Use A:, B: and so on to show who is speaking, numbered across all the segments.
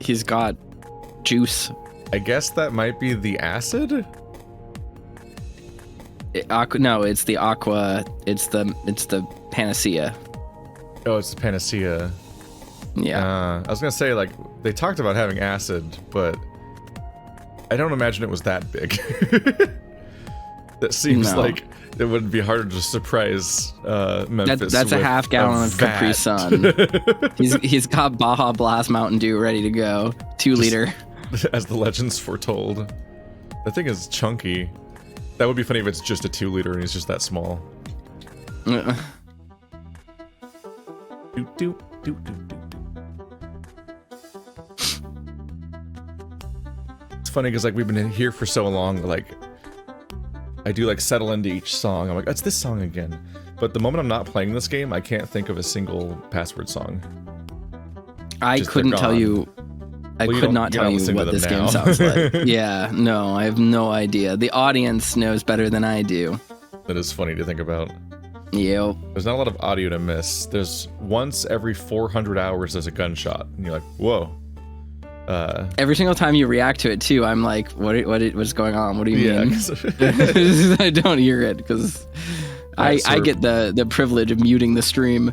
A: He's got juice.
B: I guess that might be the acid.
A: No, it's the aqua. It's the panacea.
B: Oh, it's the panacea.
A: Yeah.
B: I was gonna say, like, they talked about having acid, but I don't imagine it was that big. That seems like it would be harder to surprise Memphis.
A: That's a half gallon of Capri Sun. he's got Baja Blast Mountain Dew ready to go. 2 liter.
B: As the legends foretold. That thing is chunky. That would be funny if it's just a 2 liter and he's just that small.
A: Uh.
B: It's funny because like we've been here for so long, like I do like settle into each song. I'm like, it's this song again. But the moment I'm not playing this game, I can't think of a single password song.
A: I couldn't tell you. I could not tell you what this game sounds like. Yeah, no, I have no idea. The audience knows better than I do.
B: That is funny to think about.
A: Yep.
B: There's not a lot of audio to miss. There's once every 400 hours there's a gunshot, and you're like, whoa.
A: Every single time you react to it too, I'm like, what's going on? What do you mean? I don't hear it because I get the privilege of muting the stream.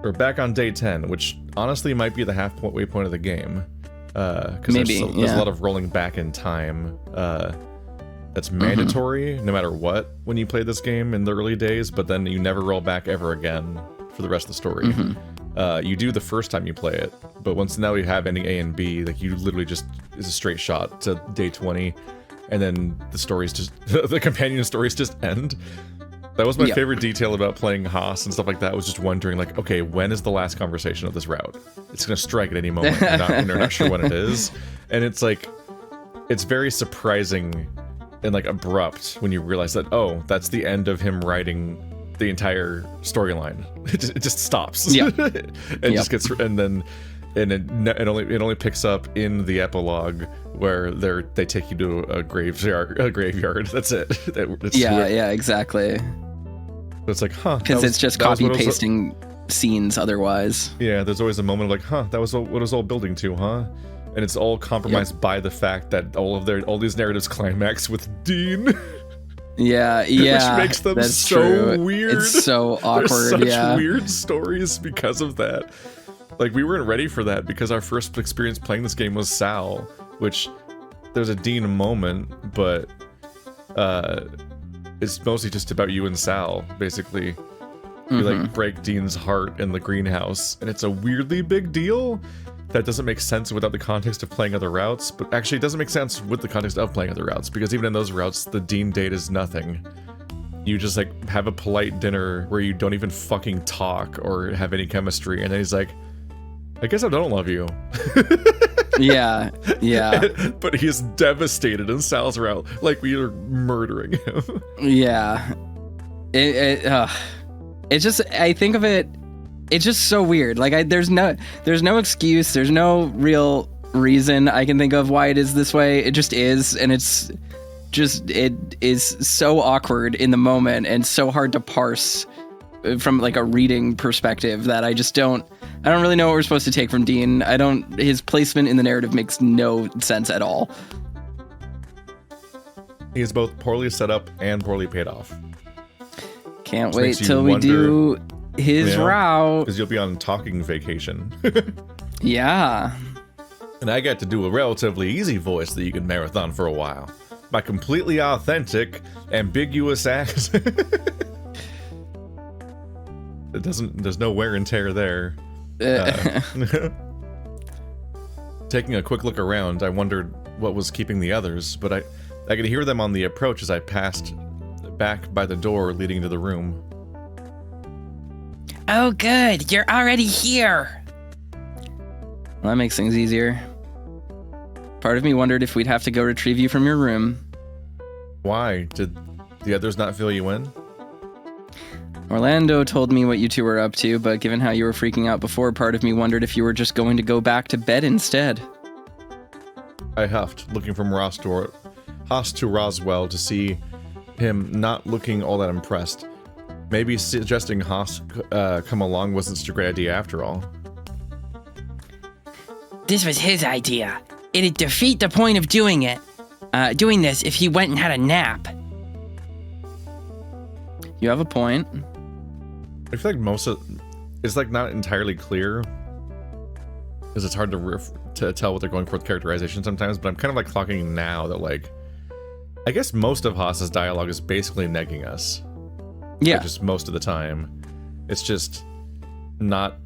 B: We're back on day 10, which honestly might be the halfway point of the game. Because there's a lot of rolling back in time. That's mandatory no matter what when you play this game in the early days, but then you never roll back ever again for the rest of the story. You do the first time you play it, but once now you have ending A and B, like you literally just is a straight shot to day 20, and then the stories just the companion stories just end. That was my favorite detail about playing Haas and stuff like that, was just wondering, like, okay, when is the last conversation of this route? It's going to strike at any moment. You're not sure when it is. And it's like, it's very surprising and like abrupt when you realize that, oh, that's the end of him writing the entire storyline. It just stops. Yeah. And just gets, and then it only picks up in the epilogue where they take you to a graveyard. That's it.
A: Yeah, exactly.
B: It's like, huh?
A: Because it's just copy pasting scenes otherwise.
B: Yeah, there's always a moment of like, huh? That was what it was all building to, huh? And it's all compromised by the fact that all these narratives climax with Dean.
A: Yeah.
B: Which makes them so weird.
A: It's so awkward.
B: There's such weird stories because of that. Like, we weren't ready for that because our first experience playing this game was Sal, which there's a Dean moment, but it's mostly just about you and Sal, basically. You like break Dean's heart in the greenhouse, and it's a weirdly big deal that doesn't make sense without the context of playing other routes, but actually it doesn't make sense with the context of playing other routes, because even in those routes, the Dean date is nothing. You just like have a polite dinner where you don't even fucking talk or have any chemistry, and then he's like, I guess I don't love you.
A: Yeah.
B: But he's devastated in Sal's route, like we are murdering him.
A: Yeah. It's just, I think of it, it's just so weird. Like, there's no excuse, there's no real reason I can think of why it is this way. It just is, and it is so awkward in the moment and so hard to parse from like a reading perspective that I don't really know what we're supposed to take from Dean. His placement in the narrative makes no sense at all.
B: He is both poorly set up and poorly paid off.
A: Can't wait till we do his route.
B: Because you'll be on talking vacation.
A: Yeah.
B: And I get to do a relatively easy voice that you can marathon for a while. My completely authentic, ambiguous accent. There's no wear and tear there. Taking a quick look around, I wondered what was keeping the others, but I could hear them on the approach as I passed back by the door leading to the room.
A: Oh good, you're already here. Well, that makes things easier. Part of me wondered if we'd have to go retrieve you from your room.
B: Why? Did the others not fill you in?
A: Orlando told me what you two were up to, but given how you were freaking out before, part of me wondered if you were just going to go back to bed instead.
B: I huffed, looking from Haas to Roswell to see him not looking all that impressed. Maybe suggesting Haas come along wasn't such a great idea after all.
C: This was his idea. It'd defeat the point of doing this if he went and had a nap.
A: You have a point.
B: I feel like most of it's like not entirely clear because it's hard to tell what they're going for with characterization sometimes. But I'm kind of like clocking now that like I guess most of Haas's dialogue is basically negging us.
A: Yeah,
B: just most of the time. It's just not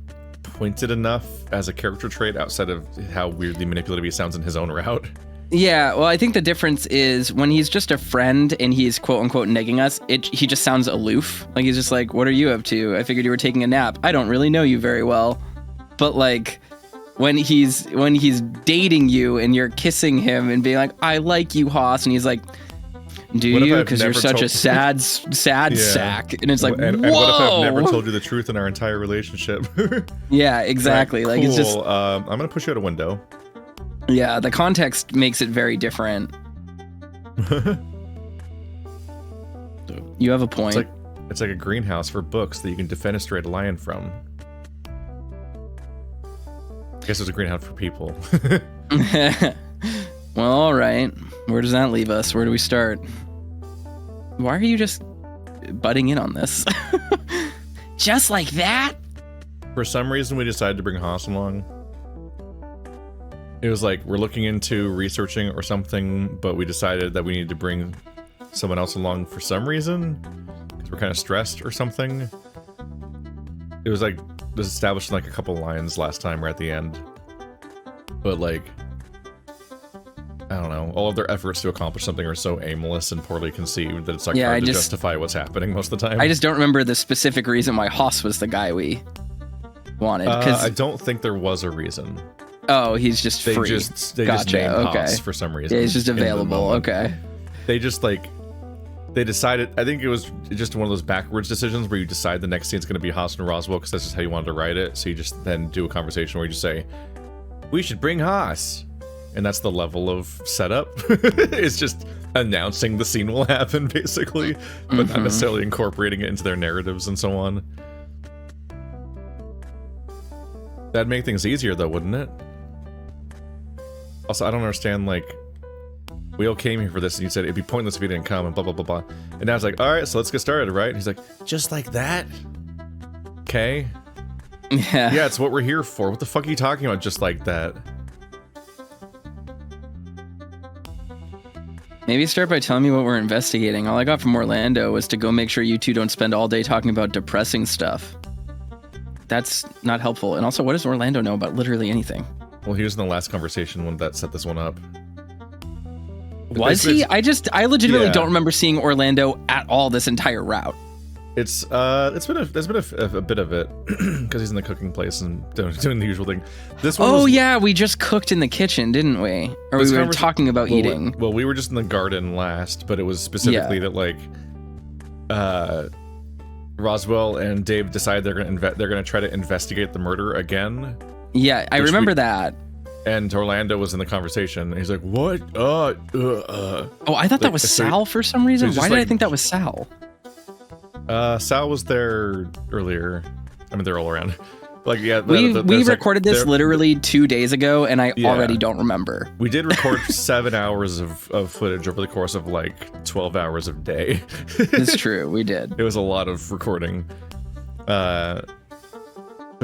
B: pointed enough as a character trait outside of how weirdly manipulative he sounds in his own route.
A: Yeah, well, I think the difference is when he's just a friend and he's quote-unquote negging us, he just sounds aloof. Like, he's just like, what are you up to? I figured you were taking a nap. I don't really know you very well. But, like, when he's dating you and you're kissing him and being like, I like you, Haas, and he's like, do you? Because you're such a sad sack. And it's like, whoa!
B: And what if I've never told you the truth in our entire relationship?
A: Yeah, exactly.
B: Right,
A: like,
B: cool.
A: It's just...
B: I'm going to push you out a window.
A: Yeah, the context makes it very different. You have a point.
B: It's like a greenhouse for books that you can defenestrate a lion from. I guess it's a greenhouse for people.
A: Well, all right. Where does that leave us? Where do we start? Why are you just butting in on this?
C: Just like that?
B: For some reason, we decided to bring Haas along. It was like, we're looking into researching or something, but we decided that we needed to bring someone else along for some reason, because we're kind of stressed or something. It was like, it was established in like a couple lines last time or at the end. But like, I don't know, all of their efforts to accomplish something are so aimless and poorly conceived that it's like hard to justify what's happening most of the time.
A: I just don't remember the specific reason why Haas was the guy we wanted.
B: I don't think there was a reason.
A: Oh, he's just free.
B: They just named Haas for some reason.
A: Yeah, he's just available. Okay.
B: They just like, they decided, I think it was just one of those backwards decisions where you decide the next scene's going to be Haas and Roswell because that's just how you wanted to write it. So you just then do a conversation where you just say, we should bring Haas. And that's the level of setup. It's just announcing the scene will happen, basically, but not necessarily incorporating it into their narratives and so on. That'd make things easier, though, wouldn't it? Also, I don't understand, like, we all came here for this, and you said it'd be pointless if you didn't come, and blah, blah, blah, blah. And now it's like, alright, so let's get started, right? And he's like, just like that? Okay. Yeah, it's what we're here for. What the fuck are you talking about, just like that?
A: Maybe start by telling me what we're investigating. All I got from Orlando was to go make sure you two don't spend all day talking about depressing stuff. That's not helpful. And also, what does Orlando know about literally anything?
B: Well, he was in the last conversation when that set this one up.
A: Was he? I legitimately don't remember seeing Orlando at all this entire route.
B: There's been a bit of it because he's in the cooking place and doing the usual thing. This one
A: yeah, we just cooked in the kitchen, didn't we? Or we were talking about eating.
B: Well, we were just in the garden last, but it was specifically that like Roswell and Dave decide they're gonna try to investigate the murder again.
A: Yeah, I remember that.
B: And Orlando was in the conversation. And he's like, "What?
A: Oh, I thought that was Sal for some reason. Why did I think that was Sal?
B: Sal was there earlier. I mean, they're all around. Like, yeah,
A: we recorded this literally 2 days ago, and I already don't remember.
B: We did record 7 hours of footage over the course of like 12 hours of day.
A: It's true, we did.
B: It was a lot of recording. But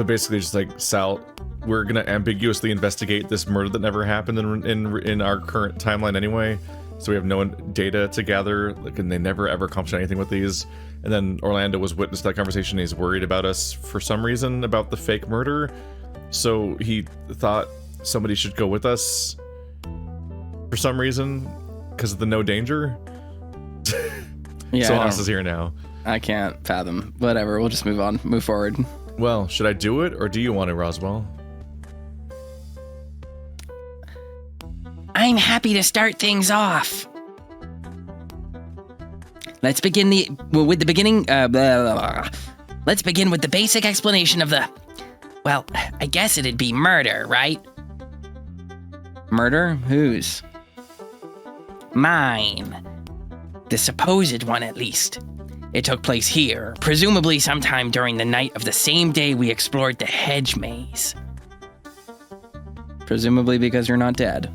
B: basically, just like Sal, we're gonna ambiguously investigate this murder that never happened in our current timeline anyway. So we have no data to gather, like, and they never ever accomplished anything with these. And then Orlando was witness to that conversation. He's worried about us for some reason about the fake murder. So he thought somebody should go with us for some reason because of the no danger.
A: Yeah.
B: So Haas is here now.
A: I can't fathom. Whatever. We'll just move forward.
B: Well, should I do it or do you want to, Roswell?
C: I'm happy to start things off. Let's begin with the basic explanation of the... Well, I guess it'd be murder, right?
A: Murder? Whose?
C: Mine. The supposed one, at least. It took place here, presumably sometime during the night of the same day we explored the hedge maze.
A: Presumably because you're not dead.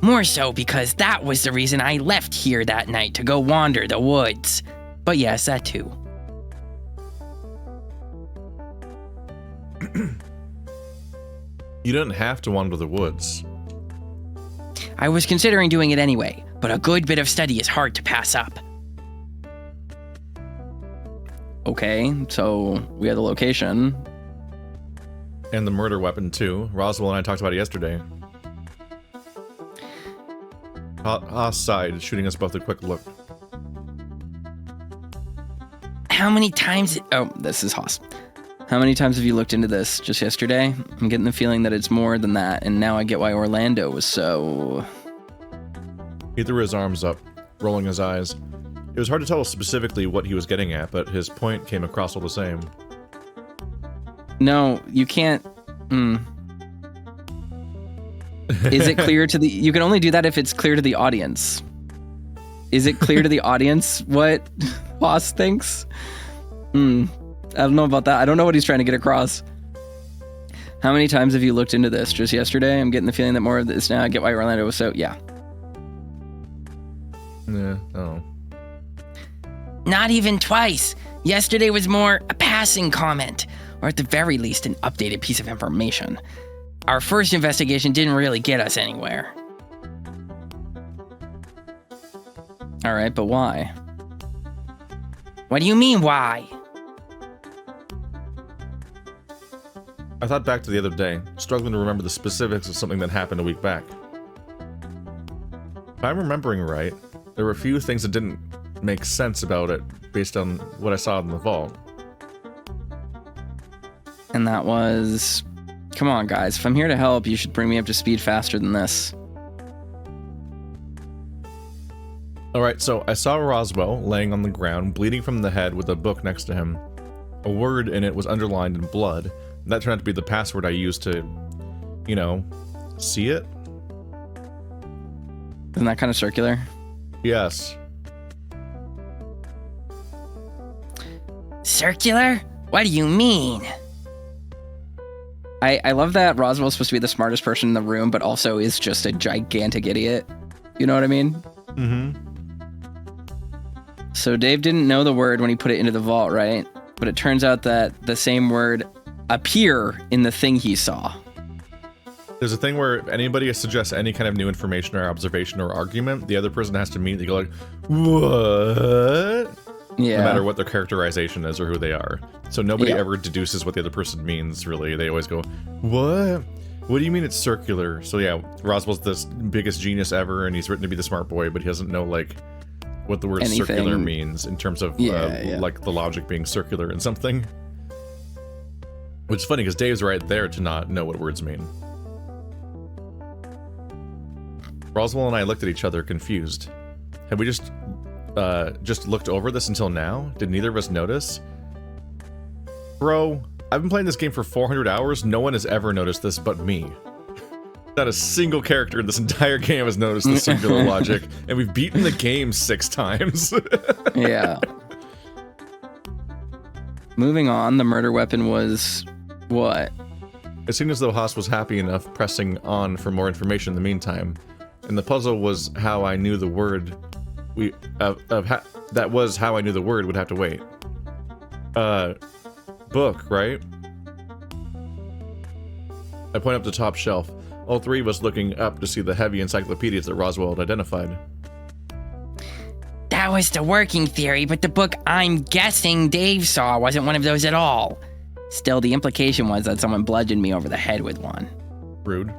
C: More so because that was the reason I left here that night to go wander the woods. But yes, that too.
B: You didn't have to wander the woods.
C: I was considering doing it anyway, but a good bit of study is hard to pass up.
A: Okay, so we have the location.
B: And the murder weapon, too. Roswell and I talked about it yesterday. Haas side, shooting us both a quick look.
C: How many times...
A: Oh, this is Haas. How many times have you looked into this? Just yesterday? I'm getting the feeling that it's more than that, and now I get why Orlando was so...
B: He threw his arms up, rolling his eyes. It was hard to tell specifically what he was getting at, but his point came across all the same.
A: No, you can't... Is it clear to the... You can only do that if it's clear to the audience. Is it clear to the audience what Haas thinks? I don't know about that. I don't know what he's trying to get across. How many times have you looked into this? Just yesterday? I'm getting the feeling that more of this now. I get why Orlando was so... Yeah.
B: Yeah, oh.
C: Not even twice. Yesterday was more a passing comment, or at the very least an updated piece of information. Our first investigation didn't really get us anywhere.
A: All right, but why?
C: What do you mean, why?
B: I thought back to the other day, struggling to remember the specifics of something that happened a week back. If I'm remembering right, there were a few things that didn't make sense about it based on what I saw in the vault.
A: And that was... Come on, guys. If I'm here to help, you should bring me up to speed faster than this.
B: Alright, so I saw Roswell laying on the ground, bleeding from the head with a book next to him. A word in it was underlined in blood. And that turned out to be the password I used to, you know, see it?
A: Isn't that kind of circular?
B: Yes.
C: Circular? What do you mean?
A: I love that Roswell's supposed to be the smartest person in the room, but also is just a gigantic idiot. You know what I mean?
B: Mm-hmm.
A: So Dave didn't know the word when he put it into the vault, right? But it turns out that the same word appear in the thing he saw.
B: There's a thing where if anybody suggests any kind of new information or observation or argument, the other person has to immediately go like, what?
A: Yeah.
B: No matter what their characterization is or who they are. So nobody ever deduces what the other person means, really. They always go, what? What do you mean it's circular? So yeah, Roswell's the biggest genius ever, and he's written to be the smart boy, but he doesn't know, like, what the word circular means in terms of, like, the logic being circular in something. Which is funny, because Dave's right there to not know what words mean. Roswell and I looked at each other, confused. Had we just looked over this until now? Did neither of us notice? Bro, I've been playing this game for 400 hours. No one has ever noticed this but me. Not a single character in this entire game has noticed the singular logic, and we've beaten the game 6 times.
A: Yeah. Moving on, the murder weapon was... what?
B: It seemed as though Haas was happy enough pressing on for more information in the meantime. And the puzzle was how I knew the word... that was how I knew the word would have to wait. Book, right? I point up the top shelf. All three of us looking up to see the heavy encyclopedias that Roswell had identified.
C: That was the working theory, but the book I'm guessing Dave saw wasn't one of those at all. Still, the implication was that someone bludgeoned me over the head with one.
B: Rude.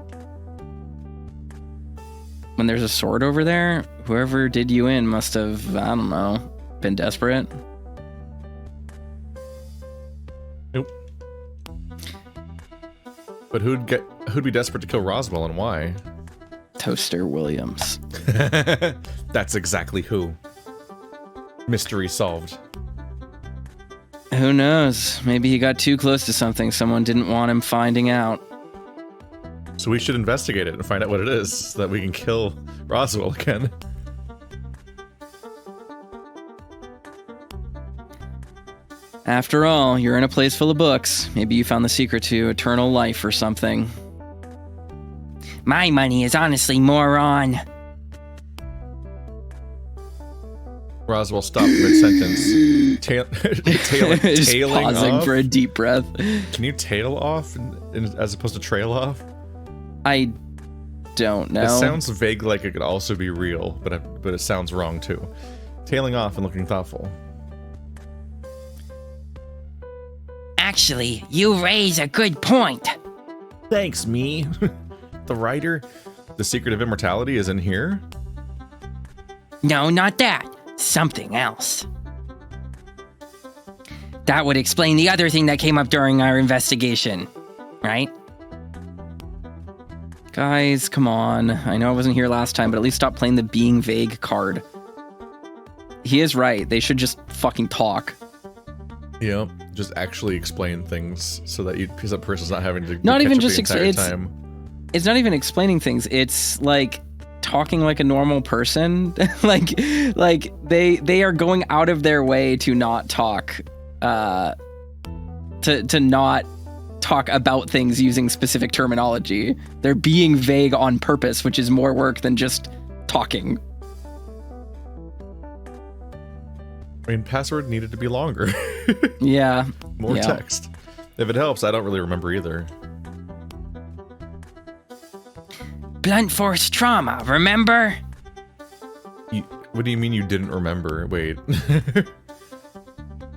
A: When there's a sword over there, whoever did you in must have, I don't know, been desperate.
B: Nope. But who'd be desperate to kill Roswell and why?
A: Toaster Williams.
B: That's exactly who. Mystery solved.
A: Who knows? Maybe he got too close to something someone didn't want him finding out.
B: So we should investigate it and find out what it is so that we can kill Roswell again.
A: After all, you're in a place full of books. Maybe you found the secret to eternal life or something.
C: My money is honestly more on...
B: Roswell stopped mid-sentence, tailing
A: pausing
B: off.
A: for a deep breath.
B: Can you tail off as opposed to trail off?
A: I don't know.
B: It sounds vague, like it could also be real, but it sounds wrong too. Tailing off and looking thoughtful.
C: Actually, you raise a good point.
B: Thanks, me. The writer. The secret of immortality is in here?
C: No, not that. Something else. That would explain the other thing that came up during our investigation, right?
A: Guys, come on. I know I wasn't here last time, but at least stop playing the being vague card. He is right. They should just fucking talk.
B: Yeah, just actually explain things so that because that person's not having to
A: not even just
B: time.
A: It's not even explaining things. It's like talking like a normal person. like they are going out of their way to not talk, to not talk about things using specific terminology. They're being vague on purpose, which is more work than just talking.
B: I mean, password needed to be longer.
A: Yeah.
B: More text. If it helps, I don't really remember either.
C: Blunt force trauma, remember?
B: What do you mean you didn't remember? Wait. That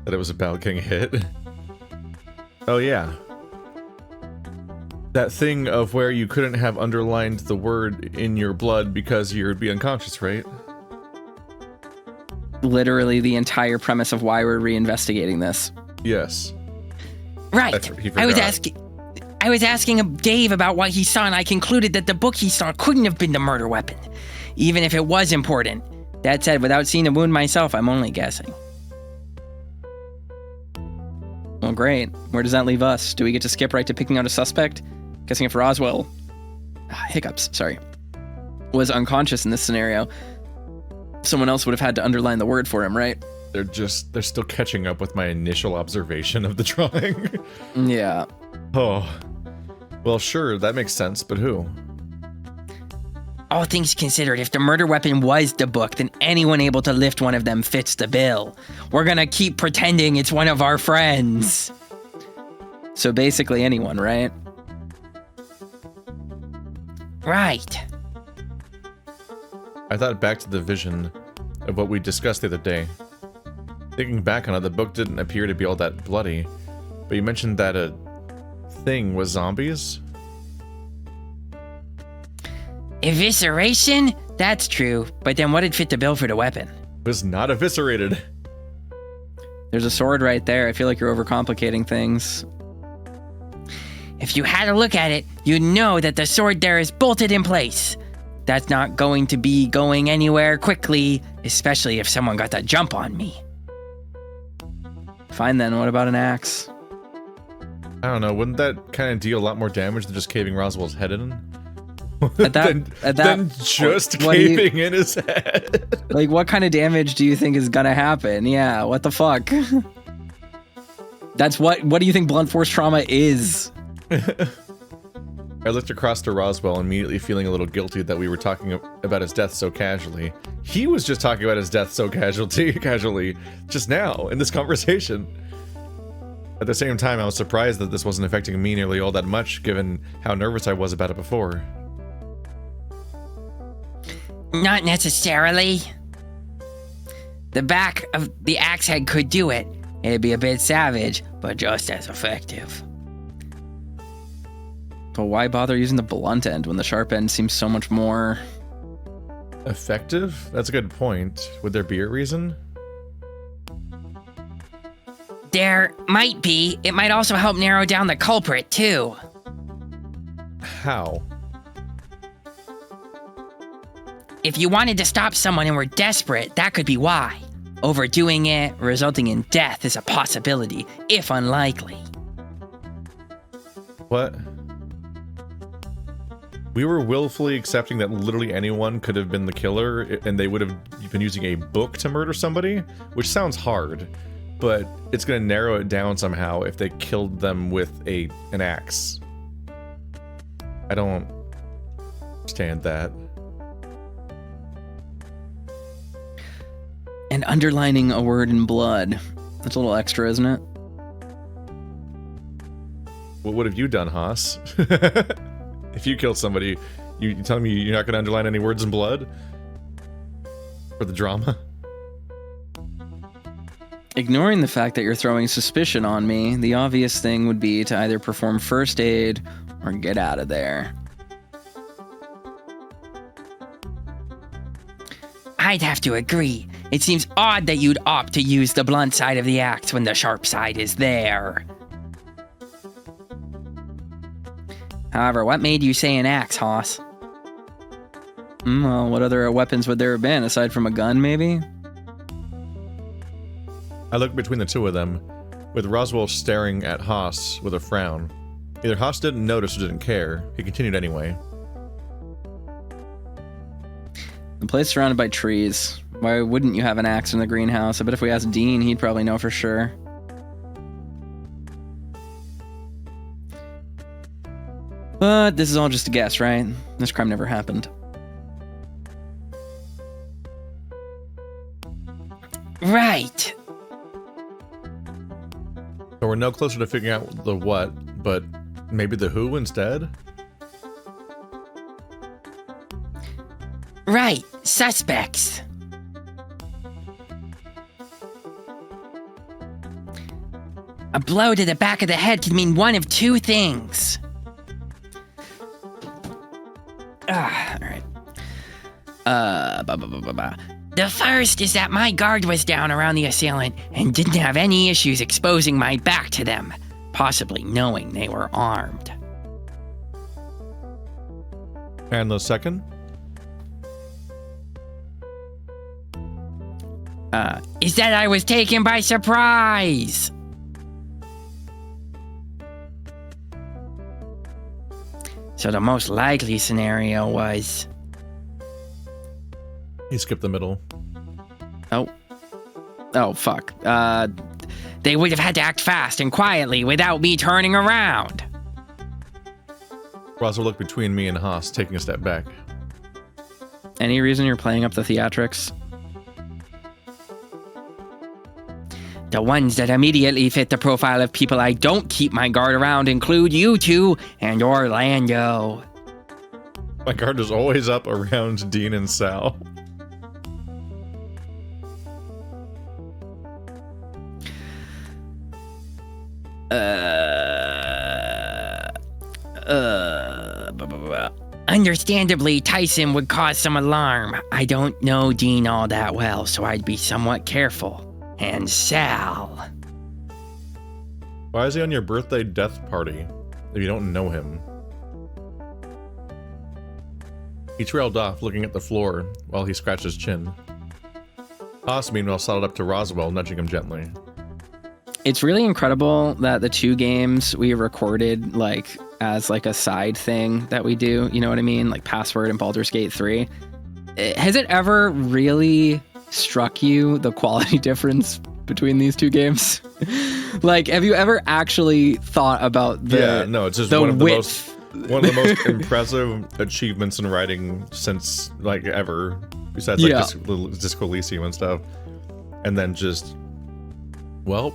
B: it was about getting hit? Oh, yeah. That thing of where you couldn't have underlined the word in your blood because you'd be unconscious, right?
A: Literally the entire premise of why we're reinvestigating this.
B: Yes.
C: Right. I was asking Dave about what he saw, and I concluded that the book he saw couldn't have been the murder weapon, even if it was important. That said, without seeing the wound myself, I'm only guessing.
A: Well, great. Where does that leave us? Do we get to skip right to picking out a suspect? Guessing if Roswell... hiccups, sorry. Was unconscious in this scenario, someone else would have had to underline the word for him, right?
B: They're still catching up with my initial observation of the drawing.
A: Yeah.
B: Oh. Well, sure, that makes sense, but who?
C: All things considered, if the murder weapon was the book, then anyone able to lift one of them fits the bill. We're gonna keep pretending it's one of our friends.
A: So basically anyone, right?
C: Right.
B: I thought back to the vision of what we discussed the other day. Thinking back on it, the book didn't appear to be all that bloody, but you mentioned that a thing was zombies?
C: Evisceration? That's true, but then what did fit the bill for the weapon?
B: It was not eviscerated.
A: There's a sword right there. I feel like you're overcomplicating things.
C: If you had a look at it, you'd know that the sword there is bolted in place. That's not going to be going anywhere quickly, especially if someone got the jump on me.
A: Fine then, what about an axe?
B: I don't know, wouldn't that kind of deal a lot more damage than just caving Roswell's head in?
A: than
B: just caving in his head.
A: Like, what kind of damage do you think is gonna happen? Yeah, what the fuck? That's what do you think blunt force trauma is?
B: I looked across to Roswell, immediately feeling a little guilty that we were talking about his death so casually. He was just talking about his death so casually just now in this conversation. At the same time, I was surprised that this wasn't affecting me nearly all that much, given how nervous I was about it before.
C: Not necessarily. The back of the axe head could do it. It'd be a bit savage, but just as effective.
A: But why bother using the blunt end when the sharp end seems so much more...
B: effective? That's a good point. Would there be a reason?
C: There might be. It might also help narrow down the culprit, too.
B: How?
C: If you wanted to stop someone and were desperate, that could be why. Overdoing it, resulting in death, is a possibility, if unlikely.
B: What? We were willfully accepting that literally anyone could have been the killer, and they would have been using a book to murder somebody? Which sounds hard, but it's going to narrow it down somehow if they killed them with an axe. I don't stand that.
A: And underlining a word in blood. That's a little extra, isn't it?
B: What have you done, Haas? If you killed somebody, you telling me you're not going to underline any words in blood? For the drama?
A: Ignoring the fact that you're throwing suspicion on me, the obvious thing would be to either perform first aid or get out of there.
C: I'd have to agree. It seems odd that you'd opt to use the blunt side of the axe when the sharp side is there. However, what made you say an axe, Haas?
A: Well, what other weapons would there have been, aside from a gun, maybe?
B: I looked between the two of them, with Roswell staring at Haas with a frown. Either Haas didn't notice or didn't care. He continued anyway.
A: The place is surrounded by trees. Why wouldn't you have an axe in the greenhouse? I bet if we asked Dean, he'd probably know for sure. But this is all just a guess, right? This crime never happened.
C: Right.
B: So we're no closer to figuring out the what, but maybe the who instead?
C: Right. Suspects. A blow to the back of the head can mean one of two things.
A: Alright.
C: The first is that my guard was down around the assailant and didn't have any issues exposing my back to them, possibly knowing they were armed.
B: And the second?
C: Is that I was taken by surprise. So the most likely scenario was...
B: He skipped the middle.
A: Oh, fuck.
C: They would have had to act fast and quietly without me turning around.
B: Roswell looked between me and Haas, taking a step back.
A: Any reason you're playing up the theatrics?
C: The ones that immediately fit the profile of people I don't keep my guard around include you two and Orlando.
B: My guard is always up around Dean and Sal.
C: Understandably, Tyson would cause some alarm. I don't know Dean all that well, so I'd be somewhat careful. And Sal.
B: Why is he on your birthday death party if you don't know him? He trailed off, looking at the floor while he scratched his chin. Haas, meanwhile, sidled up to Roswell, nudging him gently.
A: It's really incredible that the two games we recorded, like, as, like, a side thing that we do, you know what I mean? Like, Password and Baldur's Gate 3. Has it ever really struck you the quality difference between these two games? Like, have you ever actually thought about the
B: Yeah, no, it's just
A: the
B: one of the
A: width?
B: most impressive achievements in writing since, like, ever. Besides, like, Disco Elysium and stuff. And then just, well...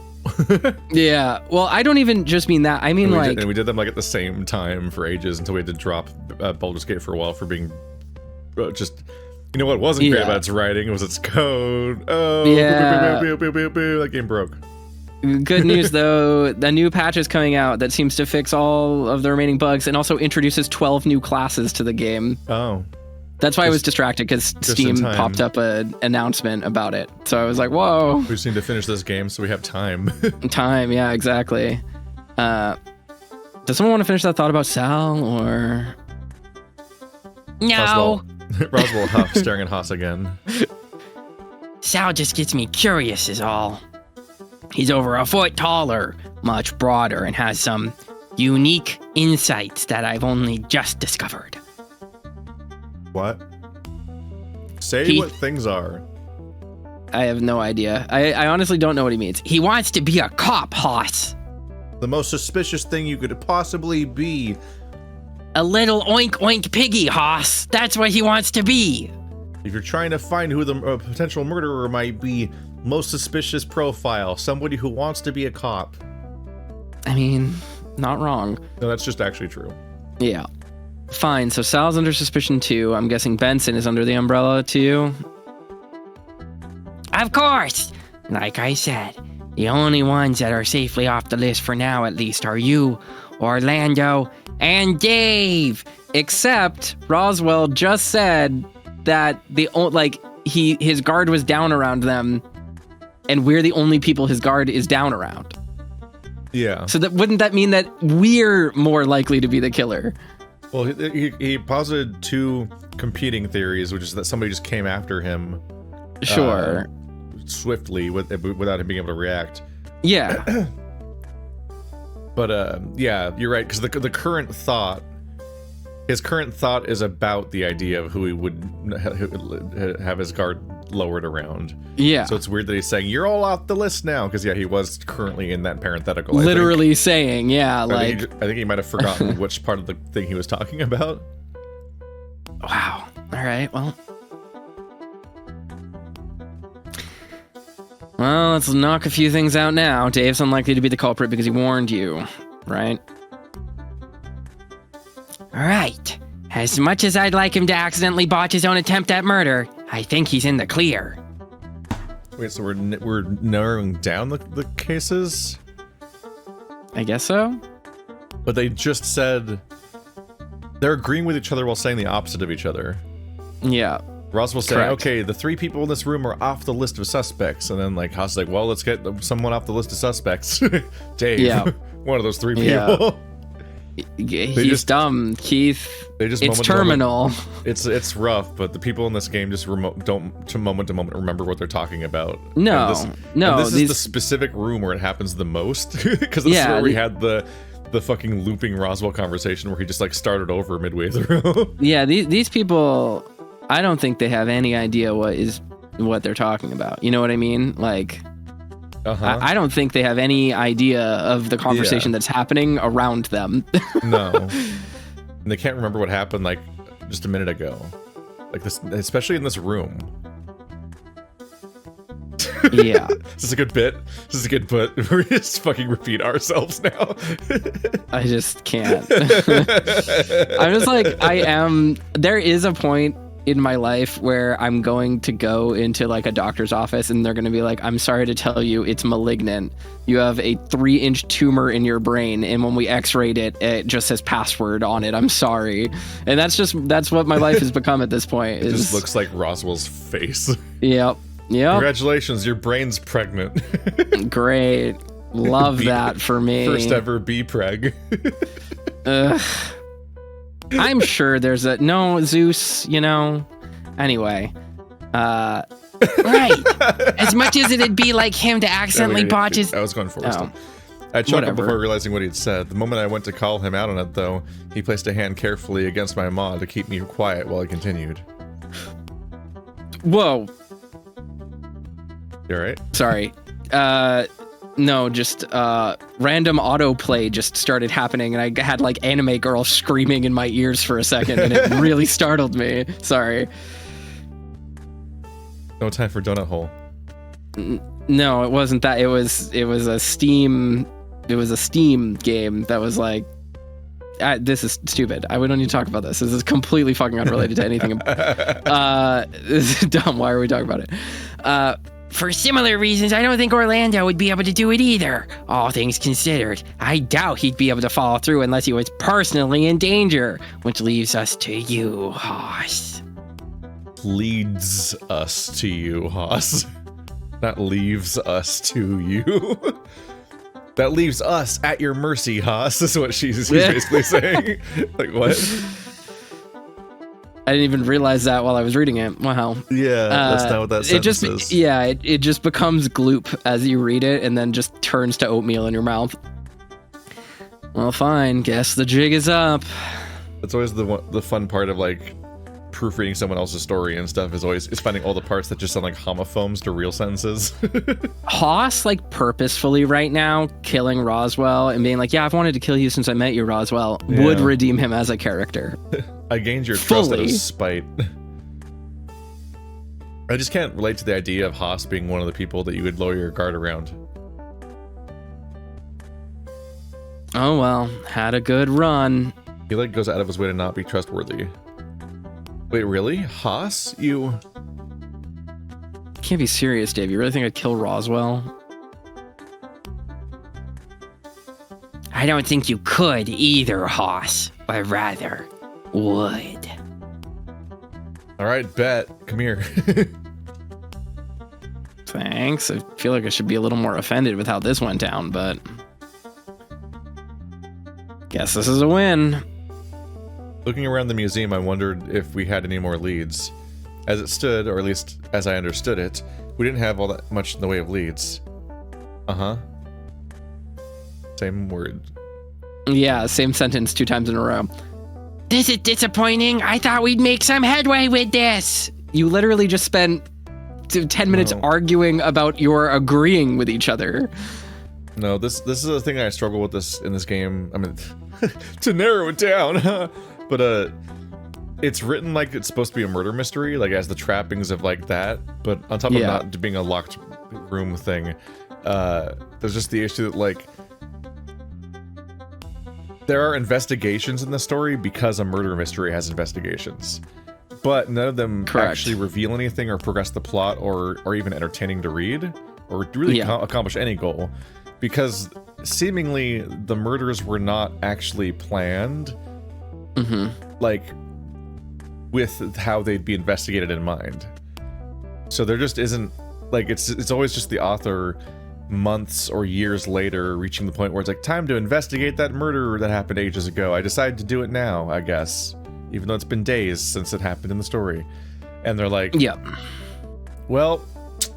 A: Yeah, well, I don't even just mean that. I mean,
B: and we did them, like, at the same time for ages until we had to drop Baldur's Gate for a while for being just... You know what wasn't great about its writing? It was its code. Oh,
A: yeah.
B: That game broke.
A: Good news, though. The new patch is coming out that seems to fix all of the remaining bugs and also introduces 12 new classes to the game.
B: Oh.
A: That's why I was distracted, because Steam popped up an announcement about it. So I was like, whoa.
B: We just need to finish this game so we have time.
A: Time, yeah, exactly. Does someone want to finish that thought about Sal, or...
C: No.
B: Roswell huffed, staring at Haas again.
C: Sal just gets me curious is all. He's over a foot taller, much broader, and has some unique insights that I've only just discovered.
B: What? Say what things are.
A: I have no idea. I honestly don't know what he means.
C: He wants to be a cop, Haas.
B: The most suspicious thing you could possibly be.
C: A little oink oink piggy, Haas. That's what he wants to be.
B: If you're trying to find who the potential murderer might be, most suspicious profile, somebody who wants to be a cop.
A: I mean, not wrong.
B: No, that's just actually true.
A: Yeah. Fine, so Sal's under suspicion too. I'm guessing Benson is under the umbrella too.
C: Of course. Like I said, the only ones that are safely off the list for now at least are you, Orlando, and Dave.
A: Except Roswell just said that his guard was down around them, and we're the only people his guard is down around.
B: Yeah.
A: So wouldn't that mean that we're more likely to be the killer?
B: Well, he posited two competing theories, which is that somebody just came after him.
A: Sure.
B: Swiftly without him being able to react.
A: Yeah.
B: But yeah, you're right, because the current thought, his current thought is about the idea of who he would have his guard lowered around.
A: Yeah.
B: So it's weird that he's saying, you're all off the list now, because yeah, he was currently in that parenthetical.
A: Literally saying, yeah,
B: I think he might have forgotten which part of the thing he was talking about.
A: Wow. All right, well, let's knock a few things out now. Dave's unlikely to be the culprit because he warned you, right?
C: Right. As much as I'd like him to accidentally botch his own attempt at murder, I think he's in the clear.
B: Wait, so we're narrowing down the cases?
A: I guess so.
B: But they just said they're agreeing with each other while saying the opposite of each other.
A: Yeah.
B: Roswell saying, okay, the three people in this room are off the list of suspects. And then, like, Haas is like, well, let's get someone off the list of suspects. Dave,
A: yeah.
B: One of those three people.
A: Yeah. He's dumb, Keith. It's terminal.
B: It's rough, but the people in this game just don't to moment remember what they're talking about.
A: No,
B: this is the specific room where it happens the most, because this is where we had the fucking looping Roswell conversation where he just like started over midway through.
A: Yeah, these people, I don't think they have any idea what they're talking about. You know what I mean? Like, I don't think they have any idea of the conversation that's happening around them.
B: No. And they can't remember what happened like just a minute ago. Like this, especially in this room.
A: Yeah.
B: This is a good bit. This is a good bit. We just fucking repeat ourselves now.
A: I just can't. I'm just like, there is a point in my life where I'm going to go into like a doctor's office and they're going to be like, I'm sorry to tell you, it's malignant. You have a 3-inch tumor in your brain, and when we x-rayed it, it just says password on it. I'm sorry. And that's what my life has become at this point.
B: It just looks like Roswell's face.
A: Yep.
B: Congratulations, your brain's pregnant.
A: Great. Love that for me.
B: First ever B-preg.
A: I'm sure there's no Zeus, Anyway.
C: Right. As much as it'd be like him to accidentally botch his...
B: I was going forward. I chuckled before realizing what he'd said. The moment I went to call him out on it, though, he placed a hand carefully against my maw to keep me quiet while he continued.
A: Whoa.
B: You alright?
A: Sorry. No, just random autoplay just started happening, and I had like anime girl screaming in my ears for a second, and it really startled me. Sorry.
B: No time for donut hole.
A: No, it wasn't that. It was a Steam game that was like, this is stupid. We don't need to talk about this. This is completely fucking unrelated to anything. This is dumb. Why are we talking about it?
C: For similar reasons, I don't think Orlando would be able to do it either. All things considered, I doubt he'd be able to follow through unless he was personally in danger, which leaves us to you, Haas.
B: Leads us to you, Haas. That leaves us to you. That leaves us at your mercy, Haas, is what he's basically saying. Like, what?
A: I didn't even realize that while I was reading it. Wow.
B: Yeah, that's not what that sentence is.
A: Yeah, it just becomes gloop as you read it, and then just turns to oatmeal in your mouth. Well, fine. Guess the jig is up.
B: That's always the fun part of like proofreading someone else's story and stuff is finding all the parts that just sound like homophones to real sentences.
A: Haas, like, purposefully right now killing Roswell and being like, yeah, I've wanted to kill you since I met you, Roswell, would redeem him as a character.
B: I gained your trust out of spite. I just can't relate to the idea of Haas being one of the people that you would lower your guard around.
A: Oh well, had a good run.
B: He like goes out of his way to not be trustworthy. Wait, really? Haas? You
A: can't be serious, Dave. You really think I'd kill Roswell?
C: I don't think you could either, Haas. Or rather, would.
B: Alright, bet. Come here.
A: Thanks. I feel like I should be a little more offended with how this went down, but guess this is a win.
B: Looking around the museum, I wondered if we had any more leads. As it stood, or at least as I understood it, we didn't have all that much in the way of leads. Uh-huh. Same word.
A: Yeah, same sentence 2 times in a row.
C: This is disappointing. I thought we'd make some headway with this.
A: You literally just spent 10 minutes arguing about your agreeing with each other.
B: No, this is a thing I struggle with in this game. I mean, to narrow it down, but it's written like it's supposed to be a murder mystery, like it has the trappings of like that. But on top of not being a locked room thing, there's just the issue that like there are investigations in the story because a murder mystery has investigations, but none of them actually reveal anything or progress the plot or are even entertaining to read or really accomplish any goal. Because seemingly the murders were not actually planned, like with how they'd be investigated in mind. So there just isn't like it's always just the author months or years later reaching the point where it's like time to investigate that murder that happened ages ago. I decided to do it now, I guess, even though it's been days since it happened in the story. And they're like, well,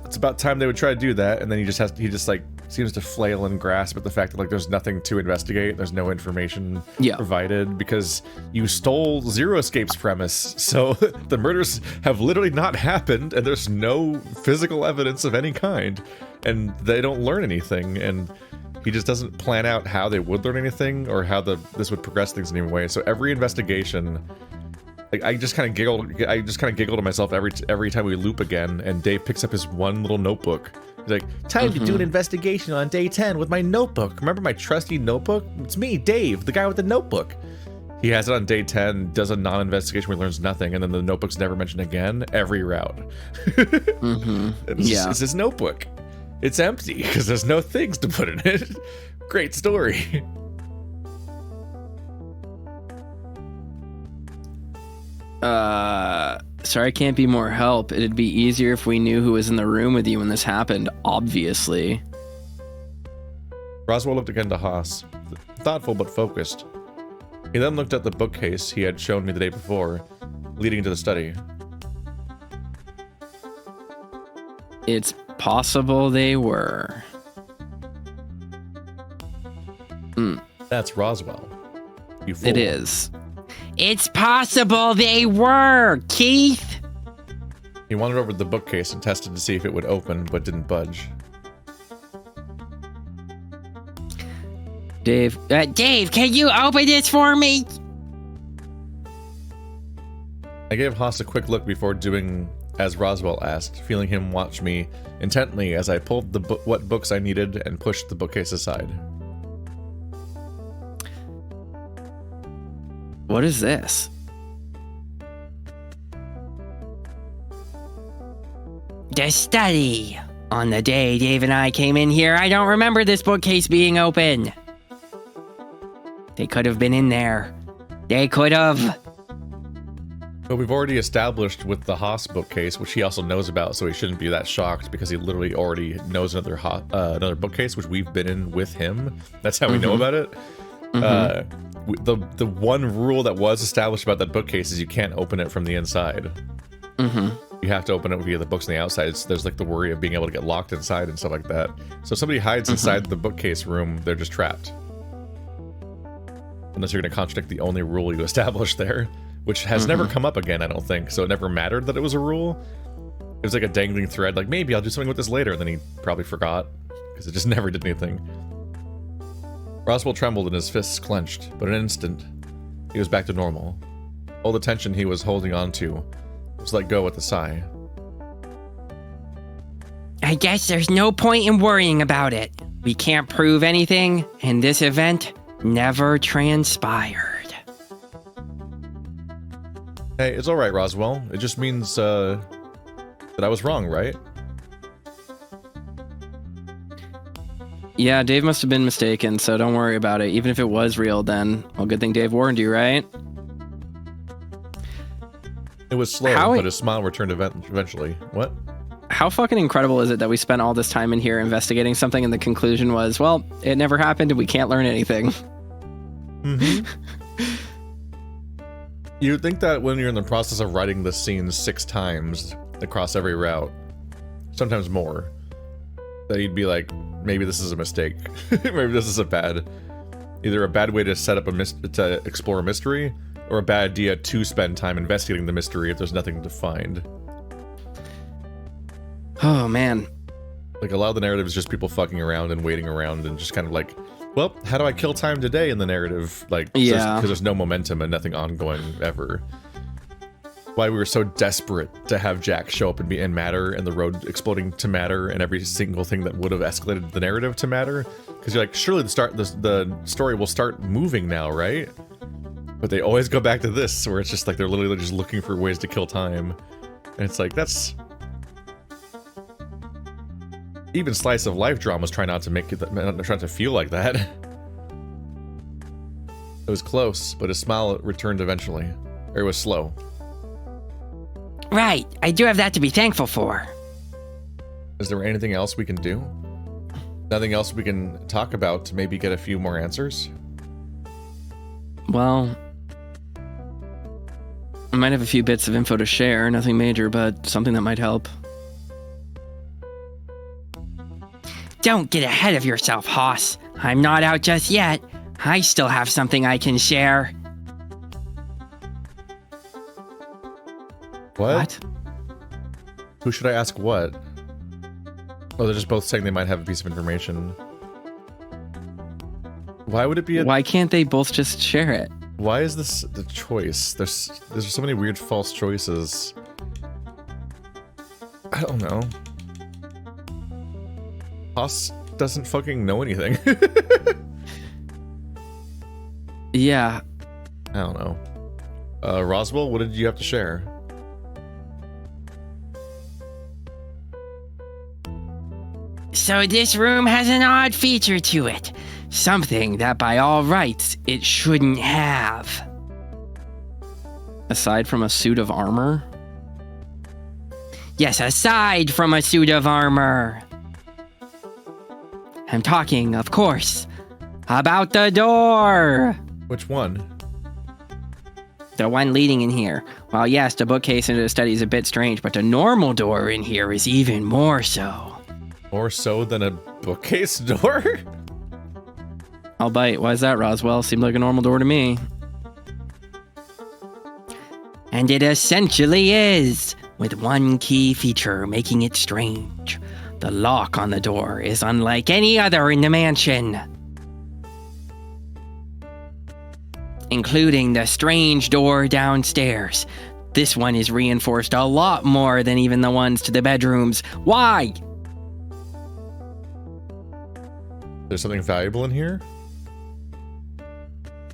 B: it's about time they would try to do that. And then he just like seems to flail and grasp at the fact that like there's nothing to investigate, there's no information provided because you stole Zero Escape's premise, so the murders have literally not happened and there's no physical evidence of any kind and they don't learn anything, and he just doesn't plan out how they would learn anything or how this would progress things in any way. So every investigation, like I just kind of giggled to myself every time we loop again and Dave picks up his one little notebook. He's like, time to do an investigation on day 10 with my notebook. Remember my trusty notebook? It's me, Dave, the guy with the notebook. He has it on day 10, does a non-investigation where he learns nothing, and then the notebook's never mentioned again every route. It's his notebook. It's empty because there's no things to put in it. Great story.
A: Sorry I can't be more help. It'd be easier if we knew who was in the room with you when this happened, obviously.
B: Roswell looked again to Haas, thoughtful but focused. He then looked at the bookcase he had shown me the day before, leading into the study.
A: It's possible they were.
B: That's Roswell. You fool.
A: It is.
C: It's possible they were, Keith.
B: He wandered over to the bookcase and tested to see if it would open, but didn't budge.
A: Dave,
C: Dave, can you open this for me?
B: I gave Haas a quick look before doing as Roswell asked, feeling him watch me intently as I pulled what books I needed and pushed the bookcase aside.
A: What is this?
C: The study. On the day Dave and I came in here, I don't remember this bookcase being open. They could have been in there. They could have.
B: But we've already established with the Haas bookcase, which he also knows about, so he shouldn't be that shocked because he literally already knows another bookcase, which we've been in with him. That's how we know about it. The one rule that was established about that bookcase is you can't open it from the inside. You have to open it via the books on the outside. There's like the worry of being able to get locked inside and stuff like that. So if somebody hides inside the bookcase room, they're just trapped. Unless you're going to contradict the only rule you established there, which has never come up again, I don't think. So it never mattered that it was a rule. It was like a dangling thread, like maybe I'll do something with this later, and then he probably forgot because it just never did anything. Roswell trembled and his fists clenched, but in an instant, he was back to normal. All the tension he was holding on to was let go with a sigh.
C: I guess there's no point in worrying about it. We can't prove anything, and this event never transpired.
B: Hey, it's alright, Roswell. It just means, that I was wrong, right?
A: Yeah, Dave must have been mistaken, so don't worry about it. Even if it was real, then, well, good thing Dave warned you, right?
B: It was slow, but his smile returned eventually. What?
A: How fucking incredible is it that we spent all this time in here investigating something and the conclusion was, well, it never happened and we can't learn anything.
B: You'd think that when you're in the process of writing the scene 6 times across every route, sometimes more, that you'd be like, maybe this is a mistake. Maybe this is either a bad way to set up to explore a mystery, or a bad idea to spend time investigating the mystery if there's nothing to find.
A: Oh, man.
B: Like, a lot of the narrative is just people fucking around and waiting around and just kind of like, well, how do I kill time today in the narrative? Like,
A: yeah,
B: because there's no momentum and nothing ongoing ever. Why we were so desperate to have Jack show up and be in matter and the road exploding to matter and every single thing that would have escalated the narrative to matter. Because you're like, surely the story will start moving now, right? But they always go back to this, where it's just like they're literally just looking for ways to kill time. And it's like, that's... Even slice of life dramas try not to make it, try to feel like that. It was close, but his smile returned eventually. Or it was slow.
C: Right, I do have that to be thankful for.
B: Is there anything else we can do? Nothing else we can talk about to maybe get a few more answers?
A: Well, I might have a few bits of info to share, nothing major, but something that might help.
C: Don't get ahead of yourself, Hoss. I'm not out just yet. I still have something I can share.
B: What? Who should I ask what? Oh, they're just both saying they might have a piece of information. Why would it be
A: Why can't they both just share it?
B: Why is this the choice? There's so many weird false choices. I don't know. Hoss doesn't fucking know anything.
A: Yeah.
B: I don't know. Roswell, what did you have to share?
C: So this room has an odd feature to it. Something that by all rights it shouldn't have.
A: Aside from a suit of armor?
C: Yes, aside from a suit of armor. I'm talking, of course, about the door.
B: Which one?
C: The one leading in here. Well, yes, the bookcase into the study is a bit strange, but the normal door in here is even more so.
B: More so than a bookcase door?
A: I'll bite. Why is that, Roswell? Seemed like a normal door to me.
C: And it essentially is, with one key feature making it strange. The lock on the door is unlike any other in the mansion. Including the strange door downstairs. This one is reinforced a lot more than even the ones to the bedrooms. Why?
B: There's something valuable in here?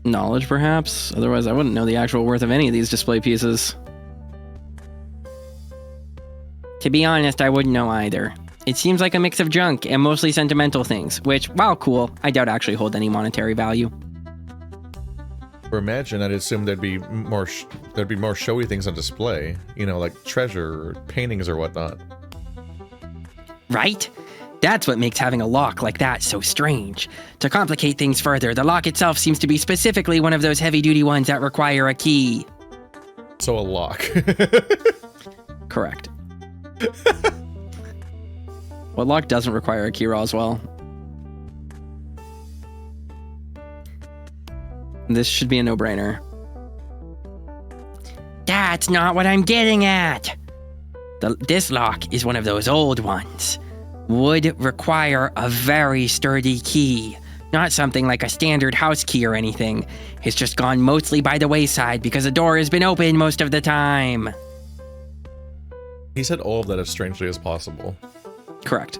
A: Knowledge, perhaps? Otherwise, I wouldn't know the actual worth of any of these display pieces.
C: To be honest, I wouldn't know either. It seems like a mix of junk and mostly sentimental things, which, while cool, I doubt actually hold any monetary value.
B: For Imagine, I'd assume there'd be more showy things on display. You know, like treasure or paintings or whatnot.
C: Right? That's what makes having a lock like that so strange. To complicate things further, the lock itself seems to be specifically one of those heavy-duty ones that require a key.
B: So a lock.
A: Correct. What lock doesn't require a key, Roswell? This should be a no-brainer.
C: That's not what I'm getting at. This lock is one of those old ones. Would require a very sturdy key. Not something like a standard house key or anything. It's just gone mostly by the wayside because the door has been open most of the time.
B: He said all of that as strangely as possible.
A: Correct.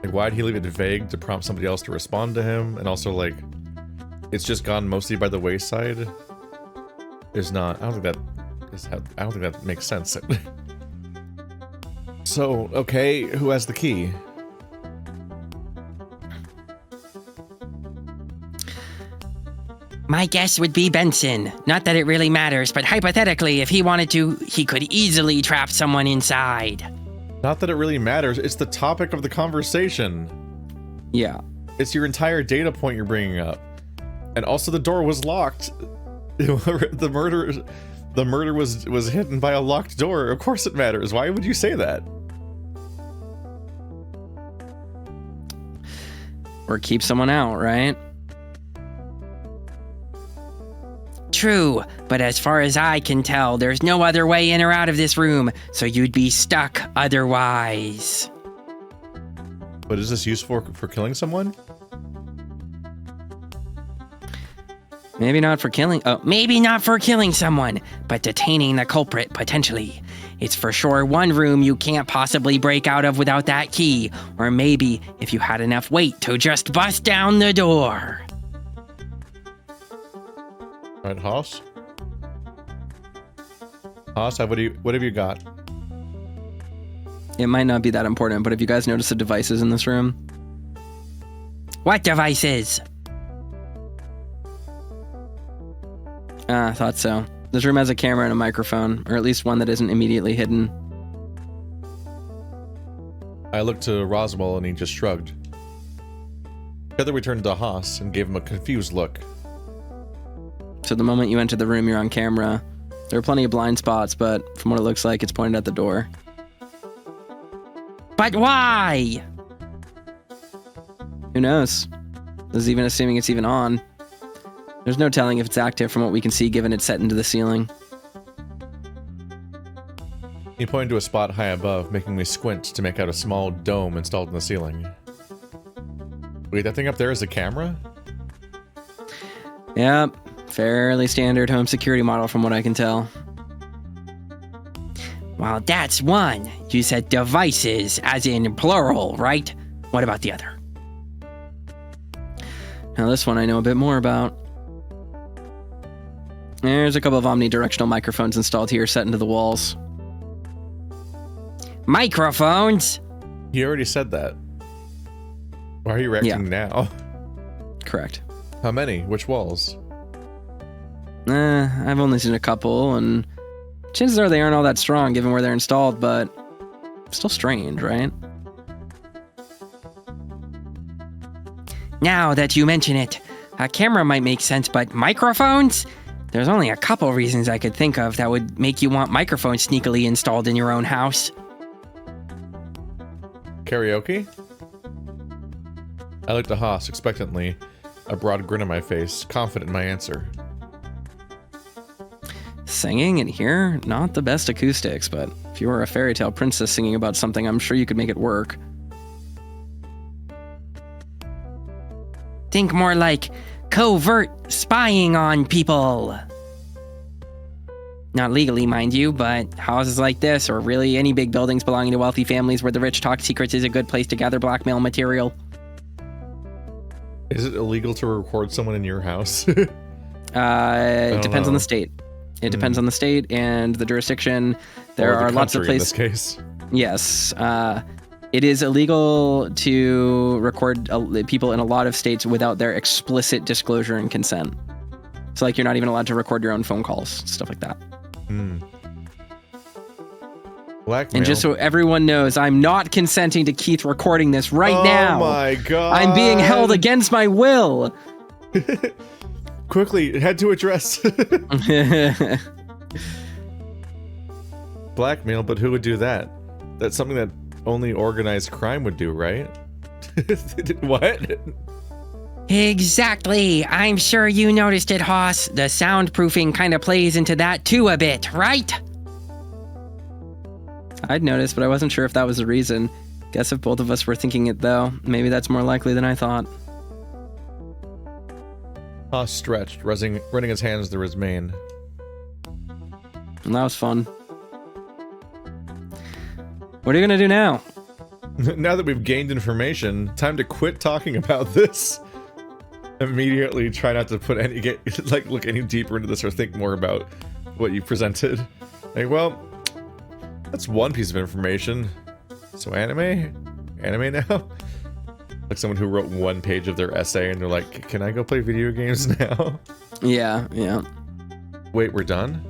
B: Like, why'd he leave it vague to prompt somebody else to respond to him? And also, like, it's just gone mostly by the wayside. Is not. I don't think that makes sense. So, okay, who has the key?
C: My guess would be Benson. Not that it really matters, but hypothetically, if he wanted to, he could easily trap someone inside.
B: Not that it really matters. It's the topic of the conversation.
A: Yeah.
B: It's your entire data point you're bringing up. And also the door was locked. The murder was hidden by a locked door. Of course it matters. Why would you say that?
A: Or keep someone out, right?
C: True, but as far as I can tell, there's no other way in or out of this room, so you'd be stuck otherwise.
B: But is this useful for killing someone?
A: Maybe not for killing. Oh,
C: maybe not for killing someone, but detaining the culprit potentially. It's for sure one room you can't possibly break out of without that key, or maybe if you had enough weight to just bust down the door.
B: All right, Haas. Haas, what have you got?
A: It might not be that important, but have you guys noticed the devices in this room?
C: What devices?
A: I thought so. This room has a camera and a microphone, or at least one that isn't immediately hidden.
B: I looked to Roswell and he just shrugged. Together we turned to Haas and gave him a confused look.
A: So the moment you enter the room, you're on camera. There are plenty of blind spots, but from what it looks like, it's pointed at the door.
C: But why?
A: Who knows? This is even assuming it's even on. There's no telling if it's active from what we can see, given it's set into the ceiling.
B: He pointed to a spot high above, making me squint to make out a small dome installed in the ceiling. Wait, that thing up there is a camera?
A: Yep. Fairly standard home security model from what I can tell.
C: Well, that's one. You said devices, as in plural, right? What about the other?
A: Now this one I know a bit more about. There's a couple of omnidirectional microphones installed here, set into the walls.
C: Microphones?
B: He already said that. Why are you reacting now?
A: Correct.
B: How many? Which walls?
A: I've only seen a couple, and chances are they aren't all that strong given where they're installed, but still strange, right?
C: Now that you mention it, a camera might make sense, but microphones? There's only a couple reasons I could think of that would make you want microphones sneakily installed in your own house.
B: Karaoke? I looked at Haas expectantly, a broad grin on my face, confident in my answer.
A: Singing in here? Not the best acoustics, but if you were a fairy tale princess singing about something, I'm sure you could make it work.
C: Think more like covert spying on people. Not legally, mind you, but houses like this, or really any big buildings belonging to wealthy families where the rich talk secrets, is a good place to gather blackmail material.
B: Is it illegal to record someone in your house?
A: It depends on the state. It depends on the state and the jurisdiction. There are lots of places.
B: In this case.
A: Yes. It is illegal to record people in a lot of states without their explicit disclosure and consent. So, like, you're not even allowed to record your own phone calls, stuff like that.
B: Blackmail.
A: And just so everyone knows, I'm not consenting to Keith recording this right now.
B: Oh my god.
A: I'm being held against my will.
B: Quickly, head to address. Blackmail, but who would do that? That's something that only organized crime would do, right? What?
C: Exactly. I'm sure you noticed it, Haas. The soundproofing kind of plays into that too a bit, right?
A: I'd noticed, but I wasn't sure if that was the reason. Guess if both of us were thinking it, though, maybe that's more likely than I thought.
B: Haas stretched, running his hands through his mane.
A: And that was fun. What are you gonna do now?
B: Now that we've gained information, time to quit talking about this. Immediately try not to put look any deeper into this or think more about what you presented. Like, well, that's one piece of information. So anime now? Like someone who wrote one page of their essay and they're like, can I go play video games now?
A: Yeah.
B: Wait, we're done?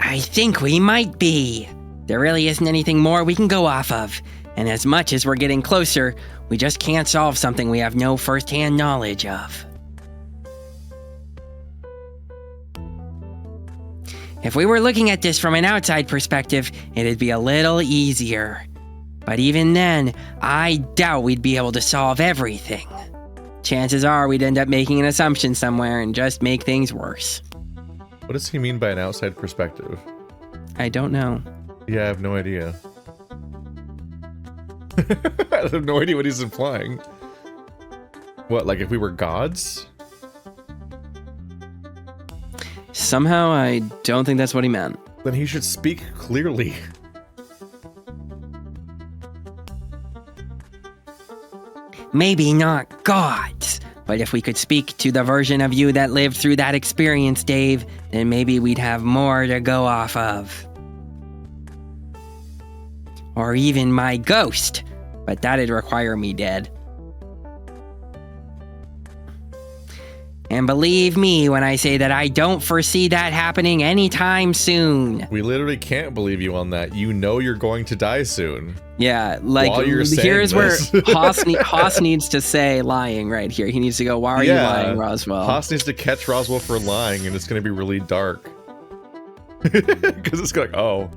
C: I think we might be. There really isn't anything more we can go off of. And as much as we're getting closer, we just can't solve something we have no first-hand knowledge of. If we were looking at this from an outside perspective, it'd be a little easier. But even then, I doubt we'd be able to solve everything. Chances are we'd end up making an assumption somewhere and just make things worse.
B: What does he mean by an outside perspective?
A: I don't know.
B: Yeah, I have no idea. I have no idea what he's implying. What, like if we were gods?
A: Somehow, I don't think that's what he meant.
B: Then he should speak clearly.
C: Maybe not gods, but if we could speak to the version of you that lived through that experience, Dave, then maybe we'd have more to go off of. Or even my ghost, but that'd require me dead. And believe me when I say that I don't foresee that happening anytime soon.
B: We literally can't believe you on that. You know you're going to die soon.
A: Yeah, like here's where Haas needs to say lying right here. He needs to go, why are you lying, Roswell?
B: Haas needs to catch Roswell for lying, and it's going to be really dark. Because it's like, oh.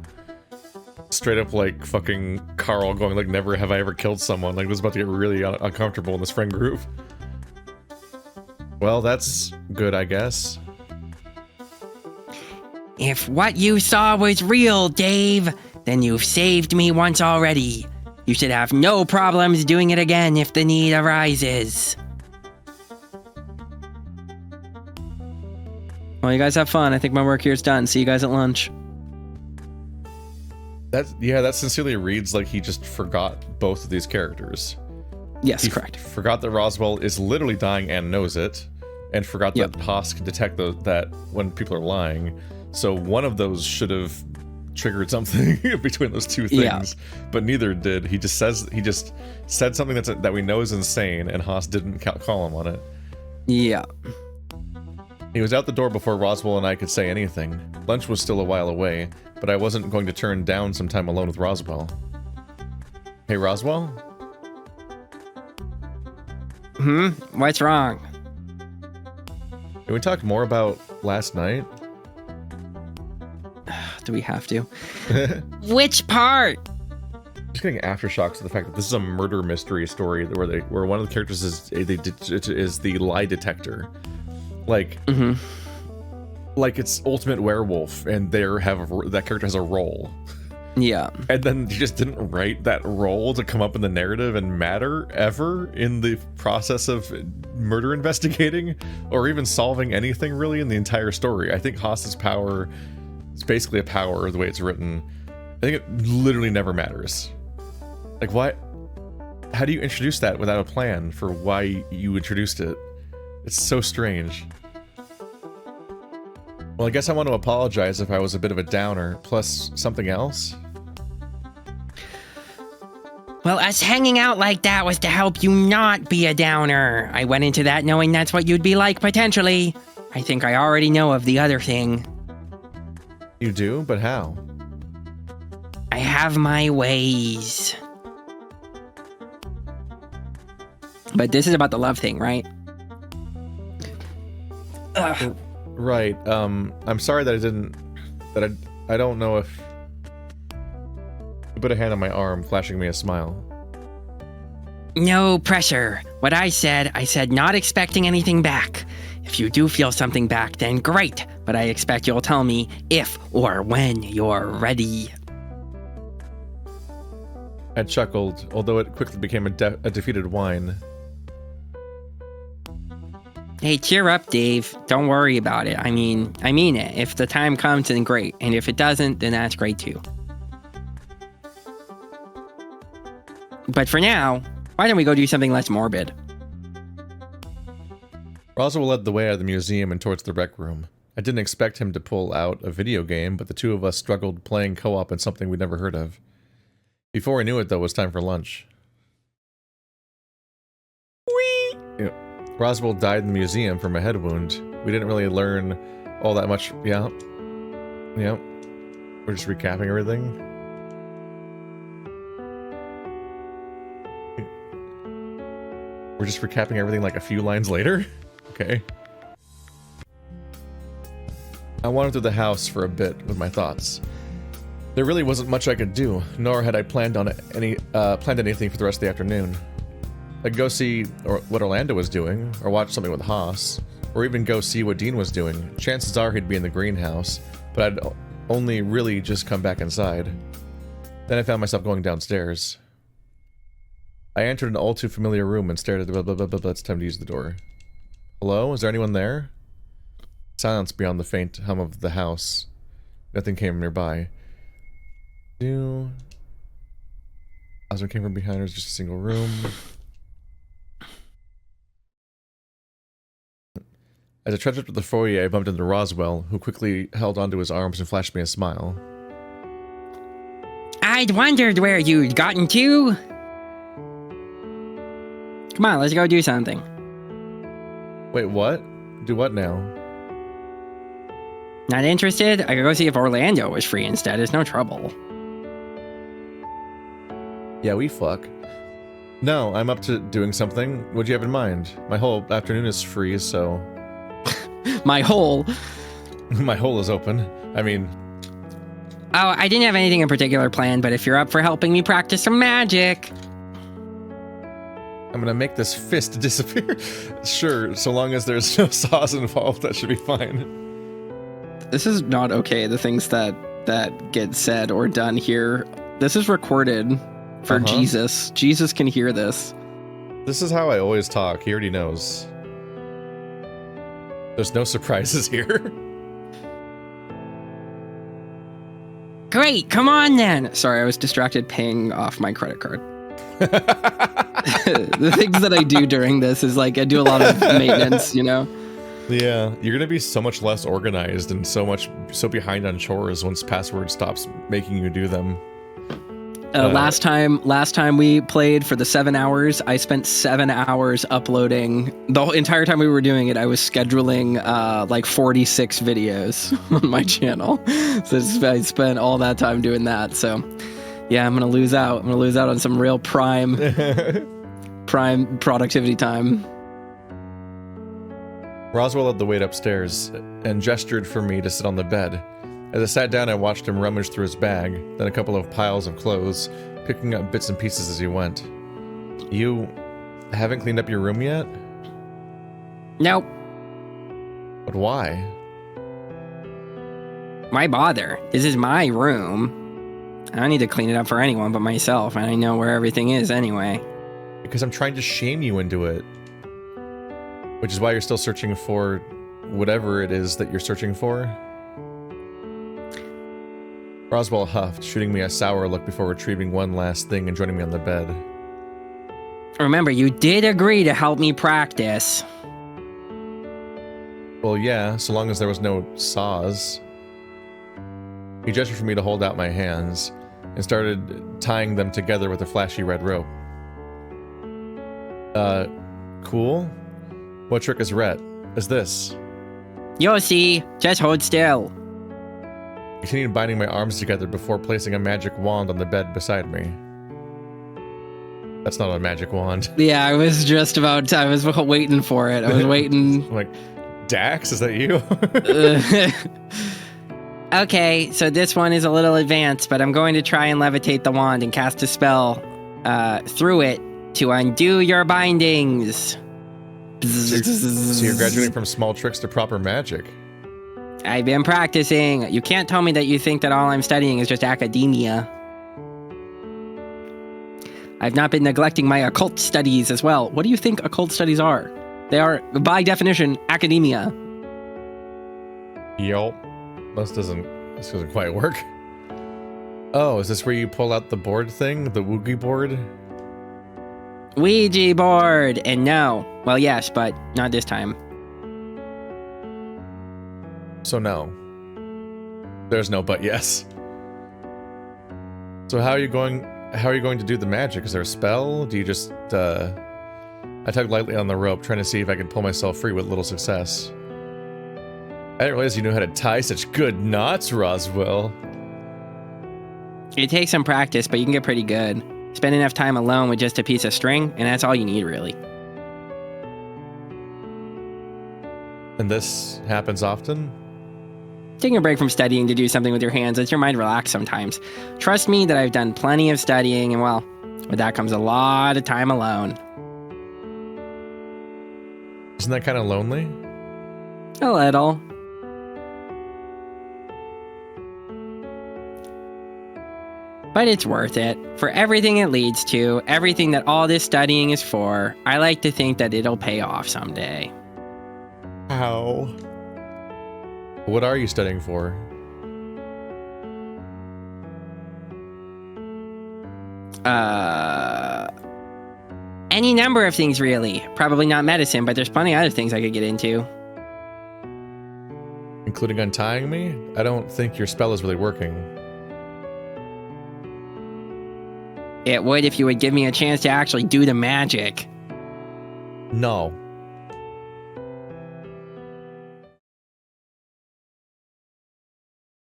B: Straight up like fucking Carl going like, never have I ever killed someone. Like, this is about to get really uncomfortable in this friend group. Well, that's good, I guess.
C: If what you saw was real, Dave, then you've saved me once already. You should have no problems doing it again if the need arises.
A: Well, you guys have fun. I think my work here is done. See you guys at lunch.
B: That sincerely reads like he just forgot both of these characters.
A: Yes, correct.
B: Forgot that Roswell is literally dying and knows it, and forgot that Haas can detect that when people are lying. So one of those should have triggered something between those two things, but neither did. He just said something that we know is insane, and Haas didn't call him on it.
A: Yeah.
B: He was out the door before Roswell and I could say anything. Lunch was still a while away, but I wasn't going to turn down some time alone with Roswell. Hey, Roswell?
C: What's wrong?
B: Can we talk more about last night?
A: Do we have to?
C: Which part?
B: Just getting aftershocks to the fact that this is a murder mystery story where one of the characters is the lie detector. Like, like it's Ultimate Werewolf, and that character has a role.
A: Yeah.
B: And then you just didn't write that role to come up in the narrative and matter ever in the process of murder investigating or even solving anything really in the entire story. I think Haas's power is basically a power the way it's written. I think it literally never matters. Like, what? How do you introduce that without a plan for why you introduced it? It's so strange. Well, I guess I want to apologize if I was a bit of a downer, plus something else.
C: Well, us hanging out like that was to help you not be a downer. I went into that knowing that's what you'd be like, potentially. I think I already know of the other thing.
B: You do? But how?
C: I have my ways.
A: But this is about the love thing, right?
C: Ugh.
B: Right. I'm sorry that I don't know if... You put a hand on my arm, flashing me a smile.
C: No pressure. What I said not expecting anything back. If you do feel something back, then great. But I expect you'll tell me if or when you're ready.
B: I chuckled, although it quickly became a defeated whine.
C: Hey, cheer up, Dave. Don't worry about it. I mean it. If the time comes, then great. And if it doesn't, then that's great too. But for now, why don't we go do something less morbid?
B: Roswell led the way out of the museum and towards the rec room. I didn't expect him to pull out a video game, but the two of us struggled playing co-op in something we'd never heard of. Before I knew it, though, it was time for lunch. Whee! Yeah. Roswell died in the museum from a head wound. We didn't really learn all that much. Yeah. Yeah. We're just recapping everything. We're just recapping everything like a few lines later? Okay. I wandered through the house for a bit with my thoughts. There really wasn't much I could do, nor had I planned anything for the rest of the afternoon. I could go see what Orlando was doing, or watch something with Haas, or even go see what Dean was doing. Chances are he'd be in the greenhouse, but I'd only really just come back inside. Then I found myself going downstairs. I entered an all too familiar room and stared at the it's time to use the door. Hello? Is there anyone there? Silence beyond the faint hum of the house. Nothing came nearby. Oswin came from behind her, just a single room. As I trudged up to the foyer, I bumped into Roswell, who quickly held onto his arms and flashed me a smile.
C: I'd wondered where you'd gotten to. Come on, let's go do something.
B: Wait, what? Do what now?
C: Not interested? I could go see if Orlando was free instead. It's no trouble.
B: Yeah, we fuck. No, I'm up to doing something. What'd you have in mind? My whole afternoon is free, so...
C: My whole...
B: My hole is open. I mean...
C: Oh, I didn't have anything in particular planned, but if you're up for helping me practice some magic...
B: I'm gonna make this fist disappear. Sure, so long as there's no saws involved, that should be fine.
A: This is not okay, the things that get said or done here. This is recorded for Jesus. Jesus can hear this.
B: This is how I always talk. He already knows. There's no surprises here.
C: Great, come on then.
A: Sorry, I was distracted paying off my credit card. The things that I do during this is like I do a lot of maintenance, you know?
B: Yeah, you're gonna be so much less organized and so behind on chores once password stops making you do them.
A: Last time we played for the 7 hours, I spent 7 hours uploading. The entire time we were doing it, I was scheduling like 46 videos on my channel. So I spent all that time doing that. So yeah, I'm gonna lose out. I'm gonna lose out on some real prime productivity time.
B: Roswell led the way upstairs and gestured for me to sit on the bed. As I sat down, I watched him rummage through his bag, then a couple of piles of clothes, picking up bits and pieces as he went. You haven't cleaned up your room yet?
C: Nope.
B: But why?
C: Why bother? This is my room. I don't need to clean it up for anyone but myself, and I know where everything is anyway.
B: Because I'm trying to shame you into it. Which is why you're still searching for whatever it is that you're searching for. Roswell huffed, shooting me a sour look before retrieving one last thing and joining me on the bed.
C: Remember, you did agree to help me practice.
B: Well, yeah, so long as there was no saws. He gestured for me to hold out my hands and started tying them together with a flashy red rope. Cool? What trick is this?
C: You'll see. Just hold still.
B: I continued binding my arms together before placing a magic wand on the bed beside me. That's not a magic wand.
A: Yeah, I was waiting for it. I was waiting.
B: I'm like, Dax, is that you?
C: Okay, so this one is a little advanced, but I'm going to try and levitate the wand and cast a spell through it to undo your bindings.
B: So you're graduating from small tricks to proper magic.
C: I've been practicing. You can't tell me that you think that all I'm studying is just academia.
A: I've not been neglecting my occult studies as well. What do you think occult studies are? They are, by definition, academia.
B: Yup. This doesn't quite work. Oh, is this where you pull out the board thing? The Woogie board?
A: Ouija board! And no. Well, yes, but not this time.
B: So no. There's no but yes. So how are you going to do the magic? Is there a spell? Do you just, I tugged lightly on the rope, trying to see if I could pull myself free with little success. I didn't realize you knew how to tie such good knots, Roswell.
A: It takes some practice, but you can get pretty good. Spend enough time alone with just a piece of string, and that's all you need, really.
B: And this happens often?
A: Taking a break from studying to do something with your hands lets your mind relax sometimes. Trust me that I've done plenty of studying, and well, with that comes a lot of time alone.
B: Isn't that kind of lonely?
A: A little. But it's worth it. For everything it leads to, everything that all this studying is for, I like to think that it'll pay off someday.
B: How? What are you studying for?
A: Any number of things, really. Probably not medicine, but there's plenty of other things I could get into.
B: Including untying me? I don't think your spell is really working.
A: It would if you would give me a chance to actually do the magic.
B: No.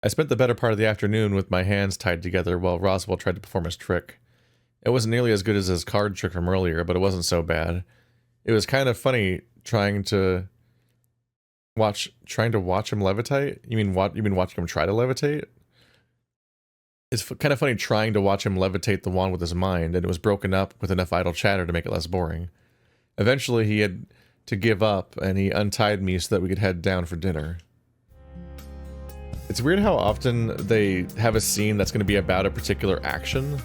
B: I spent the better part of the afternoon with my hands tied together while Roswell tried to perform his trick. It wasn't nearly as good as his card trick from earlier, but it wasn't so bad. It was kind of funny trying to watch him levitate. You mean watching him try to levitate? It's kind of funny trying to watch him levitate the wand with his mind, and it was broken up with enough idle chatter to make it less boring. Eventually, he had to give up, and he untied me so that we could head down for dinner. It's weird how often they have a scene that's going to be about a particular action,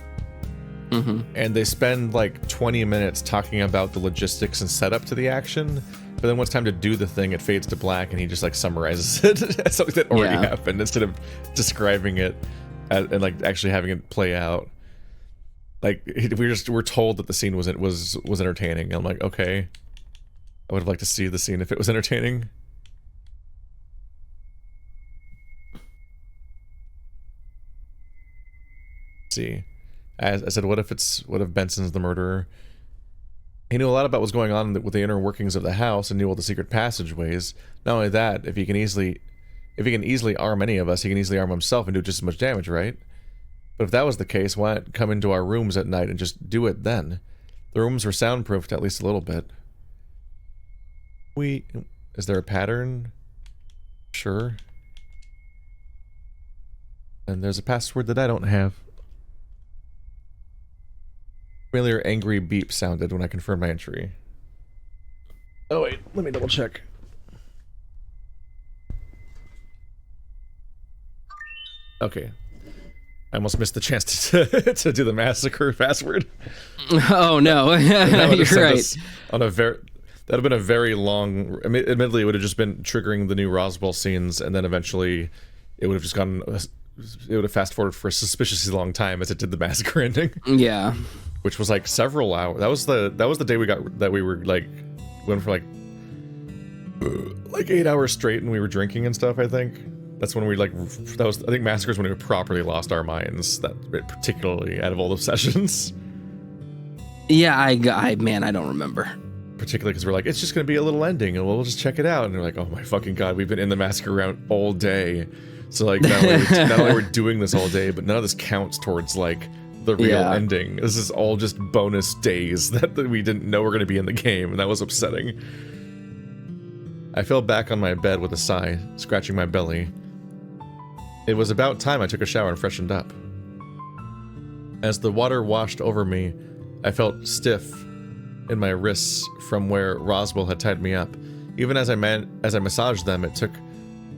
B: and they spend like 20 minutes talking about the logistics and setup to the action, but then when it's time to do the thing, it fades to black, and he just like summarizes it as something that already happened instead of describing it and like actually having it play out. Like we're told that the scene was entertaining. And I'm like, okay, I would have liked to see the scene if it was entertaining. See, as I said, what if Benson's the murderer? He knew a lot about what's going on with the inner workings of the house and knew all the secret passageways. Not only that, if he can easily arm any of us, he can easily arm himself and do just as much damage, right? But if that was the case, why not come into our rooms at night and just do it then? The rooms were soundproofed at least a little bit. Is there a pattern? Sure. And there's a password that I don't have. Familiar angry beep sounded when I confirmed my entry. Oh wait, let me double check. Okay. I almost missed the chance to do the massacre password.
A: Oh no, you're right.
B: That'd have been a very long. Admittedly, it would have just been triggering the new Roswell scenes, and then eventually, it would have just gone. It would have fast forwarded for a suspiciously long time as it did the massacre ending.
A: Yeah,
B: which was like several hours. That was the day we were like went for like 8 hours straight, and we were drinking and stuff. I think. That's when we I think Massacre's when we properly lost our minds, particularly out of all the sessions.
A: Yeah, I don't remember.
B: Particularly because we're like, it's just going to be a little ending and we'll just check it out. And they're like, oh my fucking god, we've been in the Massacre round all day. So like, not only we're doing this all day, but none of this counts towards like the real ending. This is all just bonus days that we didn't know were going to be in the game, and that was upsetting. I fell back on my bed with a sigh, scratching my belly. It was about time I took a shower and freshened up. As the water washed over me, I felt stiff in my wrists from where Roswell had tied me up. Even as I massaged them, it took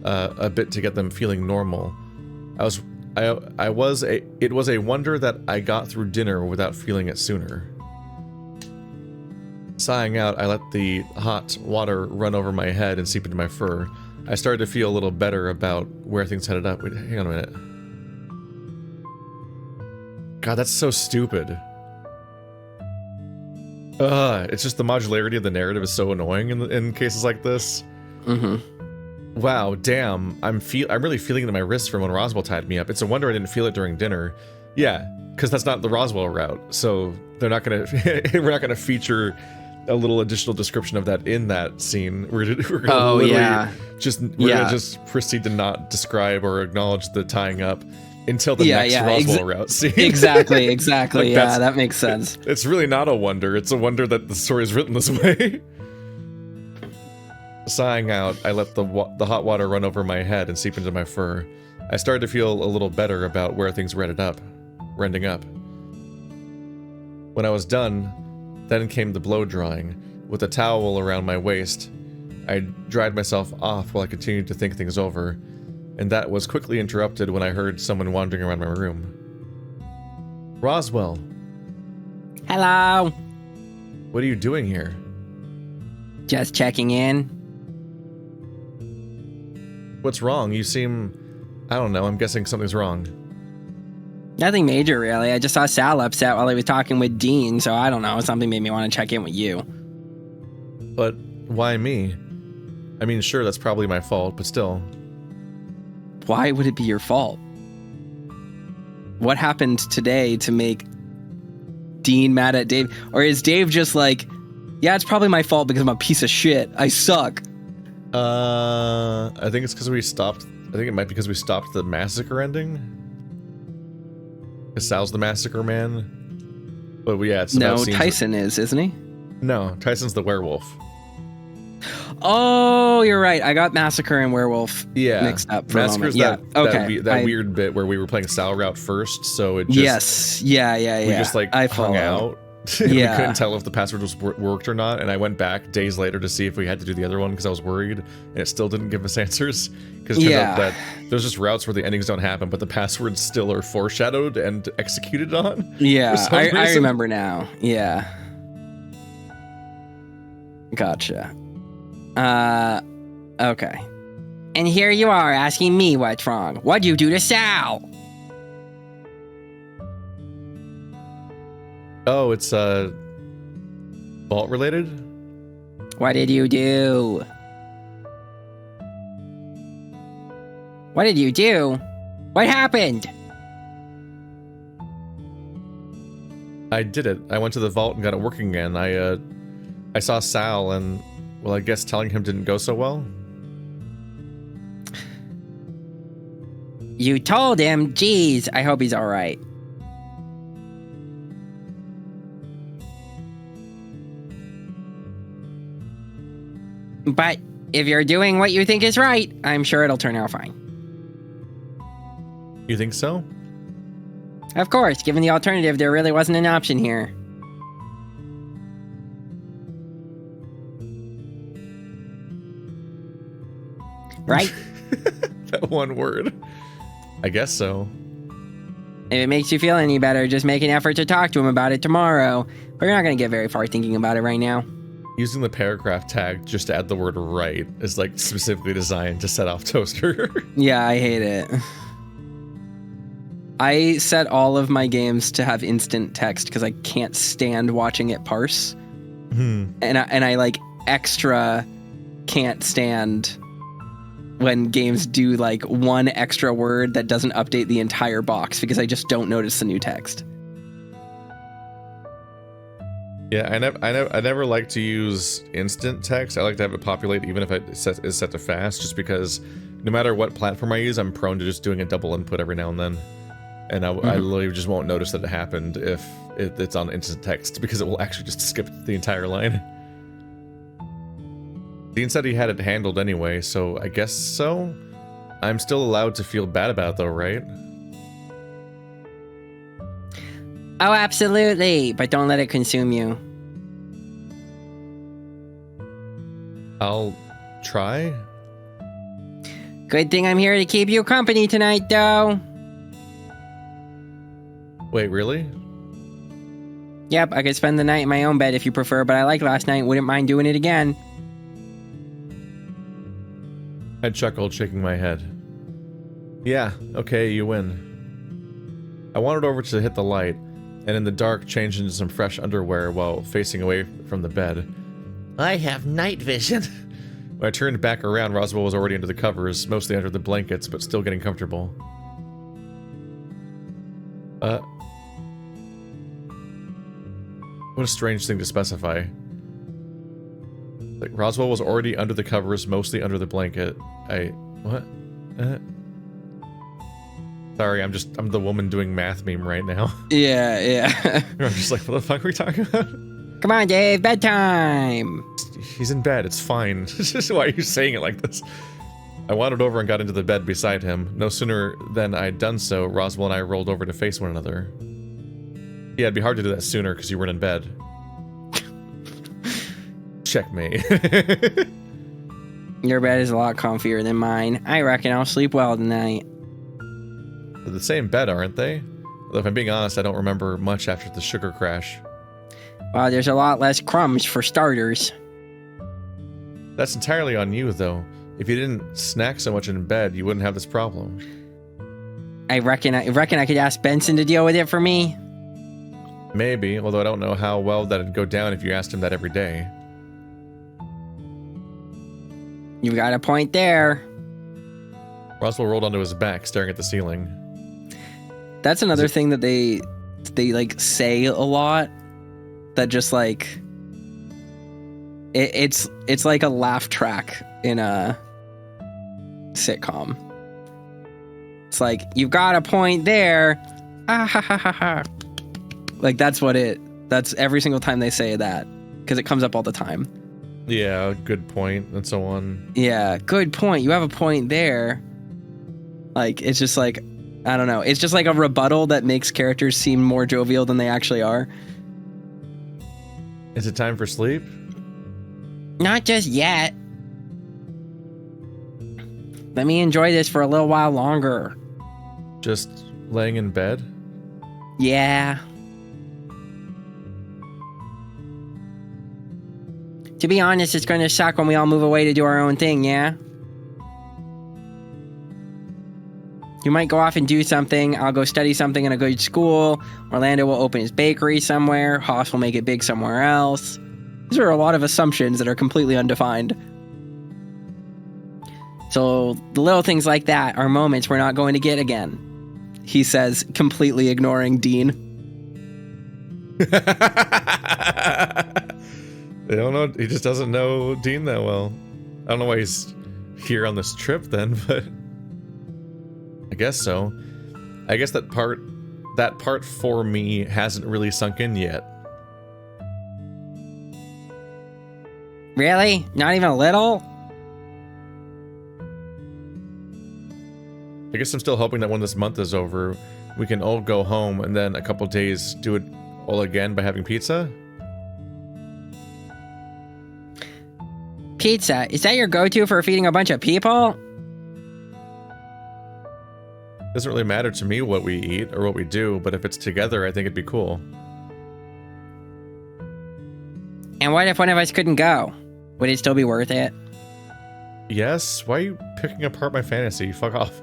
B: a bit to get them feeling normal. I was It was a wonder that I got through dinner without feeling it sooner. Sighing out, I let the hot water run over my head and seep into my fur. I started to feel a little better about where things headed up. Wait, hang on a minute. God, that's so stupid. It's just the modularity of the narrative is so annoying in cases like this.
A: Mm-hmm.
B: Wow, damn. I'm really feeling it in my wrist from when Roswell tied me up. It's a wonder I didn't feel it during dinner. Yeah, because that's not the Roswell route. So they're not gonna we're not gonna feature a little additional description of that in that scene. We're gonna just proceed to not describe or acknowledge the tying up until the next Roswell route scene.
A: Exactly.
B: Like,
A: yeah, that makes sense.
B: It's really not a wonder. It's a wonder that the story is written this way. Sighing out, I let the hot water run over my head and seep into my fur. I started to feel a little better about where things were ending up. When I was done, then came the blow drying. With a towel around my waist, I dried myself off while I continued to think things over, and that was quickly interrupted when I heard someone wandering around my room. Roswell.
C: Hello.
B: What are you doing here?
C: Just checking in.
B: What's wrong? You seem... I don't know, I'm guessing something's wrong.
C: Nothing major, really. I just saw Sal upset while he was talking with Dean, so I don't know. Something made me want to check in with you.
B: But why me? I mean, sure, that's probably my fault, but still.
A: Why would it be your fault? What happened today to make Dean mad at Dave? Or is Dave just like, yeah, it's probably my fault because I'm a piece of shit. I suck.
B: I think it's because we stopped. I think it might be because we stopped the massacre ending. Because Sal's the massacre man. But yeah, it's
A: no, Tyson isn't he?
B: No, Tyson's the werewolf.
A: Oh, you're right. I got massacre and werewolf mixed up for
B: Massacre's
A: a moment.
B: that weird bit where we were playing Sal route first, so it just
A: We just
B: like hung out. We couldn't tell if the password was worked or not, and I went back days later to see if we had to do the other one because I was worried, and it still didn't give us answers. Because it turned out that there's just routes where the endings don't happen, but the passwords still are foreshadowed and executed on.
A: Yeah, I remember now. Yeah. Gotcha. Okay.
C: And here you are asking me what's wrong. What'd you do to Sal?
B: Oh, it's vault related?
C: What did you do? What did you do? What happened?
B: I did it. I went to the vault and got it working again. I saw Sal and, well, I guess telling him didn't go so well.
C: You told him? Jeez, I hope he's alright. But if you're doing what you think is right, I'm sure it'll turn out fine.
B: You think so?
C: Of course, given the alternative, there really wasn't an option here. Right?
B: That one word. I guess so.
C: If it makes you feel any better, just make an effort to talk to him about it tomorrow. But you're not going to get very far thinking about it right now.
B: Using the paragraph tag just to add the word right is like specifically designed to set off Toaster.
A: Yeah, I hate it. I set all of my games to have instant text because I can't stand watching it parse. And I like extra can't stand when games do like one extra word that doesn't update the entire box because I just don't notice the new text.
B: Yeah, I never like to use instant text. I like to have it populate even if it is set to fast, just because no matter what platform I use, I'm prone to just doing a double input every now and then. And I literally just won't notice that it happened if it's on instant text, because it will actually just skip the entire line. Dean said he had it handled anyway, so I guess so. I'm still allowed to feel bad about it though, right?
C: Oh, absolutely. But don't let it consume you.
B: I'll try.
C: Good thing I'm here to keep you company tonight, though.
B: Wait, really?
C: Yep, I could spend the night in my own bed if you prefer, but I liked last night. Wouldn't mind doing it again.
B: I chuckled, shaking my head. Yeah, okay, you win. I wandered over to hit the light, and in the dark changed into some fresh underwear while facing away from the bed. I have night vision. When I turned back around, Roswell was already under the covers, mostly under the blankets, but still getting comfortable. What a strange thing to specify. Like, Roswell was already under the covers, mostly under the blanket. What? Sorry, I'm the woman doing math meme right now.
A: Yeah.
B: I'm just like, what the fuck are we talking about?
C: Come on, Dave, bedtime!
B: He's in bed, it's fine. Why are you saying it like this? I wandered over and got into the bed beside him. No sooner than I'd done so, Roswell and I rolled over to face one another. Yeah, it'd be hard to do that sooner because you weren't in bed. Checkmate.
C: Your bed is a lot comfier than mine. I reckon I'll sleep well tonight.
B: They're the same bed, aren't they? Although if I'm being honest, I don't remember much after the sugar crash.
C: Well, there's a lot less crumbs for starters.
B: That's entirely on you, though. If you didn't snack so much in bed, you wouldn't have this problem.
C: I reckon I could ask Benson to deal with it for me.
B: Maybe, although I don't know how well that'd go down if you asked him that every day.
C: You've got a point there.
B: Roswell rolled onto his back, staring at the ceiling.
A: That's another thing that they like say a lot. That just like it's like a laugh track in a sitcom. It's like, you've got a point there. Ah, ha, ha, ha, ha. Like that's every single time they say that, because it comes up all the time.
B: Yeah, good point, and so on.
A: Yeah, good point. You have a point there. Like, it's just like, I don't know. It's just like a rebuttal that makes characters seem more jovial than they actually are.
B: Is it time for sleep?
C: Not just yet. Let me enjoy this for a little while longer.
B: Just laying in bed?
C: Yeah. To be honest, it's gonna suck when we all move away to do our own thing, yeah? You might go off and do something. I'll go study something in a good school. Orlando will open his bakery somewhere. Haas will make it big somewhere else. These are a lot of assumptions that are completely undefined. So the little things like that are moments we're not going to get again, he says, completely ignoring Dean.
B: They don't know. He just doesn't know Dean that well. I don't know why he's here on this trip then, but I guess so. I guess that part for me hasn't really sunk in yet.
C: Really? Not even a little?
B: I guess I'm still hoping that when this month is over, we can all go home and then a couple days do it all again by having pizza.
C: Pizza? Is that your go-to for feeding a bunch of people?
B: Doesn't really matter to me what we eat or what we do, but if it's together, I think it'd be cool.
C: And what if one of us couldn't go? Would it still be worth it?
B: Yes? Why are you picking apart my fantasy? Fuck off.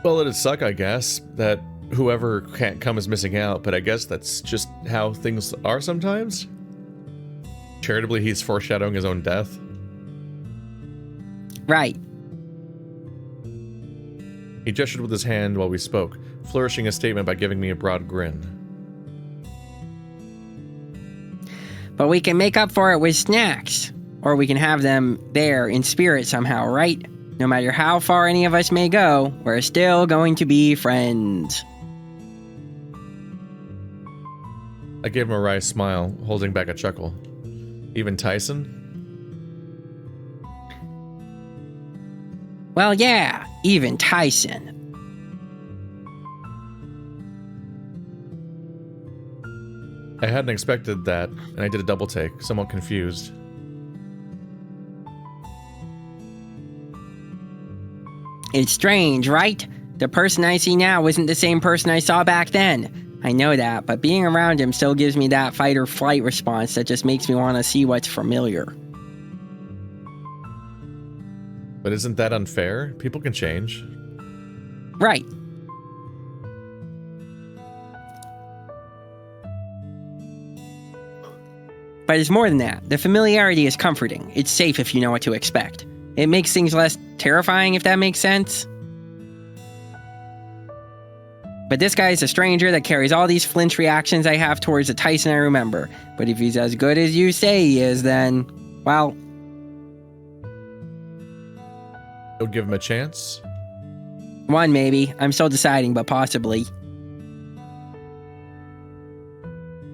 B: Well, it'd suck, I guess, that whoever can't come is missing out, but I guess that's just how things are sometimes. Charitably, he's foreshadowing his own death.
C: Right.
B: He gestured with his hand while we spoke, flourishing a statement by giving me a broad grin.
C: But we can make up for it with snacks. Or we can have them there in spirit somehow, right? No matter how far any of us may go, we're still going to be friends.
B: I gave him a wry smile, holding back a chuckle. Even Tyson?
C: Well, yeah, even Tyson.
B: I hadn't expected that, and I did a double take, somewhat confused.
C: It's strange, right? The person I see now isn't the same person I saw back then. I know that, but being around him still gives me that fight or flight response that just makes me want to see what's familiar.
B: But isn't that unfair? People can change.
C: Right. But it's more than that. The familiarity is comforting. It's safe if you know what to expect. It makes things less terrifying, if that makes sense. But this guy is a stranger that carries all these flinch reactions I have towards the Tyson I remember. But if he's as good as you say he is, then, well...
B: You'll give him a chance?
C: One, maybe. I'm still deciding, but possibly.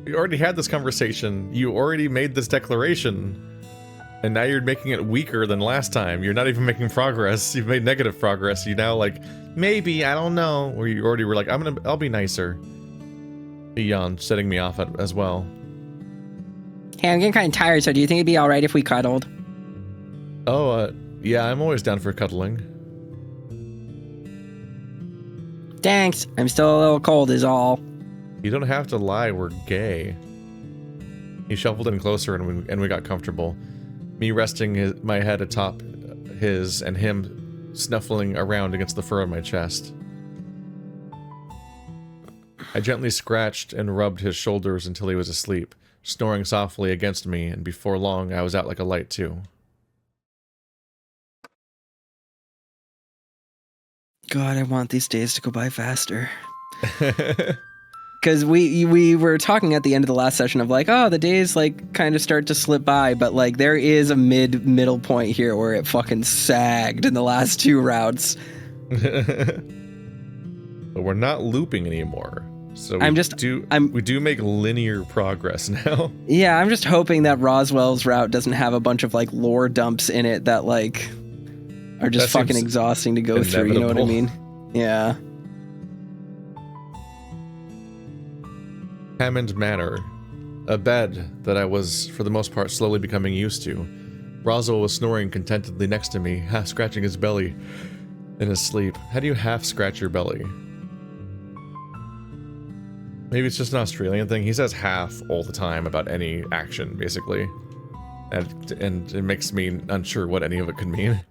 B: You already had this conversation. You already made this declaration. And now you're making it weaker than last time. You're not even making progress. You've made negative progress. You now like, maybe, I don't know. Or you already were like, I'll be nicer. He yawned, setting me off as well.
C: Hey, I'm getting kind of tired, so do you think it'd be alright if we cuddled?
B: Oh, yeah, I'm always down for cuddling.
C: Thanks. I'm still a little cold is all.
B: You don't have to lie, we're gay. He shuffled in closer and we got comfortable. Me resting my head atop his and him snuffling around against the fur of my chest. I gently scratched and rubbed his shoulders until he was asleep, snoring softly against me, and before long I was out like a light too.
A: God, I want these days to go by faster. Because we were talking at the end of the last session of like, oh, the days like kind of start to slip by, but like there is a middle point here where it fucking sagged in the last two routes.
B: But we're not looping anymore, so we do make linear progress now.
A: Yeah, I'm just hoping that Roswell's route doesn't have a bunch of like lore dumps in it that like are just fucking exhausting to go through. You know what I mean? Yeah.
B: Hammond Manor. A bed that I was, for the most part, slowly becoming used to. Roswell was snoring contentedly next to me, half scratching his belly in his sleep. How do you half scratch your belly? Maybe it's just an Australian thing. He says half all the time about any action, basically. And it makes me unsure what any of it could mean.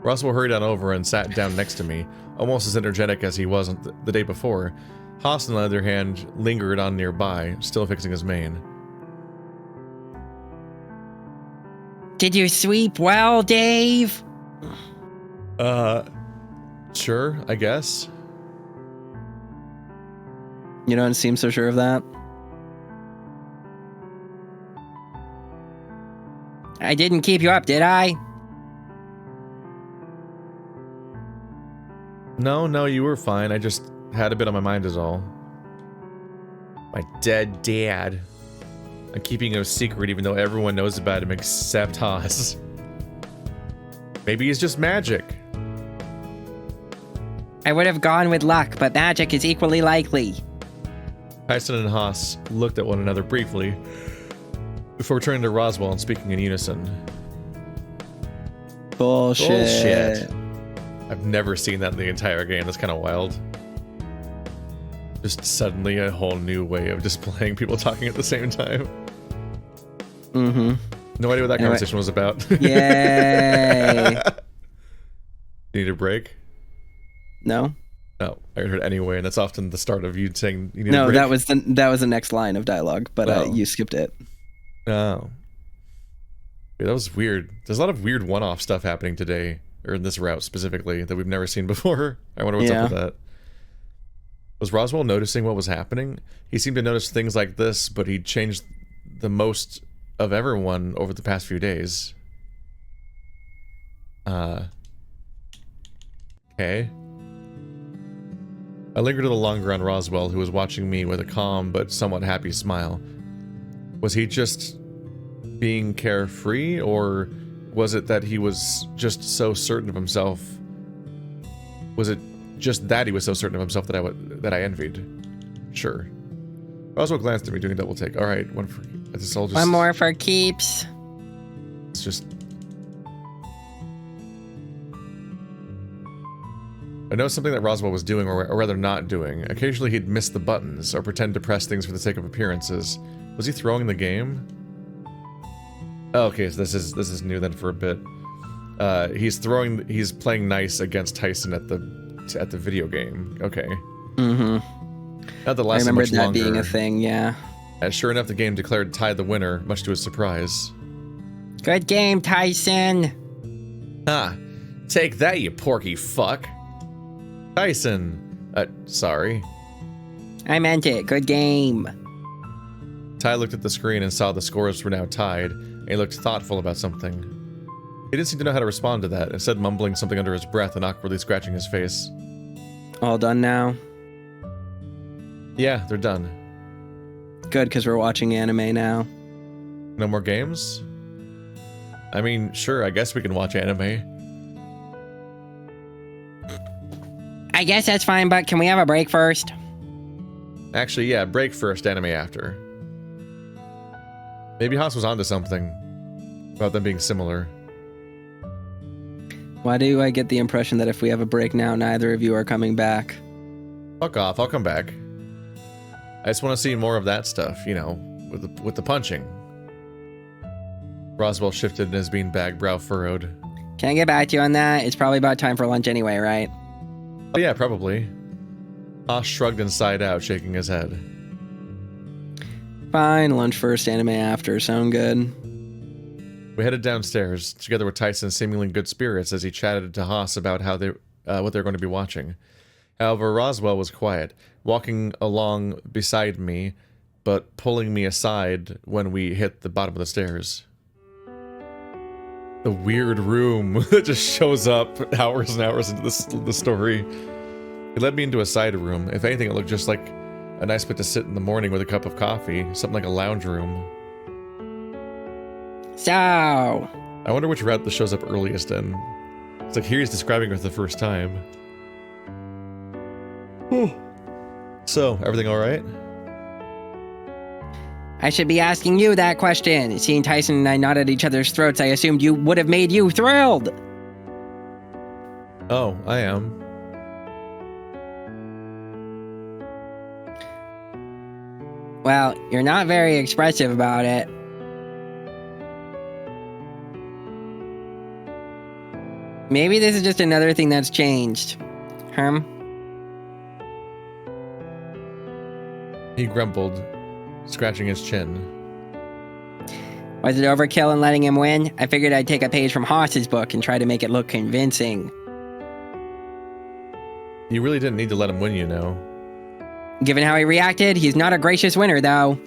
B: Roswell hurried on over and sat down next to me, almost as energetic as he was the day before. Haas, on the other hand, lingered on nearby, still fixing his mane.
C: Did you sleep well, Dave?
B: Sure, I guess.
A: You don't seem so sure of that.
C: I didn't keep you up, did I?
B: No, you were fine. I just had a bit on my mind is all. My dead dad. I'm keeping it a secret even though everyone knows about him except Haas. Maybe he's just magic.
C: I would have gone with luck, but magic is equally likely.
B: Tyson and Haas looked at one another briefly before turning to Roswell and speaking in unison.
A: Bullshit.
B: I've never seen that in the entire game. That's kind of wild. Just suddenly a whole new way of displaying people talking at the same time.
A: Mm-hmm.
B: No idea what that conversation was about.
A: Yay.
B: You need a break?
A: No.
B: No, I heard anyway, and that's often the start of you saying you need a break.
A: No, that was the next line of dialogue, but you skipped it.
B: Oh. Yeah, that was weird. There's a lot of weird one-off stuff happening today, or in this route specifically, that we've never seen before. I wonder what's up with that. Was Roswell noticing what was happening? He seemed to notice things like this, but he changed the most of everyone over the past few days. Okay. I lingered a little longer on Roswell, who was watching me with a calm but somewhat happy smile. Was he just being carefree, or was it that he was just so certain of himself? Was it just that he was so certain of himself that I envied? Sure. Roswell glanced at me doing a double take. All right, one
C: more for keeps.
B: It's just. I know something that Roswell was doing, or rather not doing. Occasionally he'd miss the buttons, or pretend to press things for the sake of appearances. Was he throwing the game? Oh, okay, so this is new then for a bit. He's playing nice against Tyson at the video game. Okay.
A: Mm-hmm.
B: Not the
A: I
B: last
A: remember
B: much
A: that
B: longer.
A: being a thing, yeah.
B: And sure enough, the game declared Ty the winner, much to his surprise.
C: Good game, Tyson.
B: Ha! Take that, you porky fuck! Tyson! Sorry.
C: I meant it. Good game.
B: Ty looked at the screen and saw the scores were now tied, and he looked thoughtful about something. He didn't seem to know how to respond to that, instead mumbling something under his breath and awkwardly scratching his face.
A: All done now?
B: Yeah, they're done.
A: Good, because we're watching anime now.
B: No more games? I mean, sure, I guess we can watch anime.
C: I guess that's fine, but can we have a break first?
B: Actually, yeah, break first, anime after. Maybe Haas was onto something about them being similar.
A: Why do I get the impression that if we have a break now, neither of you are coming back?
B: Fuck off, I'll come back. I just want to see more of that stuff, you know, with the punching. Roswell shifted in his beanbag, brow furrowed.
C: Can I get back to you on that? It's probably about time for lunch anyway, right?
B: Oh yeah, probably. Haas shrugged and sighed out, shaking his head.
A: Fine, lunch first, anime after. Sound good?
B: We headed downstairs, together with Tyson seemingly in good spirits as he chatted to Haas about how what they're going to be watching. However, Roswell was quiet, walking along beside me, but pulling me aside when we hit the bottom of the stairs. The weird room that just shows up hours and hours into the story. It led me into a side room. If anything, it looked just like a nice place to sit in the morning with a cup of coffee, something like a lounge room.
C: So,
B: I wonder which route this shows up earliest in. It's like here he's describing it for the first time. So, everything alright?
C: I should be asking you that question. Seeing Tyson and I nod at each other's throats, I assumed you would have made you thrilled.
B: Oh, I am.
C: Well, you're not very expressive about it. Maybe this is just another thing that's changed.
B: He grumbled, scratching his chin.
C: Was it overkill in letting him win? I figured I'd take a page from Haas's book and try to make it look convincing.
B: You really didn't need to let him win, you know.
C: Given how he reacted, he's not a gracious winner, though.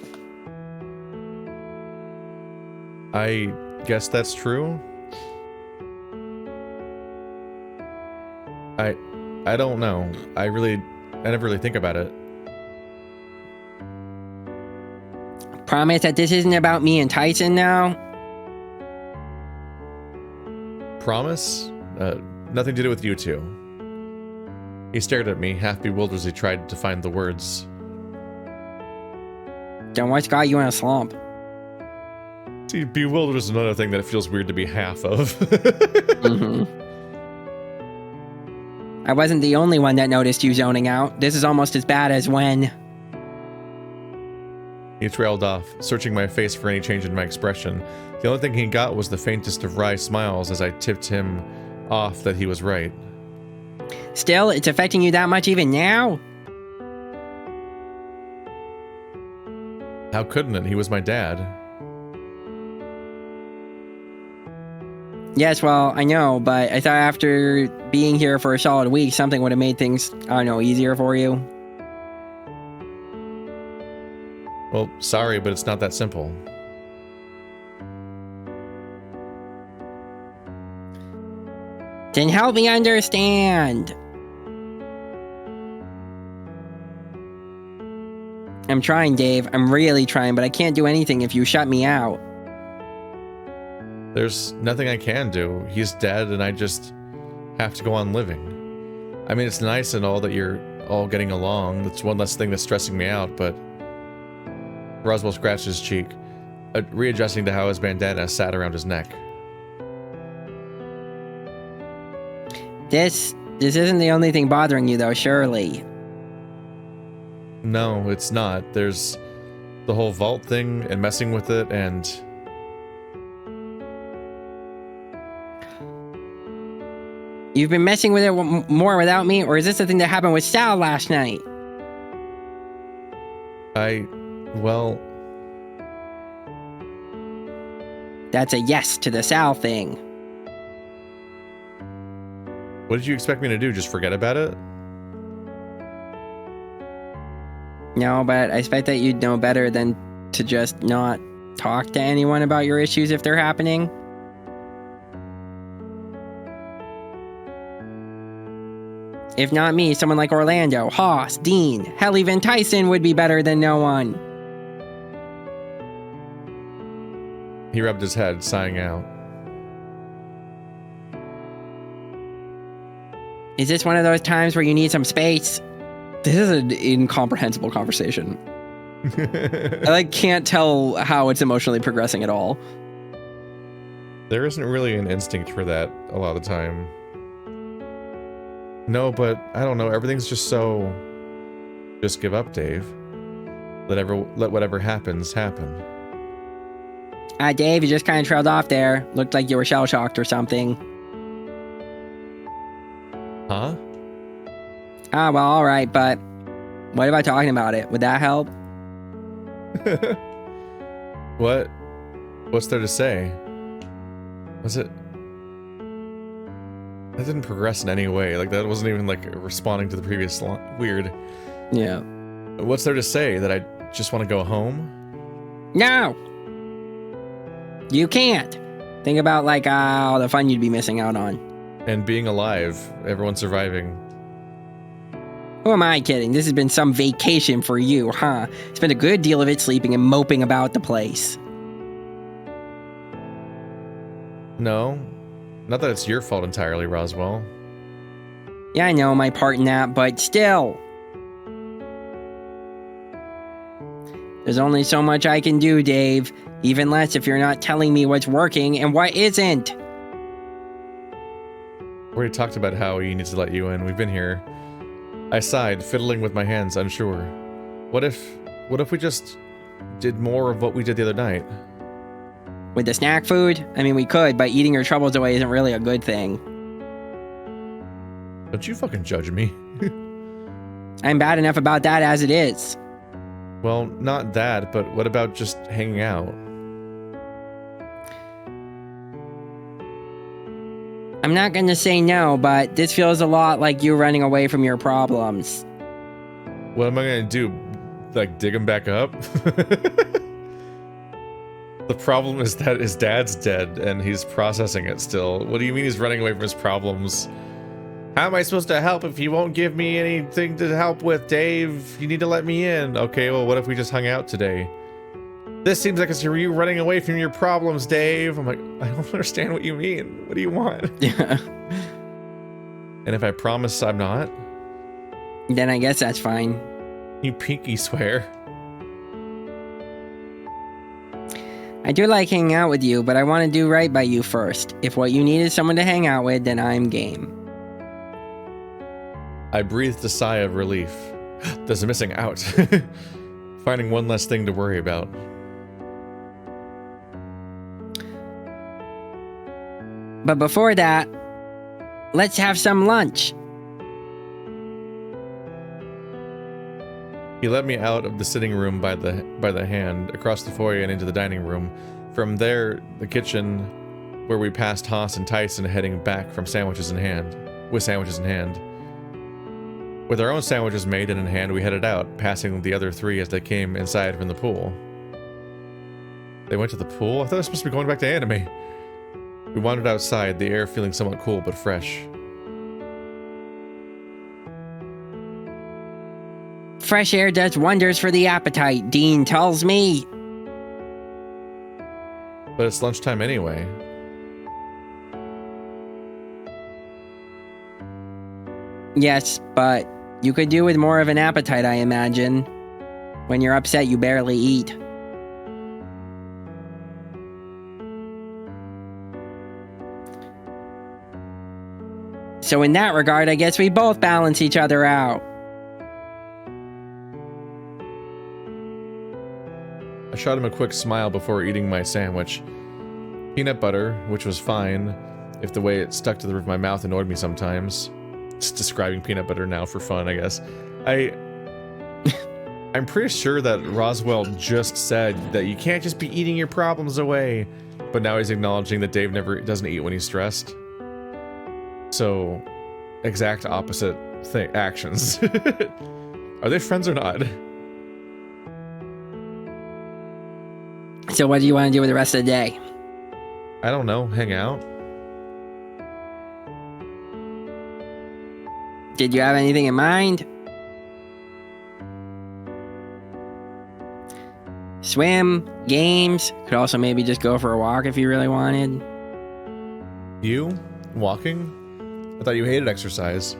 B: I guess that's true. I don't know. I never really think about it.
C: Promise that this isn't about me and Tyson now?
B: Promise? Nothing to do with you two. He stared at me, half bewildered as he tried to find the words.
C: Then what's got you in a slump?
B: See, bewildered is another thing that it feels weird to be half of.
A: Mm-hmm.
C: I wasn't the only one that noticed you zoning out. This is almost as bad as when...
B: He trailed off, searching my face for any change in my expression. The only thing he got was the faintest of wry smiles as I tipped him off that he was right.
C: Still, it's affecting you that much even now?
B: How couldn't it? He was my dad.
C: Yes, well, I know, but I thought after being here for a solid week, something would have made things, I don't know, easier for you.
B: Well, sorry, but it's not that simple.
C: Then help me understand. I'm trying, Dave. I'm really trying, but I can't do anything if you shut me out.
B: There's nothing I can do. He's dead, and I just have to go on living. I mean, it's nice and all that you're all getting along. That's one less thing that's stressing me out, but... Roswell scratched his cheek, readjusting to how his bandana sat around his neck.
C: This This isn't the only thing bothering you, though, surely.
B: No, it's not. There's the whole vault thing and messing with it, and...
C: You've been messing with it more without me, or is this the thing that happened with Sal last night?
B: Well...
C: That's a yes to the Sal thing.
B: What did you expect me to do? Just forget about it?
C: No, but I expect that you'd know better than to just not talk to anyone about your issues if they're happening. If not me, someone like Orlando, Haas, Dean, hell, even Tyson would be better than no one.
B: He rubbed his head, sighing out.
C: Is this one of those times where you need some space?
A: This is an incomprehensible conversation. I can't tell how it's emotionally progressing at all.
B: There isn't really an instinct for that a lot of the time. No, but I don't know. Everything's just so... Just give up, Dave. Let whatever happens, happen.
C: Dave, you just kind of trailed off there. Looked like you were shell-shocked or something.
B: Huh?
C: Well, alright, but what about talking about it? Would that help?
B: What's there to say? Was it... That didn't progress in any way. That wasn't even, responding to the previous line. Weird.
A: Yeah.
B: What's there to say? That I just want to go home?
C: No! You can't. Think about, all the fun you'd be missing out on.
B: And being alive. Everyone surviving.
C: Who am I kidding? This has been some vacation for you, huh? Spent a good deal of it sleeping and moping about the place.
B: No. Not that it's your fault entirely, Roswell.
C: Yeah, I know my part in that, but still. There's only so much I can do, Dave. Even less if you're not telling me what's working and what isn't.
B: We already talked about how he needs to let you in. We've been here. I sighed, fiddling with my hands, unsure. What if we just did more of what we did the other night?
C: With the snack food? I mean, we could, but eating your troubles away isn't really a good thing.
B: Don't you fucking judge me.
C: I'm bad enough about that as it is.
B: Well, not that, but what about just hanging out?
C: I'm not gonna say no, but this feels a lot like you running away from your problems.
B: What am I gonna do? Dig him back up? The problem is that his dad's dead and he's processing it still. What do you mean he's running away from his problems? How am I supposed to help if you won't give me anything to help with, Dave? You need to let me in. Okay, well, what if we just hung out today? This seems like it's you running away from your problems, Dave. I'm like, I don't understand what you mean. What do you want?
A: Yeah.
B: And if I promise I'm not?
C: Then I guess that's fine.
B: You pinky swear.
C: I do like hanging out with you, but I want to do right by you first. If what you need is someone to hang out with, then I'm game.
B: I breathed a sigh of relief. There's a missing out. Finding one less thing to worry about.
C: But before that, let's have some lunch.
B: He led me out of the sitting room by the hand, across the foyer and into the dining room. From there, the kitchen, where we passed Haas and Tyson heading back with sandwiches in hand. With our own sandwiches made and in hand, we headed out, passing the other three as they came inside from the pool. They went to the pool? I thought I was supposed to be going back to anime. We wandered outside, the air feeling somewhat cool but fresh.
C: Fresh air does wonders for the appetite, Dean tells me.
B: But it's lunchtime anyway.
C: Yes, but you could do with more of an appetite, I imagine. When you're upset, you barely eat. So in that regard, I guess we both balance each other out.
B: I shot him a quick smile before eating my sandwich. Peanut butter, which was fine, if the way it stuck to the roof of my mouth annoyed me sometimes. Just describing peanut butter now for fun, I guess. I'm pretty sure that Roswell just said that you can't just be eating your problems away, but now he's acknowledging that Dave never doesn't eat when he's stressed. So, exact opposite actions. Are they friends or not?
C: So what do you want to do with the rest of the day?
B: I don't know, hang out.
C: Did you have anything in mind? Swim, games, could also maybe just go for a walk if you really wanted.
B: You? Walking? I thought you hated exercise.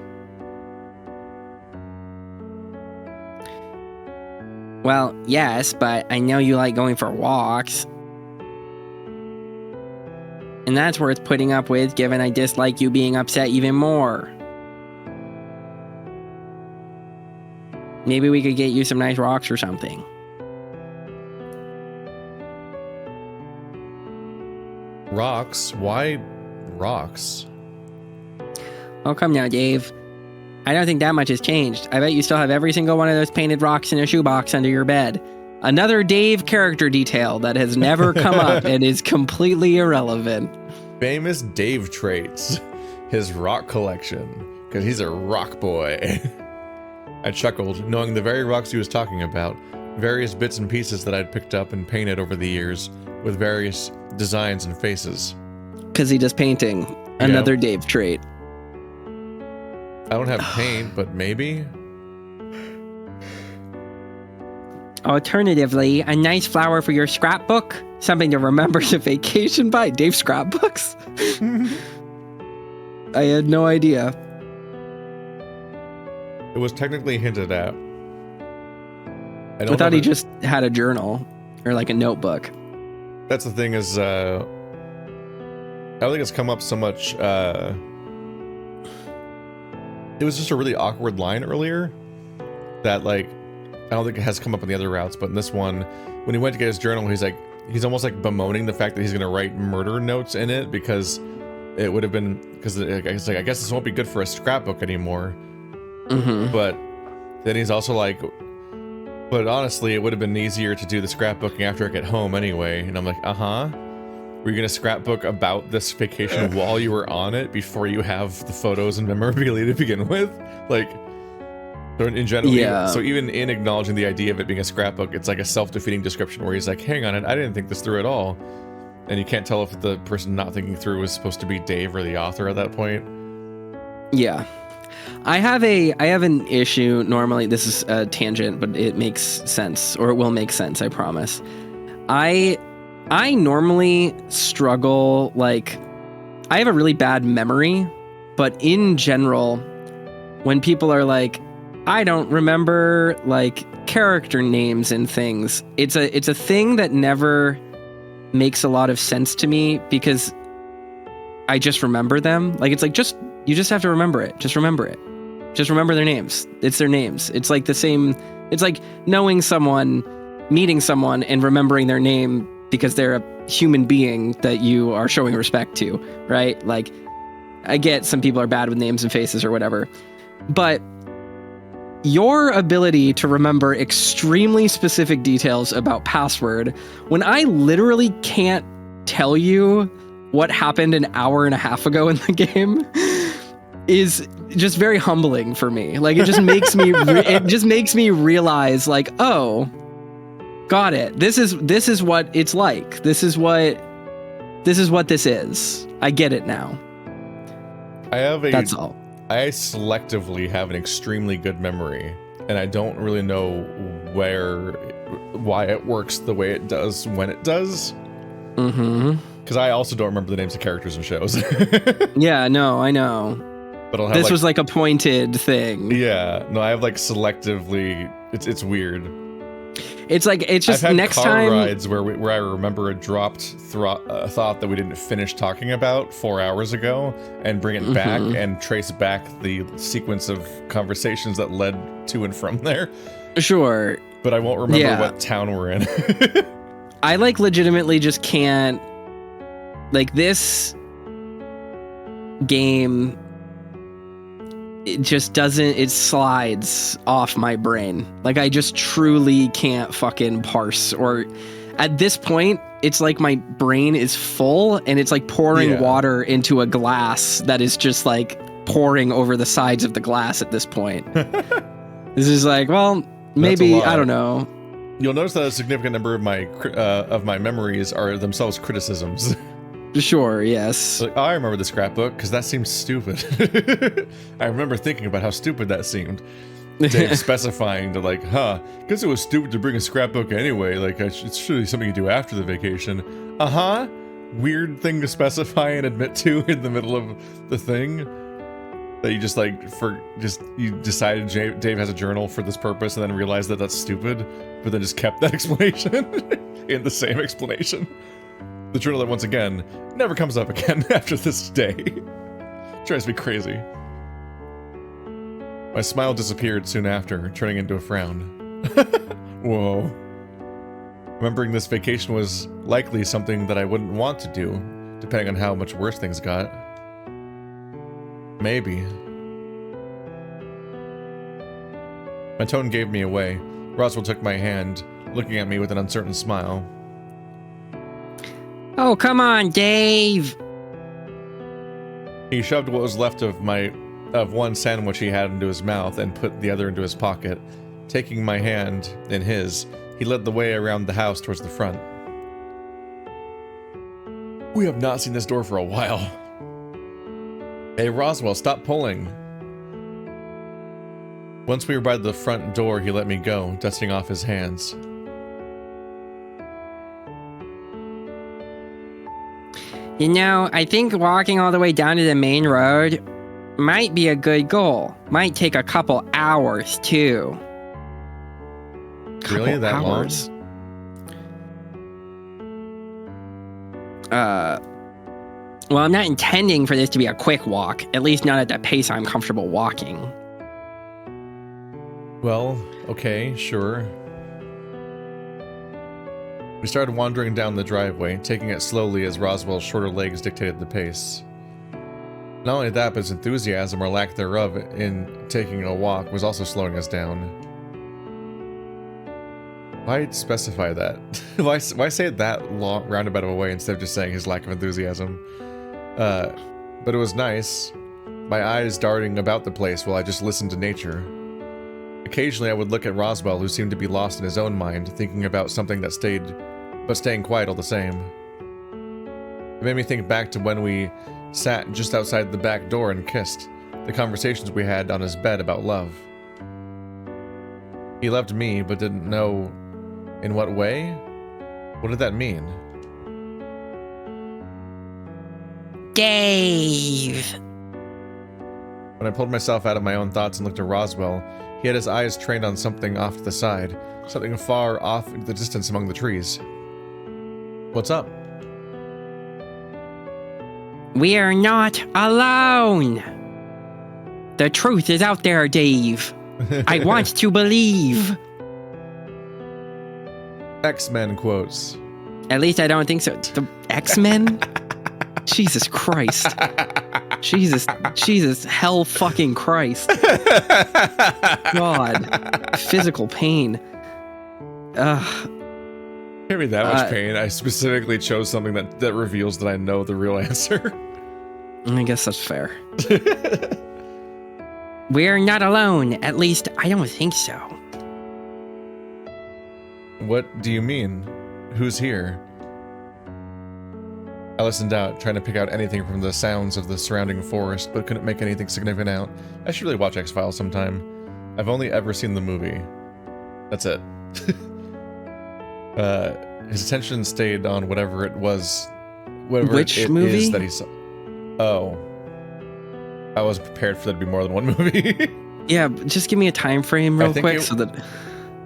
C: Well, yes, but I know you like going for walks. And that's worth putting up with, given I dislike you being upset even more. Maybe we could get you some nice rocks or something.
B: Rocks? Why rocks?
C: Oh, come now, Dave. I don't think that much has changed. I bet you still have every single one of those painted rocks in a shoebox under your bed. Another Dave character detail that has never come up and is completely irrelevant.
B: Famous Dave traits. His rock collection. Because he's a rock boy. I chuckled, knowing the very rocks he was talking about. Various bits and pieces that I'd picked up and painted over the years, with various designs and faces.
C: Because he does painting. Another Dave trait.
B: I don't have paint, but maybe?
C: Alternatively, a nice flower for your scrapbook? Something to remember the vacation by. Dave scrapbooks? I had no idea.
B: It was technically hinted at.
C: I thought he just had a journal or like a notebook.
B: That's the thing is, I don't think it's come up so much. It was just a really awkward line earlier that, like, I don't think it has come up in the other routes, but in this one, when he went to get his journal, he's almost like bemoaning the fact that he's going to write murder notes in it because it would have been, because I guess this won't be good for a scrapbook anymore.
C: Mm-hmm.
B: But then he's also like, but honestly, it would have been easier to do the scrapbooking after I get home anyway. And I'm like, were you going to scrapbook about this vacation while you were on it before you have the photos and memorabilia to begin with? Like, in general, so even in acknowledging the idea of it being a scrapbook, it's like a self-defeating description where he's like, hang on, I didn't think this through at all. And you can't tell if the person not thinking through was supposed to be Dave or the author at that point.
A: Yeah. I have an issue. Normally, this is a tangent, but it makes sense, or it will make sense, I promise. I normally struggle, like, I have a really bad memory, but in general, when people are like, I don't remember, like, character names and things, it's a thing that never makes a lot of sense to me because I just remember them. Like, it's like, you just have to remember it. Just remember it. Just remember their names. It's their names. It's like the same, it's like knowing someone, meeting someone and remembering their name because they're a human being that you are showing respect to, right? Like, I get some people are bad with names and faces or whatever, but your ability to remember extremely specific details about password, when I literally can't tell you what happened an hour and a half ago in the game, is just very humbling for me. Like, it just makes me realize, like, oh, got it. This is what it's like. This is what this is. I get it now. That's all.
B: I selectively have an extremely good memory, and I don't really know why it works the way it does when it does.
A: Mm-hmm.
B: Because I also don't remember the names of characters and shows.
A: Yeah, no, I know.
B: But I'll have,
A: this was like a pointed thing.
B: Yeah, no, I have like selectively. It's weird.
A: It's like, it's just
B: I've had
A: next
B: car
A: time.
B: rides where I remember a dropped thought that we didn't finish talking about 4 hours ago, and bring it back and trace back the sequence of conversations that led to and from there.
A: Sure.
B: But I won't remember what town we're in.
A: I like legitimately just can't, like, this game, it just doesn't, it slides off my brain. Like, I just truly can't fucking parse, or at this point, it's like my brain is full and it's like pouring water into a glass that is just like pouring over the sides of the glass at this point. This is like, well, maybe, I don't know.
B: You'll notice that a significant number of my memories are themselves criticisms.
A: Sure, yes.
B: Like, oh, I remember the scrapbook because that seems stupid. I remember thinking about how stupid that seemed. Dave specifying to like, guess it was stupid to bring a scrapbook anyway. Like, it's really something you do after the vacation. Weird thing to specify and admit to in the middle of the thing. That you just like, you decided Dave has a journal for this purpose and then realized that that's stupid, but then just kept that explanation in the same explanation. The journal that, once again, never comes up again after this day. Drives me crazy. My smile disappeared soon after, turning into a frown. Whoa. Remembering this vacation was likely something that I wouldn't want to do, depending on how much worse things got. Maybe. My tone gave me away. Roswell took my hand, looking at me with an uncertain smile.
C: Oh, come on, Dave.
B: He shoved what was left of one sandwich he had into his mouth and put the other into his pocket. Taking my hand in his, he led the way around the house towards the front. We have not seen this door for a while. Hey, Roswell, stop pulling. Once we were by the front door, he let me go, dusting off his hands.
C: You know, I think walking all the way down to the main road might be a good goal. Might take a couple hours, too.
B: Really? That hours?
C: Long? Well, I'm not intending for this to be a quick walk. At least not at the pace I'm comfortable walking.
B: Well, okay, sure. We started wandering down the driveway, taking it slowly as Roswell's shorter legs dictated the pace. Not only that, but his enthusiasm or lack thereof in taking a walk was also slowing us down. Why specify that? Why say it that long, roundabout of a way instead of just saying his lack of enthusiasm? But it was nice. My eyes darting about the place while I just listened to nature. Occasionally I would look at Roswell, who seemed to be lost in his own mind, thinking about something that staying quiet all the same. It made me think back to when we sat just outside the back door and kissed, the conversations we had on his bed about love. He loved me, but didn't know in what way? What did that mean?
C: Dave!
B: When I pulled myself out of my own thoughts and looked at Roswell, he had his eyes trained on something off to the side, something far off in the distance among the trees. What's up?
C: We are not alone! The truth is out there, Dave. I want to believe.
B: X-Men quotes.
C: At least I don't think so. The X-Men? Jesus Christ. Jesus, hell fucking Christ. God. Physical pain. Ugh.
B: Give me that much pain. I specifically chose something that reveals that I know the real answer.
A: I guess that's fair.
C: We're not alone. At least, I don't think so.
B: What do you mean? Who's here? I listened out, trying to pick out anything from the sounds of the surrounding forest, but couldn't make anything significant out. I should really watch X-Files sometime. I've only ever seen the movie. That's it. His attention stayed on whatever it was.
A: Which movie?
B: Is that he saw. Oh. I wasn't prepared for there to be more than one movie.
A: Yeah, just give me a time frame real quick so that...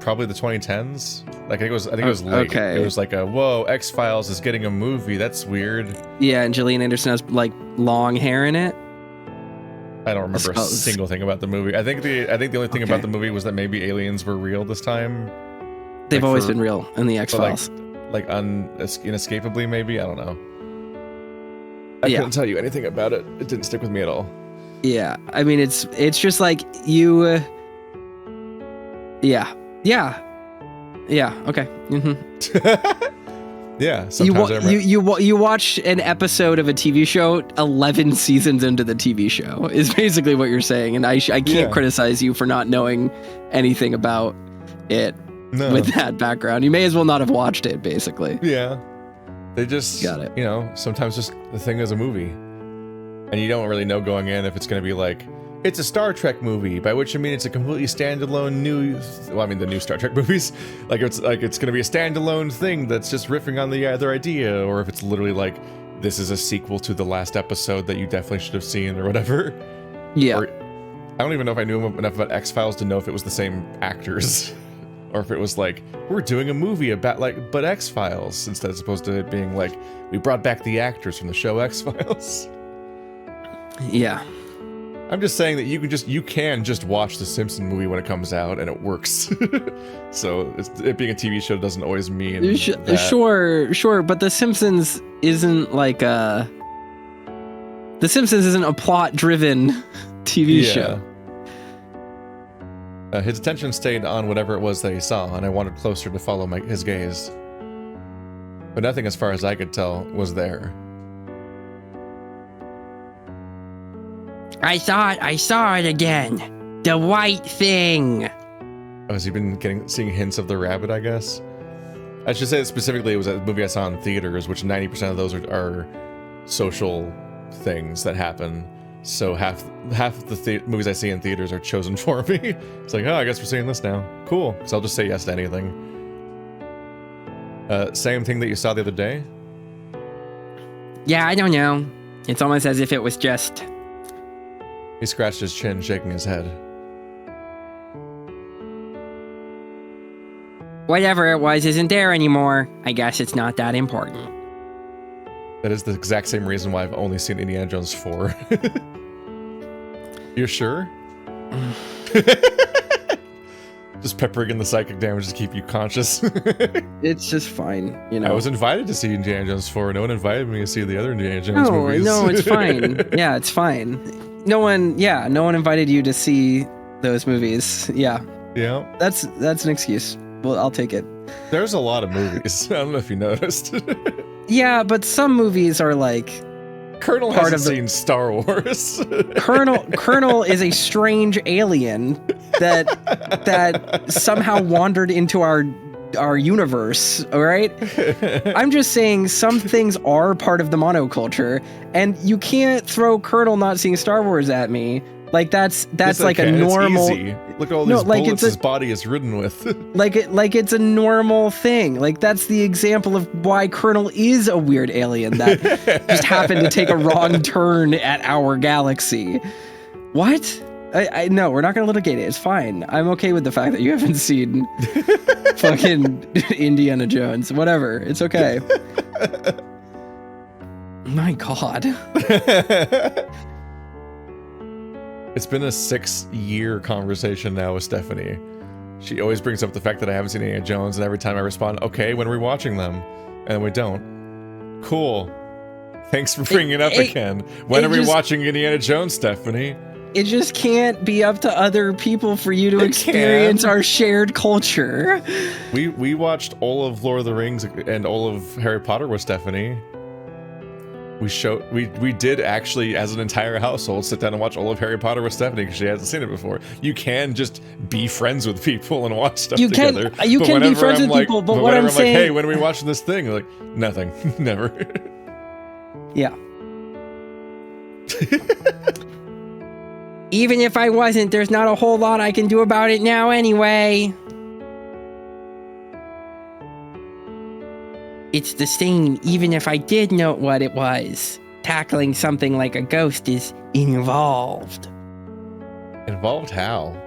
B: probably the 2010s. Like I think it was late.
A: Okay.
B: It was like whoa, X-Files is getting a movie. That's weird.
A: Yeah, and Gillian Anderson has like long hair in it.
B: I don't remember a single thing about the movie. I think the only thing about the movie was that maybe aliens were real this time.
A: They've always been real in the X-Files.
B: Like inescapably, maybe. I don't know. I couldn't tell you anything about it. It didn't stick with me at all.
A: Yeah, I mean it's just like you. Yeah. Okay.
B: Yeah. Sometimes
A: you watch an episode of a TV show 11 seasons into the TV show is basically what you're saying, and I can't criticize you for not knowing anything about it with that background. You may as well not have watched it, basically.
B: Yeah. They just
A: got it.
B: Sometimes just the thing is a movie, and you don't really know going in if it's going to be like, it's a Star Trek movie, by which I mean it's a completely standalone the new Star Trek movies, it's going to be a standalone thing that's just riffing on the other idea, or if it's literally like, this is a sequel to the last episode that you definitely should have seen or whatever.
A: Yeah.
B: Or, I don't even know if I knew enough about X-Files to know if it was the same actors, or if it was like, we're doing a movie about but X-Files, instead as opposed to it being like, we brought back the actors from the show X-Files.
A: Yeah.
B: I'm just saying that you can just watch the Simpsons movie when it comes out and it works. So it being a TV show doesn't always mean that.
A: Sure, but the Simpsons isn't like the Simpsons isn't a plot-driven TV show.
B: His attention stayed on whatever it was that he saw, and I wanted closer to follow his gaze. But nothing, as far as I could tell, was there.
C: I saw it again. The white thing.
B: Oh, has he been seeing hints of the rabbit, I guess? I should say that specifically it was a movie I saw in theaters, which 90% of those are social things that happen. So half the movies I see in theaters are chosen for me. It's like, oh, I guess we're seeing this now. Cool. So I'll just say yes to anything. Same thing that you saw the other day?
C: Yeah, I don't know. It's almost as if it was just...
B: He scratched his chin, shaking his head.
C: Whatever it was isn't there anymore. I guess it's not that important.
B: That is the exact same reason why I've only seen Indiana Jones 4. You're sure? Just peppering in the psychic damage to keep you conscious.
A: It's just fine,
B: I was invited to see Indiana Jones 4. No one invited me to see the other Indiana Jones movies.
A: No, it's fine. Yeah, it's fine. No one invited you to see those movies. Yeah.
B: Yeah.
A: That's an excuse. Well, I'll take it.
B: There's a lot of movies. I don't know if you noticed.
A: Yeah, but some movies are like...
B: Colonel hasn't seen Star Wars.
A: Colonel is a strange alien that somehow wandered into our universe, all right? I'm just saying some things are part of the monoculture, and you can't throw Colonel not seeing Star Wars at me. Like that's like a normal.
B: It's easy. Look at all these bullets his body is ridden with.
A: like it's a normal thing. Like that's the example of why Colonel is a weird alien that just happened to take a wrong turn at our galaxy. What? I no, we're not gonna litigate it. It's fine. I'm okay with the fact that you haven't seen fucking Indiana Jones. Whatever. It's okay. My God.
B: It's been a 6-year conversation now with Stephanie. She always brings up the fact that I haven't seen Indiana Jones, and every time I respond, okay, when are we watching them? And we don't. Cool. Thanks for bringing it up again. When are we watching Indiana Jones, Stephanie?
A: It just can't be up to other people for you to experience our shared culture.
B: We watched all of Lord of the Rings and all of Harry Potter with Stephanie. We did actually, as an entire household, sit down and watch all of Harry Potter with Stephanie because she hasn't seen it before. You can just be friends with people and watch stuff together.
A: You can be friends with people, but what I'm saying...
B: like, hey, when are we watching this thing? Like, nothing. Never.
A: Yeah.
C: Even if I wasn't, there's not a whole lot I can do about it now anyway. It's the same, even if I did know what it was. Tackling something like a ghost is involved.
B: Involved how?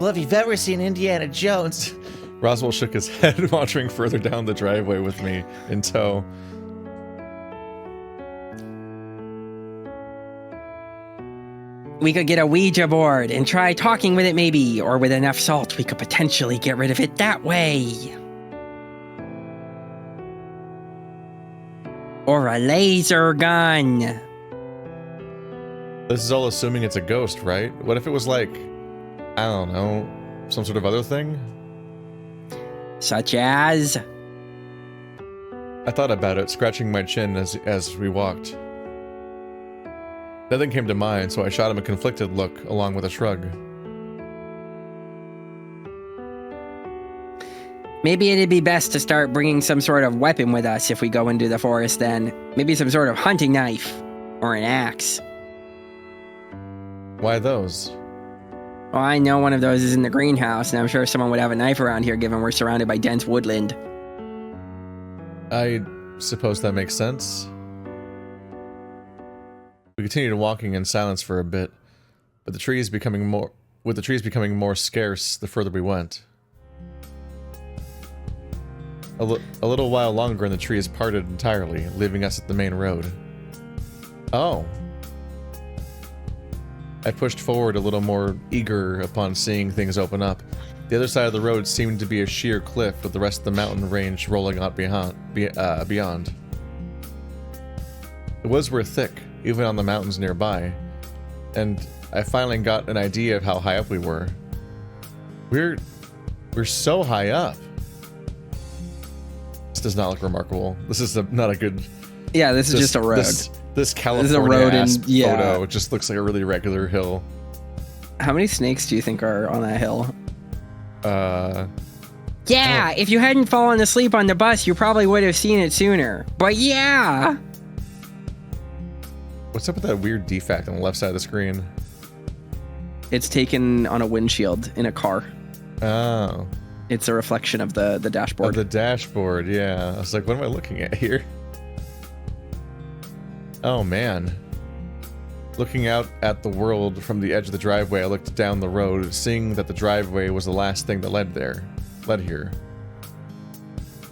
D: Well, if you've ever seen Indiana Jones...
B: Roswell shook his head, wandering further down the driveway with me in tow.
C: We could get a Ouija board and try talking with it maybe, or with enough salt we could potentially get rid of it that way. Or a laser gun.
B: This is all assuming it's a ghost, right? What if it was like, I don't know, some sort of other thing?
C: Such as?
B: I thought about it, scratching my chin as we walked. Nothing came to mind, so I shot him a conflicted look, along with a shrug.
C: Maybe it'd be best to start bringing some sort of weapon with us if we go into the forest then. Maybe some sort of hunting knife. Or an axe.
B: Why those?
C: Well, I know one of those is in the greenhouse, and I'm sure someone would have a knife around here given we're surrounded by dense woodland.
B: I suppose that makes sense. We continued walking in silence for a bit, but with the trees becoming more scarce the further we went. A little while longer and the trees parted entirely, leaving us at the main road. Oh. I pushed forward a little more eager upon seeing things open up. The other side of the road seemed to be a sheer cliff with the rest of the mountain range rolling out beyond. The woods were thick, even on the mountains nearby, and I finally got an idea of how high up we were. We're so high up. This does not look remarkable. This is not a good...
A: Yeah, this is just a road.
B: This California photo just looks like a really regular hill.
A: How many snakes do you think are on that hill?
C: Yeah, if you hadn't fallen asleep on the bus, you probably would have seen it sooner. But yeah!
B: What's up with that weird defect on the left side of the screen?
A: It's taken on a windshield in a car.
B: Oh.
A: It's a reflection of the dashboard.
B: Oh, the dashboard, yeah. I was like, what am I looking at here? Oh, man. Looking out at the world from the edge of the driveway, I looked down the road, seeing that the driveway was the last thing that led here.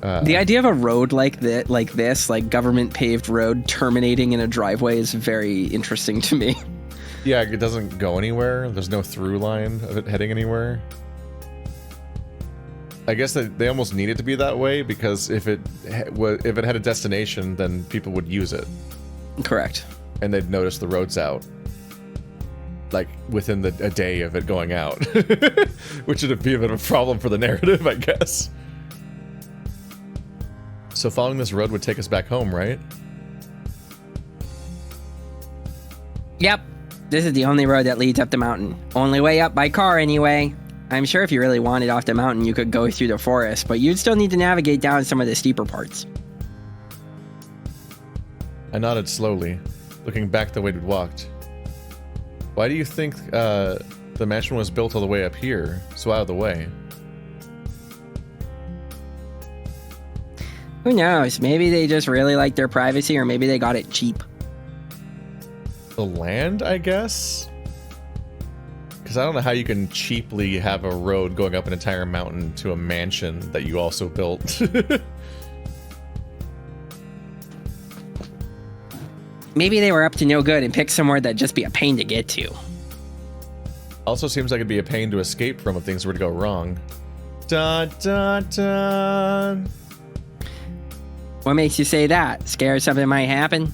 A: The idea of a road like this, like government paved road terminating in a driveway is very interesting to me.
B: Yeah, it doesn't go anywhere. There's no through line of it heading anywhere. I guess that they almost need it to be that way because if it had a destination, then people would use it.
A: Correct.
B: And they'd notice the road's out. Like, within a day of it going out. Which would be a bit of a problem for the narrative, I guess. So following this road would take us back home, right?
C: Yep. This is the only road that leads up the mountain. Only way up by car, anyway. I'm sure if you really wanted off the mountain, you could go through the forest, but you'd still need to navigate down some of the steeper parts.
B: I nodded slowly, looking back the way we'd walked. Why do you think the mansion was built all the way up here, so out of the way?
C: Who knows? Maybe they just really like their privacy, or maybe they got it cheap.
B: The land, I guess? Because I don't know how you can cheaply have a road going up an entire mountain to a mansion that you also built.
C: Maybe they were up to no good and picked somewhere that'd just be a pain to get to.
B: Also seems like it'd be a pain to escape from if things were to go wrong. Dun dun dun.
C: What makes you say that? Scared something might happen?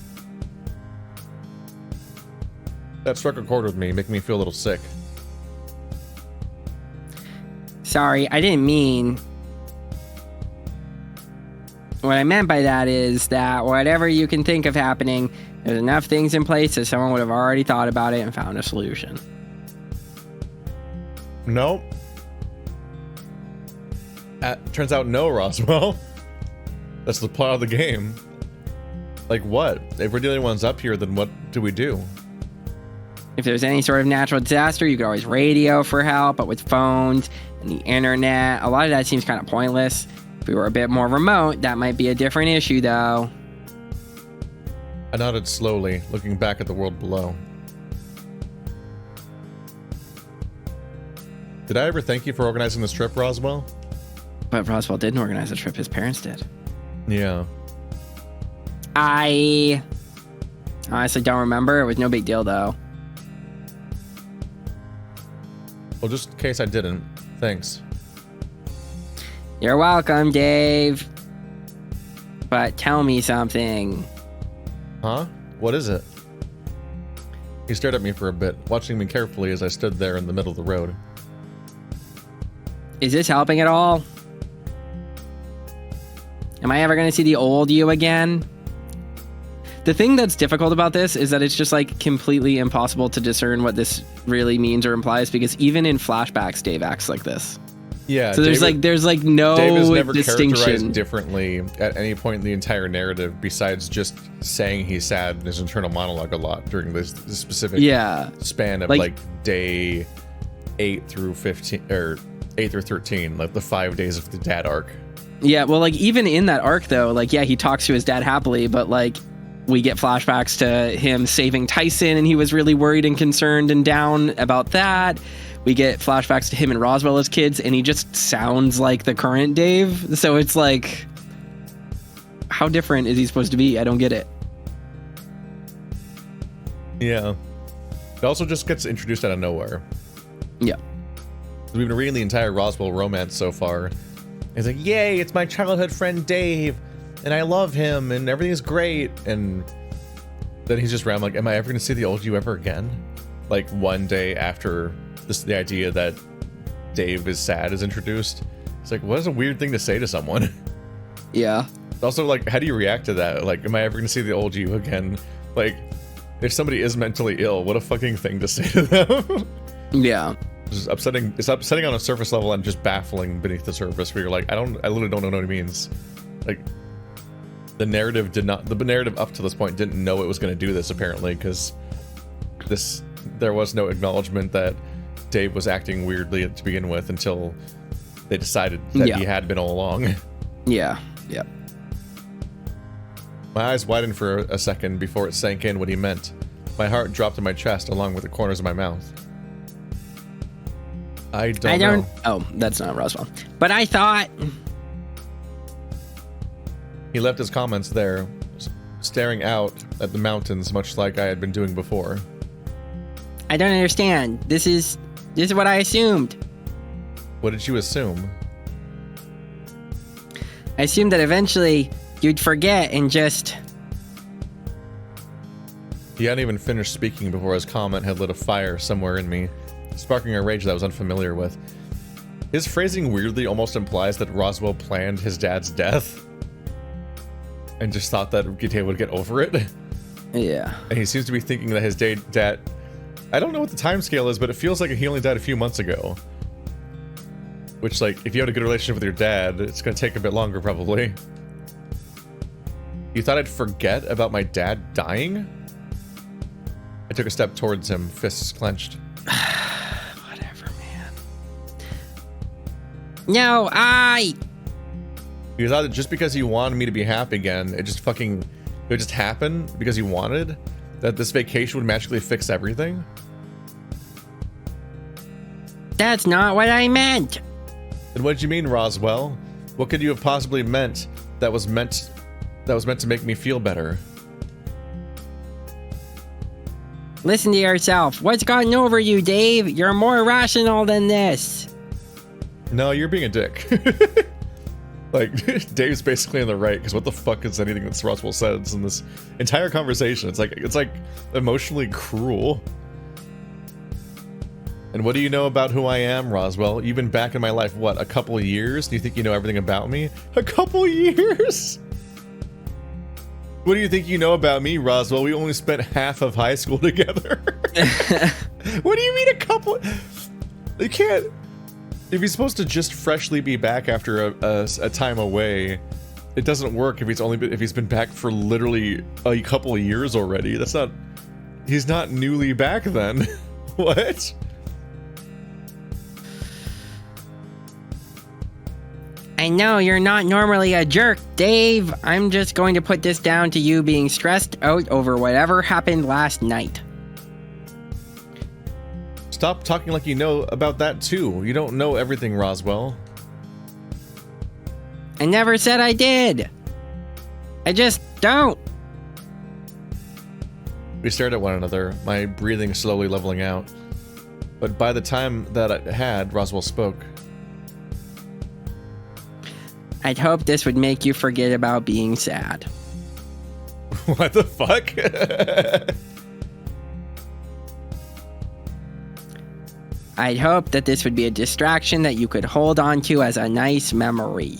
B: That struck a chord with me, making me feel a little sick.
C: Sorry, I didn't mean... What I meant by that is that whatever you can think of happening, there's enough things in place that someone would have already thought about it and found a solution.
B: Nope. Turns out no, Roswell. That's the plot of the game. Like what? If we're the only ones up here, then what do we do?
C: If there's any sort of natural disaster, you could always radio for help, but with phones and the internet, a lot of that seems kind of pointless. If we were a bit more remote, that might be a different issue, though.
B: I nodded slowly, looking back at the world below. Did I ever thank you for organizing this trip, Roswell?
A: But Roswell didn't organize the trip. His parents did.
B: Yeah.
A: I honestly don't remember. It was no big deal, though.
B: Well, just in case I didn't, thanks.
A: You're welcome, Dave. But tell me something.
B: Huh? What is it? He stared at me for a bit, watching me carefully as I stood there in the middle of the road.
A: Is this helping at all? Am I ever going to see the old you again? The thing that's difficult about this is that it's just like completely impossible to discern what this really means or implies, because even in flashbacks, Dave acts like this.
B: Yeah.
A: So there's no
B: Dave is never
A: distinction.
B: characterized differently at any point in the entire narrative, besides just saying he's sad in his internal monologue a lot during this specific span of like day 8 through 15 or 8 through 13, like the 5 days of the dad arc.
A: Yeah, well, like even in that arc though, like he talks to his dad happily, but like we get flashbacks to him saving Tyson, and he was really worried and concerned and down about that. We get flashbacks to him and Roswell as kids, and he just sounds like the current Dave. So it's like, how different is he supposed to be? I don't get it.
B: Yeah. It also just gets introduced out of nowhere.
A: Yeah.
B: We've been reading the entire Roswell romance so far. It's like, yay, it's my childhood friend Dave, and I love him, and everything's great. And then he's just around like, am I ever going to see the old you ever again? Like one day after the idea that Dave is sad is introduced. It's like, what is a weird thing to say to someone?
A: Yeah.
B: Also, like, how do you react to that? Like, am I ever going to see the old you again? Like, if somebody is mentally ill, what a fucking thing to say to them.
A: Yeah.
B: It's upsetting. It's upsetting on a surface level and just baffling beneath the surface, where you're like, I literally don't know what it means. Like, the narrative up to this point didn't know it was going to do this, apparently, because there was no acknowledgement that Dave was acting weirdly to begin with until they decided that he had been all along.
A: Yeah. Yeah.
B: My eyes widened for a second before it sank in what he meant. My heart dropped in my chest along with the corners of my mouth. I don't know.
A: Oh, that's not Roswell. But I thought...
B: He left his comments there, staring out at the mountains much like I had been doing before.
A: I don't understand. This is what I assumed.
B: What did you assume?
A: I assumed that eventually you'd forget and just...
B: He hadn't even finished speaking before his comment had lit a fire somewhere in me, sparking a rage that I was unfamiliar with. His phrasing weirdly almost implies that Roswell planned his dad's death and just thought that Dave would get over it.
A: Yeah.
B: And he seems to be thinking that his dad... I don't know what the time scale is, but it feels like he only died a few months ago. Which, like, if you had a good relationship with your dad, it's gonna take a bit longer, probably. You thought I'd forget about my dad dying? I took a step towards him, fists clenched.
A: Whatever, man.
C: No,
B: You thought that just because he wanted me to be happy again, it would just happen because he wanted? That this vacation would magically fix everything?
C: That's not what I meant.
B: Then what did you mean, Roswell? What could you have possibly meant that was meant to make me feel better?
C: Listen to yourself. What's gotten over you, Dave? You're more rational than this.
B: No, you're being a dick. Like, Dave's basically in the right, because what the fuck is anything that Roswell says in this entire conversation? It's like emotionally cruel. And what do you know about who I am, Roswell? You've been back in my life, what, a couple of years? Do you think you know everything about me? A couple years? What do you think you know about me, Roswell? We only spent half of high school together. What do you mean a couple? You can't... If he's supposed to just freshly be back after a time away, it doesn't work if he's been back for literally a couple of years already. That's not... He's not newly back then. What?
C: I know you're not normally a jerk, Dave. I'm just going to put this down to you being stressed out over whatever happened last night.
B: Stop talking like you know about that too. You don't know everything, Roswell.
C: I never said I did. I just don't.
B: We stared at one another, my breathing slowly leveling out. But by the time that I had, Roswell spoke.
C: I'd hope this would make you forget about being sad.
B: What the fuck?
C: I'd hope that this would be a distraction that you could hold on to as a nice memory.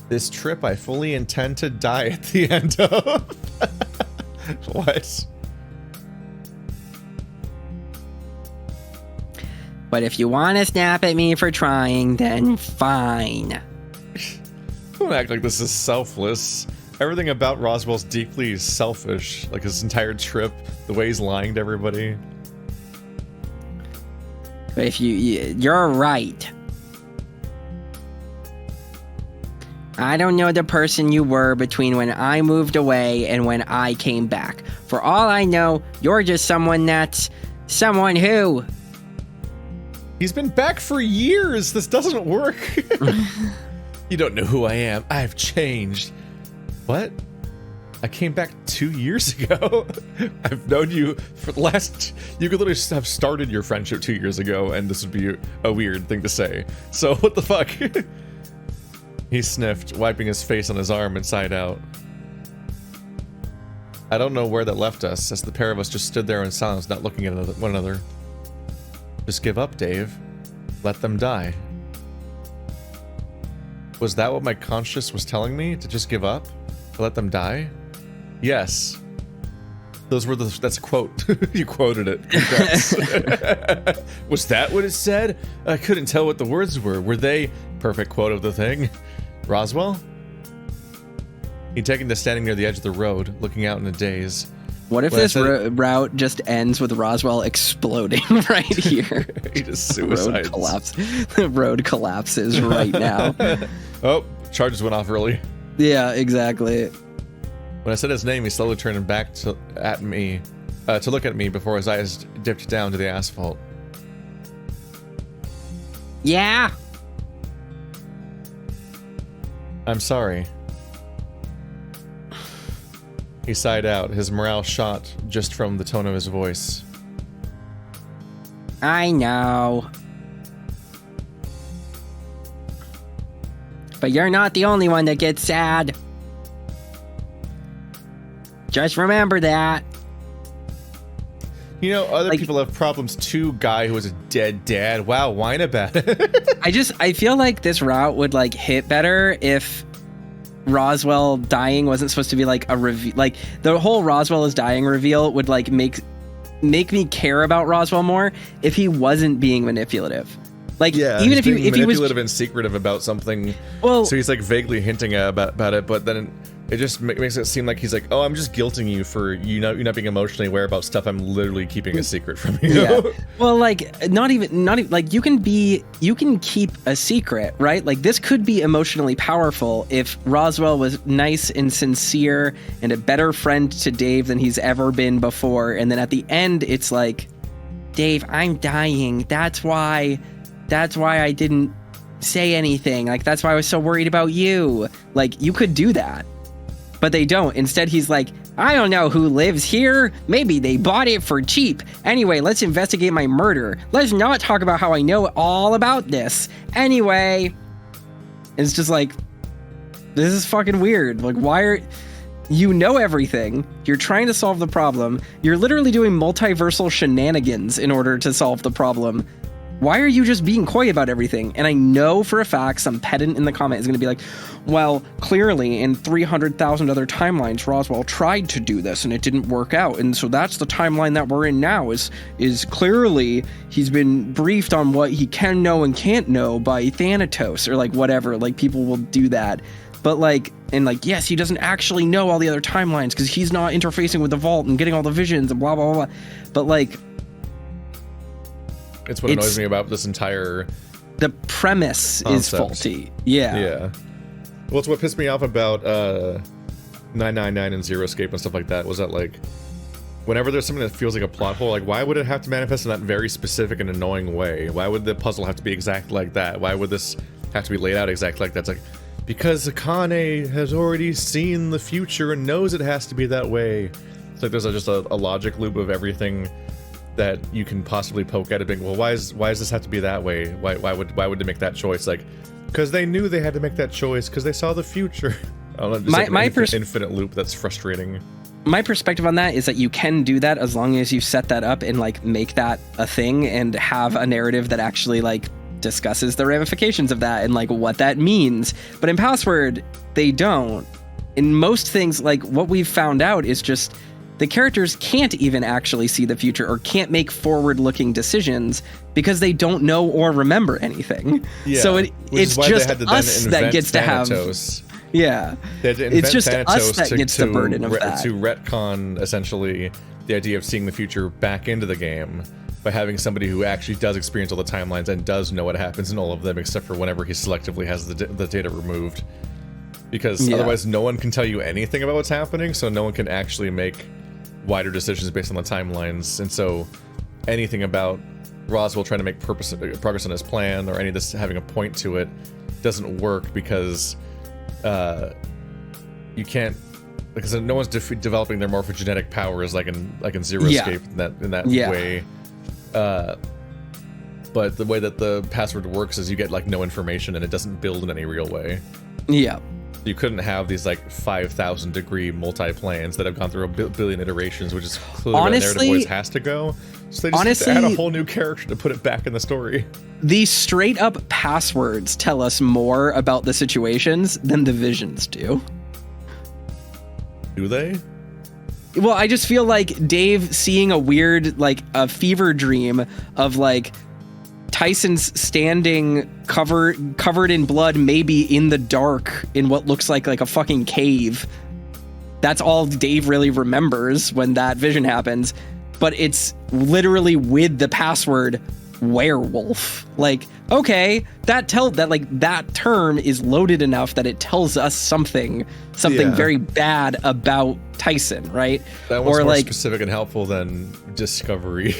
B: This trip I fully intend to die at the end of. What?
C: But if you want to snap at me for trying, then fine.
B: Don't act like this is selfless. Everything about Roswell's deeply selfish. Like his entire trip, the way he's lying to everybody.
C: But if you're right. I don't know the person you were between when I moved away and when I came back. For all I know, you're just someone who...
B: He's been back for years. This doesn't work. You don't know who I am. I've changed. What? I came back 2 years ago. I've known you for the last... You could literally have started your friendship 2 years ago, and this would be a weird thing to say. So what the fuck? He sniffed, wiping his face on his arm inside out. I don't know where that left us, as the pair of us just stood there in silence, not looking at one another. Just give up, Dave. Let them die. Was that what my conscience was telling me? To just give up? To let them die? Yes. Those were that's a quote. You quoted it. Was that what it said? I couldn't tell what the words were. Were they... Perfect quote of the thing. Roswell? He'd taken to standing near the edge of the road, looking out in a daze.
A: What if this route just ends with Roswell exploding right here?
B: He just suicides.
A: The road collapses right now.
B: Oh, charges went off early.
A: Yeah, exactly.
B: When I said his name, he slowly turned back to look at me before his eyes dipped down to the asphalt.
C: Yeah?
B: I'm sorry. He sighed out, his morale shot just from the tone of his voice.
C: I know. But you're not the only one that gets sad. Just remember that.
B: You know, other people have problems too, guy who was a dead dad. Wow, whine about it.
A: I feel like this route would like hit better if Roswell dying wasn't supposed to be like a reveal. Like the whole Roswell is dying reveal would like make me care about Roswell more if he wasn't being manipulative. Like even if he was
B: manipulative and secretive about something. Well, so he's like vaguely hinting about it, but then it just makes it seem like he's like, oh, I'm just guilting you for you not being emotionally aware about stuff I'm literally keeping a secret from you.
A: Yeah. Well, like not even like you can keep a secret, right? Like this could be emotionally powerful if Roswell was nice and sincere and a better friend to Dave than he's ever been before. And then at the end, it's like, Dave, I'm dying. That's why I didn't say anything. Like, that's why I was so worried about you. Like, you could do that. But they don't. Instead, he's like, I don't know who lives here. Maybe they bought it for cheap. Anyway, let's investigate my murder. Let's not talk about how I know all about this. Anyway. It's just like, this is fucking weird. Like, why are... You know everything. You're trying to solve the problem. You're literally doing multiversal shenanigans in order to solve the problem. Why are you just being coy about everything? And I know for a fact some pedant in the comment is going to be like, well, clearly in 300,000 other timelines, Roswell tried to do this and it didn't work out. And so that's the timeline that we're in now is clearly he's been briefed on what he can know and can't know by Thanatos or like whatever. Like people will do that. But like, and like, yes, he doesn't actually know all the other timelines because he's not interfacing with the vault and getting all the visions and blah, blah, blah. But like,
B: it's what annoys me about this entire...
A: The premise is faulty. Yeah.
B: Yeah. Well, it's what pissed me off about 999 and Zero Escape and stuff like that, was that, like, whenever there's something that feels like a plot hole, like, why would it have to manifest in that very specific and annoying way? Why would the puzzle have to be exactly like that? Why would this have to be laid out exactly like that? It's like, because Akane has already seen the future and knows it has to be that way. It's like there's just a logic loop of everything that you can possibly poke at it, being, well, why does this have to be that way? Why would they make that choice? Like, because they knew they had to make that choice because they saw the future. I don't know, just like an infinite loop that's frustrating.
A: My perspective on that is that you can do that as long as you set that up and like make that a thing and have a narrative that actually like discusses the ramifications of that and like what that means. But in Password, they don't. In most things, like what we've found out is just the characters can't even actually see the future or can't make forward-looking decisions because they don't know or remember anything.
B: Yeah,
A: so it's just us that gets
B: Thanatos.
A: To have... Yeah, it's just us that gets the burden of that.
B: To retcon, essentially, the idea of seeing the future back into the game by having somebody who actually does experience all the timelines and does know what happens in all of them, except for whenever he selectively has the data removed. Because otherwise no one can tell you anything about what's happening, so no one can actually make wider decisions based on the timelines. And so anything about Roswell trying to make progress on his plan or any of this having a point to it doesn't work because you can't, because no one's developing their morphogenetic powers like in Zero Escape in that way. But the way that the password works is you get like no information and it doesn't build in any real way.
A: Yeah.
B: You couldn't have these like 5,000 degree multi-plans that have gone through a billion iterations, which is clearly where the narrative always has to go. So they just add a whole new character to put it back in the story.
A: The straight up passwords tell us more about the situations than the visions do.
B: Do they?
A: Well, I just feel like Dave seeing a weird, like a fever dream of like Tyson's standing covered in blood, maybe in the dark in what looks like a fucking cave. That's all Dave really remembers when that vision happens. But it's literally with the password werewolf. Like, okay, that term is loaded enough that it tells us something very bad about Tyson, right?
B: That one's more specific and helpful than Discovery.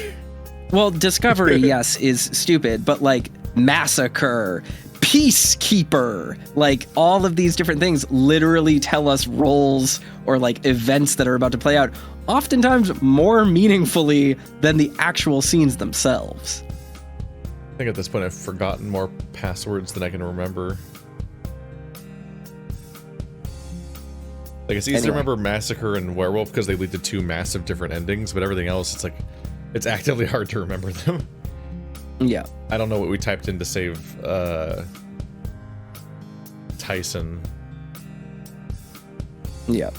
A: Well, Discovery, yes, is stupid, but like massacre, peacekeeper, like all of these different things literally tell us roles or like events that are about to play out, oftentimes more meaningfully than the actual scenes themselves.
B: I think at this point I've forgotten more passwords than I can remember. Like, it's easy to remember Massacre and Werewolf because they lead to two massive different endings, but everything else, it's like, it's actively hard to remember them.
A: Yeah.
B: I don't know what we typed in to save Tyson.
A: Yeah.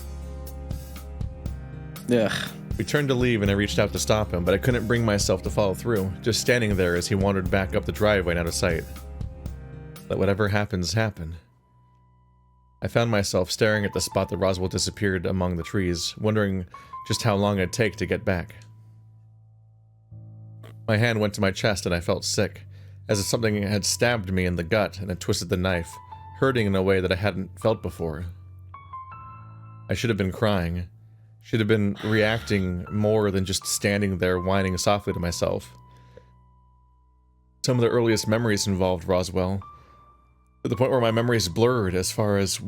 A: Ugh.
B: We turned to leave and I reached out to stop him, but I couldn't bring myself to follow through, just standing there as he wandered back up the driveway and out of sight. Let whatever happens, happen. I found myself staring at the spot that Roswell disappeared among the trees, wondering just how long it'd take to get back. My hand went to my chest and I felt sick, as if something had stabbed me in the gut and had twisted the knife, hurting in a way that I hadn't felt before. I should have been crying. Should have been reacting more than just standing there whining softly to myself. Some of the earliest memories involved Roswell, to the point where my memories blurred as far as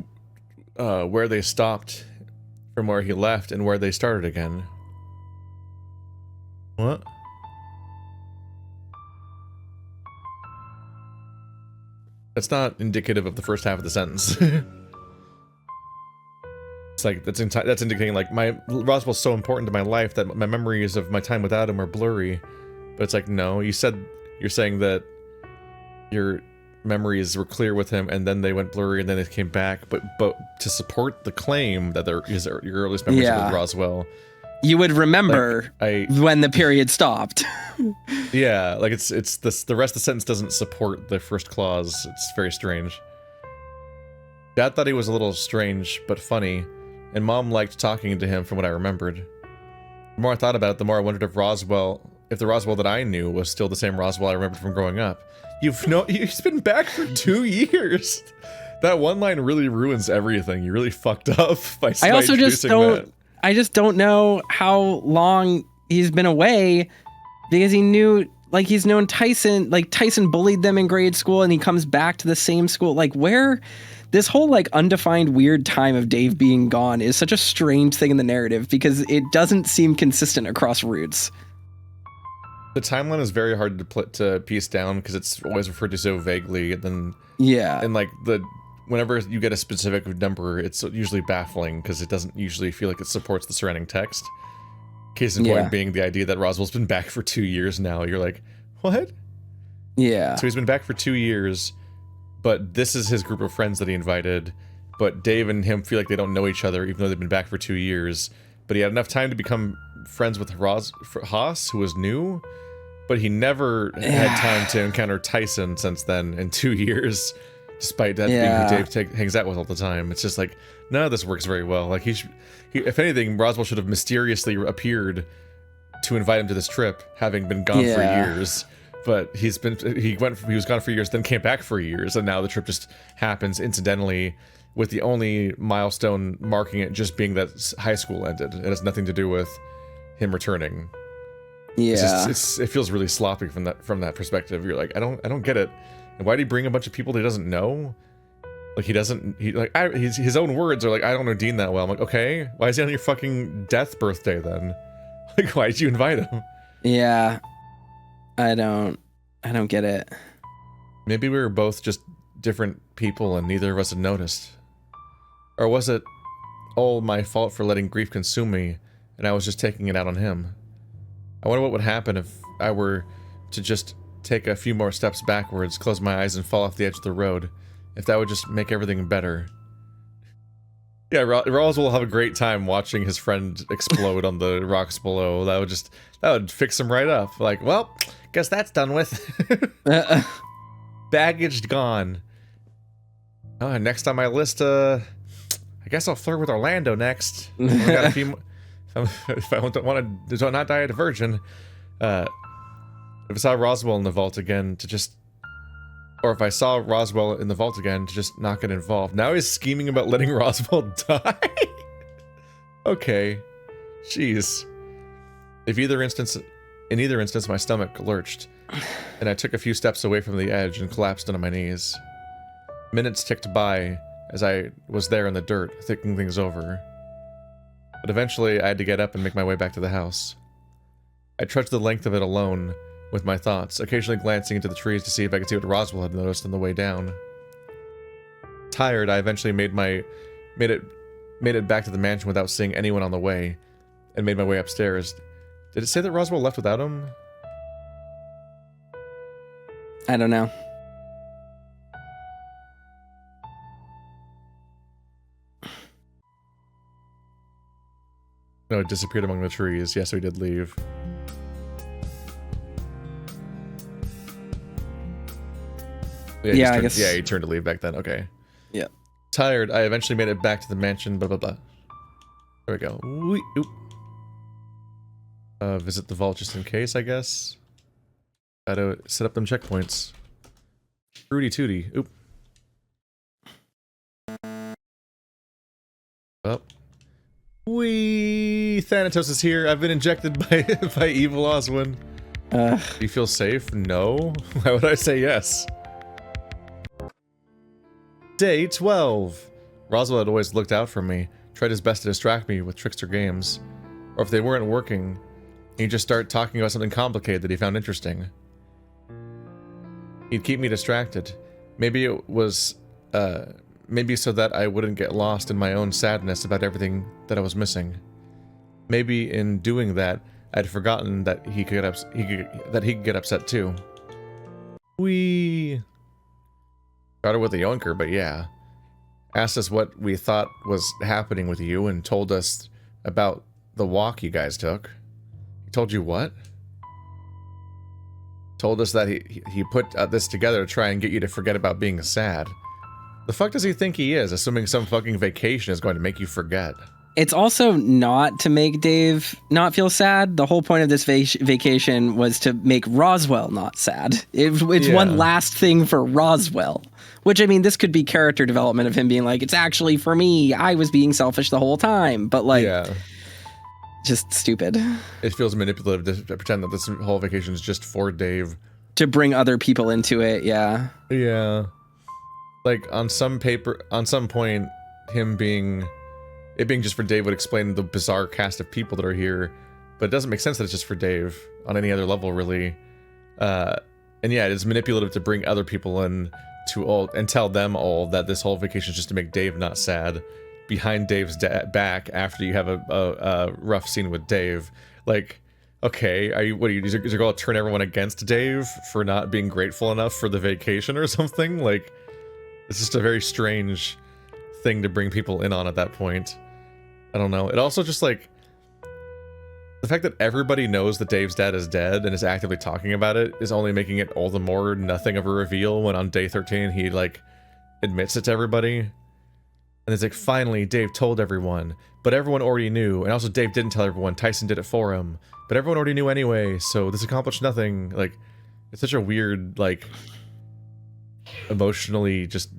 B: where they stopped from where he left and where they started again. What? That's not indicative of the first half of the sentence. It's like, that's indicating, like, Roswell's so important to my life that my memories of my time without him are blurry. But it's like, no, you're saying that your memories were clear with him and then they went blurry and then they came back. But to support the claim that your earliest memories with Roswell,
A: you would remember when the period stopped.
B: Yeah, like it's the rest of the sentence doesn't support the first clause. It's very strange. Dad thought he was a little strange but funny, and Mom liked talking to him from what I remembered. The more I thought about it, the more I wondered if the Roswell that I knew was still the same Roswell I remembered from growing up. He's been back for 2 years. That one line really ruins everything. You really fucked up by
A: I also just don't.
B: that.
A: I just don't know how long he's been away, because he knew, like, he's known Tyson. Like, Tyson bullied them in grade school, and he comes back to the same school. Like, where this whole, like, undefined weird time of Dave being gone is such a strange thing in the narrative, because it doesn't seem consistent across routes.
B: The timeline is very hard to piece down because it's always referred to so vaguely, and then and like whenever you get a specific number, it's usually baffling because it doesn't usually feel like it supports the surrounding text. Case in point being the idea that Roswell's been back for 2 years now. You're like, what?
A: Yeah.
B: So he's been back for 2 years, but this is his group of friends that he invited. But Dave and him feel like they don't know each other, even though they've been back for 2 years. But he had enough time to become friends with Haas, who was new. But he never had time to encounter Tyson since then in 2 years, despite that being who Dave hangs out with all the time. It's just like, none of this works very well. Like, if anything, Roswell should have mysteriously appeared to invite him to this trip, having been gone for years. But he was gone for years, then came back for years, and now the trip just happens incidentally, with the only milestone marking it just being that high school ended. It has nothing to do with him returning.
A: Yeah,
B: it feels really sloppy from that perspective. You're like, I don't get it. And why did he bring a bunch of people that he doesn't know? Like, his own words are like, I don't know Dean that well. I'm like, okay, why is he on your fucking death birthday then? Like, why did you invite him?
A: Yeah, I don't get it.
B: Maybe we were both just different people and neither of us had noticed. Or was it all my fault for letting grief consume me and I was just taking it out on him? I wonder what would happen if I were to just take a few more steps backwards, close my eyes, and fall off the edge of the road. If that would just make everything better. Yeah, Roswell will have a great time watching his friend explode on the rocks below. That would fix him right up. Like, well, guess that's done with. Baggage gone. Oh, next on my list, I guess I'll flirt with Orlando next. I got a few. If I don't want to not die a virgin, if I saw Roswell in the vault again, or if I saw Roswell in the vault again, to just not get involved. Now he's scheming about letting Roswell die. Okay, jeez. In either instance, my stomach lurched, and I took a few steps away from the edge and collapsed onto my knees. Minutes ticked by as I was there in the dirt, thinking things over. But eventually, I had to get up and make my way back to the house. I trudged the length of it alone, with my thoughts, occasionally glancing into the trees to see if I could see what Roswell had noticed on the way down. Tired, I eventually made it back to the mansion without seeing anyone on the way, and made my way upstairs. Did it say that Roswell left without him?
A: I don't know.
B: No, it disappeared among the trees. Yes, we did leave.
A: Yeah, I guess.
B: Yeah, he turned to leave back then. Okay.
A: Yeah.
B: Tired, I eventually made it back to the mansion. Blah blah blah. There we go. Oop. Visit the vault just in case, I guess. Gotta set up them checkpoints. Rudy tooty. Oop. Well. Thanatos is here. I've been injected by evil Oswin. Do you feel safe? No. Why would I say yes? Day 12. Roswell had always looked out for me, tried his best to distract me with trickster games. Or if they weren't working, he'd just start talking about something complicated that he found interesting. He'd keep me distracted. Maybe it was, maybe so that I wouldn't get lost in my own sadness about everything that I was missing. Maybe in doing that, I'd forgotten that he could get upset too. We started with the yoinker, but yeah. Asked us what we thought was happening with you and told us about the walk you guys took. He told you what? Told us that he put this together to try and get you to forget about being sad. The fuck does he think he is, assuming some fucking vacation is going to make you forget?
A: It's also not to make Dave not feel sad. The whole point of this vacation was to make Roswell not sad. It's one last thing for Roswell. Which, I mean, this could be character development of him being like, it's actually for me. I was being selfish the whole time. But, like, Just stupid.
B: It feels manipulative to pretend that this whole vacation is just for Dave.
A: To bring other people into it, yeah.
B: Yeah. Like, on some point, it being just for Dave would explain the bizarre cast of people that are here, but it doesn't make sense that it's just for Dave on any other level, really. And yeah, it's manipulative to bring other people in and tell them all that this whole vacation is just to make Dave not sad behind Dave's back after you have a rough scene with Dave. Like, okay, is your goal to turn everyone against Dave for not being grateful enough for the vacation or something? Like, it's just a very strange thing to bring people in on at that point. I don't know. It also just, like, the fact that everybody knows that Dave's dad is dead and is actively talking about it is only making it all the more nothing of a reveal when on day 13 he, like, admits it to everybody. And it's like, finally, Dave told everyone, but everyone already knew. And also, Dave didn't tell everyone. Tyson did it for him. But everyone already knew anyway, so this accomplished nothing. Like, it's such a weird, like, emotionally just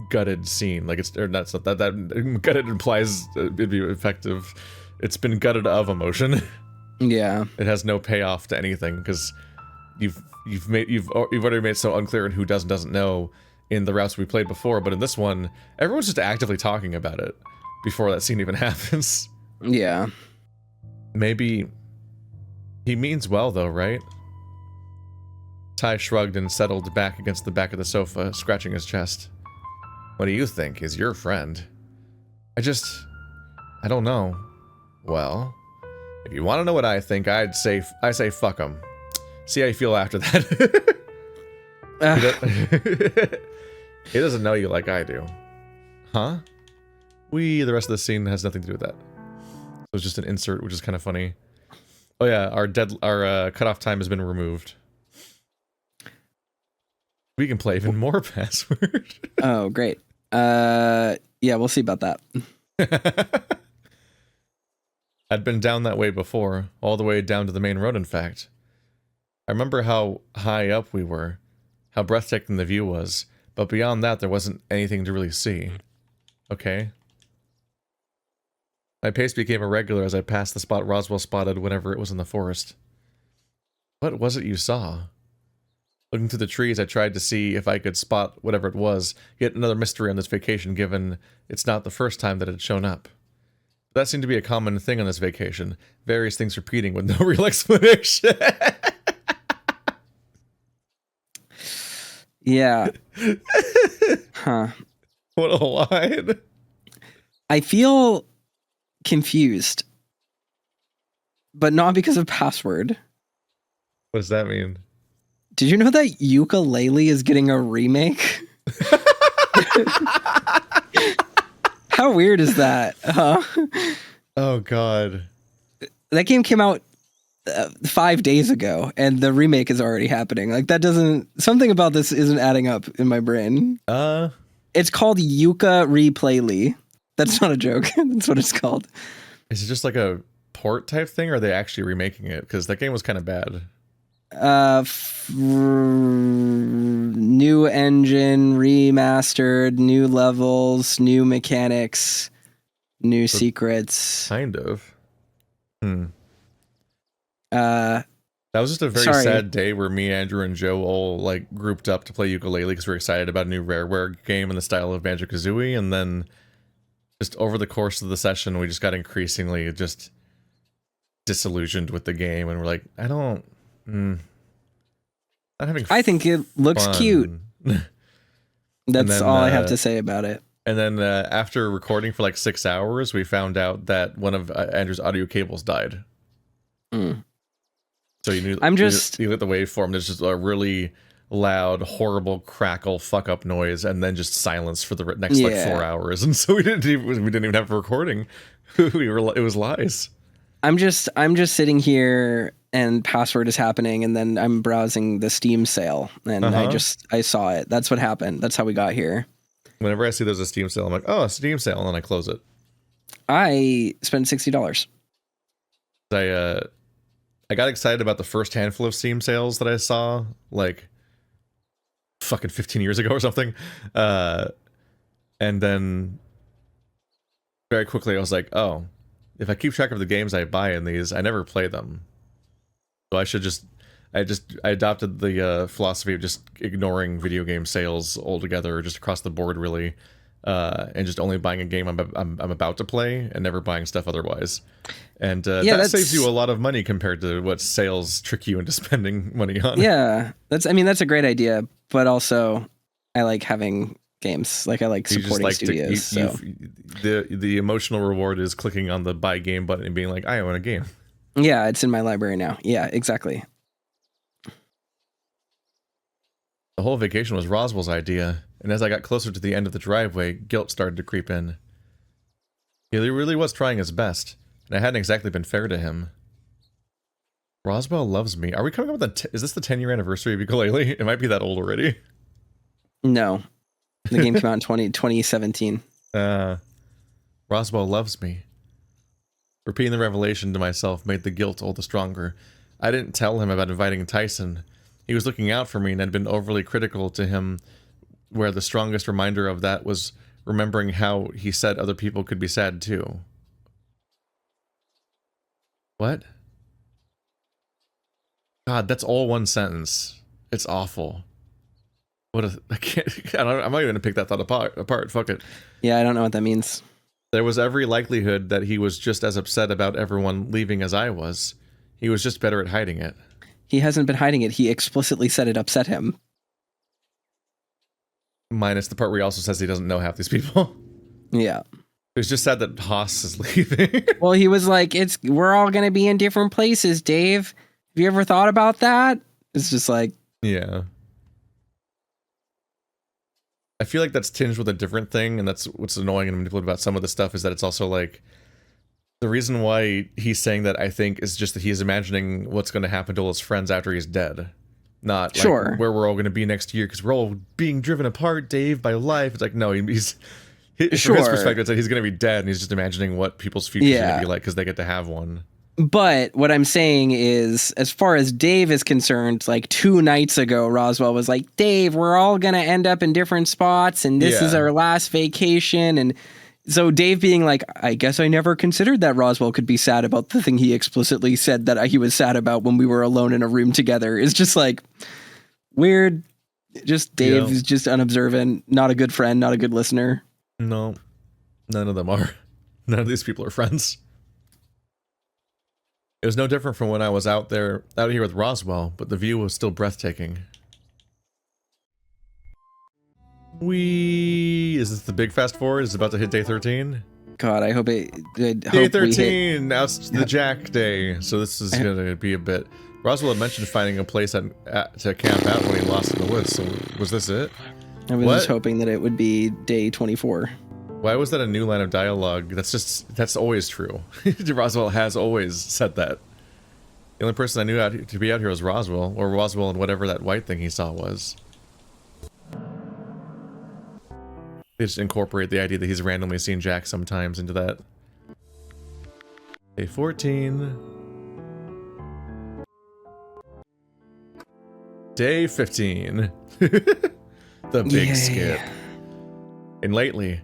B: gutted scene. Like, that's not that gutted implies it'd be effective. It's been gutted of emotion.
A: Yeah.
B: It has no payoff to anything, because you've already made it so unclear in who does and doesn't know in the routes we played before, but in this one, everyone's just actively talking about it before that scene even happens.
A: Yeah.
B: Maybe he means well, though, right? Ty shrugged and settled back against the back of the sofa, scratching his chest. What do you think is your friend? I don't know. Well, if you want to know what I think, I say fuck him. See how you feel after that. He doesn't know you like I do. Huh? The rest of the scene has nothing to do with that. So it's just an insert, which is kind of funny. Oh yeah, our cutoff time has been removed. We can play even more password.
A: Oh, great. Yeah, we'll see about that.
B: I'd been down that way before, all the way down to the main road, in fact. I remember how high up we were, how breathtaking the view was, but beyond that there wasn't anything to really see. Okay. My pace became irregular as I passed the spot Roswell spotted whenever it was in the forest. What was it you saw? Looking through the trees, I tried to see if I could spot whatever it was, yet another mystery on this vacation, given it's not the first time that it had shown up. That seemed to be a common thing on this vacation. Various things repeating with no real explanation.
A: Yeah. Huh.
B: What a line.
A: I feel confused, but not because of password.
B: What does that mean?
A: Did you know that Ukulele is getting a remake? How weird is that? Huh?
B: Oh, God.
A: That game came out 5 days ago, and the remake is already happening. Like, that doesn't... Something about this isn't adding up in my brain. It's called Ukulele. That's not a joke. That's what it's called.
B: Is it just like a port type thing, or are they actually remaking it? Because that game was kind of bad.
A: New engine, remastered, new levels, new mechanics, new secrets.
B: Kind of. That was just a very sad day where me, Andrew, and Joe all like grouped up to play ukulele because we were excited about a new Rareware game in the style of Banjo-Kazooie, and then just over the course of the session, we just got increasingly just disillusioned with the game, and we're like, not having
A: I think it looks
B: fun.
A: cute. That's all I have to say about it.
B: And then after recording for like 6 hours, we found out that one of Andrew's audio cables died. So you lit the waveform. There's just a really loud, horrible crackle, fuck up noise, and then just silence for the next like 4 hours. And so we didn't even have a recording. It was lies.
A: I'm just sitting here and password is happening, and then I'm browsing the Steam sale, and I saw it. That's what happened. That's how we got here.
B: Whenever I see there's a Steam sale, I'm like, oh, a Steam sale, and then I close it.
A: I spent $60.
B: I got excited about the first handful of Steam sales that I saw, like fucking 15 years ago or something. And then very quickly I was like, oh, if I keep track of the games I buy in these, I never play them. So I adopted the philosophy of just ignoring video game sales altogether, just across the board, really, and just only buying a game I'm about to play and never buying stuff otherwise. And that saves you a lot of money compared to what sales trick you into spending money on.
A: Yeah, that's a great idea, but also I like having games. Like, I like supporting studios.
B: The emotional reward is clicking on the buy game button and being like, I own a game.
A: Yeah, it's in my library now. Yeah, exactly.
B: The whole vacation was Roswell's idea, and as I got closer to the end of the driveway, guilt started to creep in. He really was trying his best, and I hadn't exactly been fair to him. Roswell loves me. Are we coming up with is this the 10-year anniversary of Ukulele? It might be that old already.
A: No. The game came out in 2017.
B: Roswell loves me. Repeating the revelation to myself made the guilt all the stronger. I didn't tell him about inviting Tyson. He was looking out for me and had been overly critical to him, where the strongest reminder of that was remembering how he said other people could be sad too. What? God, that's all one sentence. It's awful. I'm not even gonna pick that thought apart. Fuck it.
A: Yeah, I don't know what that means.
B: There was every likelihood that he was just as upset about everyone leaving as I was. He was just better at hiding it.
A: He hasn't been hiding it. He explicitly said it upset him.
B: Minus the part where he also says he doesn't know half these people.
A: Yeah.
B: It was just sad that Haas is leaving.
A: Well, he was like, we're all going to be in different places, Dave. Have you ever thought about that? It's just like...
B: Yeah. I feel like that's tinged with a different thing, and that's what's annoying and manipulative about some of the stuff, is that it's also like... The reason why he's saying that, I think, is just that he's imagining what's going to happen to all his friends after he's dead. Not like where we're all going to be next year, because we're all being driven apart, Dave, by life. It's like, no, from his perspective, it's like he's going to be dead, and he's just imagining what people's future is going to be like, because they get to have one.
A: But what I'm saying is, as far as Dave is concerned, like 2 nights ago, Roswell was like, Dave, we're all going to end up in different spots, and this is our last vacation, and... So Dave being like, I guess I never considered that Roswell could be sad about the thing he explicitly said that he was sad about when we were alone in a room together is just like weird. Just Dave is just unobservant, not a good friend, not a good listener.
B: No, none of them are. None of these people are friends. It was no different from when I was out here with Roswell, but the view was still breathtaking. Is this the big fast forward? Is it about to hit day 13?
A: God, I hope it.
B: Day 13. Now it's the Jack day, so this is gonna be a bit. Roswell had mentioned finding a place to camp out when he lost in the woods. So was this it?
A: I was just hoping that it would be day 24.
B: Why was that a new line of dialogue? That's always true. Roswell has always said that. The only person I knew to be out here was Roswell, or Roswell and whatever that white thing he saw was. They just incorporate the idea that he's randomly seen Jack sometimes into that. Day 14. Day 15. The big skip. And lately,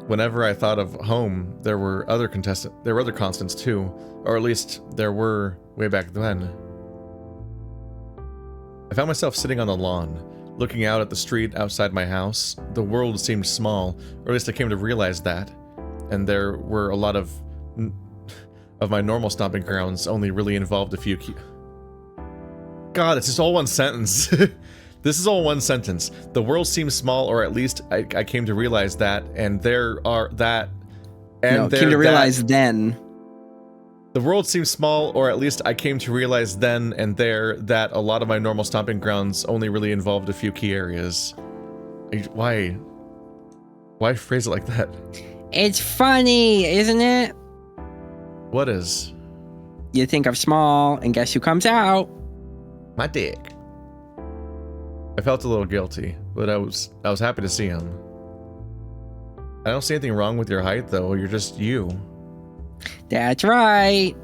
B: whenever I thought of home, there were other constants too, or at least there were way back then. I found myself sitting on the lawn, looking out at the street outside my house. The world seemed small, or at least I came to realize that. And there were a lot of my normal stomping grounds only really involved a few God, it's just all one sentence. This is all one sentence. The world seems small, or at least I came to realize that, and there are that, and
A: came to realize then.
B: The world seems small, or at least I came to realize then and there that a lot of my normal stomping grounds only really involved a few key areas. Why phrase it like that?
C: It's funny, isn't it?
B: What is?
A: You think of small, and guess who comes out?
B: My dick. I felt a little guilty, but I was happy to see him. I don't see anything wrong with your height, though. You're just you.
C: That's right.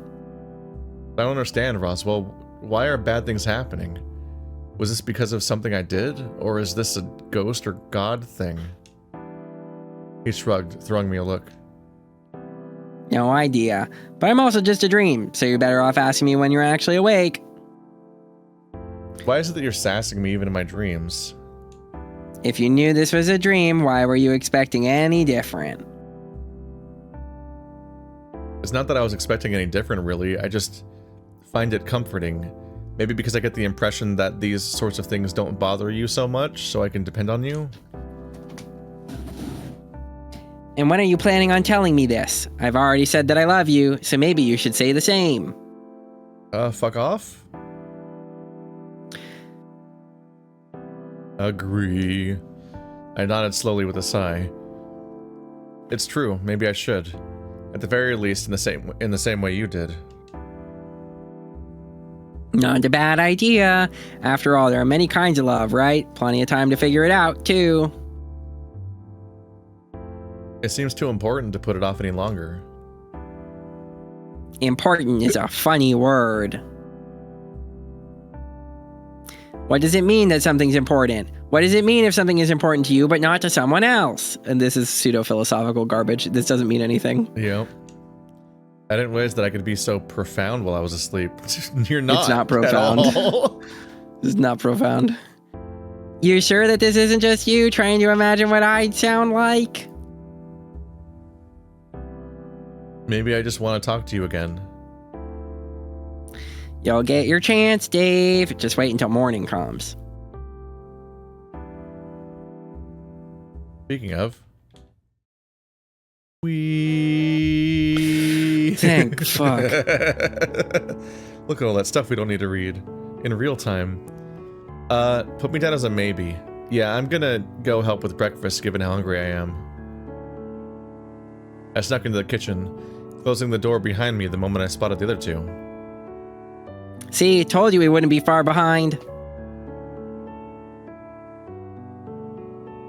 B: I don't understand, Roswell. Why are bad things happening? Was this because of something I did? Or is this a ghost or god thing? He shrugged, throwing me a look.
C: No idea. But I'm also just a dream, so you're better off asking me when you're actually awake.
B: Why is it that you're sassing me even in my dreams?
C: If you knew this was a dream, why were you expecting any different?
B: It's not that I was expecting any different, really. I just find it comforting. Maybe because I get the impression that these sorts of things don't bother you so much, so I can depend on you.
C: And when are you planning on telling me this? I've already said that I love you, so maybe you should say the same.
B: Fuck off? Agree. I nodded slowly with a sigh. It's true, maybe I should. At the very least, in the same way you did.
C: Not a bad idea. After all, there are many kinds of love, right? Plenty of time to figure it out, too.
B: It seems too important to put it off any longer.
C: Important is a funny word. What does it mean that something's important? What does it mean if something is important to you but not to someone else? And this is pseudo-philosophical garbage. This doesn't mean anything.
B: Yep. I didn't realize that I could be so profound while I was asleep. You're not.
C: It's not profound. This is not profound. You sure that this isn't just you trying to imagine what I'd sound like?
B: Maybe I just want to talk to you again.
C: You'll get your chance, Dave. Just wait until morning comes.
B: Speaking of...
C: Thank fuck.
B: Look at all that stuff we don't need to read. In real time. Put me down as a maybe. Yeah, I'm gonna go help with breakfast given how hungry I am. I snuck into the kitchen, closing the door behind me the moment I spotted the other two.
C: See, told you we wouldn't be far behind.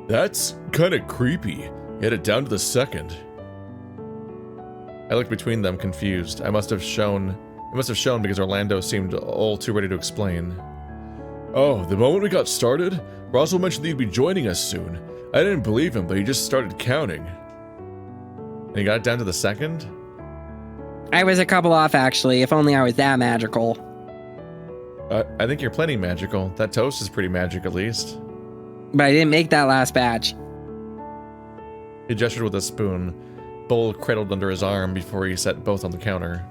B: That's kinda creepy. Headed down to the second. I looked between them, confused. It must have shown because Orlando seemed all too ready to explain. Oh, the moment we got started, Roswell mentioned that he'd be joining us soon. I didn't believe him, but he just started counting. And he got it down to the second?
C: I was a couple off, actually. If only I was that magical.
B: I think you're plenty magical. That toast is pretty magic, at least.
C: But I didn't make that last batch.
B: He gestured with a spoon, bowl cradled under his arm before he set both on the counter.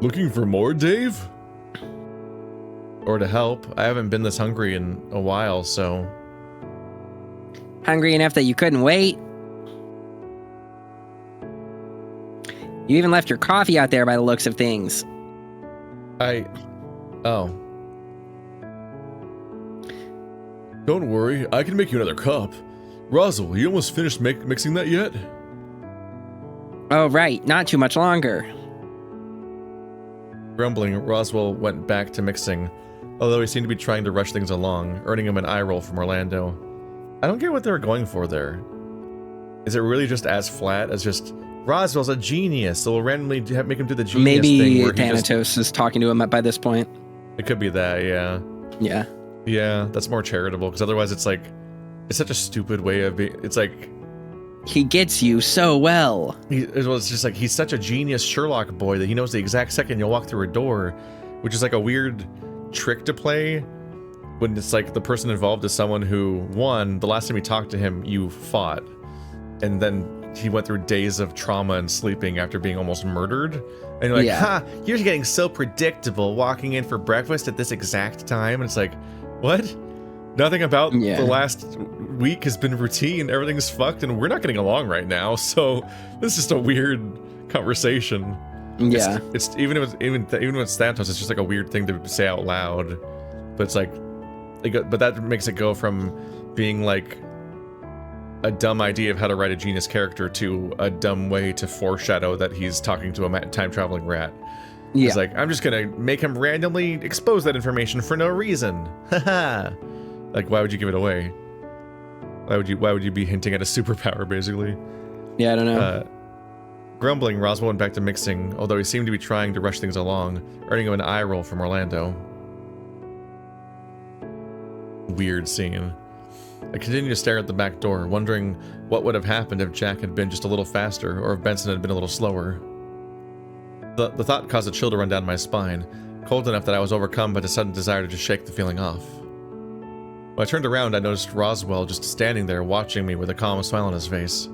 B: Looking for more, Dave? Or to help. I haven't been this hungry in a while, so...
C: Hungry enough that you couldn't wait? You even left your coffee out there by the looks of things.
B: Oh. Don't worry, I can make you another cup. Roswell, you almost finished mixing that yet?
C: Oh, right. Not too much longer.
B: Grumbling, Roswell went back to mixing, although he seemed to be trying to rush things along, earning him an eye roll from Orlando. I don't get what they were going for there. Is it really just as flat as just, Roswell's a genius, so we'll randomly make him do the genius thing?
C: Maybe
B: where
C: Thanatos is talking to him by this point.
B: It could be that, yeah.
C: Yeah.
B: Yeah, that's more charitable, because otherwise it's like, it's such a stupid way of being, it's like...
C: He gets you so well.
B: It's just like, he's such a genius Sherlock boy that he knows the exact second you'll walk through a door, which is like a weird trick to play when it's like the person involved is someone who, one, the last time you talked to him, you fought, and then he went through days of trauma and sleeping after being almost murdered. And you're like, ha, you're getting so predictable walking in for breakfast at this exact time. And it's like, what? Nothing about the last week has been routine. Everything's fucked and we're not getting along right now. So this is just a weird conversation.
C: Yeah.
B: It's even with Thanatos, it's just like a weird thing to say out loud. But it's like, but that makes it go from being like a dumb idea of how to write a genius character to a dumb way to foreshadow that he's talking to a time-traveling rat. Yeah. He's like, I'm just gonna make him randomly expose that information for no reason. Haha. Like, why would you give it away? Why would you be hinting at a superpower, basically?
C: Yeah, I don't know.
B: Grumbling, Roswell went back to mixing, although he seemed to be trying to rush things along, earning him an eye roll from Orlando. Weird scene. I continued to stare at the back door, wondering what would have happened if Jack had been just a little faster, or if Benson had been a little slower. The thought caused a chill to run down my spine, cold enough that I was overcome by the sudden desire to just shake the feeling off. When I turned around, I noticed Roswell just standing there watching me with a calm smile on his face.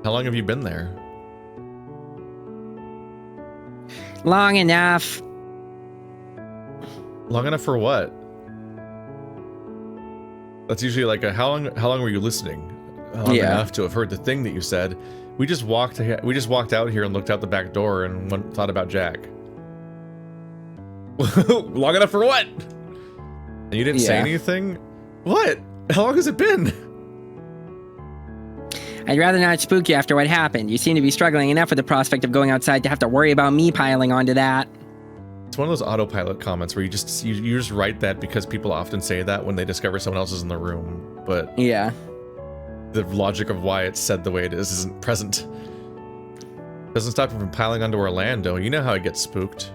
B: How long have you been there?
C: Long enough.
B: Long enough for what? That's usually like a how long were you listening? Long enough to have heard the thing that you said. We just walked out here and looked out the back door and thought about Jack. Long enough for what? And you didn't say anything? What? How long has it been?
C: I'd rather not spook you after what happened. You seem to be struggling enough with the prospect of going outside to have to worry about me piling onto that.
B: It's one of those autopilot comments where you just write that because people often say that when they discover someone else is in the room. But
C: yeah,
B: the logic of why it's said the way it is isn't present. Doesn't stop him from piling onto Orlando. You know how he gets spooked.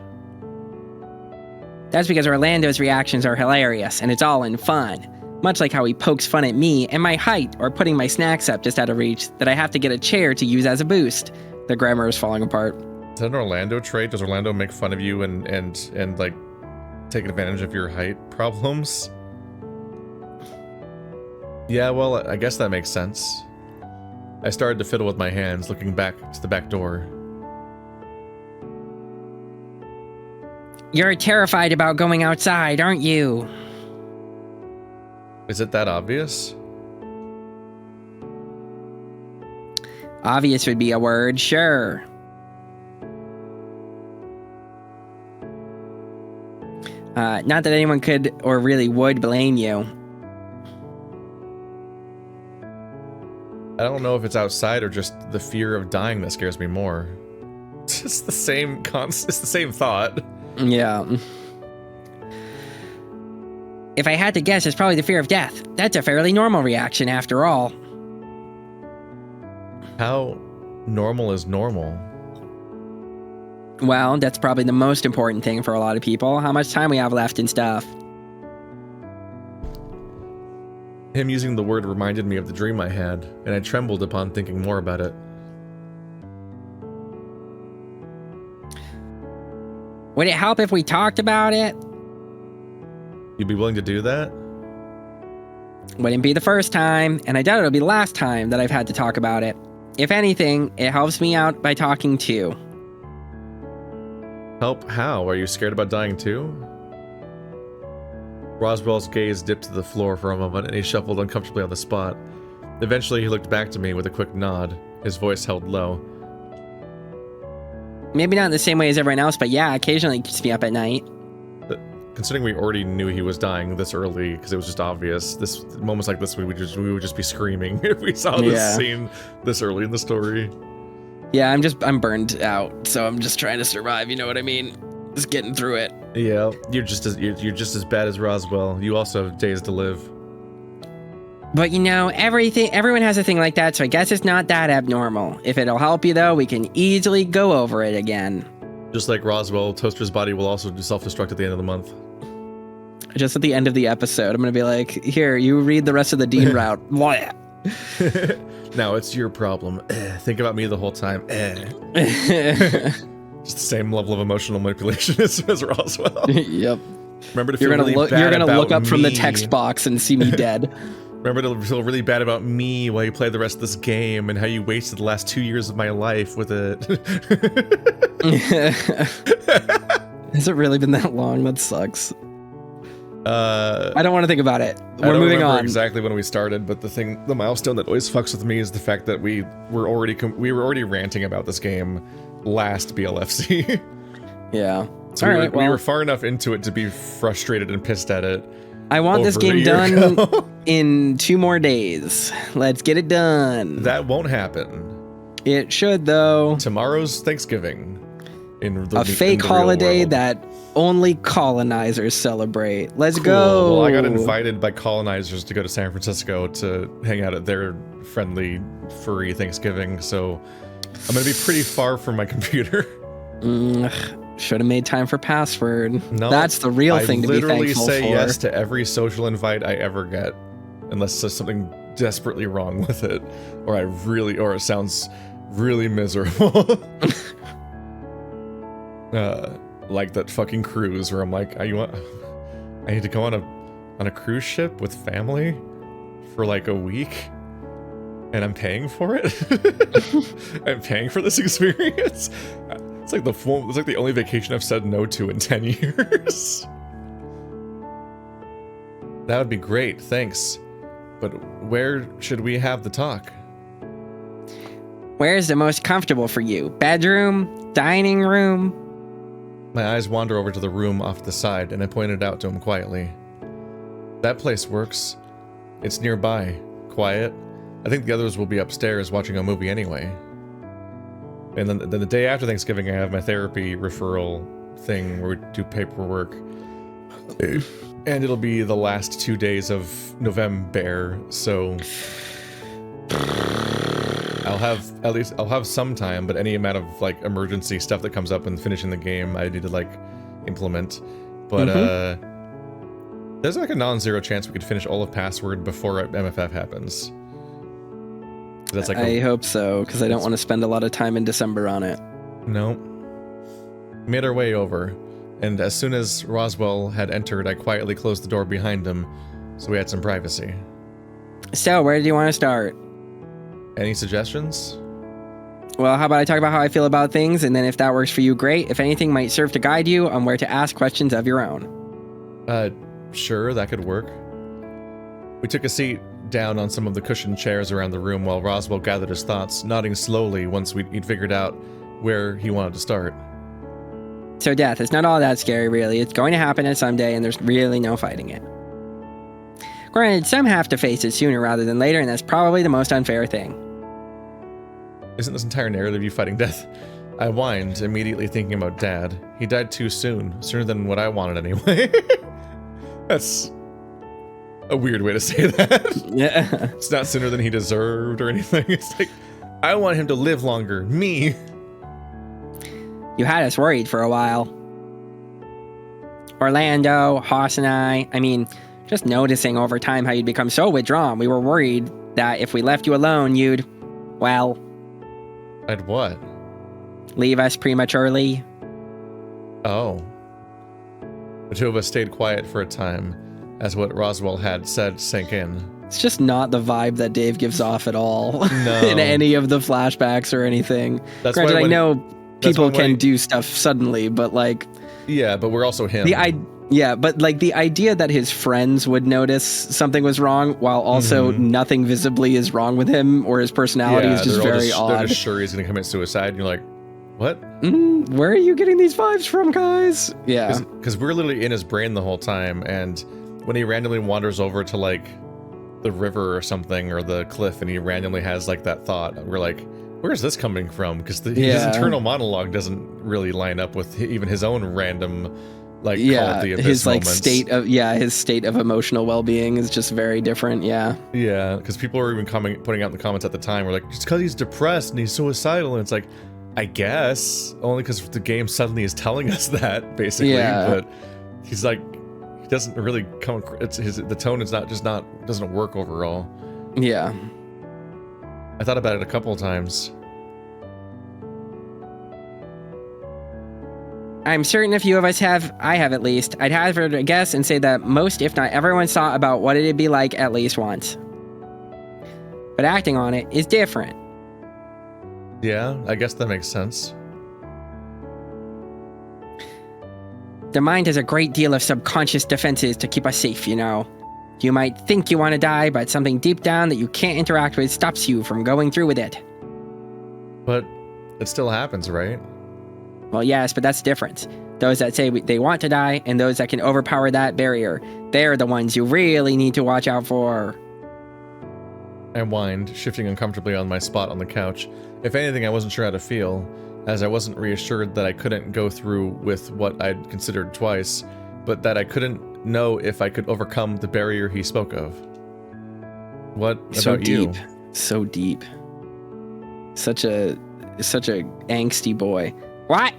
C: That's because Orlando's reactions are hilarious, and it's all in fun. Much like how he pokes fun at me and my height, or putting my snacks up just out of reach that I have to get a chair to use as a boost. The grammar is falling apart.
B: Is that an Orlando trait? Does Orlando make fun of you and like take advantage of your height problems? Yeah, well, I guess that makes sense. I started to fiddle with my hands, looking back to the back door.
C: You're terrified about going outside, aren't you?
B: Is it that obvious?
C: Obvious would be a word, sure. Not that anyone could or really would blame you.
B: I don't know if it's outside or just the fear of dying that scares me more. It's the same thought.
C: Yeah. If I had to guess, it's probably the fear of death. That's a fairly normal reaction after all.
B: How normal is normal?
C: Well, that's probably the most important thing for a lot of people. How much time we have left and stuff.
B: Him using the word reminded me of the dream I had, and I trembled upon thinking more about it.
C: Would it help if we talked about it?
B: You'd be willing to do that?
C: Wouldn't be the first time, and I doubt it'll be the last time that I've had to talk about it. If anything, it helps me out by talking too.
B: Help how? Are you scared about dying too? Roswell's gaze dipped to the floor for a moment, and he shuffled uncomfortably on the spot. Eventually, he looked back to me with a quick nod, his voice held low.
C: Maybe not in the same way as everyone else, but yeah, occasionally it keeps me up at night.
B: Considering we already knew he was dying this early, because it was just obvious, this moments like this, we would just be screaming if we saw this scene this early in the story.
C: Yeah, I'm burned out, so I'm just trying to survive. You know what I mean? Just getting through it.
B: Yeah, you're just as bad as Roswell. You also have days to live.
C: But you know, everyone has a thing like that, so I guess it's not that abnormal. If it'll help you though, we can easily go over it again.
B: Just like Roswell, Toaster's body will also self-destruct at the end of the month.
C: Just at the end of the episode, I'm gonna be like, here, you read the rest of the Dean route.
B: Now it's your problem. Think about me the whole time. Just the same level of emotional manipulation as Roswell.
C: Yep.
B: Remember to feel really bad about
C: You're gonna look up from the text box and see me dead.
B: Remember to feel really bad about me while you play the rest of this game and how you wasted the last 2 years of my life with it.
C: Has it really been that long? That sucks. I don't want to think about it. We're moving on.
B: Exactly when we started, but the milestone that always fucks with me is the fact that we were already ranting about this game last BLFC.
C: Yeah.
B: So we were far enough into it to be frustrated and pissed at it.
C: I want this game done in 2 more days. Let's get it done.
B: That won't happen.
C: It should, though.
B: Tomorrow's Thanksgiving.
C: A fake holiday that only colonizers celebrate. Let's
B: cool.
C: go.
B: Well, I got invited by colonizers to go to San Francisco to hang out at their friendly, furry Thanksgiving, so I'm going to be pretty far from my computer.
A: Should have made time for password.
B: No,
A: that's the real thing to be thankful for.
B: I literally say yes to every social invite I ever get, unless there's something desperately wrong with it, or it sounds really miserable. Like that fucking cruise where I'm like, I need to go on a cruise ship with family for like a week, and I'm paying for it. I'm paying for this experience. It's like the only vacation I've said no to in 10 years. That would be great, thanks. But where should we have the talk?
C: Where's the most comfortable for you? Bedroom? Dining room?
B: My eyes wander over to the room off to the side, and I point it out to him quietly. That place works. It's nearby. Quiet. I think the others will be upstairs watching a movie anyway. And then the day after Thanksgiving, I have my therapy referral thing where we do paperwork. And it'll be the last 2 days of November, so I'll have some time, but any amount of like emergency stuff that comes up when finishing the game, I need to like implement. But there's like a non-zero chance we could finish all of Password before MFF happens. That's like
A: I hope so, because I don't want to spend a lot of time in December on it.
B: No. Made our way over, and as soon as Roswell had entered, I quietly closed the door behind him, so we had some privacy.
C: So, where do you want to start?
B: Any suggestions?
A: Well, how about I talk about how I feel about things, and then if that works for you, great. If anything might serve to guide you on where to ask questions of your own.
B: Sure, that could work. We took a seat down on some of the cushioned chairs around the room while Roswell gathered his thoughts, nodding slowly once he'd figured out where he wanted to start.
A: So death, it's not all that scary, really. It's going to happen on someday, and there's really no fighting it. Granted, some have to face it sooner rather than later, and that's probably the most unfair thing.
B: Isn't this entire narrative you fighting death? I whined, immediately thinking about Dad. He died too soon, sooner than what I wanted anyway. That's a weird way to say that.
A: Yeah.
B: It's not sooner than he deserved or anything. It's like, I want him to live longer. Me.
A: You had us worried for a while. Orlando, Haas, and I mean, just noticing over time how you'd become so withdrawn, we were worried that if we left you alone, you'd, well...
B: I'd what?
A: Leave us prematurely.
B: Oh. The two of us stayed quiet for a time, as what Roswell had said sank in.
A: It's just not the vibe that Dave gives off at all.
B: No.
A: In any of the flashbacks or anything.
B: That's
A: Granted,
B: why
A: I know people can do stuff suddenly, but like...
B: Yeah, but we're also him.
A: Yeah, but like the idea that his friends would notice something was wrong while also nothing visibly is wrong with him or his personality is just very odd.
B: They're just sure he's going to commit suicide, and you're like, what?
A: Where are you getting these vibes from, guys? Yeah.
B: Because we're literally in his brain the whole time, and when he randomly wanders over to like the river or something or the cliff and he randomly has like that thought, we're like, where's this coming from? Because his internal monologue doesn't really line up with even his own random... Like
A: his like
B: moments.
A: his state of emotional well-being is just very different. Yeah,
B: because people were even putting out in the comments at the time, we're like, just because he's depressed and he's suicidal, and it's like, I guess only because the game suddenly is telling us that basically. But he's like, he doesn't really come. The tone is doesn't work overall.
A: Yeah,
B: I thought about it a couple of times.
C: I'm certain a few of us have, I have at least. I'd hazard a guess and say that most, if not everyone, thought about what it'd be like at least once. But acting on it is different.
B: Yeah, I guess that makes sense.
C: The mind has a great deal of subconscious defenses to keep us safe, you know. You might think you want to die, but something deep down that you can't interact with stops you from going through with it.
B: But it still happens, right?
C: Well, yes, but that's the difference. Those that say they want to die and those that can overpower that barrier, they're the ones you really need to watch out for.
B: I whined, shifting uncomfortably on my spot on the couch. If anything, I wasn't sure how to feel, as I wasn't reassured that I couldn't go through with what I'd considered twice, but that I couldn't know if I could overcome the barrier he spoke of. What about you?
A: So deep. Such a angsty boy.
C: What?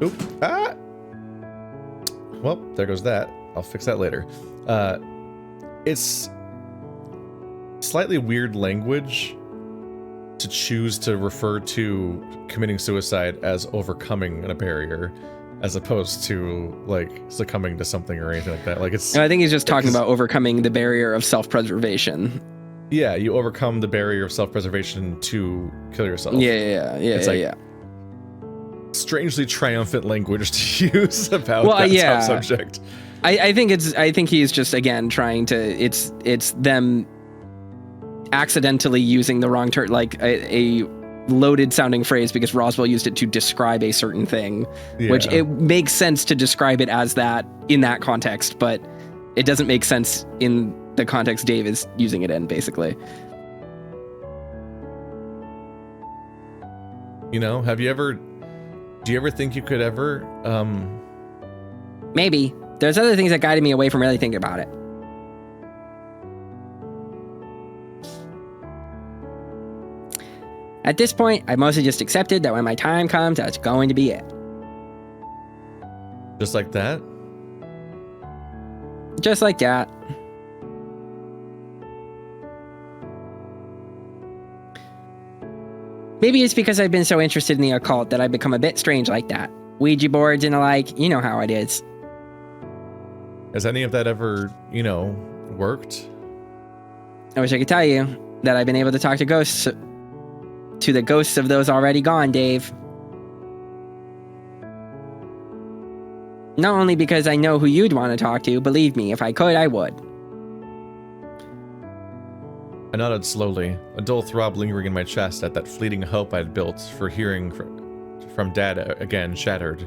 B: Oop. Ah! Well, there goes that. I'll fix that later. It's slightly weird language to choose to refer to committing suicide as overcoming a barrier, as opposed to like succumbing to something or anything like that. Like it's.
A: No, I think he's just talking about overcoming the barrier of self-preservation.
B: Yeah, you overcome the barrier of self-preservation to kill yourself.
A: Yeah. It's
B: strangely triumphant language to use about that subject.
A: I think he's just again trying to. It's them accidentally using the wrong term, like a loaded sounding phrase, because Roswell used it to describe a certain thing, which it makes sense to describe it as that in that context, but it doesn't make sense in the context Dave is using it in, basically.
B: You know, do you ever think you could ever,
C: Maybe. There's other things that guided me away from really thinking about it. At this point, I mostly just accepted that when my time comes, that's going to be it.
B: Just like that?
C: Just like that. Maybe it's because I've been so interested in the occult that I've become a bit strange like that. Ouija boards and the like, you know how it is.
B: Has any of that ever, worked?
C: I wish I could tell you that I've been able to talk to ghosts, to the ghosts of those already gone, Dave. Not only because I know who you'd want to talk to, believe me, if I could, I would.
B: I nodded slowly, a dull throb lingering in my chest at that fleeting hope I'd built for hearing from Dad again shattered.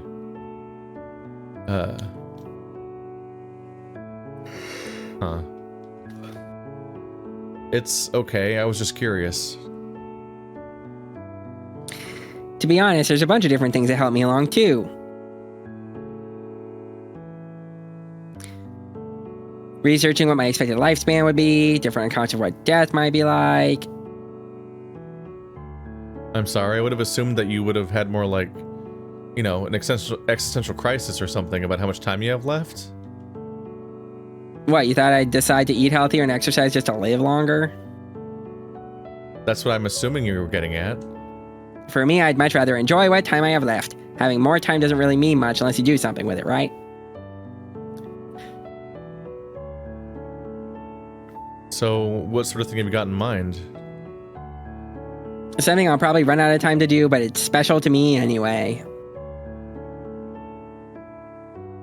B: It's okay, I was just curious.
C: To be honest, there's a bunch of different things that help me along, too. Researching what my expected lifespan would be, different accounts of what death might be like.
B: I'm sorry, I would have assumed that you would have had more like, an existential crisis or something about how much time you have left.
C: What, you thought I'd decide to eat healthier and exercise just to live longer?
B: That's what I'm assuming you were getting at.
C: For me, I'd much rather enjoy what time I have left. Having more time doesn't really mean much unless you do something with it, right?
B: So, what sort of thing have you got in mind?
C: Something I'll probably run out of time to do, but it's special to me anyway.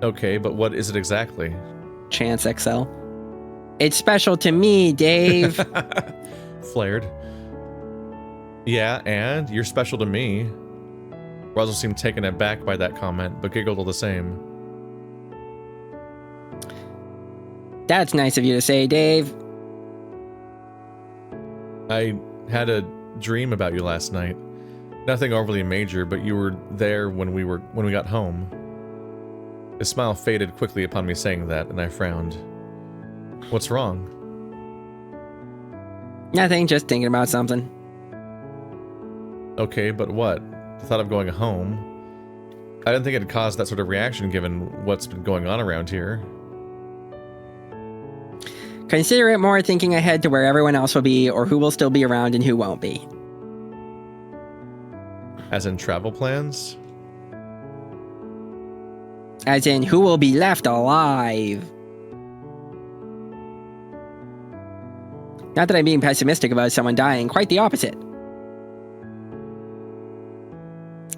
B: Okay, but what is it exactly?
C: Chance XL. It's special to me, Dave.
B: Flared. Yeah, and you're special to me. Roswell seemed taken aback by that comment, but giggled all the same.
C: That's nice of you to say, Dave.
B: I had a dream about you last night. Nothing overly major, but you were there when we got home. His smile faded quickly upon me saying that, and I frowned. What's wrong?
C: Nothing, just thinking about something.
B: Okay, but what? The thought of going home? I didn't think it'd cause that sort of reaction given what's been going on around here.
C: Consider it more thinking ahead to where everyone else will be, or who will still be around and who won't be.
B: As in travel plans?
C: As in, who will be left alive. Not that I'm being pessimistic about someone dying, quite the opposite.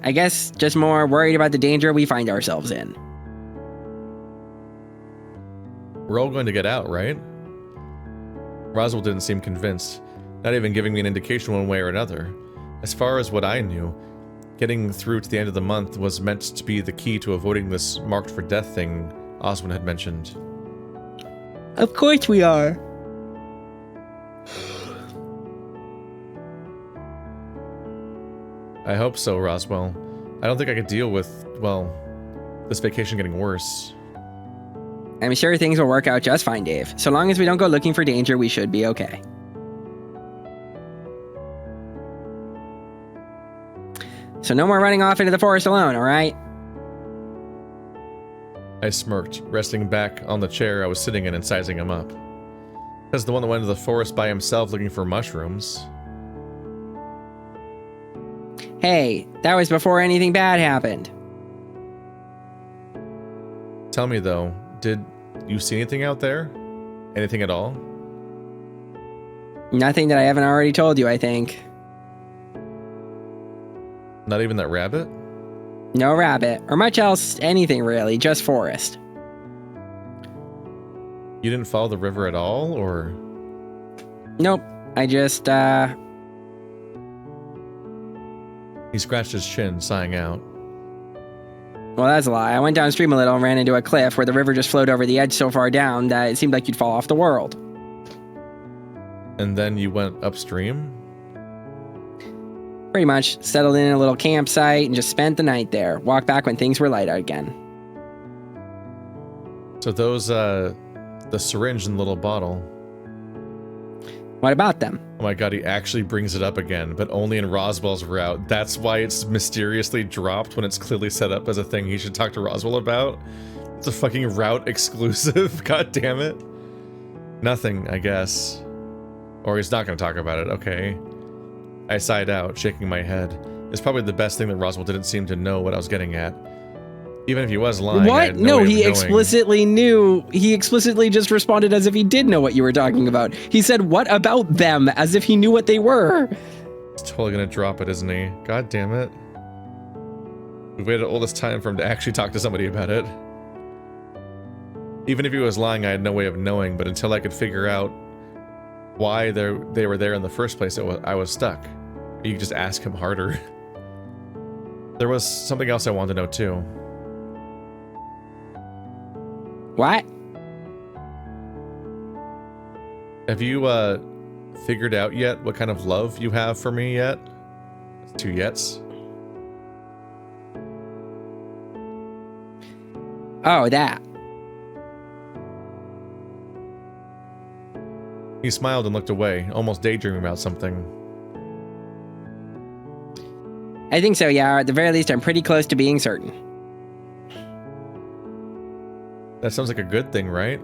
C: I guess just more worried about the danger we find ourselves in.
B: We're all going to get out, right? Roswell didn't seem convinced, not even giving me an indication one way or another. As far as what I knew, getting through to the end of the month was meant to be the key to avoiding this marked for death thing Oswin had mentioned.
C: Of course we are.
B: I hope so, Roswell. I don't think I could deal with, this vacation getting worse.
C: I'm sure things will work out just fine, Dave. So long as we don't go looking for danger, we should be okay. So no more running off into the forest alone, alright?
B: I smirked, resting back on the chair I was sitting in and sizing him up. That's the one that went into the forest by himself looking for mushrooms.
C: Hey, that was before anything bad happened.
B: Tell me though, did you see anything out there? Anything at all?
C: Nothing that I haven't already told you, I think.
B: Not even that rabbit?
C: No rabbit, or much else, anything really, just forest.
B: You didn't follow the river at all, or?
C: Nope, I just,
B: He scratched his chin, sighing out.
C: Well, that's a lie. I went downstream a little and ran into a cliff where the river just flowed over the edge so far down that it seemed like you'd fall off the world.
B: And then you went upstream?
C: Pretty much. Settled in a little campsite and just spent the night there. Walked back when things were light out again.
B: So those, the syringe and the little bottle.
C: What about them?
B: Oh my god, he actually brings it up again, but only in Roswell's route. That's why it's mysteriously dropped when it's clearly set up as a thing he should talk to Roswell about. It's a fucking route exclusive. God damn it. Nothing, I guess. Or he's not going to talk about it. Okay. I sighed out, shaking my head. It's probably the best thing that Roswell didn't seem to know what I was getting at. Even if he was lying.
C: What? No, he explicitly knew. He explicitly just responded as if he did know what you were talking about. He said, "What about them?" as if he knew what they were.
B: He's totally gonna drop it, isn't he? God damn it. We've waited all this time for him to actually talk to somebody about it. Even if he was lying, I had no way of knowing, but until I could figure out why they were there in the first place, I was stuck. You could just ask him harder. There was something else I wanted to know too.
C: What?
B: Have you, figured out yet what kind of love you have for me yet? That's 2 yets.
C: Oh, that.
B: He smiled and looked away, almost daydreaming about something.
C: I think so, yeah. At the very least, I'm pretty close to being certain.
B: That sounds like a good thing, right?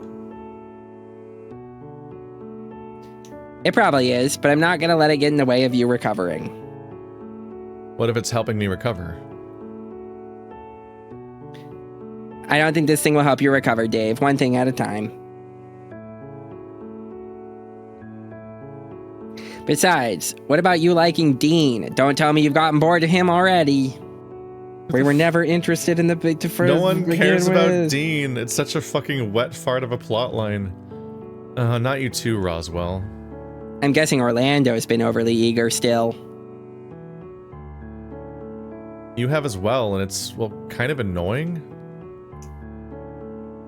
C: It probably is, but I'm not gonna let it get in the way of you recovering.
B: What if it's helping me recover?
C: I don't think this thing will help you recover, Dave. One thing at a time. Besides, what about you liking Dean? Don't tell me you've gotten bored of him already. We were never interested in the big first.
B: No one cares about Dean. It's such a fucking wet fart of a plotline. Not you too, Roswell.
C: I'm guessing Orlando's been overly eager still.
B: You have as well, and it's, well, kind of annoying.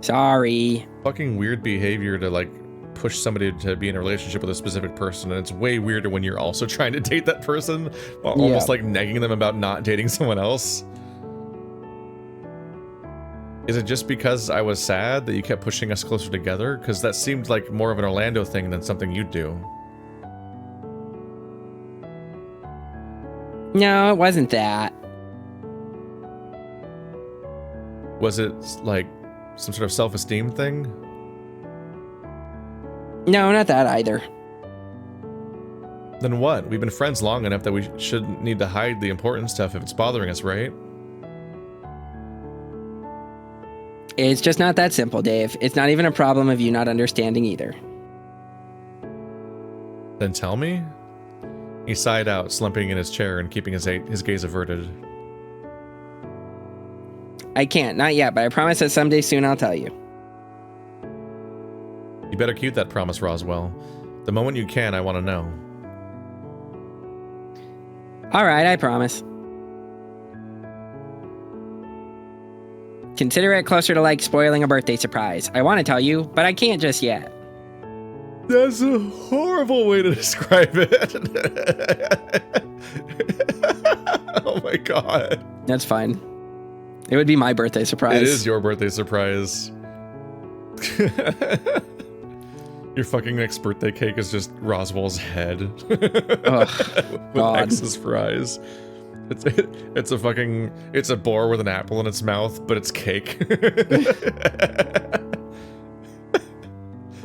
C: Sorry.
B: Fucking weird behavior to, like, push somebody to be in a relationship with a specific person, and it's way weirder when you're also trying to date that person, while almost, like, negging them about not dating someone else. Is it just because I was sad that you kept pushing us closer together? Because that seemed like more of an Orlando thing than something you'd do.
C: No, it wasn't that.
B: Was it, like, some sort of self-esteem thing?
C: No, not that either.
B: Then what? We've been friends long enough that we shouldn't need to hide the important stuff if it's bothering us, right?
C: It's just not that simple, Dave. It's not even a problem of you not understanding either.
B: Then tell me? He sighed out, slumping in his chair and keeping his gaze averted.
C: I can't, not yet, but I promise that someday soon I'll tell you.
B: You better keep that promise, Roswell. The moment you can, I want to know.
C: Alright, I promise. Consider it closer to like spoiling a birthday surprise. I want to tell you, but I can't just yet.
B: That's a horrible way to describe it. Oh my god.
C: That's fine. It would be my birthday surprise.
B: It is your birthday surprise. Your fucking next birthday cake is just Roswell's head.
C: Ugh,
B: with X's fries. It's a boar with an apple in its mouth, but it's cake.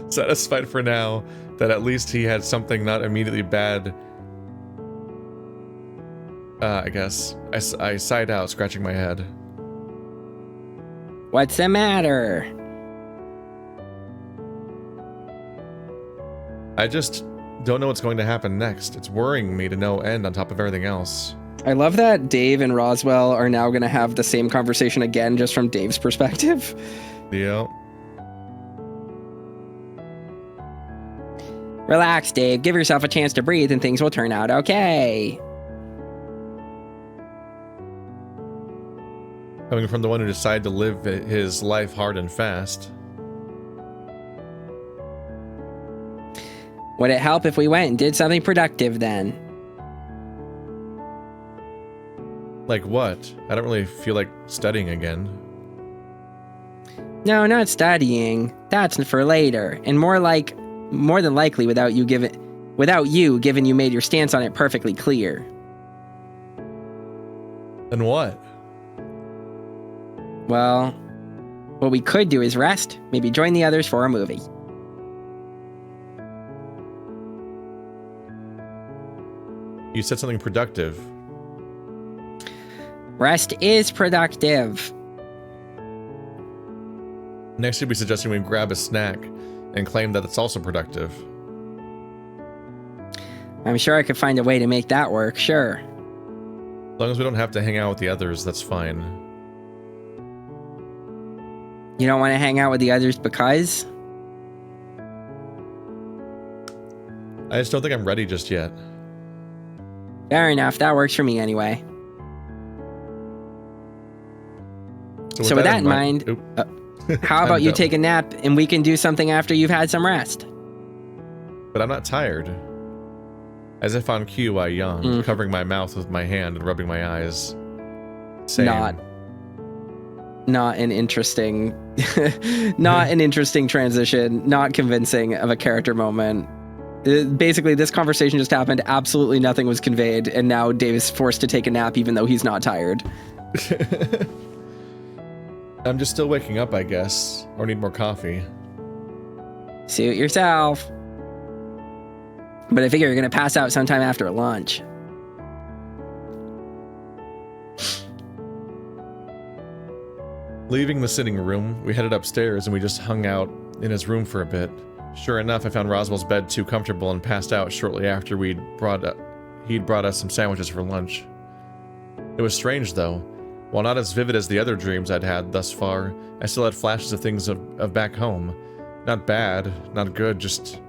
B: Satisfied for now that at least he had something not immediately bad. I guess. I sighed out, scratching my head.
C: What's the matter?
B: I just don't know what's going to happen next. It's worrying me to no end on top of everything else.
A: I love that Dave and Roswell are now going to have the same conversation again, just from Dave's perspective.
B: Yeah.
C: Relax, Dave. Give yourself a chance to breathe and things will turn out okay.
B: Coming from the one who decided to live his life hard and fast.
C: Would it help if we went and did something productive then?
B: Like what? I don't really feel like studying again.
C: No, not studying. That's for later. And more than likely without you given you made your stance on it perfectly clear.
B: Then what?
C: Well, what we could do is rest, maybe join the others for a movie.
B: You said something productive.
C: Rest is productive.
B: Next you'd be suggesting we grab a snack and claim that it's also productive.
C: I'm sure I could find a way to make that work, sure.
B: As long as we don't have to hang out with the others, that's fine.
C: You don't want to hang out with the others because?
B: I just don't think I'm ready just yet.
C: Fair enough, that works for me anyway. So with that in mind, how about you take a nap and we can do something after you've had some rest?
B: But I'm not tired. As if on cue, I yawned, covering my mouth with my hand and rubbing my eyes. Same.
A: Not an interesting, not an interesting transition, not convincing of a character moment. Basically, this conversation just happened, absolutely nothing was conveyed, and now Dave is forced to take a nap even though he's not tired.
B: I'm just still waking up, I guess, or need more coffee.
C: Suit yourself. But I figure you're gonna pass out sometime after lunch.
B: Leaving the sitting room, we headed upstairs and we just hung out in his room for a bit. Sure enough, I found Roswell's bed too comfortable and passed out shortly after he'd brought us some sandwiches for lunch. It was strange, though. While not as vivid as the other dreams I'd had thus far, I still had flashes of things of back home. Not bad, not good, just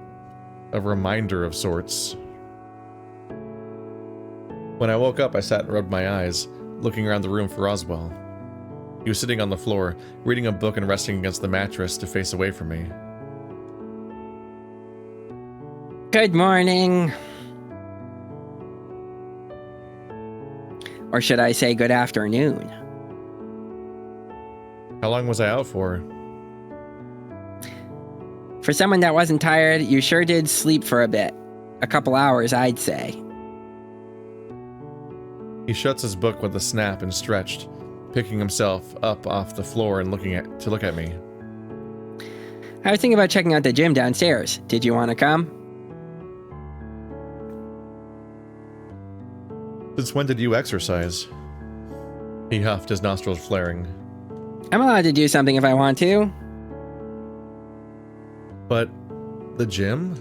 B: a reminder of sorts. When I woke up, I sat and rubbed my eyes, looking around the room for Roswell. He was sitting on the floor, reading a book and resting against the mattress to face away from me.
C: Good morning. Or should I say good afternoon?
B: How long was I out for?
C: For someone that wasn't tired, you sure did sleep for a bit. A couple hours, I'd say.
B: He shuts his book with a snap and stretched, picking himself up off the floor and look at me.
C: I was thinking about checking out the gym downstairs. Did you want to come?
B: Since when did you exercise? He huffed, his nostrils flaring.
C: I'm allowed to do something if I want to.
B: But the gym?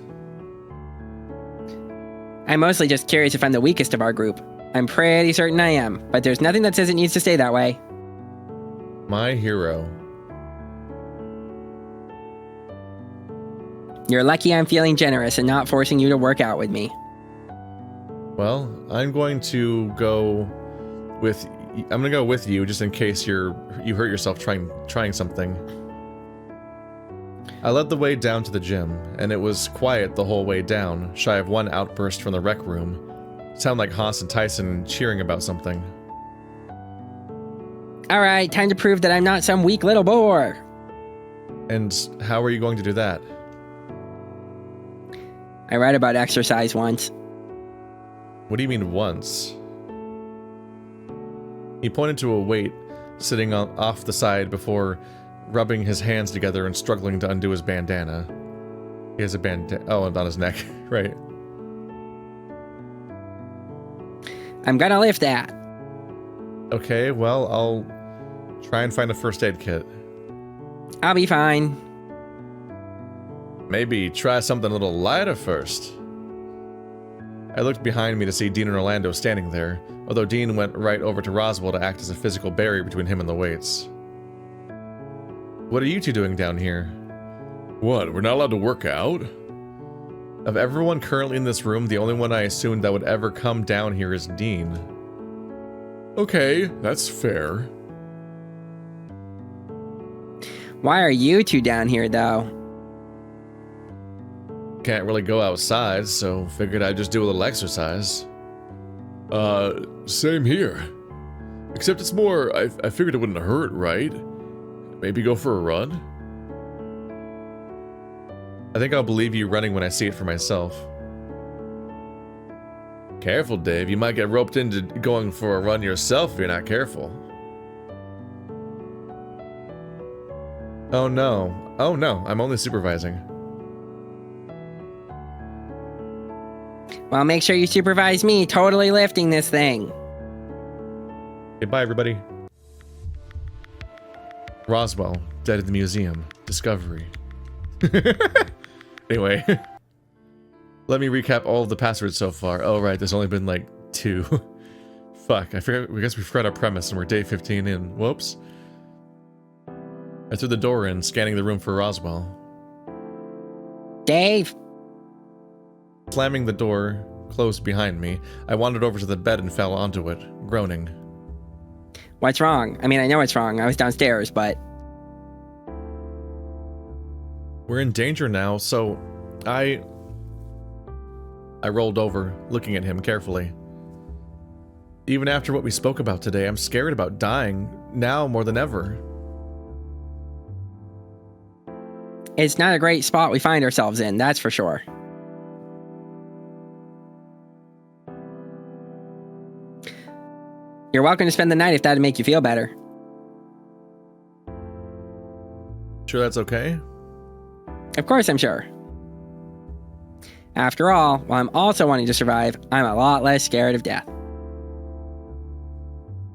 C: I'm mostly just curious if I'm the weakest of our group. I'm pretty certain I am, but there's nothing that says it needs to stay that way.
B: My hero.
C: You're lucky I'm feeling generous and not forcing you to work out with me.
B: Well, I'm going to go with you just in case you hurt yourself trying something. I led the way down to the gym, and it was quiet the whole way down, shy of one outburst from the rec room. It sounded like Haas and Tyson cheering about something.
C: All right, time to prove that I'm not some weak little boar.
B: And how are you going to do that?
C: I read about exercise once.
B: What do you mean once? He pointed to a weight sitting off the side before rubbing his hands together and struggling to undo his bandana. He has a bandana. Oh, and on his neck. Right.
C: I'm gonna lift that.
B: Okay, well, I'll try and find a first aid kit.
C: I'll be fine.
B: Maybe try something a little lighter first. I looked behind me to see Dean and Orlando standing there, although Dean went right over to Roswell to act as a physical barrier between him and the weights. What are you two doing down here? What, we're not allowed to work out? Of everyone currently in this room, the only one I assumed that would ever come down here is Dean. Okay, that's fair.
C: Why are you two down here, though?
B: Can't really go outside, so figured I'd just do a little exercise. Same here. Except it's more, I figured it wouldn't hurt, right? Maybe go for a run? I think I'll believe you running when I see it for myself. Careful, Dave. You might get roped into going for a run yourself if you're not careful. Oh no. Oh no, I'm only supervising.
C: Well, make sure you supervise me totally lifting this thing.
B: Okay, bye everybody. Roswell, dead at the museum. Discovery. Anyway. Let me recap all of the passwords so far. Oh right, there's only been like 2. Fuck, I guess we forgot our premise and we're day 15 in. Whoops. I threw the door in, scanning the room for Roswell.
C: Dave!
B: Slamming the door closed behind me, I wandered over to the bed and fell onto it, groaning.
C: What's wrong? I mean, I know what's wrong. I was downstairs, but...
B: We're in danger now, so I rolled over, looking at him carefully. Even after what we spoke about today, I'm scared about dying, now more than ever.
C: It's not a great spot we find ourselves in, that's for sure. You're welcome to spend the night if that'd make you feel better.
B: Sure that's okay?
C: Of course I'm sure. After all, while I'm also wanting to survive, I'm a lot less scared of death.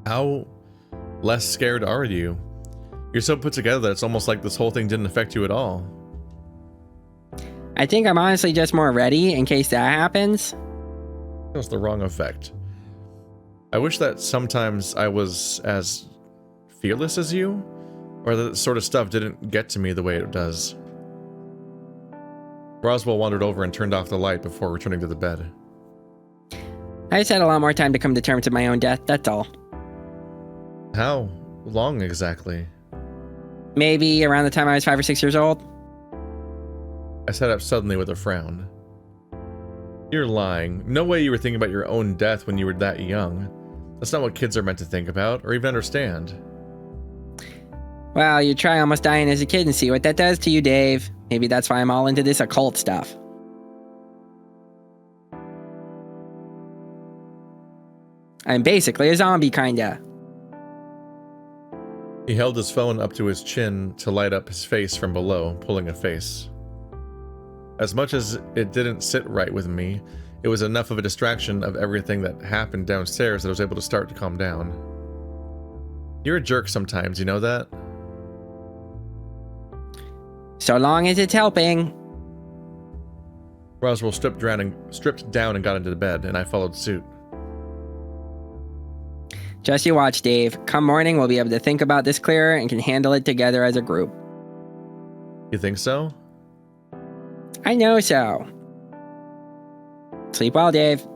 B: How less scared are you? You're so put together that it's almost like this whole thing didn't affect you at all.
C: I think I'm honestly just more ready in case that happens.
B: That's the wrong effect. I wish that sometimes I was as fearless as you, or that sort of stuff didn't get to me the way it does. Roswell wandered over and turned off the light before returning to the bed.
C: I just had a lot more time to come to terms with my own death, that's all.
B: How long exactly?
C: Maybe around the time I was 5 or 6 years old.
B: I sat up suddenly with a frown. You're lying. No way you were thinking about your own death when you were that young. That's not what kids are meant to think about, or even understand.
C: Well, you try almost dying as a kid and see what that does to you, Dave. Maybe that's why I'm all into this occult stuff. I'm basically a zombie, kinda.
B: He held his phone up to his chin to light up his face from below, pulling a face. As much as it didn't sit right with me, it was enough of a distraction of everything that happened downstairs that I was able to start to calm down. You're a jerk sometimes, you know that?
C: So long as it's helping.
B: Roswell stripped down and got into the bed, and I followed suit.
C: Just you watch, Dave. Come morning, we'll be able to think about this clearer and can handle it together as a group.
B: You think so?
C: I know so. Sleep well, Dave.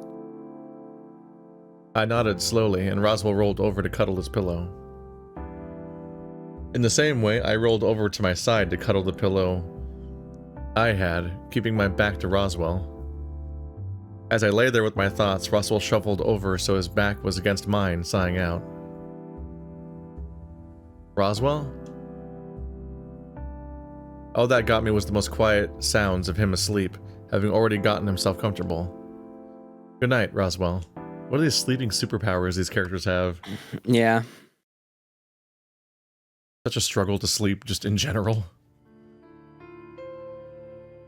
B: I nodded slowly, and Roswell rolled over to cuddle his pillow. In the same way, I rolled over to my side to cuddle the pillow I had, keeping my back to Roswell. As I lay there with my thoughts, Roswell shuffled over so his back was against mine, sighing out. Roswell? All that got me was the most quiet sounds of him asleep, having already gotten himself comfortable. Good night, Roswell. What are these sleeping superpowers these characters have?
A: Yeah.
B: Such a struggle to sleep, just in general.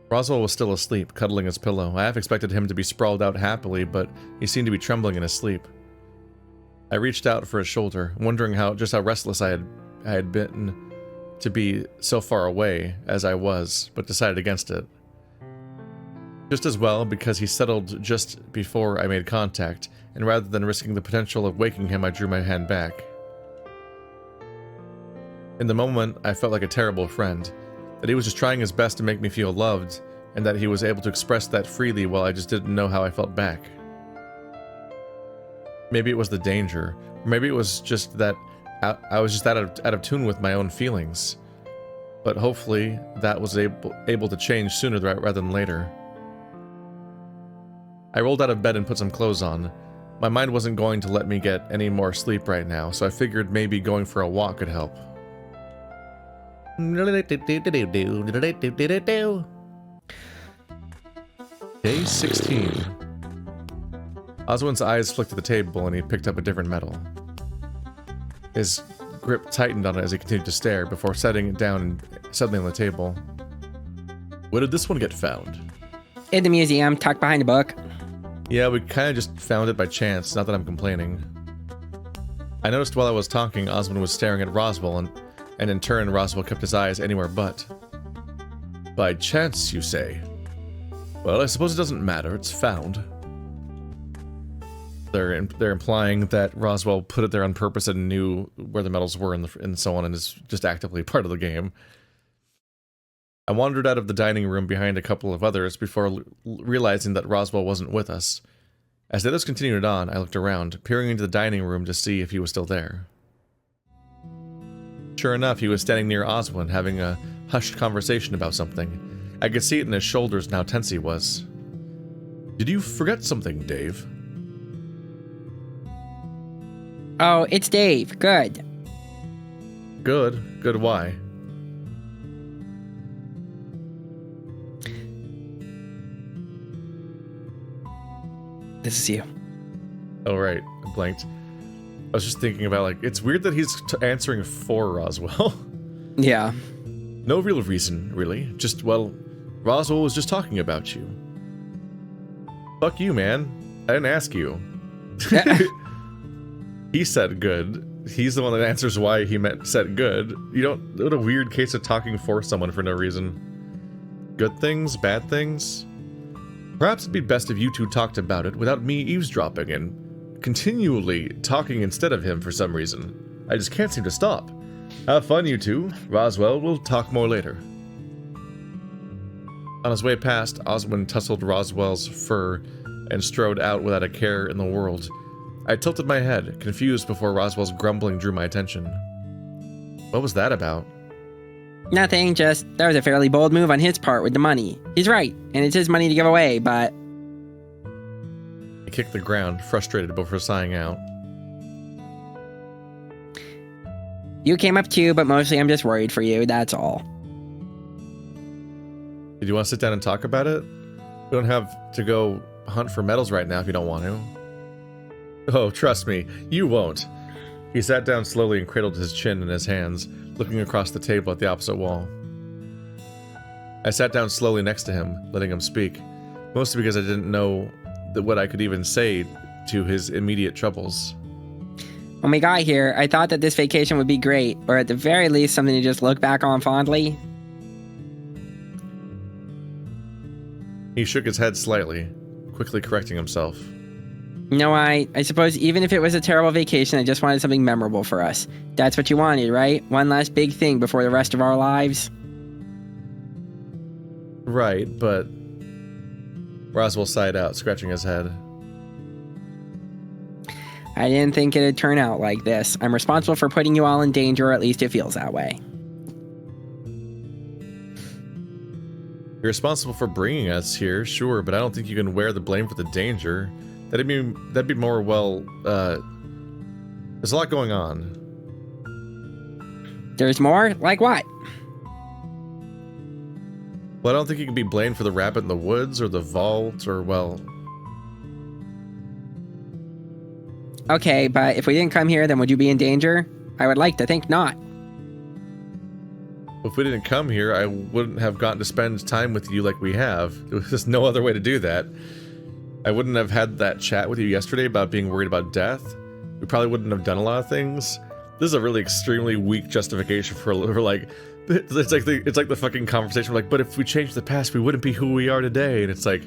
B: Roswell was still asleep, cuddling his pillow. I half expected him to be sprawled out happily, but he seemed to be trembling in his sleep. I reached out for his shoulder, wondering just how restless I had been to be so far away as I was, but decided against it. Just as well, because he settled just before I made contact, and rather than risking the potential of waking him, I drew my hand back. In the moment, I felt like a terrible friend, that he was just trying his best to make me feel loved, and that he was able to express that freely while I just didn't know how I felt back. Maybe it was the danger, or maybe it was just that I was just out of tune with my own feelings. But hopefully, that was able to change sooner rather than later. I rolled out of bed and put some clothes on. My mind wasn't going to let me get any more sleep right now, so I figured maybe going for a walk could help. Day 16. Oswin's eyes flicked at the table and he picked up a different metal. His grip tightened on it as he continued to stare before setting it down suddenly on the table. Where did this one get found?
C: In the museum, tucked behind a book.
B: Yeah, we kind of just found it by chance, not that I'm complaining. I noticed while I was talking, Oswin was staring at Roswell, and in turn, Roswell kept his eyes anywhere but. By chance, you say? Well, I suppose it doesn't matter, it's found. They're implying that Roswell put it there on purpose and knew where the metals were and so on, and is just actively part of the game. I wandered out of the dining room behind a couple of others before realizing that Roswell wasn't with us. As the others continued on, I looked around, peering into the dining room to see if he was still there. Sure enough, he was standing near Oswin, having a hushed conversation about something. I could see it in his shoulders and how tense he was. Did you forget something, Dave?
C: Oh, it's Dave. Good.
B: Good? Good why?
A: This is you.
B: Oh, right. I blanked. I was just thinking about, like, it's weird that he's answering for Roswell.
A: Yeah.
B: No real reason, really. Just, well, Roswell was just talking about you. Fuck you, man. I didn't ask you. He said good. He's the one that answers why he said good. You don't... What a weird case of talking for someone for no reason. Good things? Bad things? Perhaps it'd be best if you two talked about it without me eavesdropping and continually talking instead of him for some reason. I just can't seem to stop. Have fun, you two. Roswell, we'll talk more later. On his way past, Oswin tussled Roswell's fur and strode out without a care in the world. I tilted my head, confused before Roswell's grumbling drew my attention. What was that about?
C: Nothing, just that was a fairly bold move on his part with the money. He's right, and it's his money to give away, but...
B: He kicked the ground, frustrated before sighing out.
C: You came up too, but mostly I'm just worried for you, that's all.
B: Did you want to sit down and talk about it? We don't have to go hunt for metals right now if you don't want to. Oh, trust me, you won't. He sat down slowly and cradled his chin in his hands, looking across the table at the opposite wall. I sat down slowly next to him, letting him speak, mostly because I didn't know what I could even say to his immediate troubles.
C: When we got here, I thought that this vacation would be great, or at the very least something to just look back on fondly.
B: He shook his head slightly, quickly correcting himself.
C: No, I suppose even if it was a terrible vacation, I just wanted something memorable for us. That's what you wanted, right? One last big thing before the rest of our lives?
B: Right, but... Roswell sighed out, scratching his head.
C: I didn't think it'd turn out like this. I'm responsible for putting you all in danger, or at least it feels that way.
B: You're responsible for bringing us here, sure, but I don't think you can wear the blame for the danger. That'd be more, well, there's a lot going on.
C: There's more? Like what?
B: Well, I don't think you can be blamed for the rabbit in the woods, or the vault, or, well...
E: Okay, but if we didn't come here, then would you be in danger? I would like to think not.
B: If we didn't come here, I wouldn't have gotten to spend time with you like we have. There was just no other way to do that. I wouldn't have had that chat with you yesterday about being worried about death. We probably wouldn't have done a lot of things. This is a really extremely weak justification for like, it's like the fucking conversation. We're like, but if we changed the past, we wouldn't be who we are today. And it's like,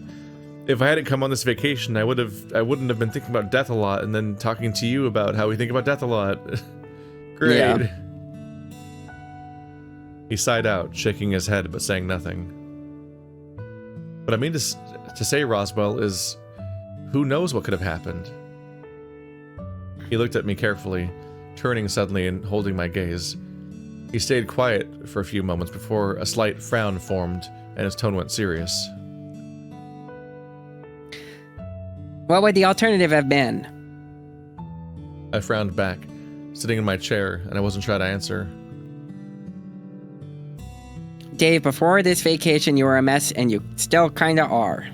B: if I hadn't come on this vacation, I wouldn't have been thinking about death a lot, and then talking to you about how we think about death a lot. Great. Yeah. He sighed out, shaking his head but saying nothing. What I mean to say, Roswell, is who knows what could have happened? He looked at me carefully, turning suddenly and holding my gaze. He stayed quiet for a few moments before a slight frown formed and his tone went serious.
E: What would the alternative have been?
B: I frowned back, sitting in my chair, and I wasn't trying to answer.
E: Dave, before this vacation you were a mess, and you still kinda are.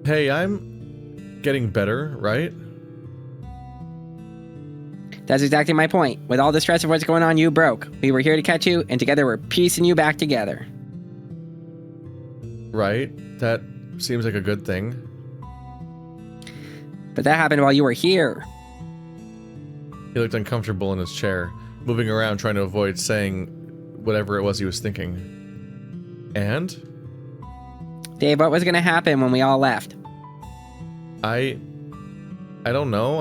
B: Hey, I'm getting better, right?
E: That's exactly my point. With all the stress of what's going on, you broke. We were here to catch you, and together we're piecing you back together.
B: Right? That seems like a good thing.
E: But that happened while you were here.
B: He looked uncomfortable in his chair, moving around trying to avoid saying whatever it was he was thinking. And?
E: Dave, what was going to happen when we all left?
B: I don't know.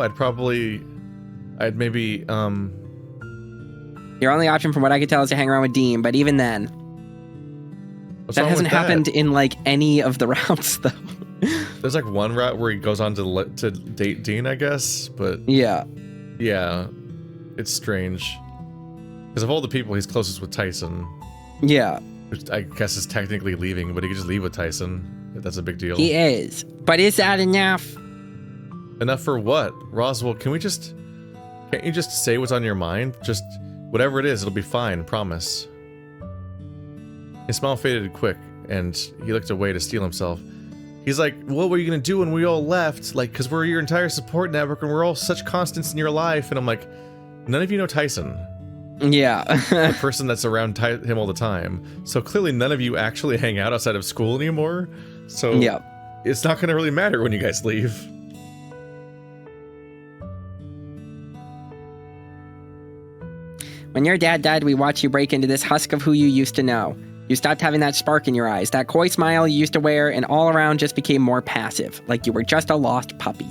B: I'd maybe,
E: Your only option from what I could tell is to hang around with Dean, but even then... That hasn't happened in, like, any of the routes, though.
B: There's, like, one route where he goes on to date Dean, I guess, but...
E: Yeah.
B: Yeah. It's strange. Because of all the people, he's closest with Tyson.
E: Yeah.
B: Which I guess is technically leaving, but he could just leave with Tyson. That's a big deal.
E: He is. But is that enough?
B: Enough for what? Roswell, can't you just say what's on your mind? Just whatever it is, it'll be fine, promise. His smile faded quick, and he looked away to steel himself. He's like, what were you gonna do when we all left? Like, cause we're your entire support network and we're all such constants in your life. And I'm like, none of you know Tyson.
E: Yeah.
B: The person that's around him all the time. So clearly none of you actually hang out outside of school anymore. So
E: yeah.
B: It's not gonna really matter when you guys leave.
E: When your dad died, we watched you break into this husk of who you used to know. You stopped having that spark in your eyes, that coy smile you used to wear, and all around just became more passive, like you were just a lost puppy.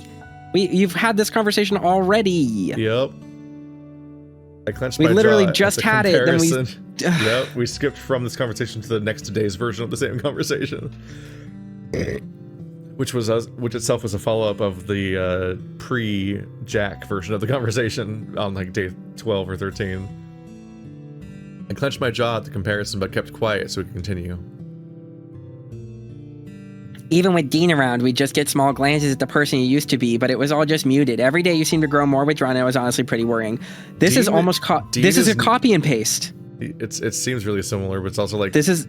E: You've had this conversation already.
B: Yep. I clenched my jaw.
E: We literally just had it. Then
B: Yep, we skipped from this conversation to the next day's version of the same conversation. Which itself was a follow-up of the pre-Jack version of the conversation on like day 12 or 13. I clenched my jaw at the comparison, but kept quiet so we could continue.
E: Even with Dean around, we'd just get small glances at the person you used to be, but it was all just muted. Every day you seemed to grow more withdrawn, and it was honestly pretty worrying. This is almost this is a copy and paste.
B: It seems really similar, but it's also like
E: this is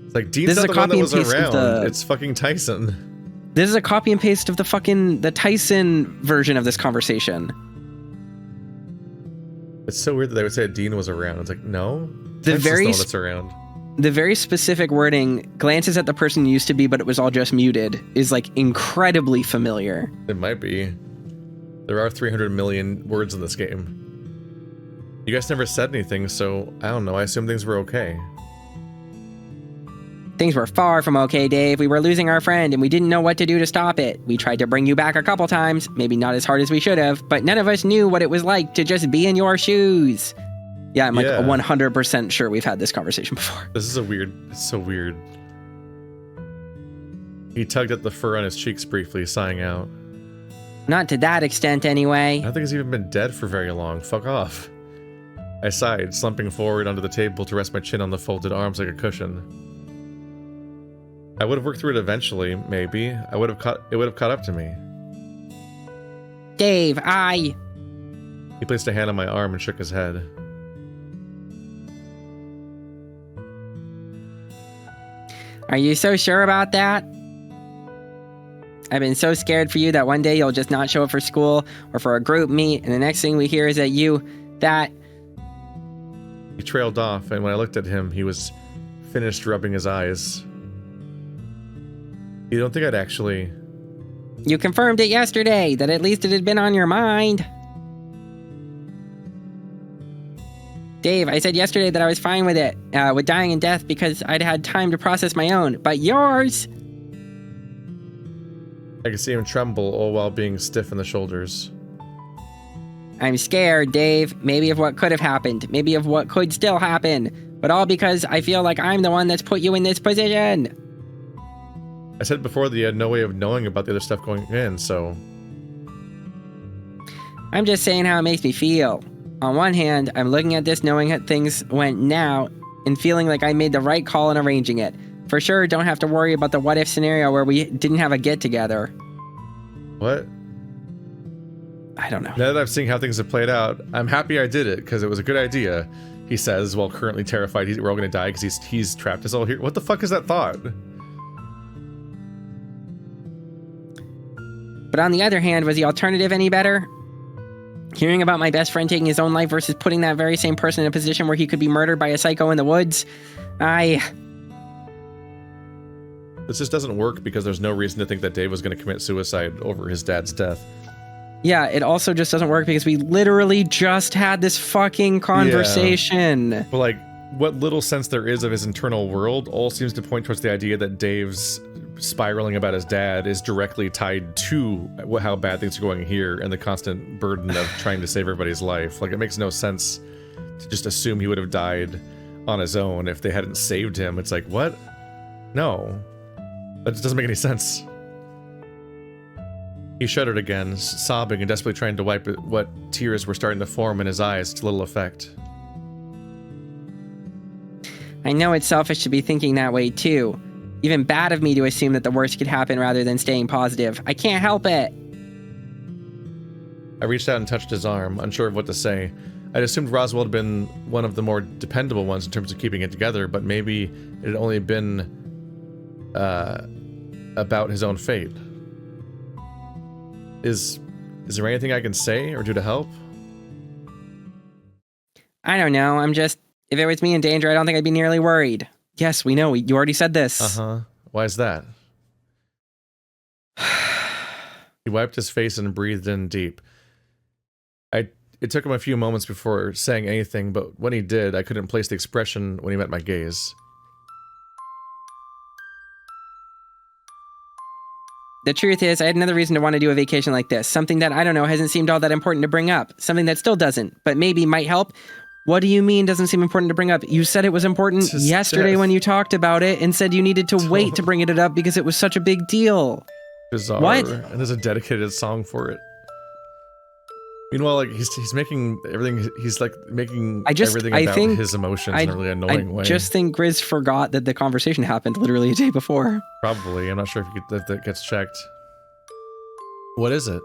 B: it's like Dean's not the one that was around. It's fucking Tyson.
E: This is a copy and paste of the Tyson version of this conversation.
B: It's so weird that they would say Dean was around. It's like, no.
E: The very
B: that's around.
E: The very specific wording, glances at the person you used to be, but it was all just muted, is like incredibly familiar.
B: It might be. There are 300 million words in this game. You guys never said anything, so I don't know. I assume things were okay.
E: Things were far from okay, Dave. We were losing our friend, and we didn't know what to do to stop it. We tried to bring you back a couple times, maybe not as hard as we should have, but none of us knew what it was like to just be in your shoes. Yeah, I'm like 100% sure we've had this conversation before.
B: This is it's so weird. He tugged at the fur on his cheeks briefly, sighing out.
E: Not to that extent, anyway.
B: I don't think he's even been dead for very long. Fuck off. I sighed, slumping forward onto the table to rest my chin on the folded arms like a cushion. I would have worked through it eventually, maybe. It would have caught up to me.
E: Dave,
B: He placed a hand on my arm and shook his head.
E: Are you so sure about that? I've been so scared for you that one day you'll just not show up for school or for a group meet, and the next thing we hear is that
B: He trailed off, and when I looked at him, he was finished rubbing his eyes. You don't think I'd actually...
E: You confirmed it yesterday, that at least it had been on your mind. Dave, I said yesterday that I was fine with it, with dying and death, because I'd had time to process my own. But yours...
B: I could see him tremble, all while being stiff in the shoulders.
E: I'm scared, Dave. Maybe of what could have happened. Maybe of what could still happen. But all because I feel like I'm the one that's put you in this position.
B: I said before that you had no way of knowing about the other stuff going in, so...
E: I'm just saying how it makes me feel. On one hand, I'm looking at this knowing how things went now and feeling like I made the right call in arranging it. For sure, don't have to worry about the what-if scenario where we didn't have a get-together.
B: What?
E: I don't know.
B: Now that I'm seeing how things have played out, I'm happy I did it, because it was a good idea, he says, while currently terrified we're all going to die because he's trapped us all here. What the fuck is that thought?
E: But on the other hand, was the alternative any better? Hearing about my best friend taking his own life versus putting that very same person in a position where he could be murdered by a psycho in the woods?
B: This just doesn't work because there's no reason to think that Dave was going to commit suicide over his dad's death.
E: Yeah, it also just doesn't work because we literally just had this fucking conversation.
B: Yeah. But like, what little sense there is of his internal world all seems to point towards the idea that Dave's spiraling about his dad is directly tied to how bad things are going here and the constant burden of trying to save everybody's life. Like, it makes no sense to just assume he would have died on his own if they hadn't saved him. It's like, what? No. That just doesn't make any sense. He shuddered again, sobbing and desperately trying to wipe what tears were starting to form in his eyes to little effect.
E: I know it's selfish to be thinking that way too. Even bad of me to assume that the worst could happen rather than staying positive. I can't help it.
B: I reached out and touched his arm, unsure of what to say. I'd assumed Roswell had been one of the more dependable ones in terms of keeping it together, but maybe it had only been about his own fate. Is there anything I can say or do to help?
E: I don't know. I'm just... If it was me in danger, I don't think I'd be nearly worried. Yes, we know. You already said this.
B: Uh-huh. Why is that? He wiped his face and breathed in deep. It took him a few moments before saying anything, but when he did, I couldn't place the expression when he met my gaze.
E: The truth is, I had another reason to want to do a vacation like this. Something that, I don't know, hasn't seemed all that important to bring up. Something that still doesn't, but maybe might help. What do you mean doesn't seem important to bring up? You said it was important yesterday when you talked about it and said you needed to wait to bring it up because it was such a big deal.
B: Bizarre.
E: What?
B: And there's a dedicated song for it. Meanwhile, like he's making everything. He's like making everything about his emotions in a really annoying way.
E: I just think Grizz forgot that the conversation happened literally a day before.
B: Probably. I'm not sure if that gets checked. What is it?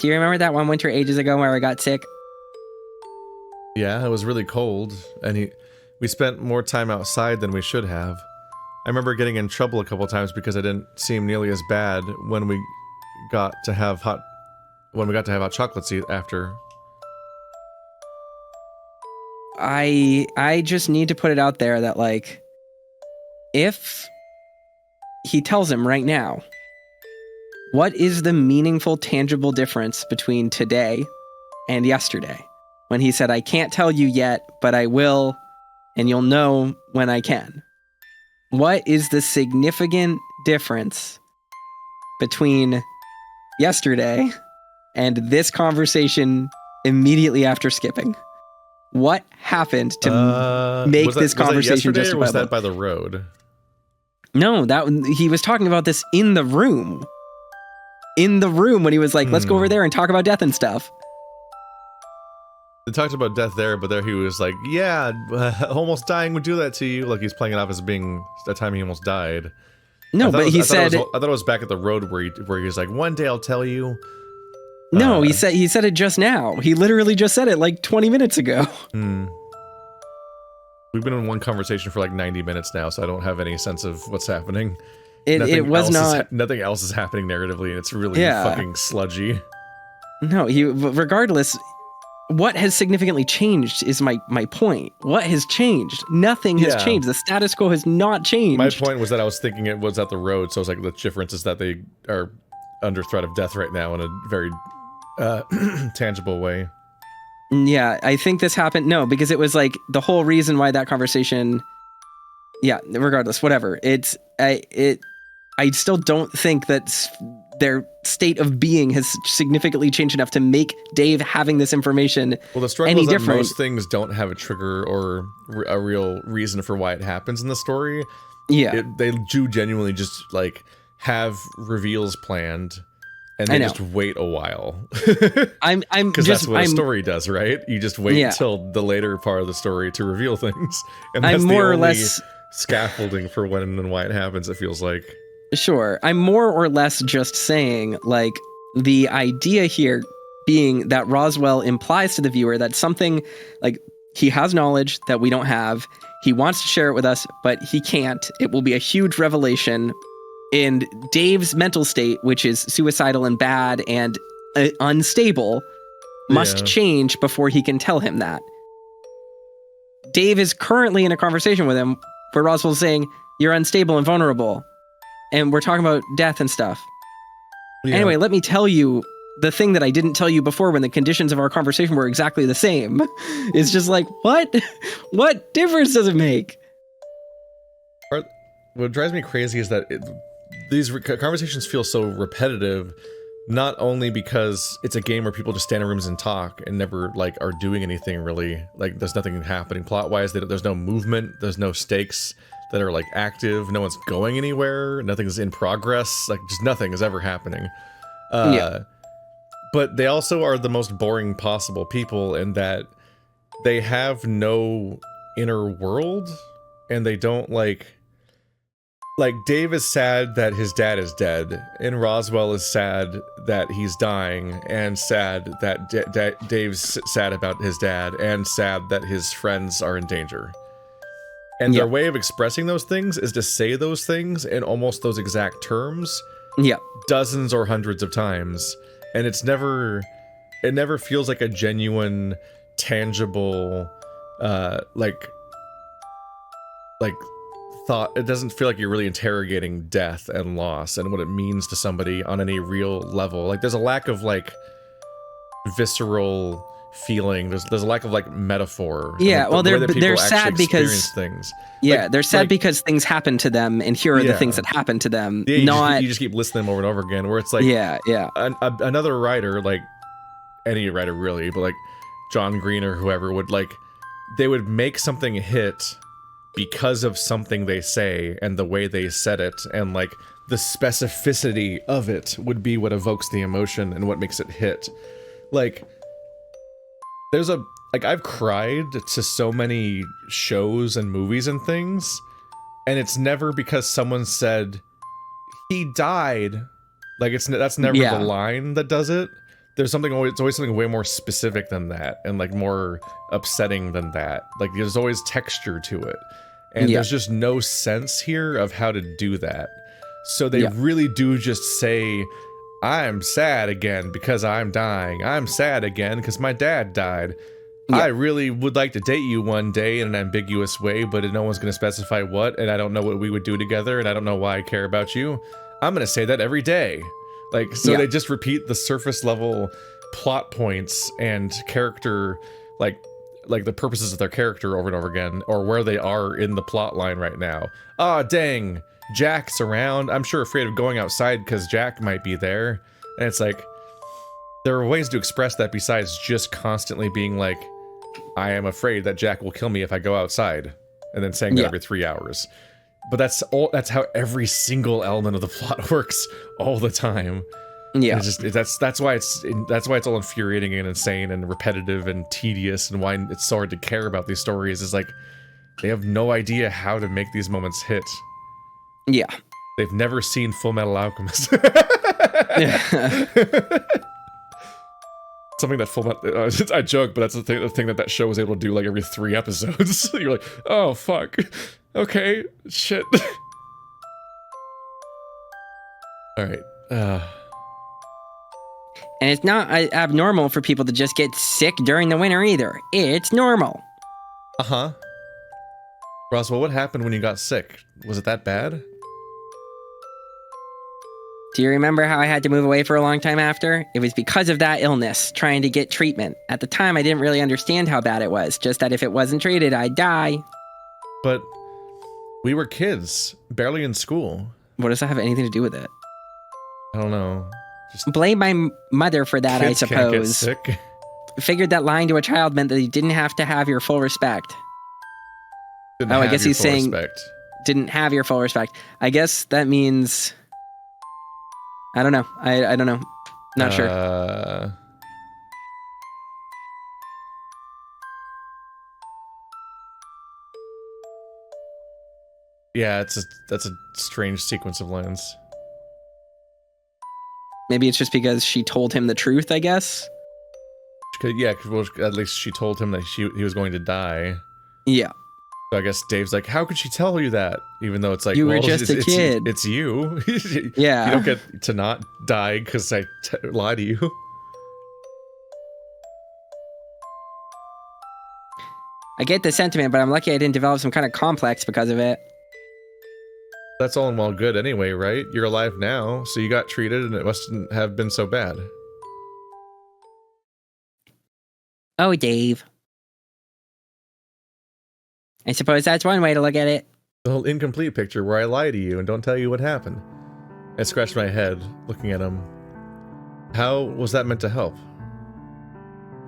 E: Do you remember that one winter ages ago where I got sick?
B: Yeah, it was really cold, and we spent more time outside than we should have. I remember getting in trouble a couple times because I didn't seem nearly as bad when we got to have hot chocolates after.
E: I just need to put it out there that, like, if he tells him right now, what is the meaningful, tangible difference between today and yesterday? When he said, I can't tell you yet, but I will, and you'll know when I can. What is the significant difference between yesterday and this conversation immediately after skipping? What happened to make this conversation justifiable?
B: Or was that by the road?
E: No, he was talking about this in the room. In the room when he was like, let's go over there and talk about death and stuff.
B: They talked about death there, but there he was like, yeah, almost dying would do that to you. Like he's playing it off as being a time he almost died.
E: No, but he said...
B: I thought it was back at the road where he was like, one day I'll tell you.
E: No, he said it just now. He literally just said it like 20 minutes ago.
B: We've been in one conversation for like 90 minutes now, so I don't have any sense of what's happening.
A: Nothing
B: else is happening narratively, and it's really fucking sludgy.
A: No, regardless, what has significantly changed is my point. What has changed? Nothing has changed. The status quo has not changed.
B: My point was that I was thinking it was at the road, so I was like, the difference is that they are under threat of death right now in a very tangible way.
A: Yeah, I think this happened. No, because it was like the whole reason why that conversation. Yeah, regardless, whatever. I still don't think that their state of being has significantly changed enough to make Dave having this information
B: the struggle
A: any
B: is that
A: different.
B: Most things don't have a trigger or a real reason for why it happens in the story.
A: Yeah,
B: they do genuinely just like have reveals planned, and they just wait a while.
A: I'm
B: because that's what a story does, right? You just wait till the later part of the story to reveal things, and that's
A: I'm more
B: the only
A: or less
B: scaffolding for when and why it happens. It feels like.
A: Sure. I'm more or less just saying, like, the idea here being that Roswell implies to the viewer that something, like, he has knowledge that we don't have. He wants to share it with us, but he can't. It will be a huge revelation. And Dave's mental state, which is suicidal and bad and unstable, must change before he can tell him that. Dave is currently in a conversation with him where Roswell's saying, "You're unstable and vulnerable." And we're talking about death and stuff. Yeah. Anyway, let me tell you the thing that I didn't tell you before when the conditions of our conversation were exactly the same. It's just like, what? What difference does it make?
B: What drives me crazy is that these conversations feel so repetitive, not only because it's a game where people just stand in rooms and talk and never like are doing anything really, like there's nothing happening plot-wise, there's no movement, there's no stakes that are like active, no one's going anywhere, nothing's in progress, like just nothing is ever happening. But they also are the most boring possible people in that they have no inner world, and they don't like Dave is sad that his dad is dead, and Roswell is sad that he's dying, and sad that Dave's sad about his dad, and sad that his friends are in danger. And their way of expressing those things is to say those things in almost those exact terms. Dozens or hundreds of times. And it never feels like a genuine, tangible, like thought. It doesn't feel like you're really interrogating death and loss and what it means to somebody on any real level. Like there's a lack of like visceral feeling. There's a lack of like metaphor.
A: Well, they're sad because
B: things.
A: They're sad because things happen to them, and here are the things that happen to them.
B: You just keep listening to them over and over again. Where it's like another writer, like any writer really, but like John Green or whoever they would make something hit because of something they say and the way they said it, and like the specificity of it would be what evokes the emotion and what makes it hit. Like. I've cried to so many shows and movies and things, and it's never because someone said he died. Like that's never the line that does it. It's always something way more specific than that, and like more upsetting than that. Like there's always texture to it, and there's just no sense here of how to do that. So they really do just say, "I'm sad again because I'm dying. I'm sad again because my dad died. I really would like to date you one day in an ambiguous way, but no one's going to specify what, and I don't know what we would do together, and I don't know why I care about you. I'm going to say that every day." Like, so they just repeat the surface level plot points and character, like the purposes of their character over and over again, or where they are in the plot line right now. "Ah, dang, Jack's around. I'm sure afraid of going outside because Jack might be there." And it's like, there are ways to express that besides just constantly being like, "I am afraid that Jack will kill me if I go outside," and then saying that every 3 hours. But that's how every single element of the plot works all the time. Yeah. It's just that's why it's all infuriating and insane and repetitive and tedious, and why it's so hard to care about these stories is like they have no idea how to make these moments hit.
A: Yeah.
B: They've never seen Full Metal Alchemist. Something that I joke, but that's the thing that show was able to do like every 3 episodes. You're like, oh fuck, okay, shit. All right.
E: And it's not abnormal for people to just get sick during the winter either. It's normal.
B: Uh-huh. Roswell, what happened when you got sick? Was it that bad?
E: Do you remember how I had to move away for a long time after? It was because of that illness, trying to get treatment. At the time, I didn't really understand how bad it was, just that if it wasn't treated, I'd die.
B: But we were kids, barely in school.
E: What does that have anything to do with it?
B: I don't know. Just
E: blame my mother for that, I suppose.
B: Can't get sick.
E: Figured that lying to a child meant that he didn't have to have your full respect.
B: I guess he's saying
E: didn't have your full respect. I guess that means... I don't know. I don't know. Not sure.
B: Yeah, that's a strange sequence of lines.
E: Maybe it's just because she told him the truth, I guess?
B: Yeah, well, at least she told him that he was going to die.
E: Yeah.
B: So I guess Dave's like, how could she tell you that? Even though it's like,
E: you were just a kid.
B: It's you.
E: Yeah.
B: You don't get to not die because I lie to you.
E: I get the sentiment, but I'm lucky I didn't develop some kind of complex because of it.
B: That's all in well good anyway, right? You're alive now, so you got treated and it mustn't have been so bad.
E: Oh, Dave. I suppose that's one way to look at it.
B: The whole incomplete picture where I lie to you and don't tell you what happened. I scratched my head, looking at him. How was that meant to help?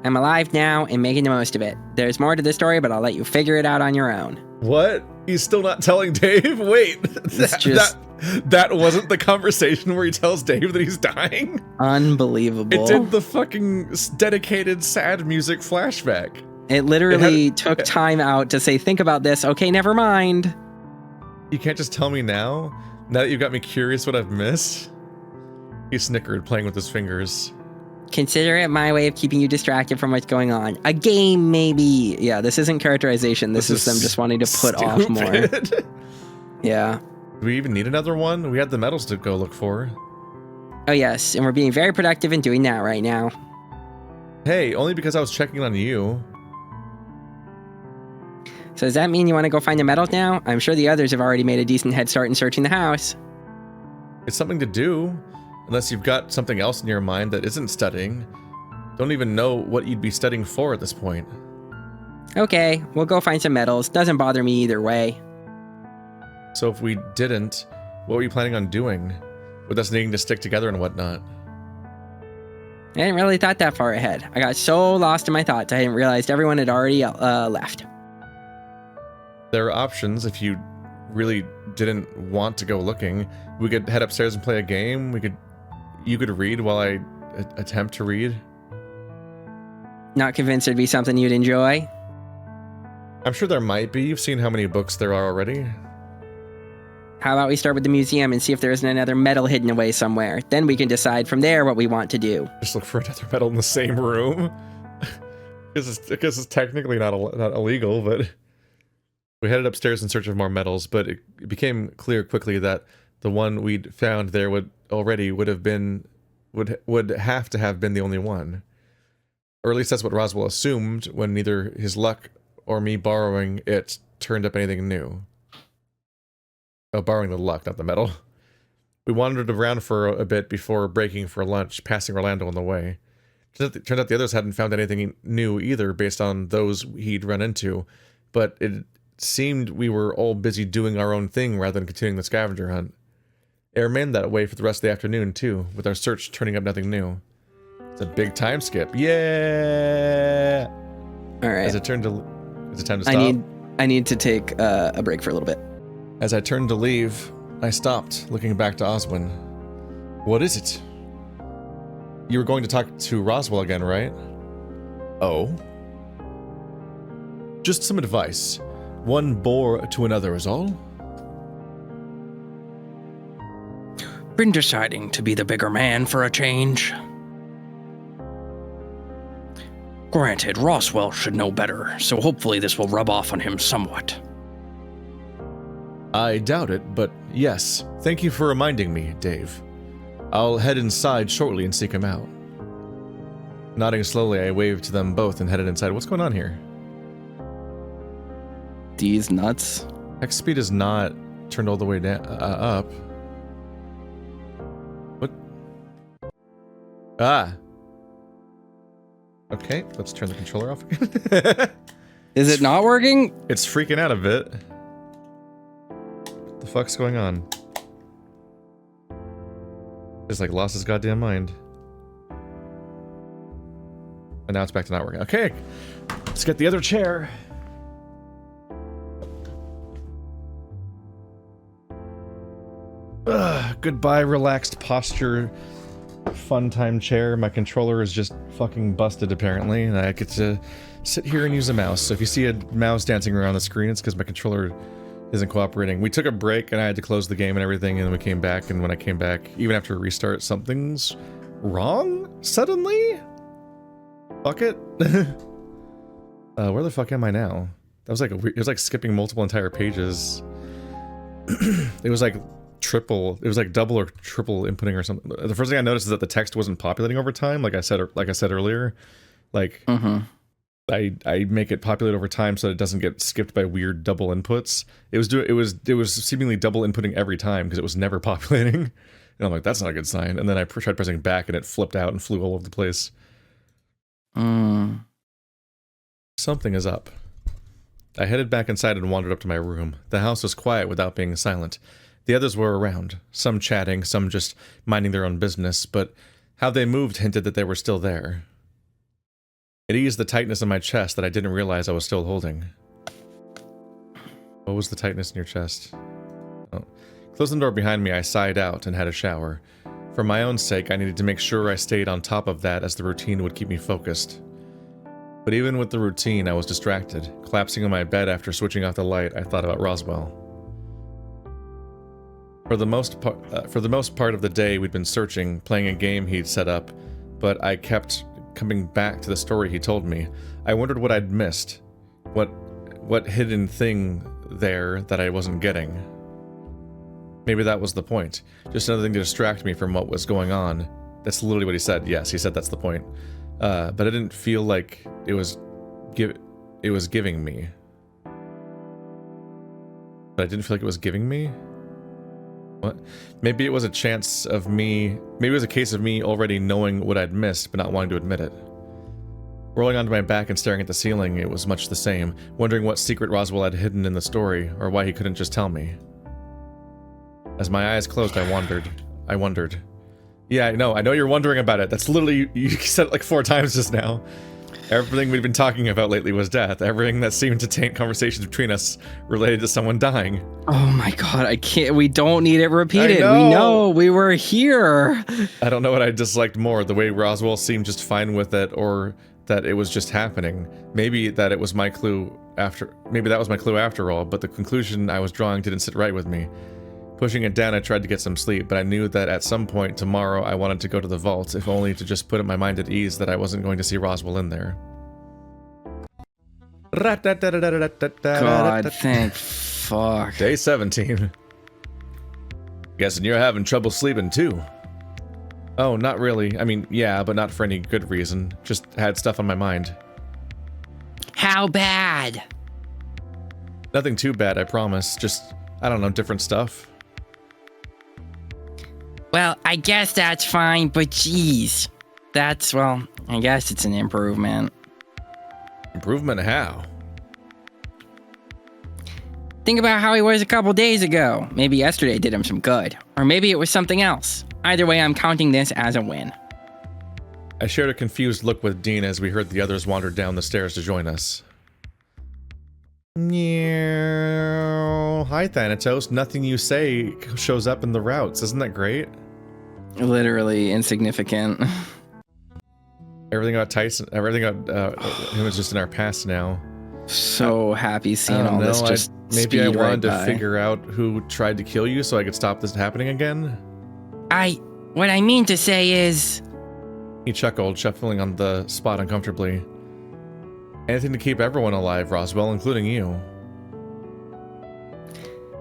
E: I'm alive now and making the most of it. There's more to the story, but I'll let you figure it out on your own.
B: What? He's still not telling Dave? Wait, that wasn't the conversation where he tells Dave that he's dying?
E: Unbelievable.
B: It did the fucking dedicated sad music flashback.
E: It literally took time out to say, think about this. Okay, never mind.
B: You can't just tell me now? Now that you've got me curious what I've missed? He snickered, playing with his fingers.
E: Consider it my way of keeping you distracted from what's going on. A game, maybe. Yeah, this isn't characterization. This is them just wanting to put off more. Yeah.
B: Do we even need another one? We had the medals to go look for.
E: Oh, yes, and we're being very productive in doing that right now.
B: Hey, only because I was checking on you.
E: So does that mean you want to go find the medals now? I'm sure the others have already made a decent head start in searching the house.
B: It's something to do. Unless you've got something else in your mind that isn't studying. Don't even know what you'd be studying for at this point.
E: Okay, we'll go find some medals. Doesn't bother me either way.
B: So if we didn't, what were you planning on doing? With us needing to stick together and whatnot?
E: I hadn't really thought that far ahead. I got so lost in my thoughts, I hadn't realized everyone had already left.
B: There are options if you really didn't want to go looking. We could head upstairs and play a game. You could read while I attempt to read.
E: Not convinced it'd be something you'd enjoy?
B: I'm sure there might be. You've seen how many books there are already.
E: How about we start with the museum and see if there isn't another medal hidden away somewhere. Then we can decide from there what we want to do.
B: Just look for another medal in the same room. Because it's technically not illegal, but... We headed upstairs in search of more medals, but it became clear quickly that the one we'd found there would have to have been the only one. Or at least that's what Roswell assumed when neither his luck or me borrowing it turned up anything new. Oh, borrowing the luck, not the medal. We wandered around for a bit before breaking for lunch, passing Orlando on the way. Turned out the others hadn't found anything new either based on those he'd run into, but it seemed we were all busy doing our own thing rather than continuing the scavenger hunt. It remained that way for the rest of the afternoon too, with our search turning up nothing new. It's a big time skip. Yeah.
E: All right.
B: Is it time to stop?
E: I need to take a break for a little bit.
B: As I turned to leave, I stopped, looking back to Oswin. What is it? You were going to talk to Roswell again, right? Oh. Just some advice. One bore to another is all.
C: Been deciding to be the bigger man for a change.
F: Granted, Roswell should know better, so hopefully this will rub off on him somewhat.
B: I doubt it, but yes. Thank you for reminding me, Dave. I'll head inside shortly and seek him out. Nodding slowly, I waved to them both and headed inside. What's going on here?
A: These nuts.
B: Hex speed is not turned all the way down, up. What? Ah. Okay, let's turn the controller off again.
A: Is it not working?
B: It's freaking out a bit. What the fuck's going on? Just like lost his goddamn mind. And now it's back to not working. Okay, let's get the other chair. Goodbye, relaxed posture, fun time chair. My controller is just fucking busted apparently, and I get to sit here and use a mouse. So if you see a mouse dancing around the screen, it's because my controller isn't cooperating. We took a break and I had to close the game and everything, and then we came back, and when I came back, even after a restart, something's wrong suddenly? Fuck it. Where the fuck am I now? That was like it was like skipping multiple entire pages. It was like double or triple inputting or something. The first thing I noticed is that the text wasn't populating over time, like I said earlier. Like I make it populate over time so that it doesn't get skipped by weird double inputs. It was seemingly double inputting every time because it was never populating. And I'm like, that's not a good sign. And then I tried pressing back and it flipped out and flew all over the place. Something is up. I headed back inside and wandered up to my room. The house was quiet without being silent. The others were around, some chatting, some just minding their own business, but how they moved hinted that they were still there. It eased the tightness in my chest that I didn't realize I was still holding. What was the tightness in your chest? Oh. Closing the door behind me, I sighed out and had a shower. For my own sake, I needed to make sure I stayed on top of that, as the routine would keep me focused. But even with the routine, I was distracted. Collapsing on my bed after switching off the light, I thought about Roswell. For the most part of the day, we'd been searching, playing a game he'd set up, but I kept coming back to the story he told me. I wondered what I'd missed, what hidden thing there that I wasn't getting. Maybe that was the point. Just another thing to distract me from what was going on. That's literally what he said. Yes, he said that's the point. But I didn't feel like it was giving me. But I didn't feel like it was giving me? What? Maybe it was a chance of me... Maybe it was a case of me already knowing what I'd missed, but not wanting to admit it. Rolling onto my back and staring at the ceiling, it was much the same, wondering what secret Roswell had hidden in the story, or why he couldn't just tell me. As my eyes closed, I wondered. Yeah, I know you're wondering about it. That's literally... You said it like 4 times just now. Everything we've been talking about lately was death. Everything that seemed to taint conversations between us related to someone dying.
A: Oh my god, I can't. We don't need it repeated.
B: I know.
A: We know. We were here.
B: I don't know what I disliked more, the way Roswell seemed just fine with it, or that it was just happening. Maybe that was my clue after all, but the conclusion I was drawing didn't sit right with me. Pushing it down, I tried to get some sleep, but I knew that at some point tomorrow I wanted to go to the vault, if only to just put my mind at ease that I wasn't going to see Roswell in there.
A: God, thank fuck.
B: Day 17. Guessing you're having trouble sleeping too. Oh, not really. I mean, yeah, but not for any good reason. Just had stuff on my mind.
C: How bad?
B: Nothing too bad, I promise. Just, I don't know, different stuff.
C: Well, I guess that's fine, but geez. I guess it's an improvement.
B: Improvement how?
C: Think about how he was a couple days ago. Maybe yesterday did him some good. Or maybe it was something else. Either way, I'm counting this as a win.
B: I shared a confused look with Dean as we heard the others wander down the stairs to join us. Hi, Thanatos. Nothing you say shows up in the routes. Isn't that great?
A: Literally insignificant.
B: Everything about Tyson, everything about him is just in our past now.
A: So happy seeing all this just
B: maybe I wanted
A: right
B: to
A: by.
B: figure out who tried to kill you so I could stop this happening again.
C: What I mean to say is...
B: He chuckled, shuffling on the spot uncomfortably. Anything to keep everyone alive, Roswell, including you.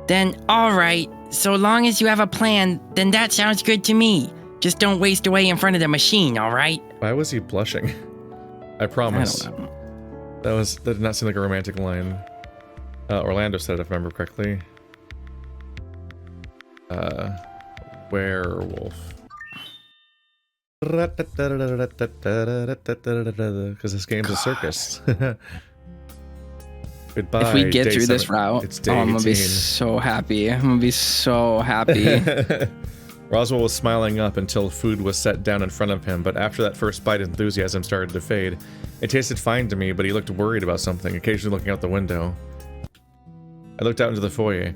C: Then, alright. So long as you have a plan, then that sounds good to me. Just don't waste away in front of the machine, alright?
B: Why was he blushing? I promise.
A: I don't know.
B: That did not seem like a romantic line. Orlando said it, if I remember correctly. Werewolf. Because this game's a circus. Goodbye.
A: If we get
B: day
A: through this
B: 7.
A: route,
B: It's day
A: I'm gonna be
B: 18.
A: so happy. I'm gonna be so happy.
B: Roswell was smiling up until food was set down in front of him, but after that first bite, enthusiasm started to fade. It tasted fine to me, but he looked worried about something, occasionally looking out the window. I looked out into the foyer,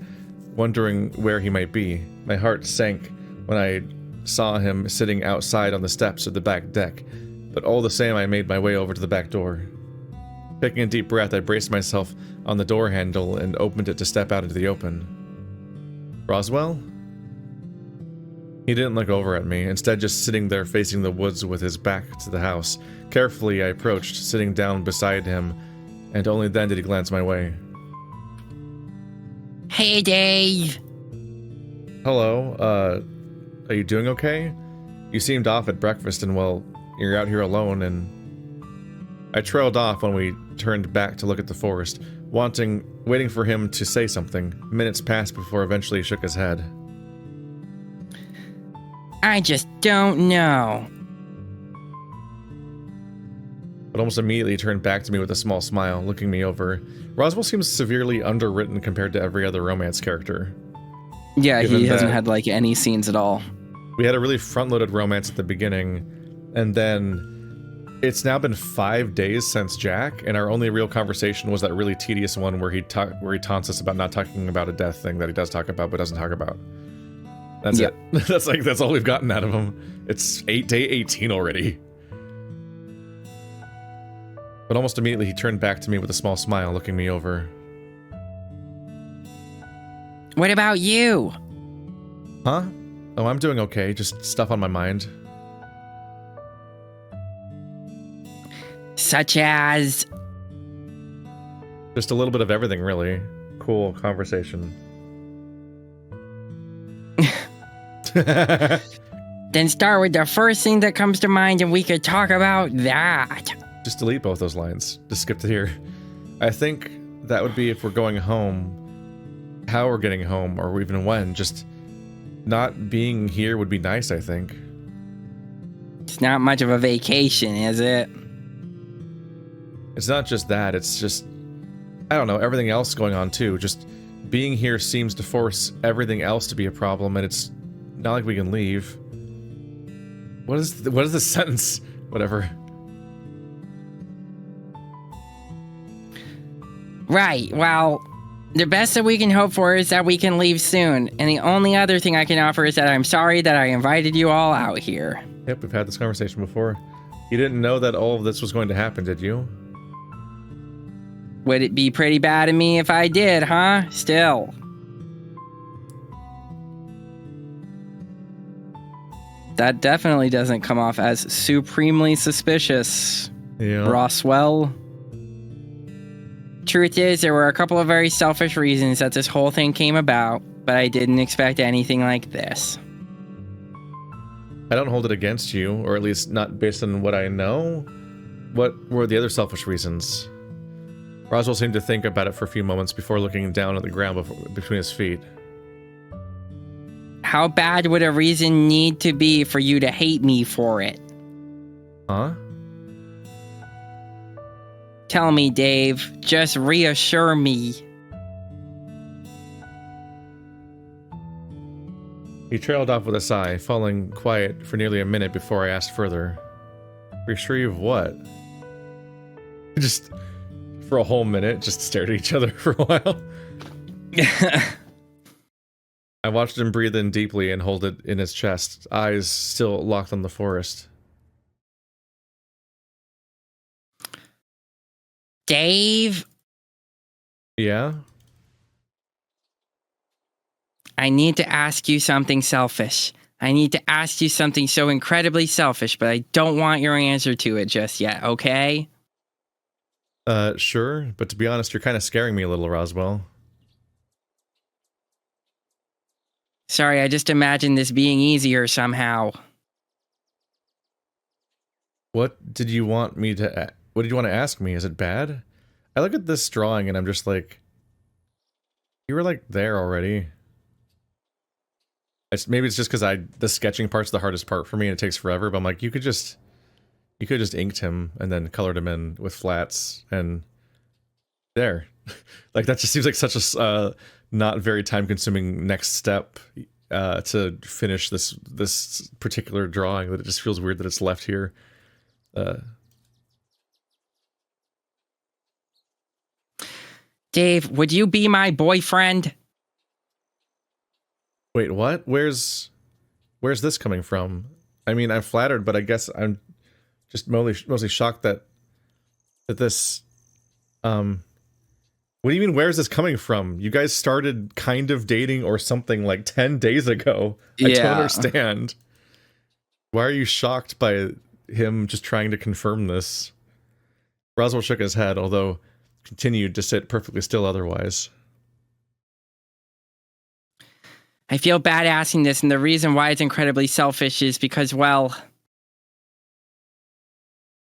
B: wondering where he might be. My heart sank when I saw him sitting outside on the steps of the back deck, but all the same I made my way over to the back door. Taking a deep breath, I braced myself on the door handle and opened it to step out into the open. Roswell? He didn't look over at me, instead just sitting there facing the woods with his back to the house. Carefully I approached, sitting down beside him, and only then did he glance my way.
C: Hey, Dave.
B: Hello, are you doing okay? You seemed off at breakfast and, well, you're out here alone and... I trailed off when we turned back to look at the forest, waiting for him to say something. Minutes passed before eventually he shook his head.
C: I just don't know.
B: But almost immediately he turned back to me with a small smile, looking me over. Roswell seems severely underwritten compared to every other romance character.
A: Yeah,
B: Given
A: he hasn't
B: that
A: had like any scenes at all.
B: we had a really front-loaded romance at the beginning, and then it's now been 5 days since Jack, and our only real conversation was that really tedious one where he taunts us about not talking about a death thing that he does talk about but doesn't talk about. That's it. That's all we've gotten out of him. It's day 18 already. But almost immediately he turned back to me with a small smile, looking me over.
C: What about you?
B: Huh? Oh, I'm doing okay. Just stuff on my mind.
C: Such as...
B: Just a little bit of everything, really. Cool conversation.
C: Then start with the first thing that comes to mind and we could talk about that.
B: Just delete both those lines. Just skip to here. I think that would be if we're going home, how we're getting home, or even when. Just not being here would be nice, I think.
C: It's not much of a vacation, is it?
B: It's not just that, it's just, I don't know, everything else going on too. Just being here seems to force everything else to be a problem, and it's not like we can leave. What is the sentence? Whatever.
C: Right, well, the best that we can hope for is that we can leave soon, and the only other thing I can offer is that I'm sorry that I invited you all out here.
B: Yep, we've had this conversation before. You didn't know that all of this was going to happen, did you?
C: Would it be pretty bad of me if I did, huh? Still.
A: That definitely doesn't come off as supremely suspicious.
B: Yeah.
A: Roswell.
C: Truth is, there were a couple of very selfish reasons that this whole thing came about, but I didn't expect anything like this.
B: I don't hold it against you, or at least not based on what I know. What were the other selfish reasons? Roswell seemed to think about it for a few moments before looking down at the ground between his feet.
C: How bad would a reason need to be for you to hate me for it?
B: Huh?
C: Tell me, Dave. Just reassure me.
B: He trailed off with a sigh, falling quiet for nearly a minute before I asked further. Reassure you of what? Just, for a whole minute, just stared at each other for a while. I watched him breathe in deeply and hold it in his chest, eyes still locked on the forest.
C: Dave?
B: Yeah?
C: I need to ask you something selfish. I need to ask you something so incredibly selfish, but I don't want your answer to it just yet, okay?
B: Sure, but to be honest, you're kind of scaring me a little, Roswell.
C: Sorry, I just imagined this being easier somehow.
B: What did you want me to... What did you want to ask me? Is it bad? I look at this drawing and I'm just like... You were like there already. Maybe it's just because the sketching part's the hardest part for me and it takes forever, but I'm like, you could just inked him and then colored him in with flats and there. Like that just seems like such a not very time consuming next step to finish this particular drawing, that it just feels weird that it's left here.
C: Dave, would you be my boyfriend?
B: Wait, what? Where's this coming from? I mean, I'm flattered, but I guess I'm just mostly shocked that this... What do you mean, where's this coming from? You guys started kind of dating or something like 10 days ago. I don't understand. Why are you shocked by him just trying to confirm this? Roswell shook his head, although continued to sit perfectly still otherwise.
C: I feel bad asking this, and the reason why it's incredibly selfish is because, well...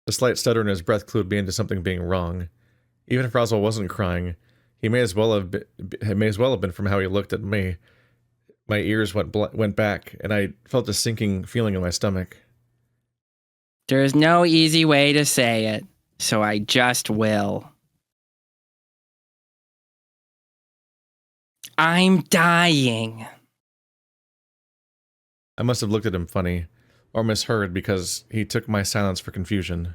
B: A slight stutter in his breath clued me into something being wrong. Even if Roswell wasn't crying, he may as well have been from how he looked at me. My ears went back, and I felt a sinking feeling in my stomach.
C: There's no easy way to say it, so I just will. I'm dying.
B: I must have looked at him funny, or misheard, because he took my silence for confusion.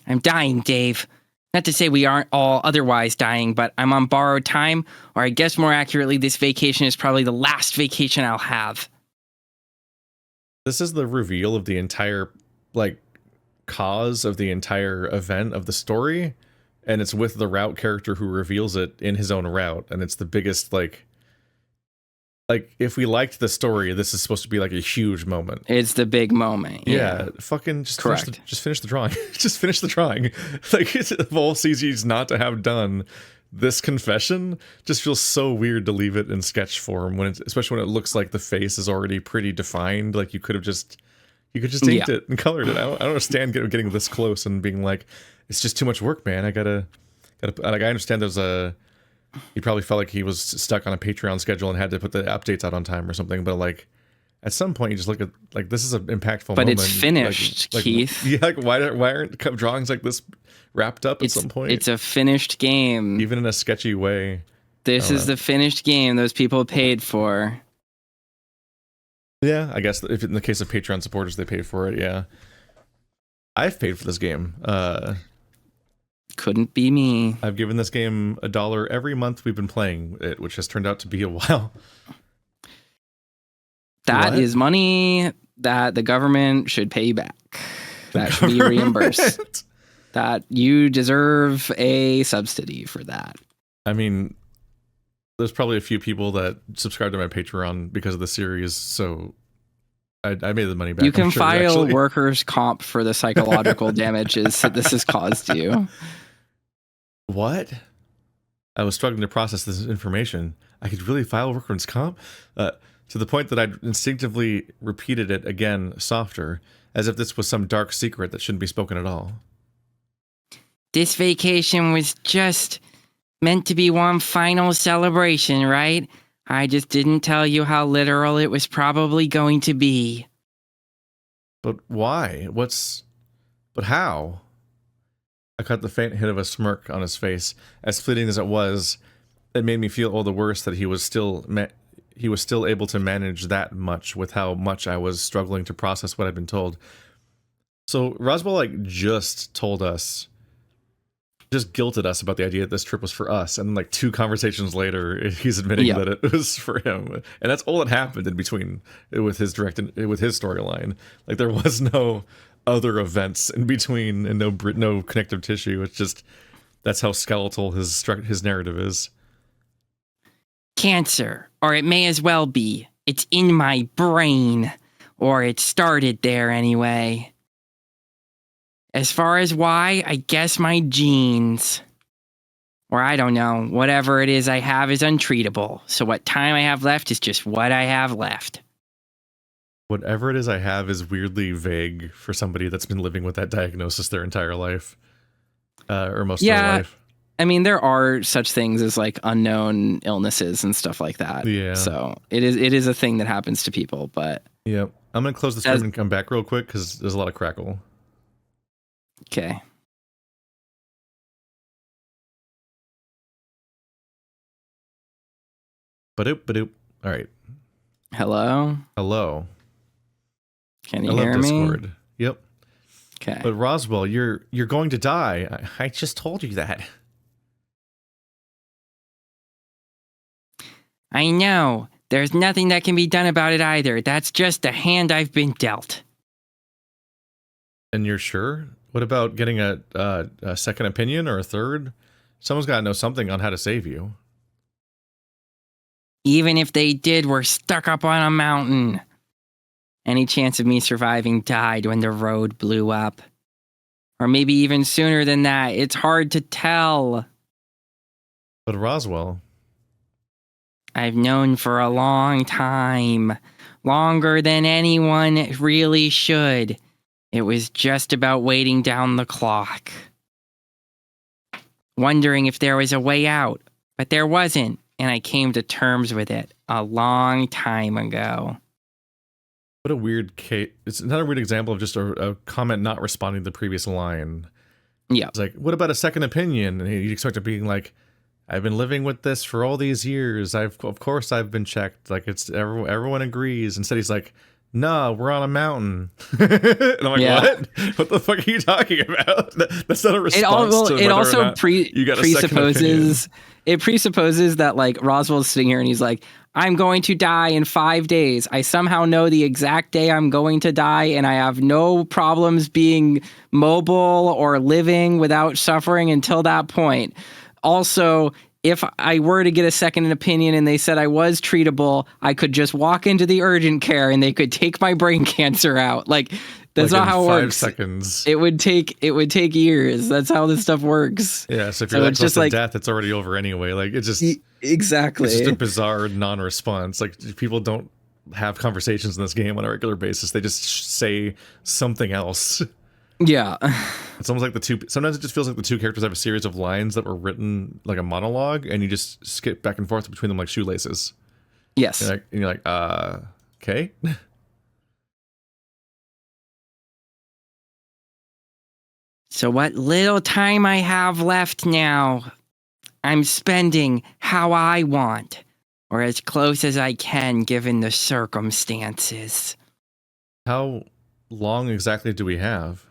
C: I'm dying, Dave. Not to say we aren't all otherwise dying, but I'm on borrowed time, or I guess more accurately, this vacation is probably the last vacation I'll have.
B: This is the reveal of the entire, like, cause of the entire event of the story, and it's with the route character who reveals it in his own route, and it's the biggest, like, if we liked the story, this is supposed to be like a huge moment.
C: It's the big moment.
B: Yeah, fucking just
C: correct.
B: Finish the drawing. Just finish the drawing. Like, of all CGs not to have done this confession, just feels so weird to leave it in sketch form especially when it looks like the face is already pretty defined. Like you could just inked it and colored it. I don't understand getting this close and being like, it's just too much work, man. I gotta like, I understand he probably felt like he was stuck on a Patreon schedule and had to put the updates out on time or something, but like at some point you just look at, like, this is an impactful moment.
C: But it's finished, Keith.
B: Yeah, like why aren't drawings like this wrapped up at some point?
C: It's a finished game.
B: Even in a sketchy way.
C: This is the finished game those people paid for.
B: Yeah, I guess if in the case of Patreon supporters, they paid for it, yeah. I've paid for this game.
C: Couldn't be me.
B: I've given this game $1 every month we've been playing it, which has turned out to be a while.
C: That is money that the government should pay you back. That should be reimbursed. That you deserve a subsidy for that.
B: I mean, there's probably a few people that subscribe to my Patreon because of the series, so I made the money back.
C: You can file workers' comp for the psychological damages that this has caused you.
B: What? I was struggling to process this information. I could really file workers' comp? To the point that I instinctively repeated it again, softer, as if this was some dark secret that shouldn't be spoken at all.
C: This vacation was just meant to be one final celebration, right? I just didn't tell you how literal it was probably going to be.
B: But why? But how? I caught the faint hint of a smirk on his face. As fleeting as it was, it made me feel all the worse that he was still able to manage that much with how much I was struggling to process what I'd been told. So Roswell, like, just told us, just guilted us about the idea that this trip was for us, and like 2 conversations later, he's admitting that it was for him, and that's all that happened in between with his storyline. Like, there was no other events in between, and no connective tissue. It's just that's how skeletal his narrative is.
C: Cancer, or it may as well be. It's in my brain, or it started there anyway. As far as why, I guess my genes. Or I don't know, whatever it is I have is untreatable. So what time I have left is just what I have left.
B: Whatever it is I have is weirdly vague for somebody that's been living with that diagnosis their entire life. Or most of their life.
A: I mean, there are such things as like unknown illnesses and stuff like that.
B: Yeah.
A: So it is a thing that happens to people, but.
B: Yep. I'm going to close the stream and come back real quick because there's a lot of crackle.
A: Okay.
B: Badoop, badoop. All right.
A: Hello?
B: Hello.
A: Can you hear me?
B: Discord. Yep.
A: Okay.
B: But Roswell, you're going to die. I just told you that.
C: I know. There's nothing that can be done about it either. That's just the hand I've been dealt.
B: And you're sure? What about getting a second opinion or a third? Someone's got to know something on how to save you.
C: Even if they did, we're stuck up on a mountain. Any chance of me surviving died when the road blew up. Or maybe even sooner than that. It's hard to tell.
B: But Roswell...
C: I've known for a long time. Longer than anyone really should. It was just about waiting down the clock. Wondering if there was a way out. But there wasn't, and I came to terms with it a long time ago.
B: What a weird case. It's another weird example of just a comment not responding to the previous line.
A: Yeah.
B: It's like, what about a second opinion? And you'd expect it being like, I've been living with this for all these years. Of course I've been checked. Like it's everyone agrees. Instead he's like, no, we're on a mountain. And I'm like, what? What the fuck are you talking about? That's not a response to whether or not you got a
A: presupposes it presupposes that like Roswell's sitting here and he's like, I'm going to die in 5 days. I somehow know the exact day I'm going to die, and I have no problems being mobile or living without suffering until that point. Also, if I were to get a second opinion and they said I was treatable, I could just walk into the urgent care and they could take my brain cancer out. Like, that's not how it works.
B: 5 seconds.
A: It would take years. That's how this stuff works.
B: Yeah, so if you're that close to death, it's already over anyway. Like, it's just...
A: Exactly.
B: It's just a bizarre non-response. Like, people don't have conversations in this game on a regular basis. They just say something else.
A: Yeah.
B: It's almost like sometimes it just feels like the two characters have a series of lines that were written like a monologue, and you just skip back and forth between them like shoelaces.
A: Yes.
B: And you're like, okay.
C: So what little time I have left now, I'm spending how I want, or as close as I can given the circumstances.
B: How long exactly do we have?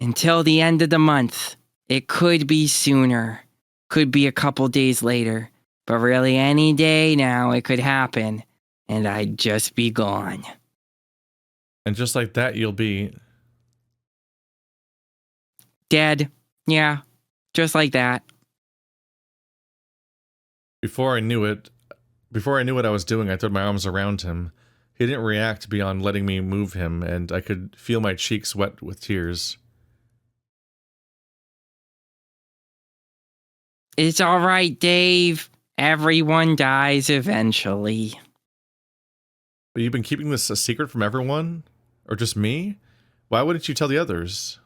C: Until the end of the month. It could be sooner. Could be a couple days later. But really any day now it could happen. And I'd just be gone.
B: And just like that, you'll be...
C: Dead. Yeah. Just like that.
B: Before I knew what I was doing, I threw my arms around him. He didn't react beyond letting me move him, and I could feel my cheeks wet with tears.
C: It's all right, Dave. Everyone dies eventually.
B: But you've been keeping this a secret from everyone? Or just me? Why wouldn't you tell the others?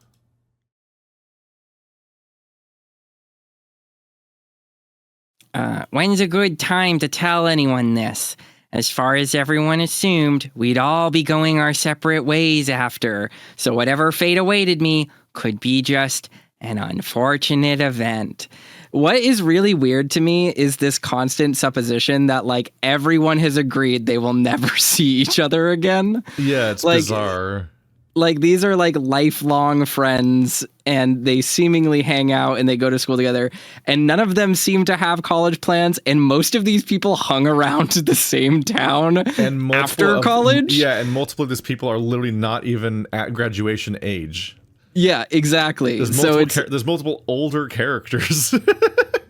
C: When's a good time to tell anyone this? As far as everyone assumed, we'd all be going our separate ways after, so whatever fate awaited me could be just an unfortunate event.
A: What is really weird to me is this constant supposition that like everyone has agreed they will never see each other again.
B: Yeah, it's
A: like,
B: bizarre.
A: Like these are like lifelong friends and they seemingly hang out and they go to school together and none of them seem to have college plans, and most of these people hung around the same town
B: and
A: after college.
B: Yeah, and multiple of these people are literally not even at graduation age.
A: Yeah, exactly.
B: There's multiple older characters.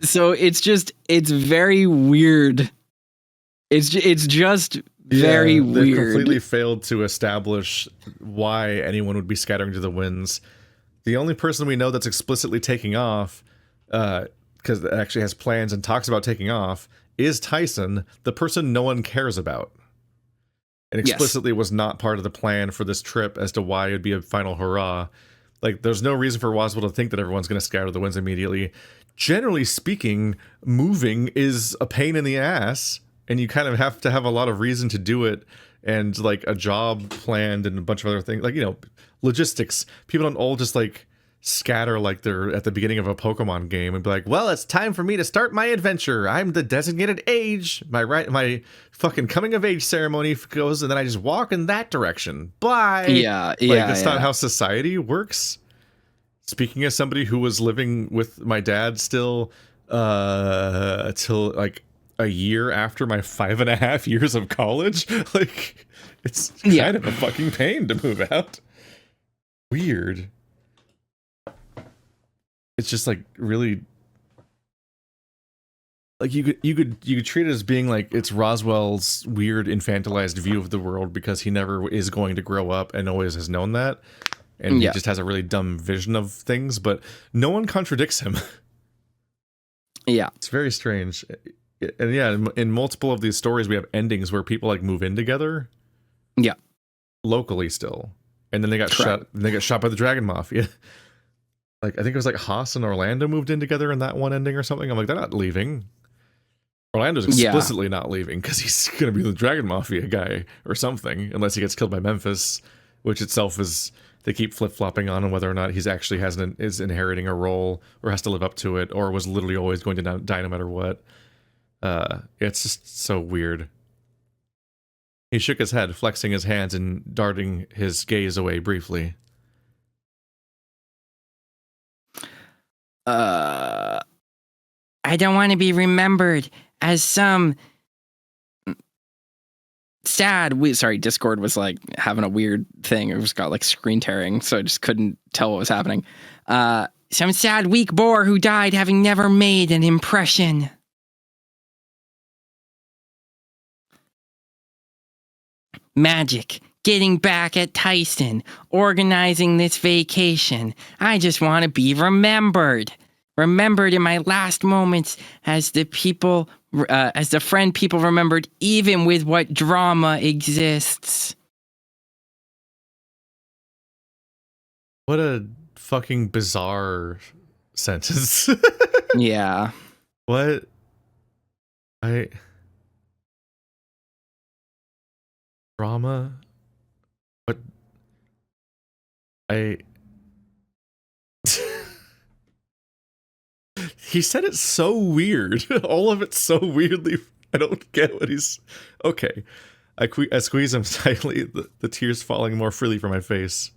A: So it's very weird. It's just Very
B: They've
A: weird.
B: completely failed to establish why anyone would be scattering to the winds. The only person we know that's explicitly taking off, because it actually has plans and talks about taking off, is Tyson, the person no one cares about. And explicitly was not part of the plan for this trip as to why it would be a final hurrah. Like, there's no reason for Roswell to think that everyone's going to scatter the winds immediately. Generally speaking, moving is a pain in the ass, and you kind of have to have a lot of reason to do it, and like a job planned and a bunch of other things, like, you know, logistics. People don't all just like scatter like they're at the beginning of a Pokemon game and be like, well, it's time for me to start my adventure. I'm the designated age. My fucking coming of age ceremony goes, and then I just walk in that direction. Bye.
A: Yeah,
B: That's not how society works. Speaking as somebody who was living with my dad still till like a year after my 5.5 years of college, like, it's kind of a fucking pain to move out. Weird. It's just like really, like you could treat it as being like it's Roswell's weird infantilized view of the world because he never is going to grow up and always has known that, and he just has a really dumb vision of things, but no one contradicts him.
A: Yeah,
B: it's very strange. And yeah, in multiple of these stories we have endings where people like move in together, locally still, and then they got shot. They got shot by the Dragon Mafia. Like, I think it was like Haas and Orlando moved in together in that one ending or something. I'm like, they're not leaving. Orlando's explicitly not leaving because he's going to be the Dragon Mafia guy or something, unless he gets killed by Memphis, which itself is, they keep flip-flopping on whether or not he's actually is inheriting a role or has to live up to it or was literally always going to die no matter what. It's just so weird. He shook his head, flexing his hands and darting his gaze away briefly.
C: I don't want to be remembered as some sad.
A: Discord was like having a weird thing. It was got like screen tearing, so I just couldn't tell what was happening.
C: Some sad weak bore who died having never made an impression. Magic. Getting back at Tyson, organizing this vacation. I just want to be remembered. Remembered in my last moments as the friend people remembered, even with what drama exists.
B: What a fucking bizarre sentence.
A: Yeah.
B: What? Drama? What? He said it so weird. All of it so weirdly. I don't get what he's... Okay. I squeeze him tightly, the tears falling more freely from my face.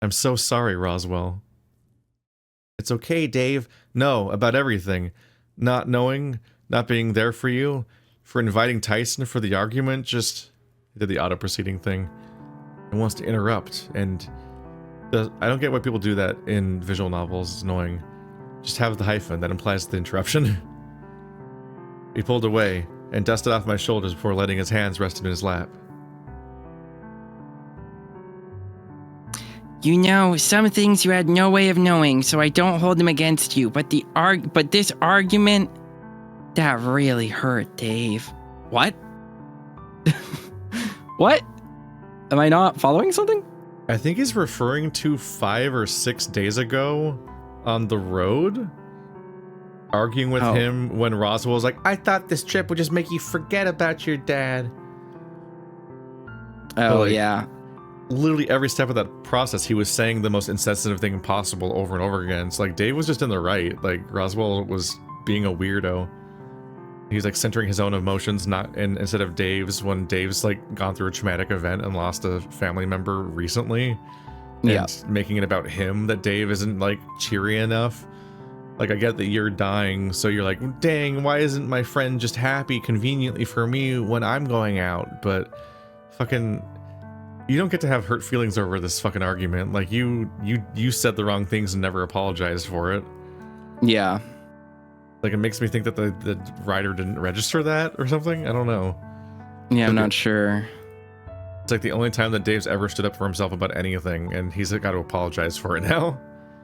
B: I'm so sorry, Roswell. It's okay, Dave. No, about everything. Not knowing, not being there for you, for inviting Tyson for the argument, just... He did the auto-proceeding thing. And wants to interrupt, and... I don't get why people do that in visual novels. It's annoying. Just have the hyphen, that implies the interruption. He pulled away, and dusted off my shoulders before letting his hands rest in his lap.
C: You know, some things you had no way of knowing, so I don't hold them against you, but this argument, that really hurt, Dave.
A: What? What? Am I not following something?
B: I think he's referring to 5 or 6 days ago on the road, arguing with him when Roswell was like, I thought this trip would just make you forget about your dad.
A: Oh, like, yeah.
B: Literally every step of that process, he was saying the most insensitive thing possible over and over again. It's like Dave was just in the right. Like, Roswell was being a weirdo. He's like centering his own emotions, instead of Dave's, when Dave's like gone through a traumatic event and lost a family member recently. And making it about him, that Dave isn't like cheery enough. Like, I get that you're dying, so you're like, dang, why isn't my friend just happy conveniently for me when I'm going out? But fucking, you don't get to have hurt feelings over this fucking argument. Like, you said the wrong things and never apologized for it.
A: Yeah.
B: Like, it makes me think that the writer didn't register that or something. I don't know.
A: Yeah, I'm not sure.
B: It's like the only time that Dave's ever stood up for himself about anything, and he's got to apologize for it now.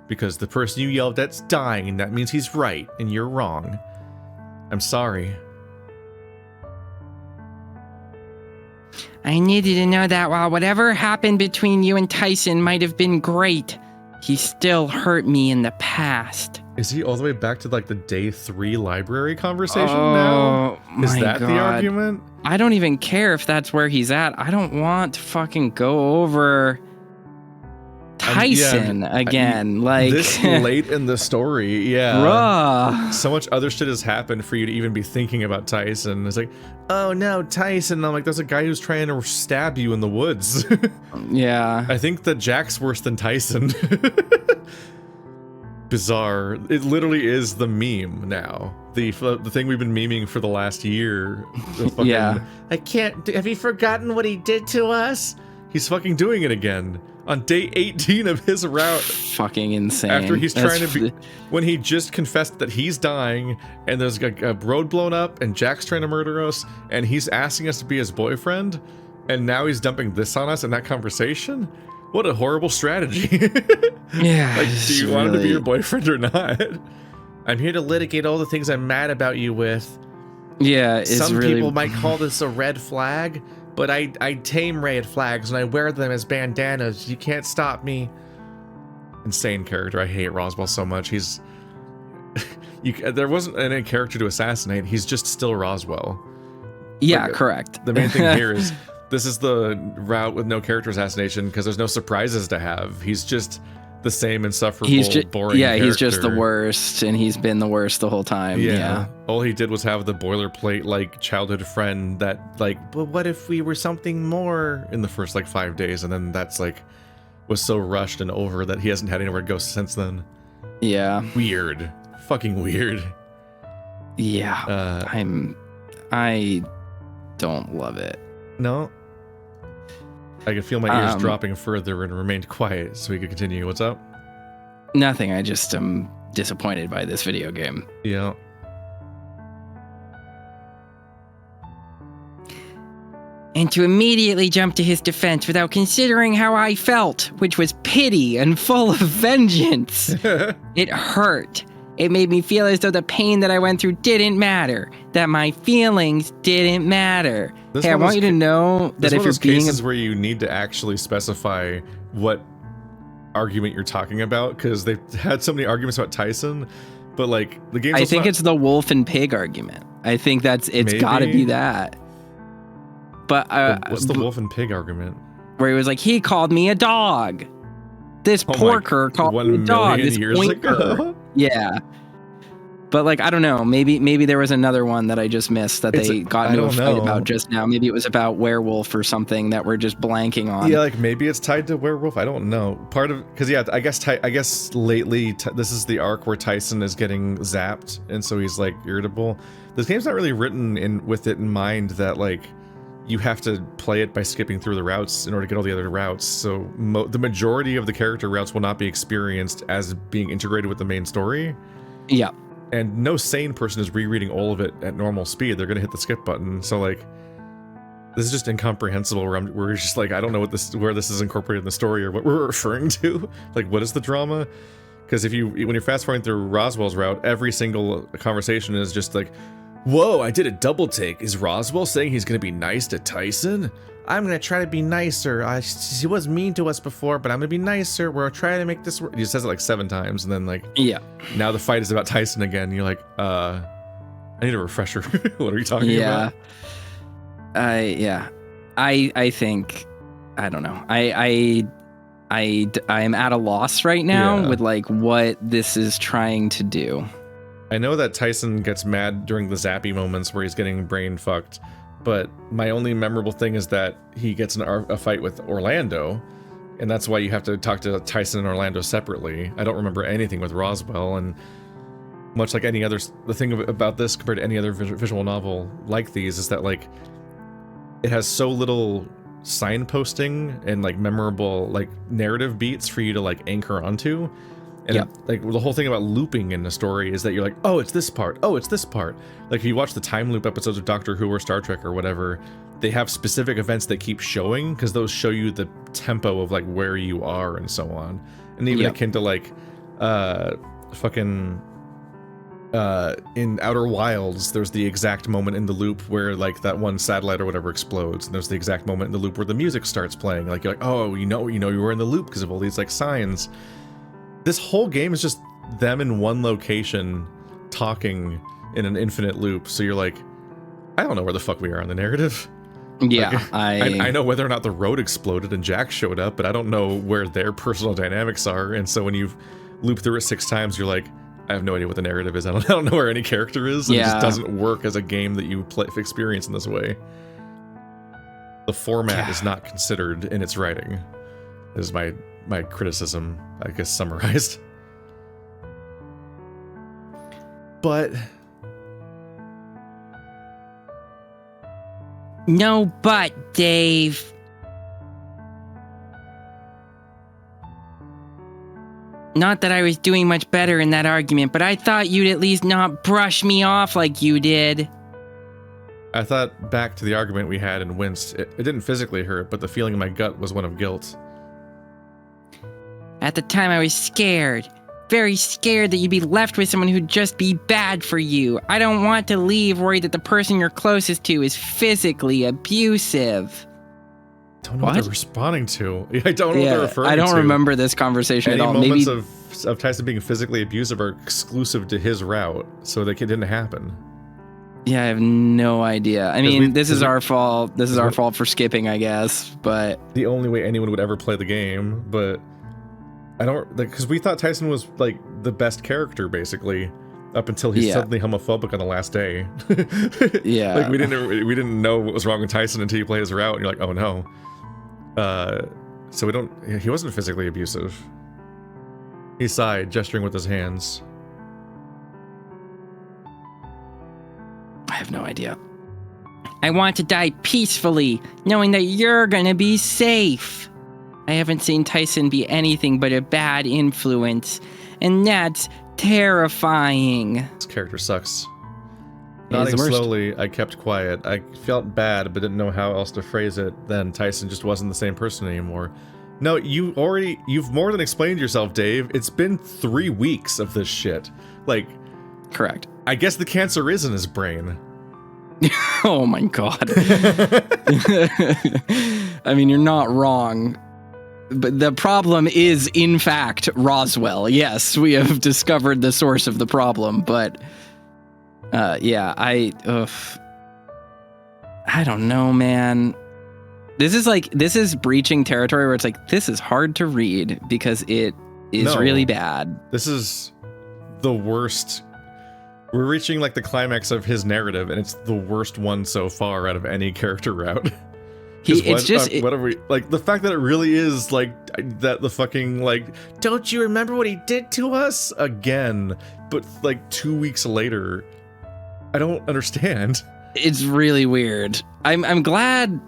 B: Because the person you yelled at's dying, and that means he's right, and you're wrong. I'm sorry.
C: I needed to know that while whatever happened between you and Tyson might have been great, he still hurt me in the past.
B: Is he all the way back to like the day 3 library conversation now? Is that the argument?
A: I don't even care if that's where he's at. I don't want to fucking go over Tyson again. Like
B: this late in the story, yeah.
A: Bruh.
B: So much other shit has happened for you to even be thinking about Tyson. It's like, oh no, Tyson. I'm like, there's a guy who's trying to stab you in the woods.
A: Yeah.
B: I think that Jack's worse than Tyson. Bizarre. It literally is the meme now. The thing we've been memeing for the last year.
A: Yeah.
D: I can't. Have you forgotten what he did to us?
B: He's fucking doing it again. On day 18 of his route.
A: Fucking insane.
B: After he's trying to be... When he just confessed that he's dying, and there's a road blown up, and Jack's trying to murder us, and he's asking us to be his boyfriend, and now he's dumping this on us in that conversation? What a horrible strategy.
A: Yeah.
B: Like, do you want him to be your boyfriend or not?
D: I'm here to litigate all the things I'm mad about you with.
A: Yeah, it's
D: Some
A: really...
D: people might call this a red flag, but I tame red flags and I wear them as bandanas. You can't stop me.
B: Insane character. I hate Roswell so much. He's... there wasn't any character to assassinate. He's just still Roswell.
A: Yeah,
B: Like,
A: correct.
B: The main thing here is this is the route with no character assassination because there's no surprises to have. He's just the same insufferable, boring character.
A: He's just the worst, and he's been the worst the whole time. Yeah.
B: All he did was have the boilerplate, like, childhood friend that, like,
D: But what if we were something more?
B: in the first, like, 5 days, and then that's, like, was so rushed and over that he hasn't had anywhere to go since then.
A: Yeah.
B: Weird. Fucking weird.
A: Yeah. I don't love it.
B: No. I could feel my ears dropping further and remained quiet so we could continue. What's up?
A: Nothing. I just am disappointed by this video game.
B: Yeah.
C: And to immediately jump to his defense without considering how I felt, which was pity and full of vengeance. It hurt. It made me feel as though the pain that I went through didn't matter, that my feelings didn't matter. Hey, I want you to know that if you're being
B: cases where you need to actually specify what argument you're talking about, because they've had so many arguments about Tyson, but like the game.
A: I think it's the wolf and pig argument. I think it's got to be that. But
B: what's the wolf and pig argument?
A: Where he was like, he called me a dog. This porker called me a dog. This
B: years ago.
A: Yeah. But like, I don't know. Maybe there was another one that I just missed that they got into a fight about just now. Maybe it was about werewolf or something that we're just blanking on.
B: Yeah, like maybe it's tied to werewolf. I don't know. Part of because I guess lately this is the arc where Tyson is getting zapped, and so he's like irritable. This game's not really written with it in mind that like you have to play it by skipping through the routes in order to get all the other routes. So the majority of the character routes will not be experienced as being integrated with the main story.
A: Yeah.
B: And no sane person is rereading all of it at normal speed. They're going to hit the skip button. So like, this is just incomprehensible we're just like, I don't know where this is incorporated in the story or what we're referring to. Like, what is the drama? Because when you're fast forwarding through Roswell's route, every single conversation is just like, whoa, I did a double take. Is Roswell saying he's going to be nice to Tyson?
D: I'm going to try to be nicer. She was mean to us before, but I'm going to be nicer. We're trying to make this work.
B: He says it like 7 times, and then like,
A: yeah.
B: Now the fight is about Tyson again. You're like, I need a refresher. What are you talking about?
A: I think, I don't know. I am at a loss right now with like what this is trying to do.
B: I know that Tyson gets mad during the zappy moments where he's getting brain fucked, but my only memorable thing is that he gets in a fight with Orlando, and that's why you have to talk to Tyson and Orlando separately. I don't remember anything with Roswell, and much like any other, the thing about this compared to any other visual novel like these is that like it has so little signposting and like memorable like narrative beats for you to like anchor onto. And like the whole thing about looping in the story is that you're like, oh, it's this part. Oh, it's this part. Like if you watch the time loop episodes of Doctor Who or Star Trek or whatever, they have specific events that keep showing, because those show you the tempo of like where you are and so on. And even akin to like in Outer Wilds, there's the exact moment in the loop where like that one satellite or whatever explodes, and there's the exact moment in the loop where the music starts playing. Like you're like, oh, you were in the loop because of all these like signs. This whole game is just them in one location talking in an infinite loop. So you're like, I don't know where the fuck we are in the narrative.
A: Yeah,
B: like, I know whether or not the road exploded and Jack showed up, but I don't know where their personal dynamics are. And so when you've looped through it 6 times, you're like, I have no idea what the narrative is. I don't know where any character is. And It just doesn't work as a game that you experience in this way. The format is not considered in its writing. Is my criticism, I guess, summarized. But
C: No, but Dave. Not that I was doing much better in that argument, but I thought you'd at least not brush me off like you did.
B: I thought back to the argument we had and winced. It didn't physically hurt, but the feeling in my gut was one of guilt.
C: At the time, I was scared. Very scared that you'd be left with someone who'd just be bad for you. I don't want to leave worried that the person you're closest to is physically abusive.
B: Don't know what they're responding to. I don't know what they're referring to.
A: I don't remember this conversation at all.
B: Any moments of Tyson being physically abusive are exclusive to his route, so it didn't happen.
A: Yeah, I have no idea. I mean, this is our fault. This is our fault for skipping, I guess. But
B: the only way anyone would ever play the game, but I don't, because we thought Tyson was like the best character basically, up until he's suddenly homophobic on the last day.
A: Yeah,
B: like we didn't know what was wrong with Tyson until you play his route, and you're like, oh no. So he wasn't physically abusive. He sighed, gesturing with his hands.
A: I have no idea.
C: I want to die peacefully, knowing that you're gonna be safe. I haven't seen Tyson be anything but a bad influence, and that's terrifying.
B: This character sucks. Nodding slowly, I kept quiet. I felt bad, but didn't know how else to phrase it. Then Tyson just wasn't the same person anymore. No, you've more than explained yourself, Dave. It's been 3 weeks of this shit. Like,
A: correct.
B: I guess the cancer is in his brain.
A: Oh my god. I mean, you're not wrong. But the problem is, in fact, Roswell. Yes, we have discovered the source of the problem, but I don't know, man. This is breaching territory where it's like, this is hard to read because it is really bad.
B: This is the worst. We're reaching like the climax of his narrative, and it's the worst one so far out of any character route. What are we, like, the fact that it really is like that, the fucking like, don't you remember what he did to us again, but like 2 weeks later. I don't understand.
A: It's really weird. I'm glad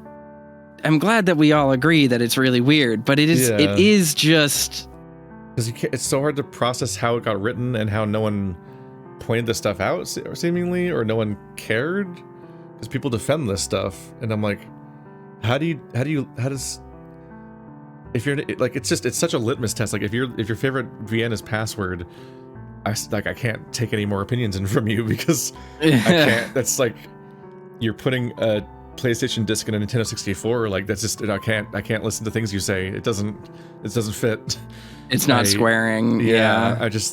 A: that we all agree that it's really weird, but it is just
B: because it's so hard to process how it got written and how no one pointed this stuff out seemingly, or no one cared, because people defend this stuff, and I'm like, how does if you're like, it's such a litmus test. Like if your favorite VN is password, I can't take any more opinions in from you because I can't. That's like you're putting a PlayStation disc in a Nintendo 64. Like that's just, I can't listen to things you say. It doesn't fit.
A: It's not squaring. Yeah.
B: I just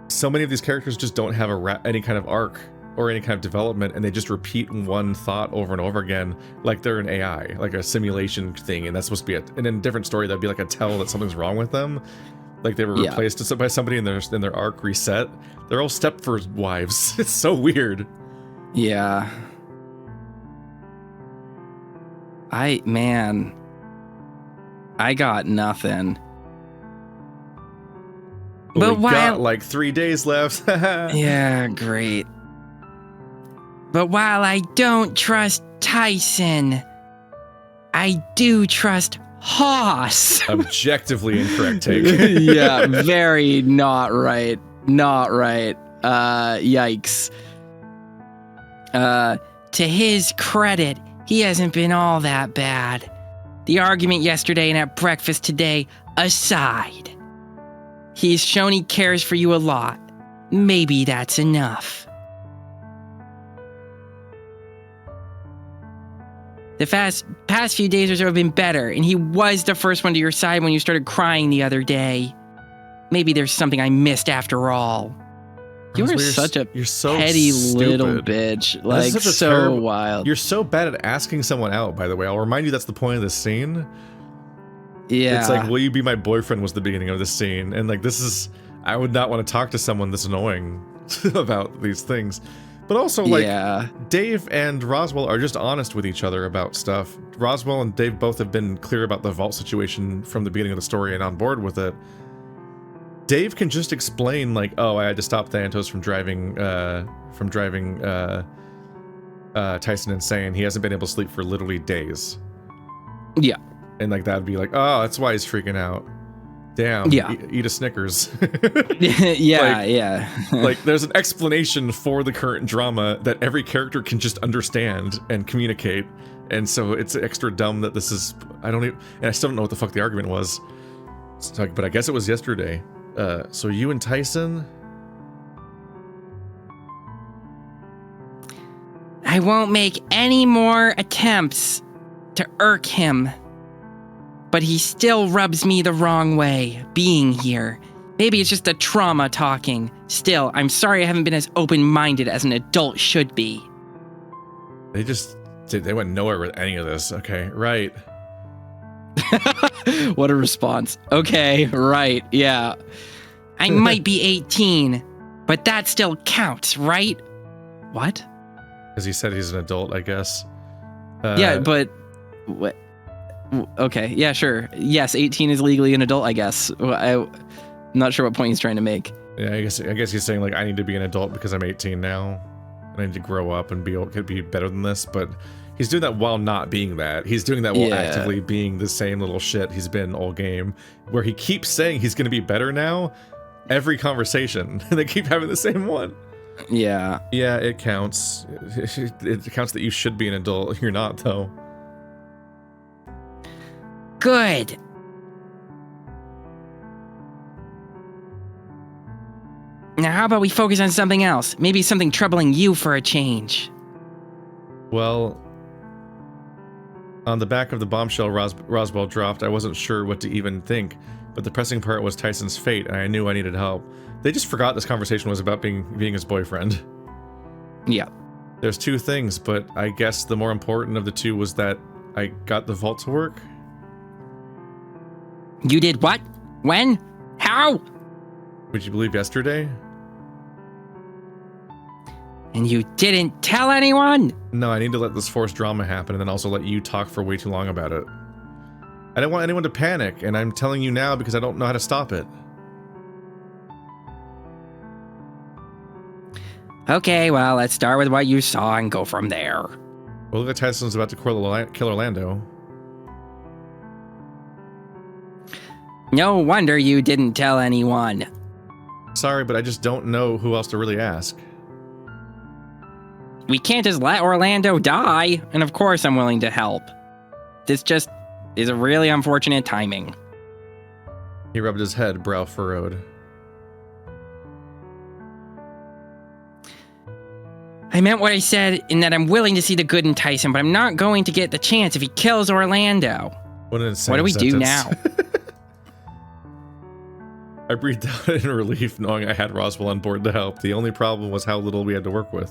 B: so many of these characters just don't have any kind of arc or any kind of development, and they just repeat one thought over and over again, like they're an AI, like a simulation thing, and that's supposed to be in a different story that'd be like a tell that something's wrong with them. Like they were replaced by somebody and their arc reset. They're all Stepford wives. It's so weird.
A: Yeah. I got nothing.
B: But we got like 3 days left.
A: Yeah, great.
C: But while I don't trust Tyson, I do trust Haas.
B: Objectively incorrect take.
A: Yeah, very not right. Not right. Yikes.
C: To his credit, He hasn't been all that bad. The argument yesterday and at breakfast today aside. He's shown he cares for you a lot. Maybe that's enough. The past few days or so have been better, and he was the first one to your side when you started crying the other day. Maybe there's something I missed after all.
A: You're such a
B: so
A: petty little
B: stupid.
A: bitch. Like, so wild.
B: You're so bad at asking someone out, by the way. I'll remind you that's the point of this scene.
A: Yeah.
B: It's like, will you be my boyfriend was the beginning of this scene. And like, this is, I would not want to talk to someone this annoying about these things. But also, like, Dave and Roswell are just honest with each other about stuff. Roswell and Dave both have been clear about the vault situation from the beginning of the story and on board with it. Dave can just explain, like, oh, I had to stop Thanatos from driving Tyson insane. He hasn't been able to sleep for literally days.
A: Yeah.
B: And, like, that'd be like, oh, that's why he's freaking out. Damn.
A: Yeah.
B: Eat a Snickers.
A: Yeah.
B: Like, there's an explanation for the current drama that every character can just understand and communicate. And so it's extra dumb that this is, and I still don't know what the fuck the argument was. So, but I guess it was yesterday. So you and Tyson?
C: I won't make any more attempts to irk him. But he still rubs me the wrong way, being here. Maybe it's just the trauma talking. Still, I'm sorry I haven't been as open-minded as an adult should be.
B: They went nowhere with any of this. Okay, right.
A: What a response. Okay, right, yeah.
C: I might be 18, but that still counts, right?
A: What?
B: As he said, he's an adult, I guess.
A: Yeah, but... What? Okay, yeah, sure. Yes, 18 is legally an adult, I guess. I'm not sure what point he's trying to make.
B: Yeah, I guess he's saying, like, I need to be an adult because I'm 18 now. And I need to grow up and be better than this, but... He's doing that while not being that. He's doing that while actively being the same little shit he's been all game, where he keeps saying he's going to be better now every conversation. And they keep having the same one.
A: Yeah.
B: Yeah, it counts. It counts that you should be an adult. You're not, though.
C: Good. Now how about we focus on something else? Maybe something troubling you for a change.
B: Well... On the back of the bombshell Roswell dropped, I wasn't sure what to even think, but the pressing part was Tyson's fate, and I knew I needed help. They just forgot this conversation was about being his boyfriend.
A: Yeah.
B: There's two things, but I guess the more important of the two was that I got the vault to work.
C: You did what? When? How?
B: Would you believe yesterday?
C: And you didn't tell anyone?
B: No, I need to let this forced drama happen and then also let you talk for way too long about it. I don't want anyone to panic, and I'm telling you now because I don't know how to stop it.
C: Okay, well, let's start with what you saw and go from there.
B: Well, look like Tyson's about to kill Orlando.
C: No wonder you didn't tell anyone.
B: Sorry, but I just don't know who else to really ask.
C: We can't just let Orlando die, and of course I'm willing to help. This just is a really unfortunate timing.
B: He rubbed his head, brow furrowed.
C: I meant what I said in that I'm willing to see the good in Tyson, but I'm not going to get the chance if he kills Orlando.
B: What an insane
C: What do we
B: sentence.
C: do now?
B: I breathed out in relief knowing I had Roswell on board to help. The only problem was how little we had to work with.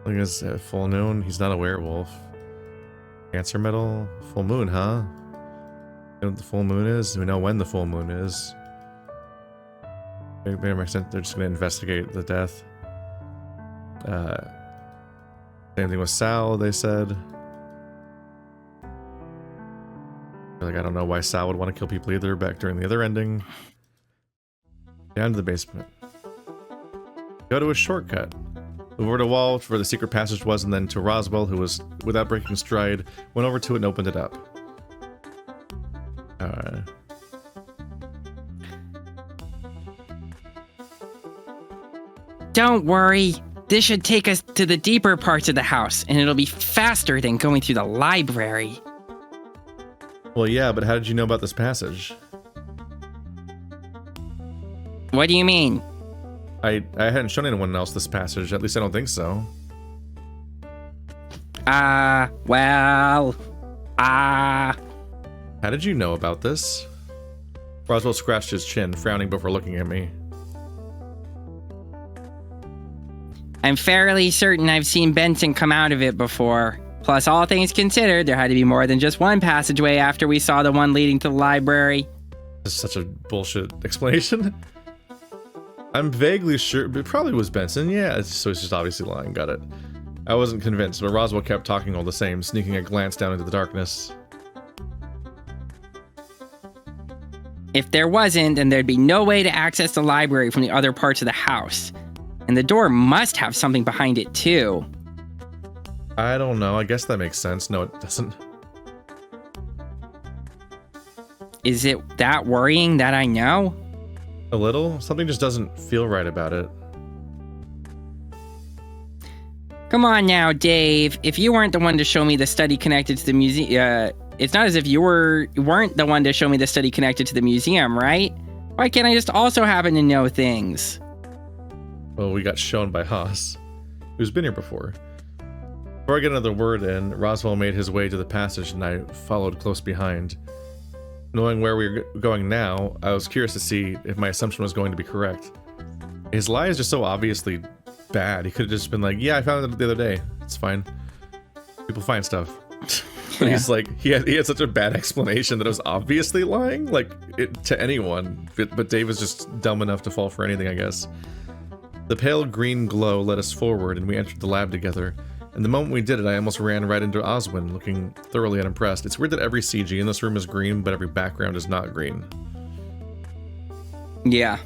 B: Look at this full moon. He's not a werewolf. Cancer metal? Full moon, huh? You know what the full moon is? We know when the full moon is. Maybe they're just going to investigate the death. Same thing with Sal, they said. Like, I don't know why Sal would want to kill people either back during the other ending. Down to the basement. Go to a shortcut. Move over to wall where the secret passage was, and then to Roswell, who was, without breaking stride, went over to it and opened it up.
C: Don't worry. This should take us to the deeper parts of the house, and it'll be faster than going through the library.
B: Well, yeah, but how did you know about this passage?
C: What do you mean?
B: I hadn't shown anyone else this passage. At least I don't think so.
C: How
B: did you know about this? Roswell scratched his chin, frowning before looking at me.
C: I'm fairly certain I've seen Benson come out of it before. Plus, all things considered, there had to be more than just one passageway after we saw the one leading to the library.
B: This is such a bullshit explanation. I'm vaguely sure, but it probably was Benson. Yeah, so he's just obviously lying. Got it. I wasn't convinced, but Roswell kept talking all the same, sneaking a glance down into the darkness.
C: If there wasn't, then there'd be no way to access the library from the other parts of the house. And the door must have something behind it, too.
B: I don't know. I guess that makes sense. No, it doesn't.
C: Is it that worrying that I know?
B: A little? Something just doesn't feel right about it.
C: Come on now, Dave. If you weren't the one to show me the study connected to the museum, it's not as if you weren't the one to show me the study connected to the museum, right? Why can't I just also happen to know things?
B: Well, we got shown by Haas, who's been here before. Before I get another word in, Roswell made his way to the passage and I followed close behind. Knowing where we were going now, I was curious to see if my assumption was going to be correct. His lie is just so obviously bad. He could have just been like, yeah, I found it the other day. It's fine. People find stuff. But he's like, he had such a bad explanation that it was obviously lying, like, to anyone. But Dave was just dumb enough to fall for anything, I guess. The pale green glow led us forward and we entered the lab together. And the moment we did it, I almost ran right into Oswin, looking thoroughly unimpressed. It's weird that every CG in this room is green, but every background is not green.
C: Yeah.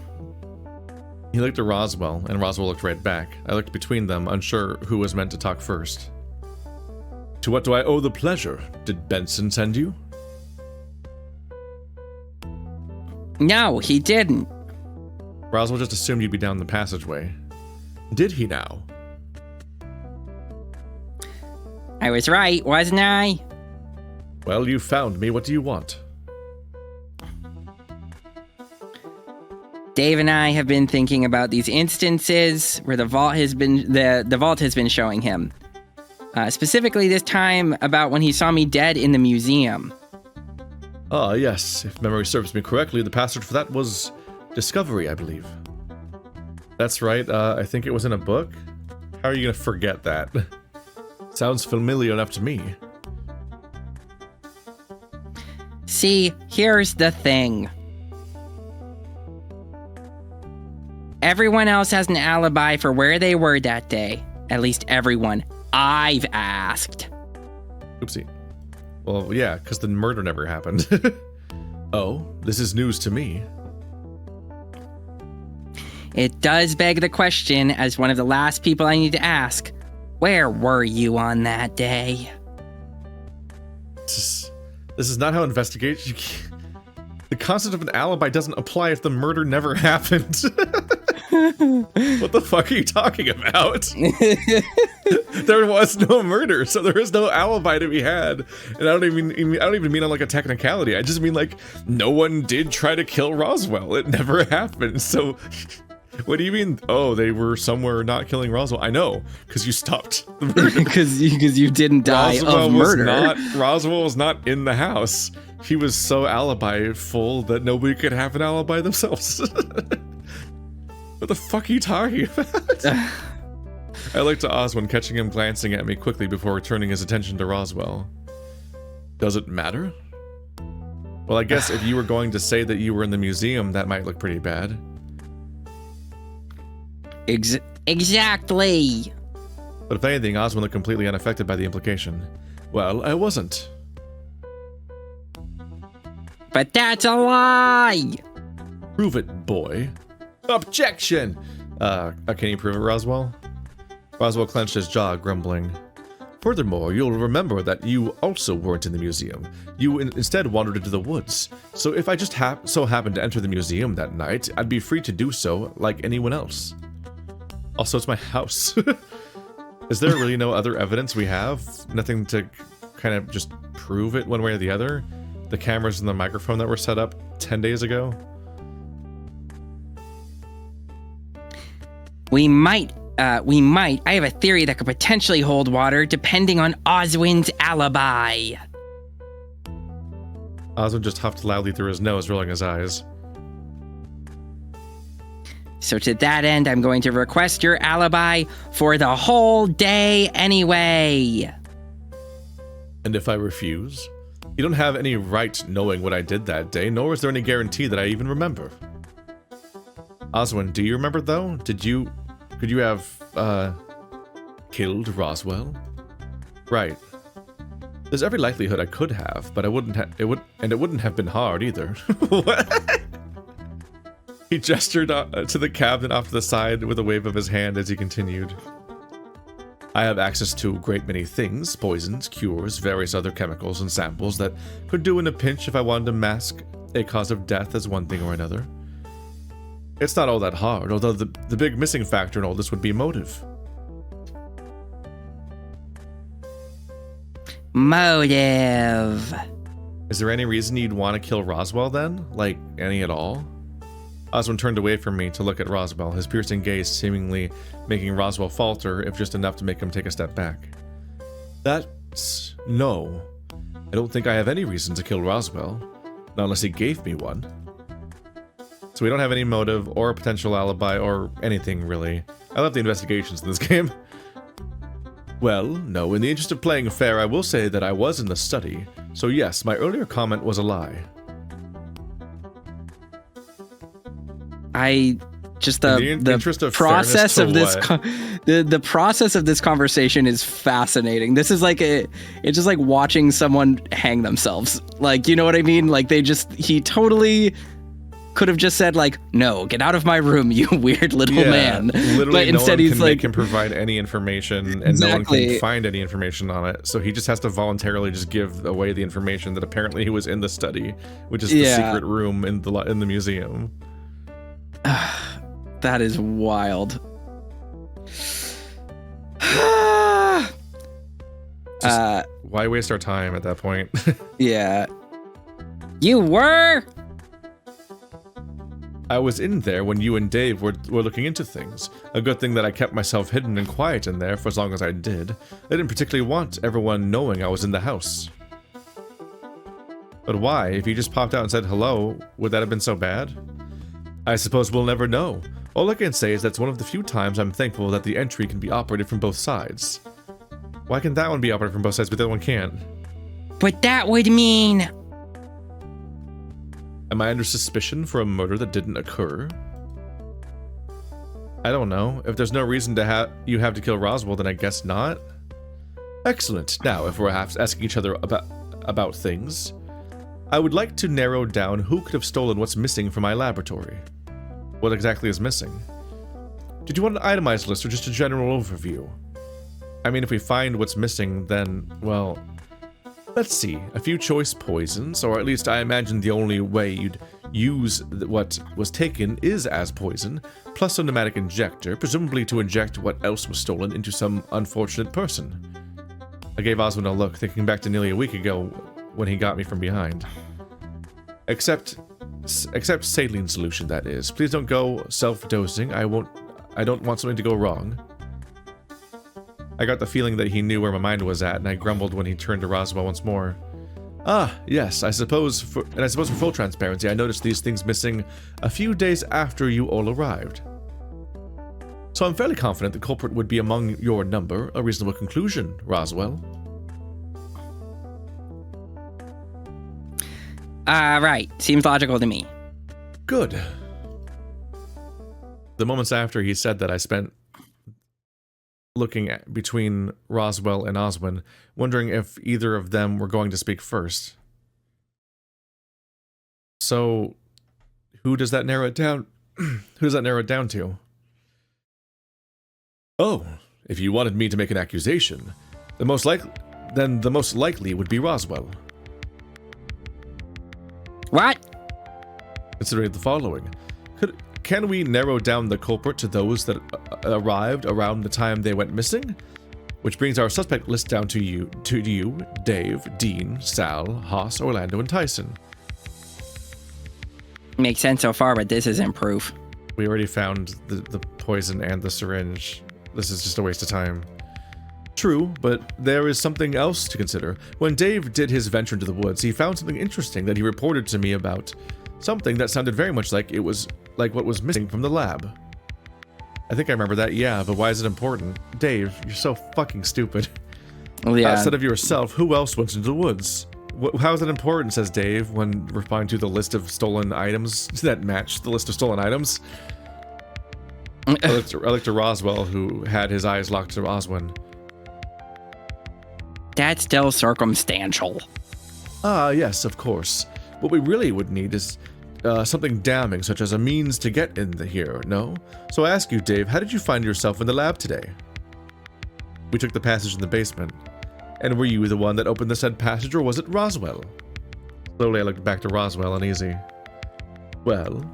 B: He looked at Roswell, and Roswell looked right back. I looked between them, unsure who was meant to talk first. To what do I owe the pleasure? Did Benson send you?
C: No, he didn't.
B: Roswell just assumed you'd be down the passageway. Did he now?
C: I was right, wasn't I?
B: Well, you found me. What do you want?
C: Dave and I have been thinking about these instances where the vault has been showing him. Specifically this time about when he saw me dead in the museum.
B: Ah, yes. If memory serves me correctly, the passage for that was Discovery, I believe. That's right. I think it was in a book. How are you going to forget that? Sounds familiar enough to me.
C: See, here's the thing. Everyone else has an alibi for where they were that day. At least everyone I've asked.
B: Oopsie. Well, yeah, because the murder never happened. Oh, this is news to me.
C: It does beg the question, as one of the last people I need to ask, where were you on that day?
B: This is not how investigation... The concept of an alibi doesn't apply if the murder never happened. What the fuck are you talking about? There was no murder, so there is no alibi to be had. And I don't even mean on like a technicality. I just mean like no one did try to kill Roswell. It never happened. So what do you mean? Oh, they were somewhere not killing Roswell. I know, because you stopped the murder.
C: Because you didn't die of murder.
B: Roswell was not in the house. He was so alibi full that nobody could have an alibi themselves. What the fuck are you talking about? I looked to Oswin, catching him glancing at me quickly before returning his attention to Roswell. Does it matter? Well, I guess if you were going to say that you were in the museum, that might look pretty bad.
C: Exactly.
B: But if anything, Oswin looked completely unaffected by the implication. Well, I wasn't.
C: But that's a lie!
B: Prove it, boy. Objection! Can you prove it, Roswell? Roswell clenched his jaw, grumbling. Furthermore, you'll remember that you also weren't in the museum. You instead wandered into the woods. So if I just so happened to enter the museum that night, I'd be free to do so like anyone else. Also, it's my house. Is there really no other evidence we have? Nothing to kind of just prove it one way or the other? The cameras and the microphone that were set up 10 days ago?
C: We might. I have a theory that could potentially hold water depending on Oswin's alibi.
B: Oswin just huffed loudly through his nose, rolling his eyes.
C: So to that end, I'm going to request your alibi for the whole day anyway.
B: And if I refuse? You don't have any right knowing what I did that day, nor is there any guarantee that I even remember. Oswin, do you remember though? Could you have, killed Roswell? Right. There's every likelihood I could have, but it wouldn't have been hard either. What? He gestured to the cabinet off to the side with a wave of his hand as he continued. I have access to a great many things, poisons, cures, various other chemicals and samples that could do in a pinch if I wanted to mask a cause of death as one thing or another. It's not all that hard, although the big missing factor in all this would be motive.
C: Motive.
B: Is there any reason you'd want to kill Roswell then? Like, any at all? Oswin turned away from me to look at Roswell, his piercing gaze seemingly making Roswell falter, if just enough to make him take a step back. That's... no. I don't think I have any reason to kill Roswell. Not unless he gave me one. So we don't have any motive, or a potential alibi, or anything, really. I love the investigations in this game. Well, no, in the interest of playing fair, I will say that I was in the study. So yes, my earlier comment was a lie.
A: The process of this the process of this conversation is fascinating. This is like it's just like watching someone hang themselves. Like, you know what I mean? Like he totally could have just said like, "No, get out of my room, you weird little man."
B: Literally,
A: but instead he's like,
B: make him provide any information, and no one can find any information on it. So he just has to voluntarily just give away the information that apparently he was in the study, which is the secret room in the museum.
A: That is wild.
B: Why waste our time at that point?
A: Yeah.
C: You were?
B: I was in there when you and Dave were looking into things. A good thing that I kept myself hidden and quiet in there for as long as I did. I didn't particularly want everyone knowing I was in the house. But why? If you just popped out and said hello, would that have been so bad? I suppose we'll never know. All I can say is that's one of the few times I'm thankful that the entry can be operated from both sides. Why can that one be operated from both sides, but the other one can't?
C: But that would mean...
B: Am I under suspicion for a murder that didn't occur? I don't know. If there's no reason to you have to kill Roswell, then I guess not. Excellent. Now, if we're asking each other about things, I would like to narrow down who could have stolen what's missing from my laboratory. What exactly is missing? Did you want an itemized list or just a general overview? I mean, if we find what's missing, then, well... Let's see. A few choice poisons, or at least I imagine the only way you'd use what was taken is as poison, plus a pneumatic injector, presumably to inject what else was stolen into some unfortunate person. I gave Oswin a look, thinking back to nearly a week ago when he got me from behind. Except saline solution, that is. Please don't go self-dosing. I don't want something to go wrong. I got the feeling that he knew where my mind was at, and I grumbled when he turned to Roswell once more. Ah, yes, I suppose for full transparency, I noticed these things missing a few days after you all arrived. So I'm fairly confident the culprit would be among your number. A reasonable conclusion, Roswell.
C: Right. Seems logical to me.
B: Good. The moments after he said that, I spent looking at between Roswell and Oswin, wondering if either of them were going to speak first. So, who does that narrow it down? Who does that narrow it down to? Oh, if you wanted me to make an accusation, the most likely would be Roswell.
C: What?
B: Considering the following, can we narrow down the culprit to those that arrived around the time they went missing, which brings our suspect list down to you, Dave, Dean, Sal, Haas, Orlando, and Tyson.
E: Makes sense so far, but this isn't proof.
B: We already found the poison and the syringe. This is just a waste of time. True, but there is something else to consider. When Dave did his venture into the woods, he found something interesting that he reported to me about. Something that sounded very much like what was missing from the lab. I think I remember that, yeah, but why is it important? Dave, you're so fucking stupid.
E: Well, yeah.
B: Outside of yourself, who else went into the woods? How is that important, says Dave, when replying to the list of stolen items that match the list of stolen items? I looked to Roswell, who had his eyes locked to Oswin.
E: That's still circumstantial.
B: Ah, yes, of course. What we really would need is something damning, such as a means to get in here, no? So I ask you, Dave, how did you find yourself in the lab today? We took the passage in the basement. And were you the one that opened the said passage, or was it Roswell? Slowly I looked back to Roswell, uneasy. Well...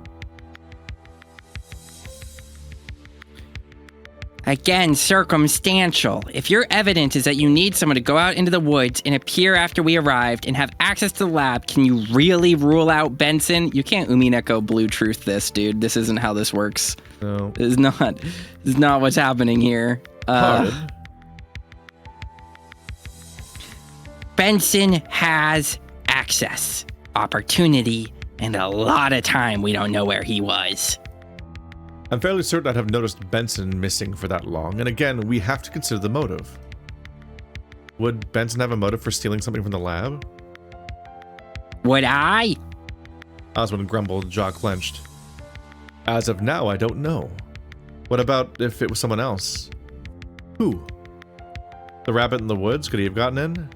E: Again, circumstantial. If your evidence is that you need someone to go out into the woods and appear after we arrived and have access to the lab, can you really rule out Benson? You can't Umineko Blue Truth this, dude. This isn't how this works.
B: No.
E: This is not what's happening here. Benson has access, opportunity, and a lot of time we don't know where he was.
B: I'm fairly certain I'd have noticed Benson missing for that long, and again, we have to consider the motive. Would Benson have a motive for stealing something from the lab?
E: Would I?
B: Oswin grumbled, jaw clenched. As of now, I don't know. What about if it was someone else? Who? The rabbit in the woods? Could he have gotten in?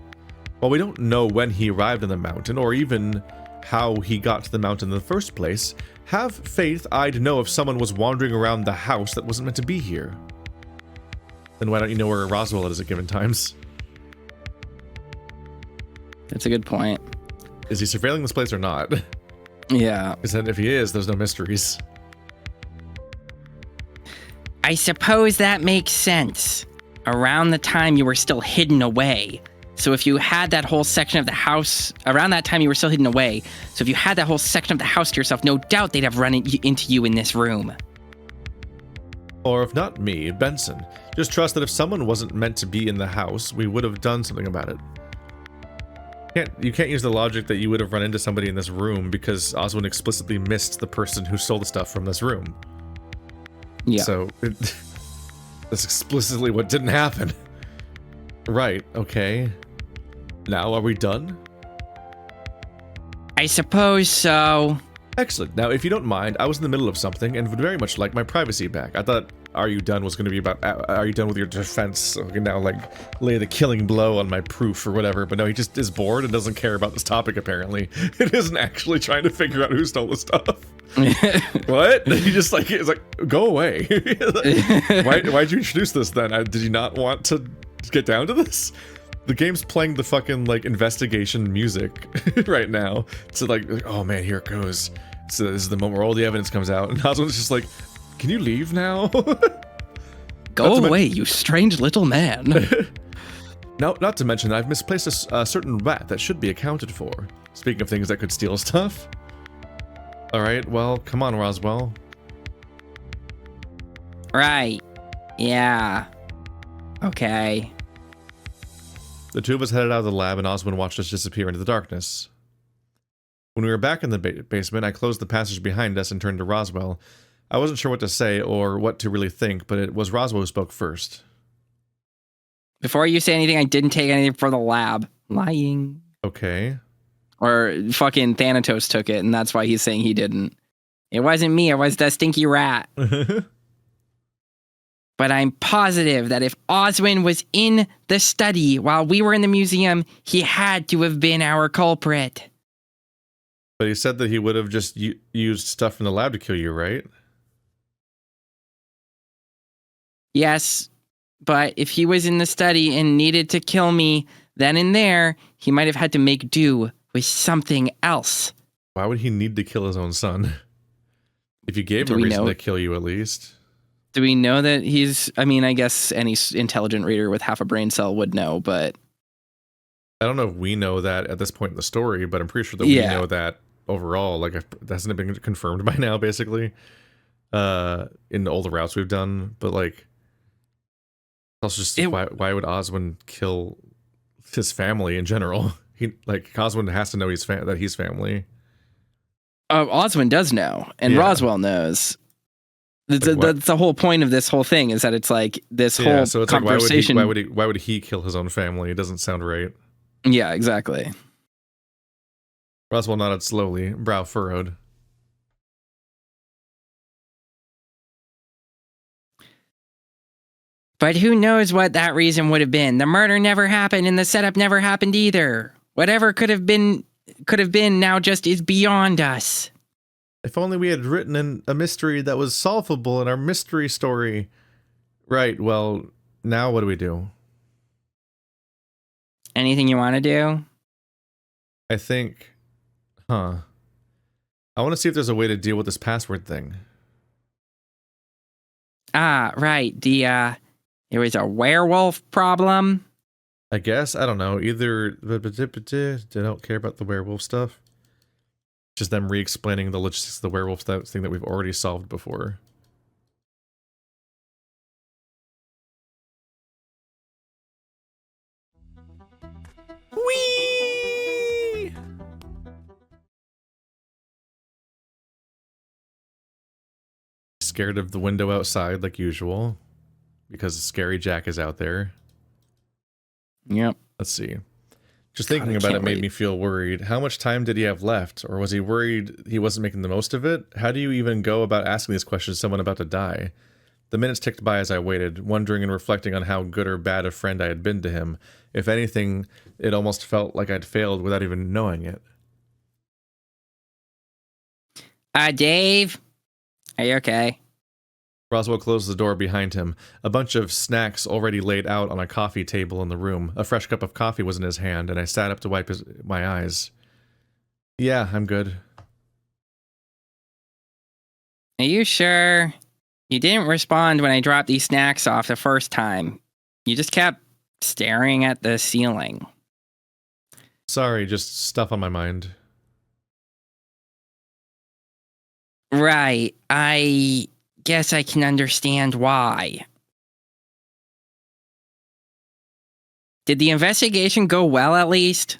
B: Well, we don't know when he arrived in the mountain, or even how he got to the mountain in the first place. Have faith I'd know if someone was wandering around the house that wasn't meant to be here. Then why don't you know where Roswell is at given times?
E: That's a good point.
B: Is he surveilling this place or not?
E: Yeah.
B: Because then if he is, there's no mysteries.
E: I suppose that makes sense. Around the time you were still hidden away. So if you had that whole section of the house, around that time you were still hidden away. So if you had that whole section of the house to yourself, no doubt they'd have run into you in this room.
B: Or if not me, Benson. Just trust that if someone wasn't meant to be in the house, we would have done something about it. You can't use the logic that you would have run into somebody in this room because Oswin explicitly missed the person who stole the stuff from this room.
E: Yeah.
B: So that's explicitly what didn't happen. Right, okay. Now, are we done?
E: I suppose so.
B: Excellent. Now, if you don't mind, I was in the middle of something and would very much like my privacy back. I thought "Are you done?" was going to be about "Are you done with your defense?" So we can now, like, lay the killing blow on my proof or whatever. But no, he just is bored and doesn't care about this topic, apparently. It isn't actually trying to figure out who stole the stuff. What? He just, like, is like, go away. Why'd you introduce this, then? Did you not want to get down to this? The game's playing the fucking, like, investigation music right now. So, like, oh man, here it goes. So this is the moment where all the evidence comes out, and Oswald's just like, can you leave now?
F: Go away, you strange little man.
B: Not to mention, I've misplaced a certain rat that should be accounted for. Speaking of things that could steal stuff. Alright, well, come on, Roswell.
E: Right. Yeah. Okay.
B: The two of us headed out of the lab, and Oswin watched us disappear into the darkness. When we were back in the basement, I closed the passage behind us and turned to Roswell. I wasn't sure what to say or what to really think, but it was Roswell who spoke first.
E: Before you say anything, I didn't take anything for the lab. Lying.
B: Okay.
E: Or fucking Thanatos took it, and that's why he's saying he didn't. It wasn't me, it was that stinky rat. But I'm positive that if Oswin was in the study while we were in the museum, he had to have been our culprit.
B: But he said that he would have just used stuff from the lab to kill you, right?
E: Yes, but if he was in the study and needed to kill me then and there, he might have had to make do with something else.
B: Why would he need to kill his own son? If you gave him a reason to kill you, at least.
A: Do we know that he's... I mean, I guess any intelligent reader with half a brain cell would know, but...
B: I don't know if we know that at this point in the story, but I'm pretty sure that we know that overall. Like, hasn't it been confirmed by now, basically? In all the routes we've done, but like... Also just, why would Oswin kill his family in general? Oswin has to know that he's family.
A: Oswin does know, and Roswell knows. That's the whole point of this whole thing, is that it's like this whole
B: so it's
A: conversation.
B: Like, why would he kill his own family? It doesn't sound right.
A: Yeah, exactly.
B: Roswell nodded slowly, brow furrowed.
C: But who knows what that reason would have been? The murder never happened, and the setup never happened either. Whatever could have been now just is beyond us.
B: If only we had written a mystery that was solvable in our mystery story. Right, well, now what do we do?
C: Anything you want to do?
B: I think... I want to see if there's a way to deal with this password thing.
C: Ah, right. There was a werewolf problem.
B: I guess, I don't know. Either they don't care about the werewolf stuff. Just them re-explaining the logistics of the werewolf thing that we've already solved before. Whee! Scared of the window outside like usual, because Scary Jack is out there.
A: Yep.
B: Let's see. Just thinking about it made me feel worried. How much time did he have left? Or was he worried he wasn't making the most of it? How do you even go about asking these questions to someone about to die? The minutes ticked by as I waited, wondering and reflecting on how good or bad a friend I had been to him. If anything, it almost felt like I'd failed without even knowing it.
C: Dave? Are you okay?
B: Roswell closed the door behind him. A bunch of snacks already laid out on a coffee table in the room. A fresh cup of coffee was in his hand, and I sat up to wipe my eyes. Yeah, I'm good.
C: Are you sure? You didn't respond when I dropped these snacks off the first time. You just kept staring at the ceiling.
B: Sorry, just stuff on my mind.
C: Right. I guess I can understand why. Did the investigation go well, at least?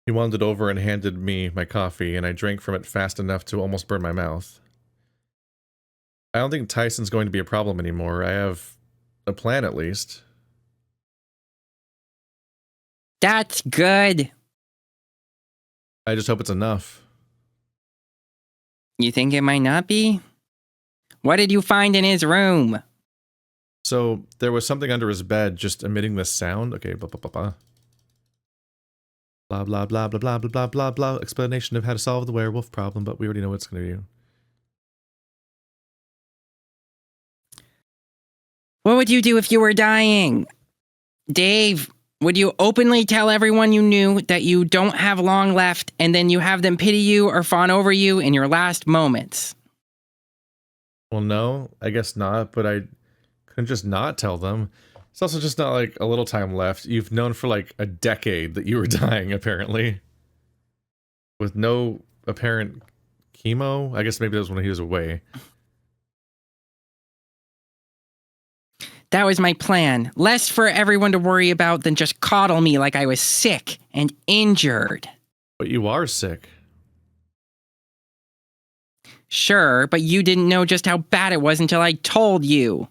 B: He wandered over and handed me my coffee, and I drank from it fast enough to almost burn my mouth. I don't think Tyson's going to be a problem anymore. I have a plan, at least.
C: That's good.
B: I just hope it's enough.
C: You think it might not be? What did you find in his room?
B: So, there was something under his bed just emitting this sound. Okay, blah, blah, blah, blah. Blah, blah, blah, blah, blah, blah, blah, blah, blah. Explanation of how to solve the werewolf problem, but we already know what it's going to do.
C: What would you do if you were dying? Dave, would you openly tell everyone you knew that you don't have long left, and then you have them pity you or fawn over you in your last moments?
B: Well, no, I guess not, but I couldn't just not tell them. It's also just not like a little time left. You've known for like a decade that you were dying, apparently. With no apparent chemo? I guess maybe that was when he was away.
C: That was my plan. Less for everyone to worry about than just coddle me like I was sick and injured.
B: But you are sick.
C: Sure, but you didn't know just how bad it was until I told you.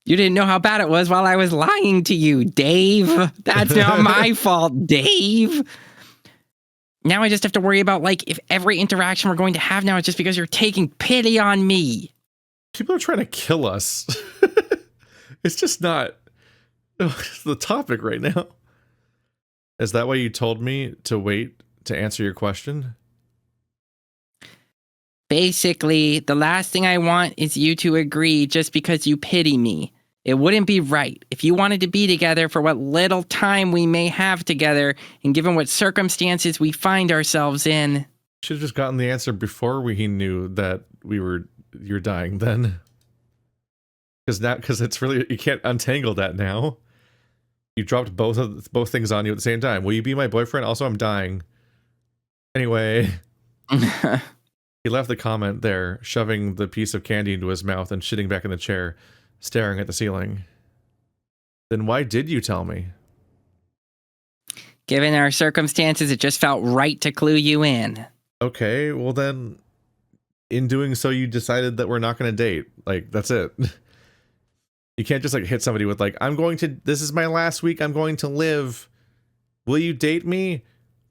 C: You didn't know how bad it was while I was lying to you, Dave. That's not my fault, Dave. Now I just have to worry about, like, if every interaction we're going to have now is just because you're taking pity on me.
B: People are trying to kill us. It's just not the topic right now. Is that why you told me to wait to answer your question?
C: Basically, the last thing I want is you to agree just because you pity me. It wouldn't be right if you wanted to be together for what little time we may have together, and given what circumstances we find ourselves in.
B: Should have just gotten the answer before he knew that you're dying then. Because it's really, you can't untangle that now. You dropped both things on you at the same time. Will you be my boyfriend? Also, I'm dying. Anyway. He left the comment there, shoving the piece of candy into his mouth and shitting back in the chair, staring at the ceiling. Then why did you tell me?
C: Given our circumstances, it just felt right to clue you in.
B: Okay, well then, in doing so, you decided that we're not going to date. Like, that's it. You can't just like hit somebody with like, this is my last week, I'm going to live. Will you date me?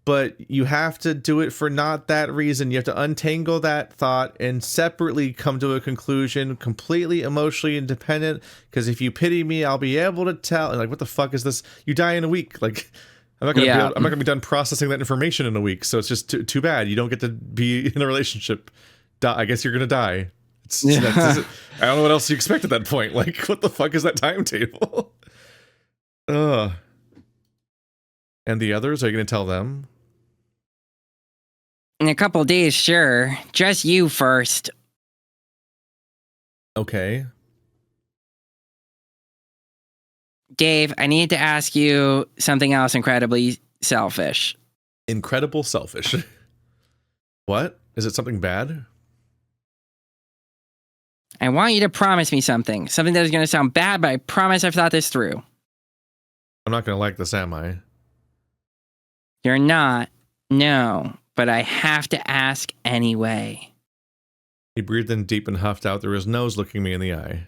B: But you have to do it for not that reason. You have to untangle that thought and separately come to a conclusion, completely emotionally independent. Because if you pity me, I'll be able to tell. And like, what the fuck is this? You die in a week. Like, I'm not gonna be done processing that information in a week. So it's just too bad. You don't get to be in a relationship. I guess you're gonna die. I don't know what else you expect at that point. Like, what the fuck is that timetable? Ugh. And the others, are you gonna tell them?
C: In a couple days, sure. Just you first.
B: Okay.
C: Dave, I need to ask you something else incredibly selfish.
B: Incredible selfish. What? Is it something bad?
C: I want you to promise me something. Something that is going to sound bad, but I promise I've thought this through.
B: I'm not gonna like this, am I?
C: You're not. No. But I have to ask anyway.
B: He breathed in deep and huffed out through his nose, looking me in the eye.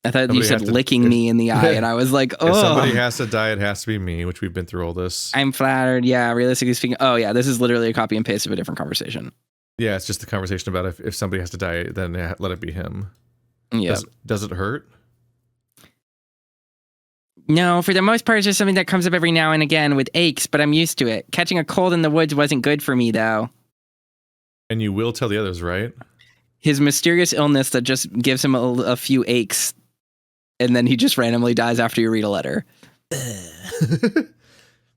C: I thought you said licking me in the eye, and I was like, oh.
B: If somebody has to die, it has to be me, which we've been through all this.
C: I'm flattered. Yeah, realistically speaking. Oh, yeah, this is literally a copy and paste of a different conversation.
B: Yeah, it's just the conversation about if somebody has to die, then let it be him.
C: Yeah.
B: Does it hurt?
C: No, for the most part, it's just something that comes up every now and again with aches, but I'm used to it. Catching a cold in the woods wasn't good for me, though.
B: And you will tell the others, right?
A: His mysterious illness that just gives him a few aches, and then he just randomly dies after you read a letter.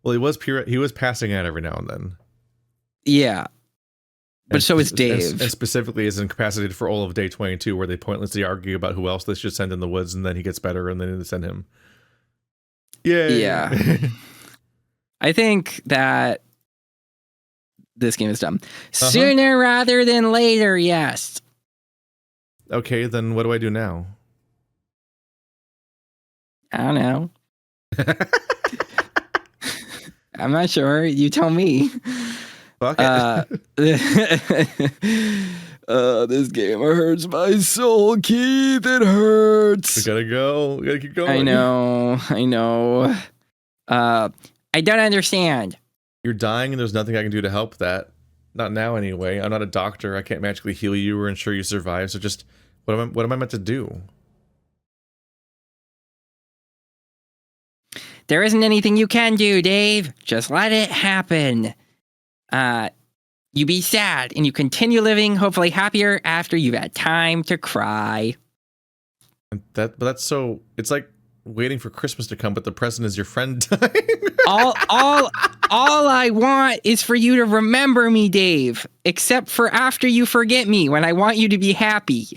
B: Well, he was passing out every now and then.
A: Yeah. But so is Dave.
B: And specifically is incapacitated for all of day 22, where they pointlessly argue about who else they should send in the woods, and then he gets better, and then they send him. Yay.
A: Yeah. I think that this game is dumb.
C: Sooner rather than later, yes.
B: Okay, then what do I do now?
C: I don't know. I'm not sure. You tell me.
B: Fuck it.
A: This game hurts my soul, Keith. It hurts.
B: We gotta go. We gotta keep going.
A: I know.
C: I don't understand.
B: You're dying and there's nothing I can do to help that. Not now anyway. I'm not a doctor. I can't magically heal you or ensure you survive. So just, what am I meant to do?
C: There isn't anything you can do, Dave. Just let it happen. You be sad and you continue living, hopefully happier after you've had time to cry.
B: But that's so, it's like waiting for Christmas to come, but the present is your friend dying.
C: all I want is for you to remember me, Dave, except for after you forget me, when I want you to be happy.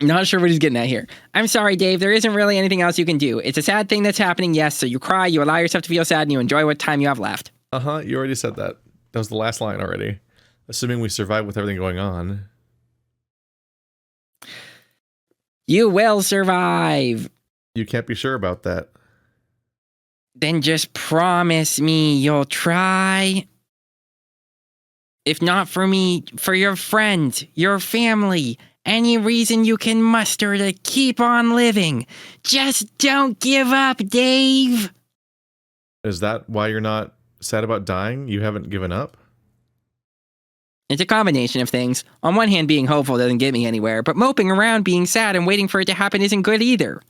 C: Not sure what he's getting at here. I'm sorry, Dave. There isn't really anything else you can do. It's a sad thing that's happening, yes, so you cry, you allow yourself to feel sad, and you enjoy what time you have left.
B: You already said that. That was the last line already. Assuming we survive with everything going on.
C: You will survive.
B: You can't be sure about that.
C: Then just promise me you'll try. If not for me, for your friends, your family, any reason you can muster to keep on living. Just don't give up, Dave.
B: Is that why you're not sad about dying? You haven't given up?
C: It's a combination of things. On one hand, being hopeful doesn't get me anywhere, but moping around being sad and waiting for it to happen isn't good either.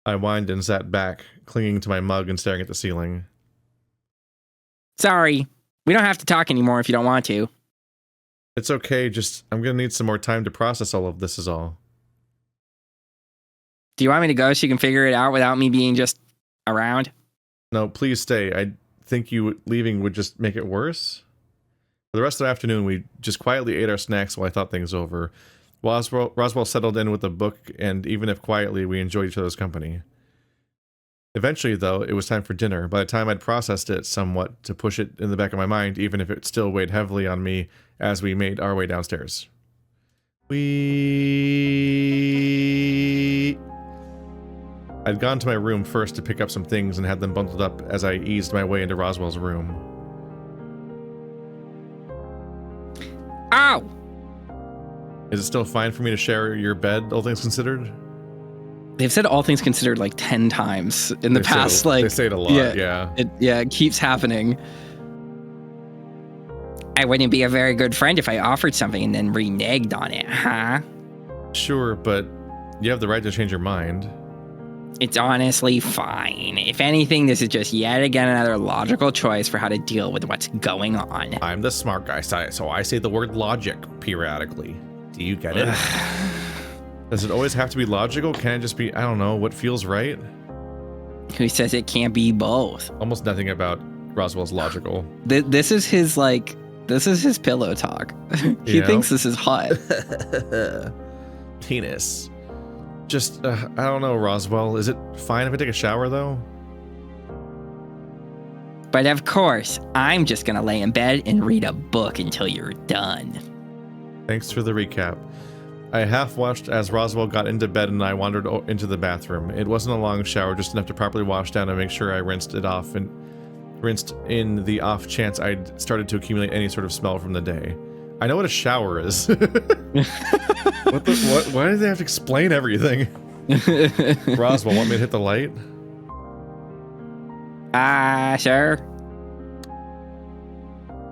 B: I whined and sat back, clinging to my mug and staring at the ceiling.
C: Sorry. We don't have to talk anymore if you don't want to.
B: It's okay, just I'm gonna need some more time to process all of this is all.
C: Do you want me to go so you can figure it out without me being just around?
B: No, please stay. I think you leaving would just make it worse? For the rest of the afternoon, we just quietly ate our snacks while I thought things over. Roswell settled in with the book, and even if quietly, we enjoyed each other's company. Eventually, though, it was time for dinner. By the time I'd processed it somewhat to push it in the back of my mind, even if it still weighed heavily on me as we made our way downstairs. I'd gone to my room first to pick up some things and had them bundled up as I eased my way into Roswell's room.
C: Ow!
B: Is it still fine for me to share your bed, all things considered?
A: They've said all things considered like 10 times in the past.
B: They say it a lot, yeah.
A: It keeps happening.
C: I wouldn't be a very good friend if I offered something and then reneged on it, huh?
B: Sure, but you have the right to change your mind.
C: It's honestly fine. If anything, this is just yet again another logical choice for how to deal with what's going on.
B: I'm the smart guy, so I say the word logic periodically. Do you get it? Does it always have to be logical? Can it just be, I don't know, what feels right?
C: Who says it can't be both?
B: Almost nothing about Roswell's logical.
A: This is his pillow talk. He thinks this is hot.
B: Penis. Just, I don't know, Roswell. Is it fine if I take a shower, though?
C: But of course, I'm just gonna lay in bed and read a book until you're done.
B: Thanks for the recap. I half-watched as Roswell got into bed and I wandered into the bathroom. It wasn't a long shower, just enough to properly wash down and make sure I rinsed it off and rinsed in the off chance I'd started to accumulate any sort of smell from the day. I know what a shower is. What? Why do they have to explain everything? Roswell, want me to hit the light?
C: Sure.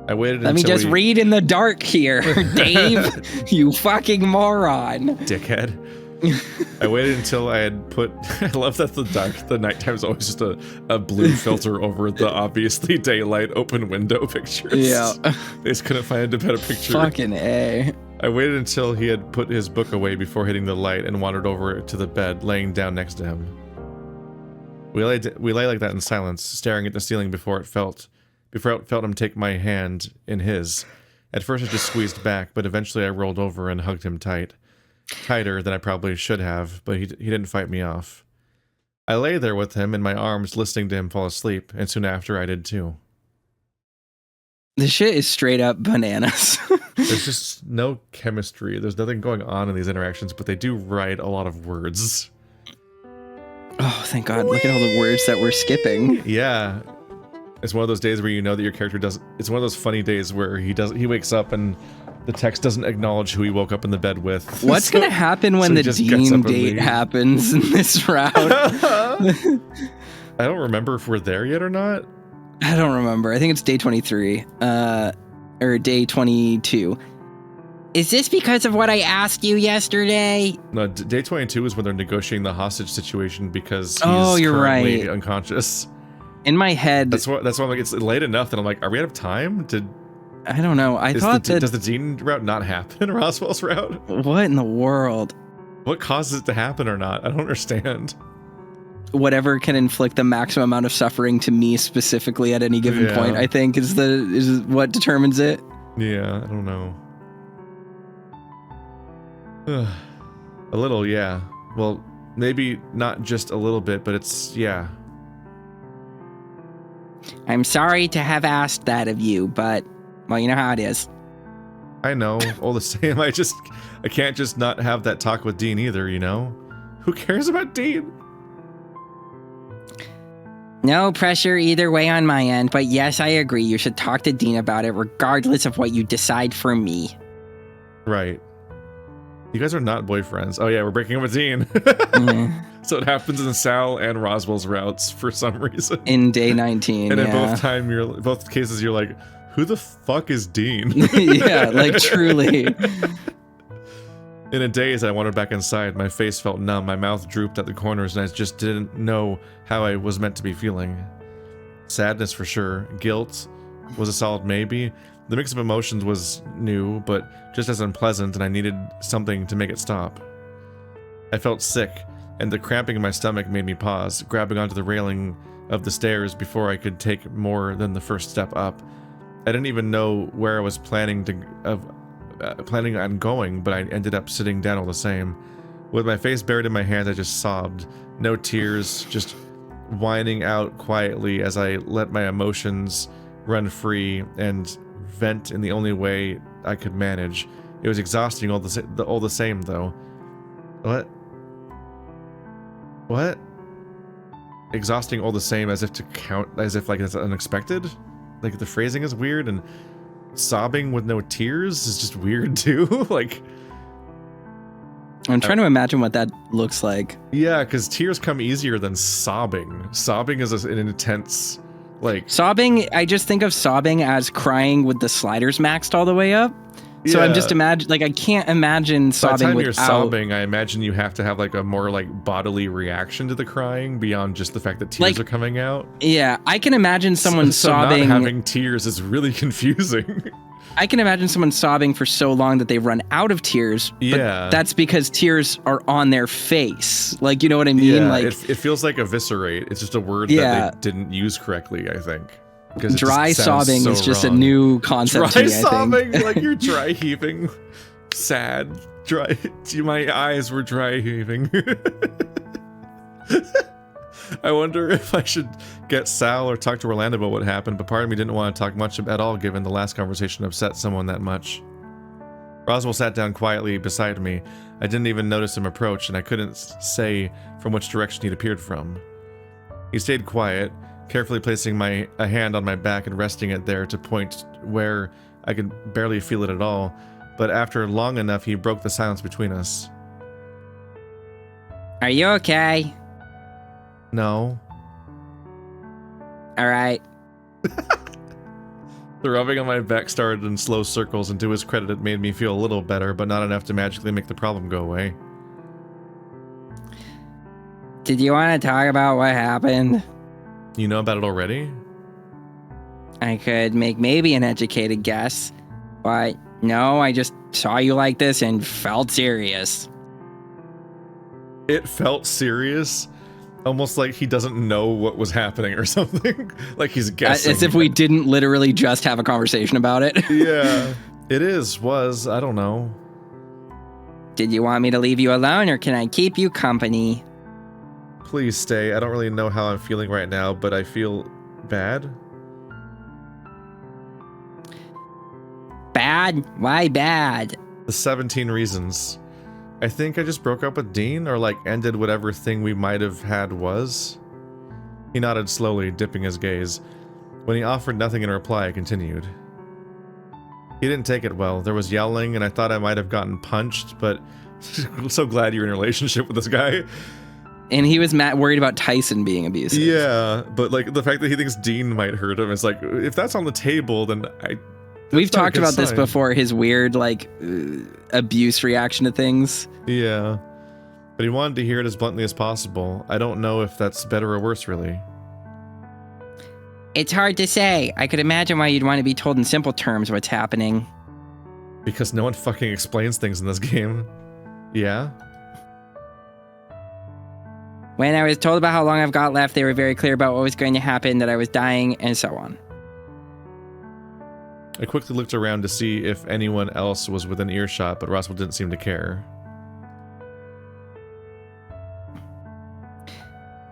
B: I waited
C: Let me just read in the dark here, Dave. You fucking moron.
B: Dickhead. I waited until I had put... I love that the nighttime is always just a blue filter over the obviously daylight open window pictures.
A: Yeah.
B: They just couldn't find a better picture.
A: Fucking A.
B: I waited until he had put his book away before hitting the light and wandered over to the bed, laying down next to him. We lay like that in silence, staring at the ceiling before I felt him take my hand in his. At first I just squeezed back, but eventually I rolled over and hugged him tight. Tighter than I probably should have, but he didn't fight me off. I lay there with him in my arms, listening to him fall asleep, and soon after I did too.
A: This shit is straight up bananas.
B: There's just no chemistry. There's nothing going on in these interactions, but they do write a lot of words.
A: Oh, thank God. Look at all the words that we're skipping.
B: Yeah. It's one of those days where you know that your character does. It's one of those funny days where he wakes up and the text doesn't acknowledge who he woke up in the bed with.
A: What's going to happen when the Dean date happens in this route?
B: I don't remember if we're there yet or not.
A: I don't remember. I think it's day 23. Or day 22.
C: Is this because of what I asked you yesterday?
B: No, day 22 is when they're negotiating the hostage situation because he's
A: you're
B: currently
A: right.
B: unconscious.
A: In my head,
B: that's why I'm like, it's late enough that I'm like, are we out of time?
A: I don't know.
B: Does the Dean route not happen? Roswell's route?
A: What in the world?
B: What causes it to happen or not? I don't understand.
A: Whatever can inflict the maximum amount of suffering to me specifically at any given point, I think is what determines it.
B: Yeah, I don't know. A little, yeah. Well, maybe not just a little bit, but it's, yeah.
C: I'm sorry to have asked that of you, but, well, you know how it is.
B: I know. All the same, I can't just not have that talk with Dean either, you know? Who cares about Dean?
C: No pressure either way on my end, but yes, I agree. You should talk to Dean about it regardless of what you decide for me.
B: Right. You guys are not boyfriends. Oh yeah, we're breaking up with Dean. So it happens in Sal and Roswell's routes for some reason.
A: In day 19,
B: and in both cases, you're like, who the fuck is Dean?
A: Yeah, like truly.
B: In a daze, I wandered back inside. My face felt numb, my mouth drooped at the corners, and I just didn't know how I was meant to be feeling. Sadness for sure. Guilt was a solid maybe. The mix of emotions was new, but just as unpleasant, and I needed something to make it stop. I felt sick, and the cramping in my stomach made me pause. Grabbing onto the railing of the stairs before I could take more than the first step up. I didn't even know where I was planning on going, but I ended up sitting down all the same. With my face buried in my hands, I just sobbed. No tears, just whining out quietly as I let my emotions run free and vent in the only way I could manage. It was exhausting all the same, though. What? Exhausting all the same, as if like it's unexpected? Like the phrasing is weird, and sobbing with no tears is just weird too. Like,
A: I'm trying to imagine what that looks like.
B: Yeah, because tears come easier than sobbing. Sobbing is an intense, like...
A: Sobbing, I just think of sobbing as crying with the sliders maxed all the way up. So I'm just I can't imagine sobbing without... By the time
B: you're sobbing, I imagine you have to have like a more like bodily reaction to the crying beyond just the fact that tears are coming out.
A: Yeah, I can imagine someone sobbing...
B: not having tears is really confusing.
A: I can imagine someone sobbing for so long that they run out of tears. But that's because tears are on their face. Like, you know what I mean?
B: Yeah,
A: like
B: it feels like eviscerate. It's just a word that they didn't use correctly, I think.
A: Dry sobbing is just a new concept to me,
B: sobbing, like you're dry heaving. Sad. Dry. My eyes were dry heaving. I wonder if I should get Sal or talk to Orlando about what happened, but part of me didn't want to talk much at all given the last conversation upset someone that much. Roswell sat down quietly beside me. I didn't even notice him approach, and I couldn't say from which direction he'd appeared from. He stayed quiet, carefully placing a hand on my back and resting it there to point where I could barely feel it at all, but after long enough he broke the silence between us.
E: Are you okay?
B: No.
E: Alright.
B: The rubbing on my back started in slow circles, and to his credit it made me feel a little better, but not enough to magically make the problem go away.
E: Did you want to talk about what happened?
B: You know about it already?
E: I could make maybe an educated guess, but no, I just saw you like this and felt serious.
B: It felt serious? Almost like he doesn't know what was happening or something. Like he's guessing.
A: As if we didn't literally just have a conversation about it.
B: Yeah. It was, I don't know.
E: Did you want me to leave you alone, or can I keep you company?
B: Please stay. I don't really know how I'm feeling right now, but I feel bad.
E: Bad? Why bad?
B: The 17 reasons. I think I just broke up with Dean, or like ended whatever thing we might have had was. He nodded slowly, dipping his gaze. When he offered nothing in reply, I continued. He didn't take it well. There was yelling, and I thought I might have gotten punched, but I'm so glad you're in a relationship with this guy.
A: And he was worried about Tyson being abusive.
B: Yeah, but like the fact that he thinks Dean might hurt him is like, if that's on the table, then
A: We've talked about this before, his weird like abuse reaction to things.
B: Yeah, but he wanted to hear it as bluntly as possible. I don't know if that's better or worse, really.
E: It's hard to say. I could imagine why you'd want to be told in simple terms what's happening.
B: Because no one fucking explains things in this game. Yeah?
E: When I was told about how long I've got left, they were very clear about what was going to happen, that I was dying, and so on.
B: I quickly looked around to see if anyone else was within earshot, but Roswell didn't seem to care.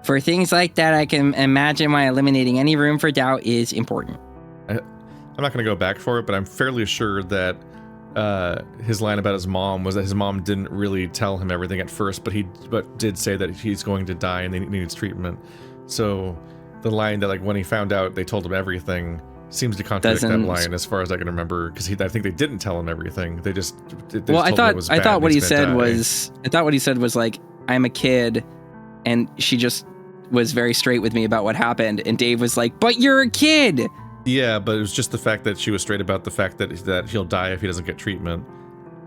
E: For things like that, I can imagine why eliminating any room for doubt is important.
B: I'm not going to go back for it, but I'm fairly sure that his line about his mom was that his mom didn't really tell him everything at first, but did say that he's going to die and he needs treatment. So the line that like when he found out they told him everything seems to contradict that line as far as I can remember, because I think they didn't tell him everything. They just
A: I thought what he said was like, I'm a kid, and she just was very straight with me about what happened, and Dave was like, but you're a kid.
B: Yeah, but it was just the fact that she was straight about the fact that he'll die if he doesn't get treatment.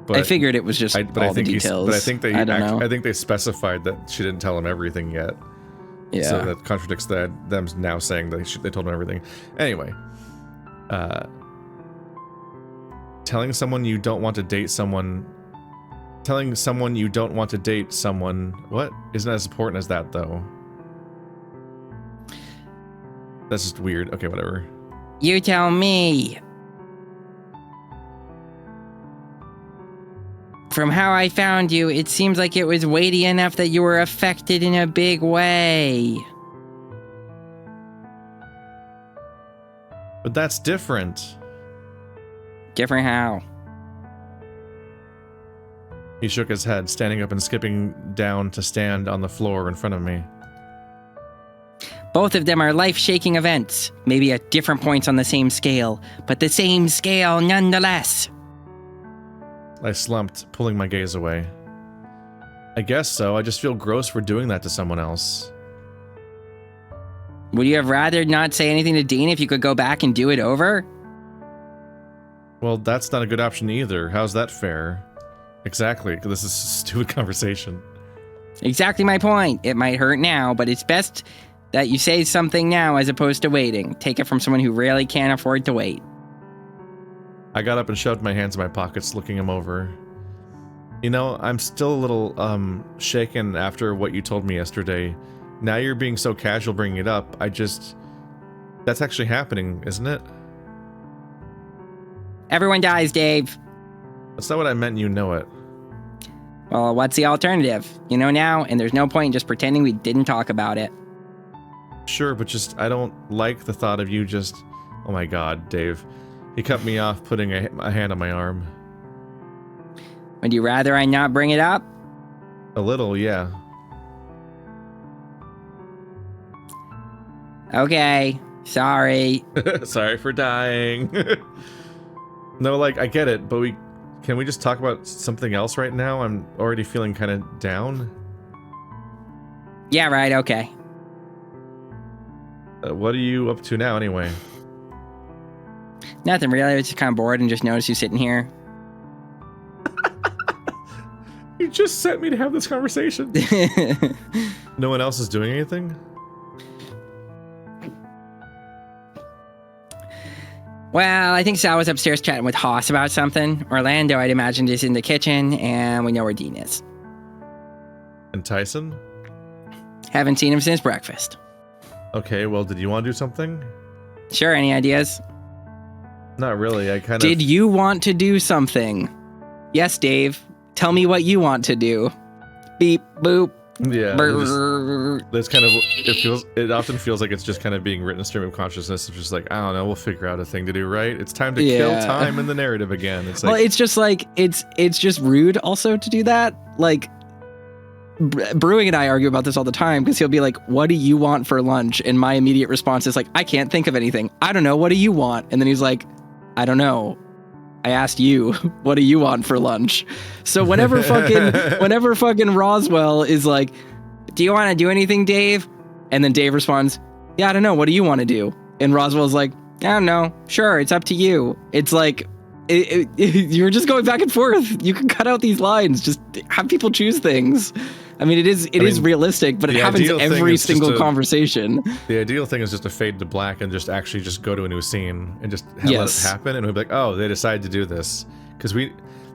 B: But
A: I figured it was just all the details.
B: But I think they specified that she didn't tell him everything yet.
A: Yeah.
B: So that contradicts them now saying that they told him everything. Anyway, telling someone you don't want to date someone. What? Isn't as important as that though? That's just weird. Okay, whatever.
C: You tell me. From how I found you, it seems like it was weighty enough that you were affected in a big way.
B: But that's different.
C: Different how?
B: He shook his head, standing up and skipping down to stand on the floor in front of me.
C: Both of them are life-shaking events, maybe at different points on the same scale, but the same scale nonetheless.
B: I slumped, pulling my gaze away. I guess so. I just feel gross for doing that to someone else.
C: Would you have rather not say anything to Dean if you could go back and do it over?
B: Well, that's not a good option either. How's that fair? Exactly. This is a stupid conversation.
C: Exactly my point. It might hurt now, but it's best that you say something now as opposed to waiting. Take it from someone who really can't afford to wait.
B: I got up and shoved my hands in my pockets, looking him over. You know, I'm still a little, shaken after what you told me yesterday. Now you're being so casual bringing it up. That's actually happening, isn't it?
C: Everyone dies, Dave.
B: That's not what I meant, you know it.
C: Well, what's the alternative? You know now, and there's no point in just pretending we didn't talk about it.
B: Sure, but I don't like the thought of you just... Oh my god, Dave. He cut me off, putting a hand on my arm.
C: Would you rather I not bring it up?
B: A little, yeah.
C: Okay, sorry.
B: Sorry for dying. No, like, I get it, but can we just talk about something else right now? I'm already feeling kind of down.
C: Yeah, right, okay.
B: What are you up to now, anyway?
C: Nothing really, I was just kind of bored and just noticed you sitting here.
B: You just sent me to have this conversation. No one else is doing anything?
C: Well, I think Sal was upstairs chatting with Haas about something. Orlando, I'd imagined, is in the kitchen, and we know where Dean is.
B: And Tyson?
C: Haven't seen him since breakfast.
B: Okay, well, did you want to do something?
C: Sure, any ideas?
B: Not really, I kind of...
A: Did you want to do something? Yes, Dave. Tell me what you want to do. Beep, boop.
B: Yeah, that's kind of, it often feels like it's just kind of being written in stream of consciousness. It's just like, I don't know, we'll figure out a thing to do, right? It's time to kill time in the narrative again. It's like,
A: well, it's just like, it's just rude also to do that. Like, Brewing and I argue about this all the time because he'll be like, what do you want for lunch? And my immediate response is like, I can't think of anything. I don't know. What do you want? And then he's like, I don't know. I asked you, what do you want for lunch? So whenever fucking Roswell is like, do you want to do anything, Dave? And then Dave responds, yeah, I don't know. What do you want to do? And Roswell's like, I don't know. Sure, it's up to you. It's like, you're just going back and forth. You can cut out these lines. Just have people choose things. I mean, it is realistic, but it happens every single conversation.
B: The ideal thing is just to fade to black and just actually just go to a new scene and just let it happen. And we'll be like, oh, they decided to do this. Because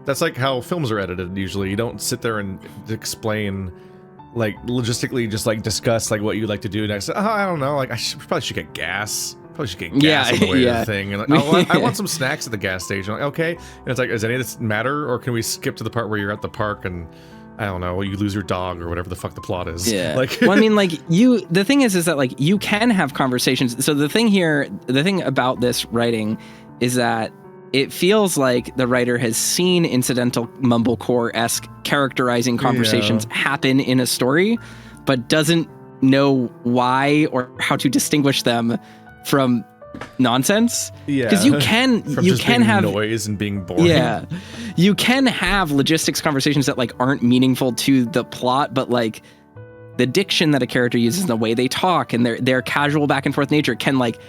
B: that's like how films are edited usually. You don't sit there and explain, like, logistically just, like, discuss, like, what you'd like to do next. Oh, I don't know. Like, probably should get gas. Probably should get gas on the way to the thing. And like, I want some snacks at the gas station. Like, okay. And it's like, does any of this matter? Or can we skip to the part where you're at the park and... I don't know, you lose your dog or whatever the fuck the plot is.
A: Yeah.
B: Like,
A: well, I mean, like, the thing is that, like, you can have conversations. So the thing about this writing is that it feels like the writer has seen incidental mumblecore-esque characterizing conversations happen in a story, but doesn't know why or how to distinguish them from nonsense.
B: Yeah,
A: because you can have
B: noise and being boring.
A: Yeah, you can have logistics conversations that, like, aren't meaningful to the plot, but, like, the diction that a character uses and the way they talk and their casual back and forth nature can, like,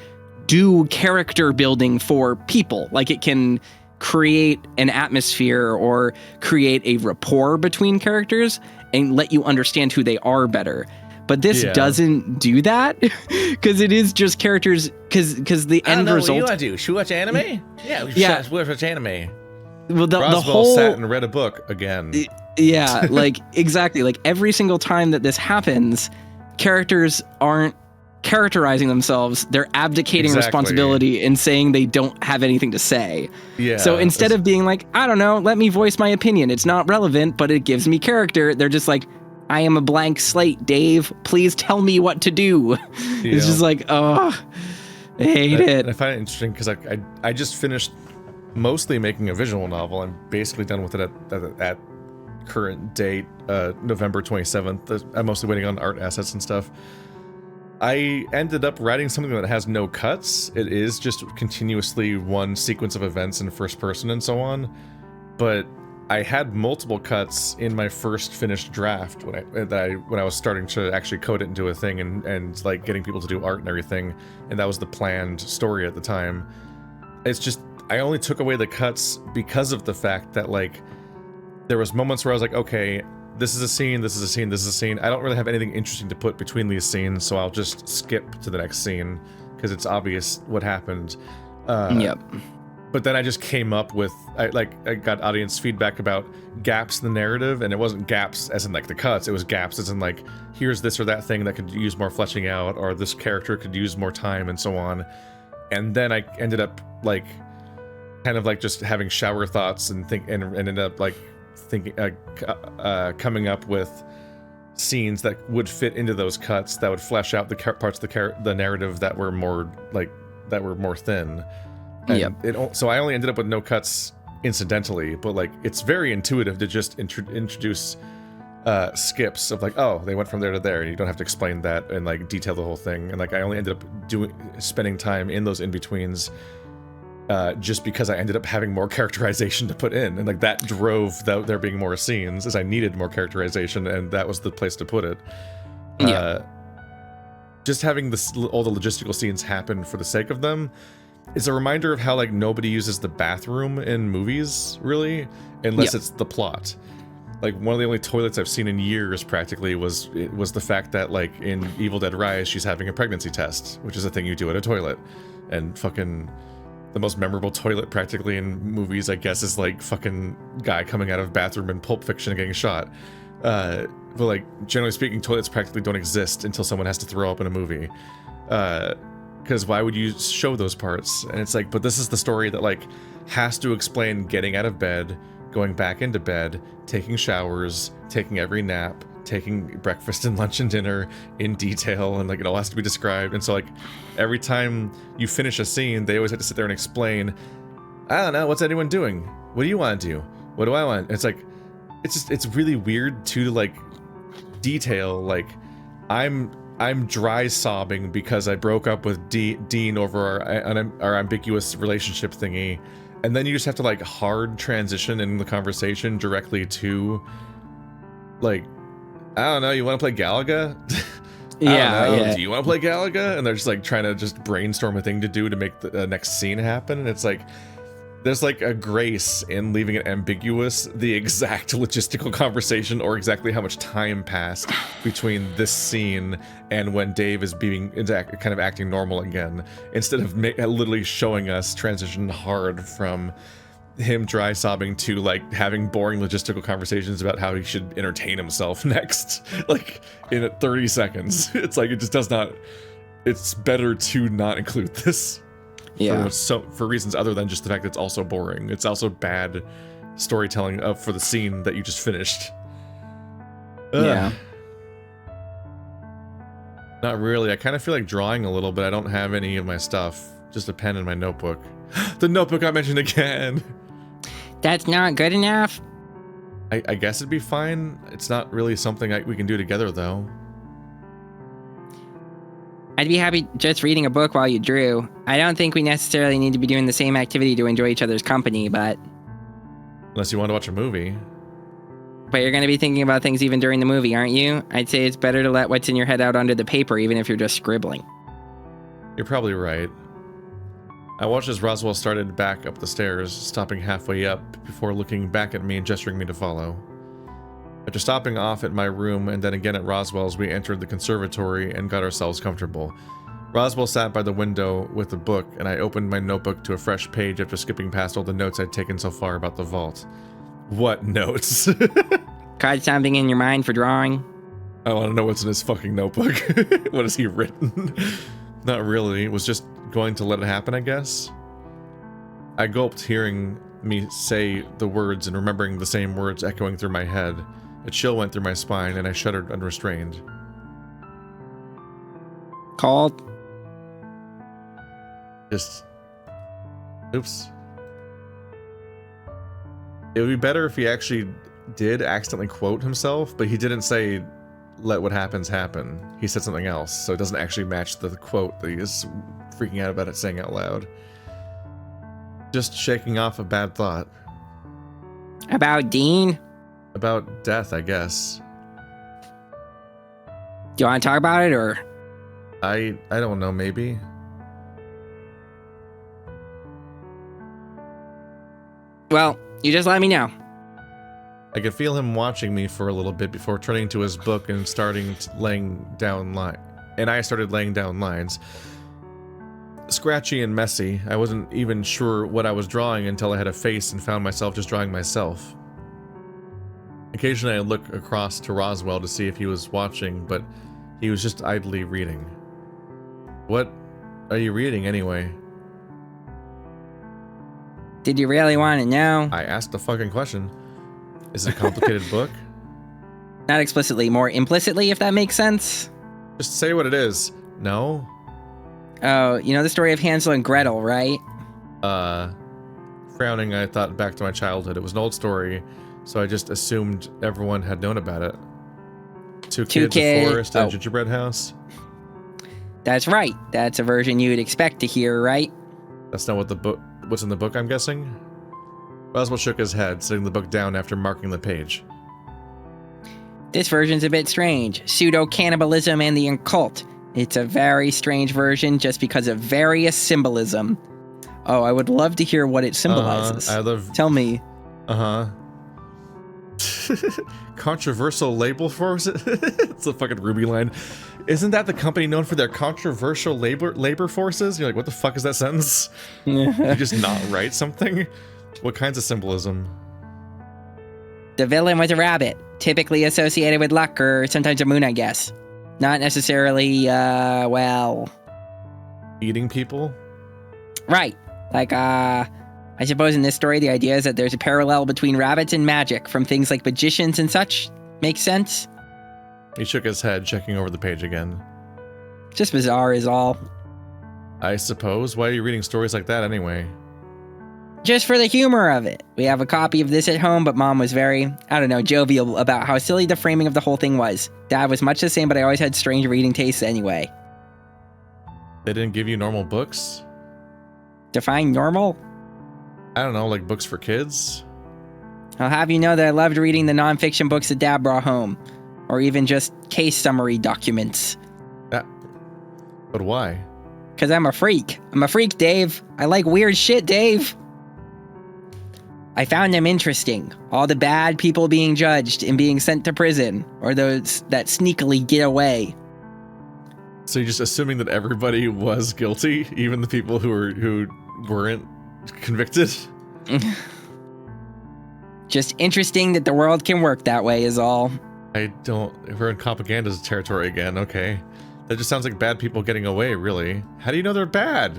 A: do character building for people. Like, it can create an atmosphere or create a rapport between characters and let you understand who they are better. But this doesn't do that because it is just characters. Because the end result.
D: What you want to do? Should we watch anime? Yeah, we should watch anime.
A: Well, the
B: Roswell
A: whole
B: sat and read a book again.
A: Yeah, like, exactly. Like, every single time that this happens, characters aren't characterizing themselves, they're abdicating responsibility and saying they don't have anything to say.
B: Yeah.
A: So instead of being like, I don't know, let me voice my opinion, it's not relevant, but it gives me character, they're just like, I am a blank slate, Dave. Please tell me what to do. It's just like, oh, I hate it.
B: And I find it interesting because I just finished mostly making a visual novel. I'm basically done with it at current date, November 27th. I'm mostly waiting on art assets and stuff. I ended up writing something that has no cuts. It is just continuously one sequence of events in first person and so on. But I had multiple cuts in my first finished draft when I was starting to actually code it into a thing and like getting people to do art and everything, and that was the planned story at the time. It's just I only took away the cuts because of the fact that like there was moments where I was like, okay, this is a scene, this is a scene, this is a scene. I don't really have anything interesting to put between these scenes, so I'll just skip to the next scene because it's obvious what happened.
A: Yep.
B: But then I just came up with, I got audience feedback about gaps in the narrative, and it wasn't gaps as in like the cuts, it was gaps as in like, here's this or that thing that could use more fleshing out, or this character could use more time and so on. And then I ended up like, kind of like just having shower thoughts and ended up like thinking, coming up with scenes that would fit into those cuts that would flesh out the parts of the narrative that were more like, that were more thin. And so I only ended up with no cuts incidentally, but like it's very intuitive to just introduce skips of like, oh, they went from there to there, and you don't have to explain that and like detail the whole thing. And like I only ended up spending time in those in-betweens just because I ended up having more characterization to put in, and like that drove there being more scenes, as I needed more characterization, and that was the place to put it. Just having all the logistical scenes happen for the sake of them is a reminder of how like nobody uses the bathroom in movies really, unless it's the plot. Like one of the only toilets I've seen in years practically was the fact that like in Evil Dead Rise she's having a pregnancy test, which is a thing you do at a toilet. And fucking the most memorable toilet practically in movies, I guess, is like fucking guy coming out of bathroom in Pulp Fiction and getting shot. But like generally speaking, toilets practically don't exist until someone has to throw up in a movie. Because why would you show those parts? And it's like, but this is the story that like has to explain getting out of bed, going back into bed, taking showers, taking every nap, taking breakfast and lunch and dinner in detail, and like it all has to be described. And so like every time you finish a scene, they always have to sit there and explain, I don't know, what's anyone doing? What do you want to do? What do I want? And it's like, it's really weird to like detail, like I'm dry sobbing because I broke up with Dean over our ambiguous relationship thingy, and then you just have to like hard transition in the conversation directly to like, I don't know, you want to play Galaga? Do you want to play Galaga? And they're just like trying to just brainstorm a thing to do to make the next scene happen, and it's like there's like a grace in leaving it ambiguous, the exact logistical conversation or exactly how much time passed between this scene and when Dave is kind of acting normal again, instead of literally showing us transition hard from him dry sobbing to like having boring logistical conversations about how he should entertain himself next, like in 30 seconds. It's like, it just does not, it's better to not include this. For reasons other than just the fact that it's also boring. It's also bad storytelling for the scene that you just finished. Not really. I kind of feel like drawing a little, but I don't have any of my stuff. Just a pen and my notebook. The notebook I mentioned again.
E: That's not good enough.
B: I guess it'd be fine. It's not really something we can do together, though.
E: I'd be happy just reading a book while you drew. I don't think we necessarily need to be doing the same activity to enjoy each other's company, but...
B: Unless you want to watch a movie.
E: But you're going to be thinking about things even during the movie, aren't you? I'd say it's better to let what's in your head out onto the paper, even if you're just scribbling.
B: You're probably right. I watched as Roswell started back up the stairs, stopping halfway up before looking back at me and gesturing me to follow. After stopping off at my room and then again at Roswell's, we entered the conservatory and got ourselves comfortable. Roswell sat by the window with a book, and I opened my notebook to a fresh page after skipping past all the notes I'd taken so far about the vault. What notes?
E: Caught something in your mind for drawing?
B: I want to know what's in his fucking notebook. What has he written? Not really. It was just going to let it happen, I guess. I gulped, hearing me say the words and remembering the same words echoing through my head. A chill went through my spine and I shuddered unrestrained.
E: Called.
B: Just... Oops. It would be better if he actually did accidentally quote himself, but he didn't say, let what happens happen. He said something else, so it doesn't actually match the quote that he is freaking out about it saying out loud. Just shaking off a bad thought.
E: About Dean?
B: About death, I guess.
E: Do you want to talk about it, or?
B: I don't know, maybe.
E: Well, you just let me know.
B: I could feel him watching me for a little bit before turning to his book and laying down lines. Scratchy and messy. I wasn't even sure what I was drawing until I had a face and found myself just drawing myself. Occasionally I look across to Roswell to see if he was watching, but he was just idly reading. What are you reading anyway?
E: Did you really want to know?
B: I asked the fucking question. Is it a complicated book?
E: Not explicitly, more implicitly, if that makes sense.
B: Just say what it is. No?
E: Oh, you know the story of Hansel and Gretel, right?
B: Frowning, I thought back to my childhood. It was an old story, so I just assumed everyone had known about it. Two kids, a forest, and a gingerbread house.
E: That's right. That's a version you'd expect to hear, right?
B: That's not what's in the book, I'm guessing? Roswell shook his head, setting the book down after marking the page.
E: This version's a bit strange. Pseudo-cannibalism and the occult. It's a very strange version just because of various symbolism. Oh, I would love to hear what it symbolizes. Tell me.
B: Controversial label force? It's a fucking Ruby line. Isn't that the company known for their controversial labor forces? You're like, what the fuck is that sentence? You just not write something? What kinds of symbolism?
E: The villain was a rabbit, typically associated with luck or sometimes a moon, I guess. Not necessarily, well...
B: Eating people?
E: Right. Like, I suppose in this story the idea is that there's a parallel between rabbits and magic from things like magicians and such. Makes sense?
B: He shook his head, checking over the page again.
E: Just bizarre is all.
B: I suppose. Why are you reading stories like that anyway?
E: Just for the humor of it. We have a copy of this at home, but Mom was very, jovial about how silly the framing of the whole thing was. Dad was much the same, but I always had strange reading tastes anyway.
B: They didn't give you normal books?
E: Define normal?
B: I don't know, like books for kids?
E: I'll have you know that I loved reading the nonfiction books that Dad brought home. Or even just case summary documents.
B: But why?
E: Because I'm a freak. I'm a freak, Dave. I like weird shit, Dave. I found them interesting. All the bad people being judged and being sent to prison, or those that sneakily get away.
B: So you're just assuming that everybody was guilty, even the people who weren't convicted?
E: Just interesting that the world can work that way is all.
B: We're in propaganda's territory again, okay. That just sounds like bad people getting away, really. How do you know they're bad?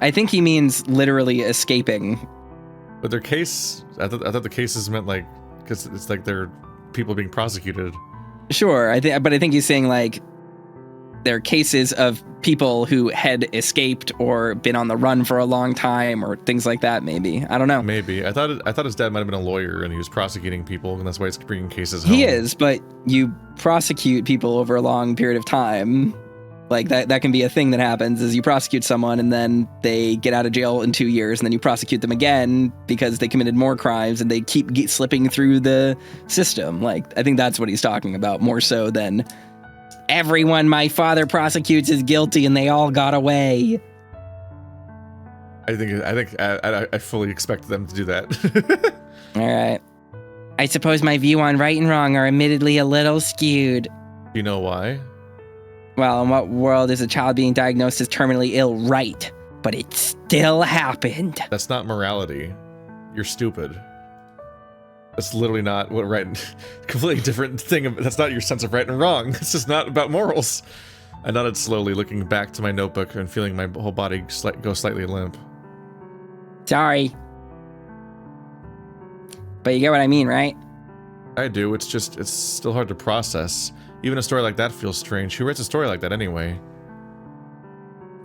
A: I think he means literally escaping.
B: But their case, I thought the cases meant like, because it's like they're people being prosecuted.
A: Sure, but I think he's saying like, there are cases of people who had escaped or been on the run for a long time or things like that, maybe. I don't know.
B: Maybe. I thought his dad might have been a lawyer and he was prosecuting people and that's why he's bringing cases home.
A: He is, but you prosecute people over a long period of time. Like that can be a thing that happens is you prosecute someone and then they get out of jail in 2 years and then you prosecute them again because they committed more crimes and they keep slipping through the system. Like, I think that's what he's talking about more so than everyone my father prosecutes is guilty and they all got away.
B: I fully expect them to do that.
E: All right. I suppose my view on right and wrong are admittedly a little skewed.
B: Do you know why?
E: Well, in what world is a child being diagnosed as terminally ill right? But it still happened.
B: That's not morality. You're stupid. That's literally not what right. Completely different thing. That's not your sense of right and wrong. This is not about morals. I nodded slowly, looking back to my notebook and feeling my whole body go slightly limp.
E: Sorry. But you get what I mean, right?
B: I do. It's still hard to process. Even a story like that feels strange. Who writes a story like that anyway?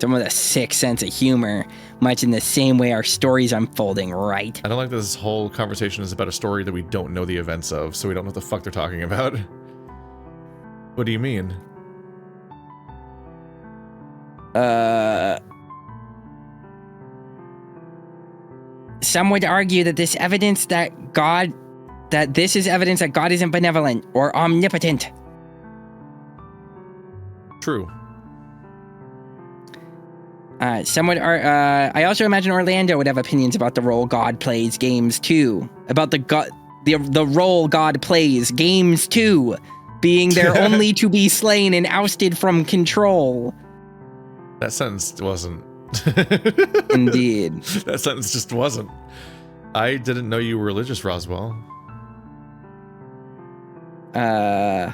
E: Someone with a sick sense of humor, much in the same way our story's unfolding, right?
B: I don't like that this whole conversation is about a story that we don't know the events of, so we don't know what the fuck they're talking about. What do you mean?
E: Some would argue that this is evidence that God isn't benevolent or omnipotent.
B: True.
E: I also imagine Orlando would have opinions about the role God plays games too. About the role God plays games too, being there only to be slain and ousted from control.
B: That sentence wasn't.
E: Indeed.
B: That sentence just wasn't. I didn't know you were religious, Roswell.
E: Oh,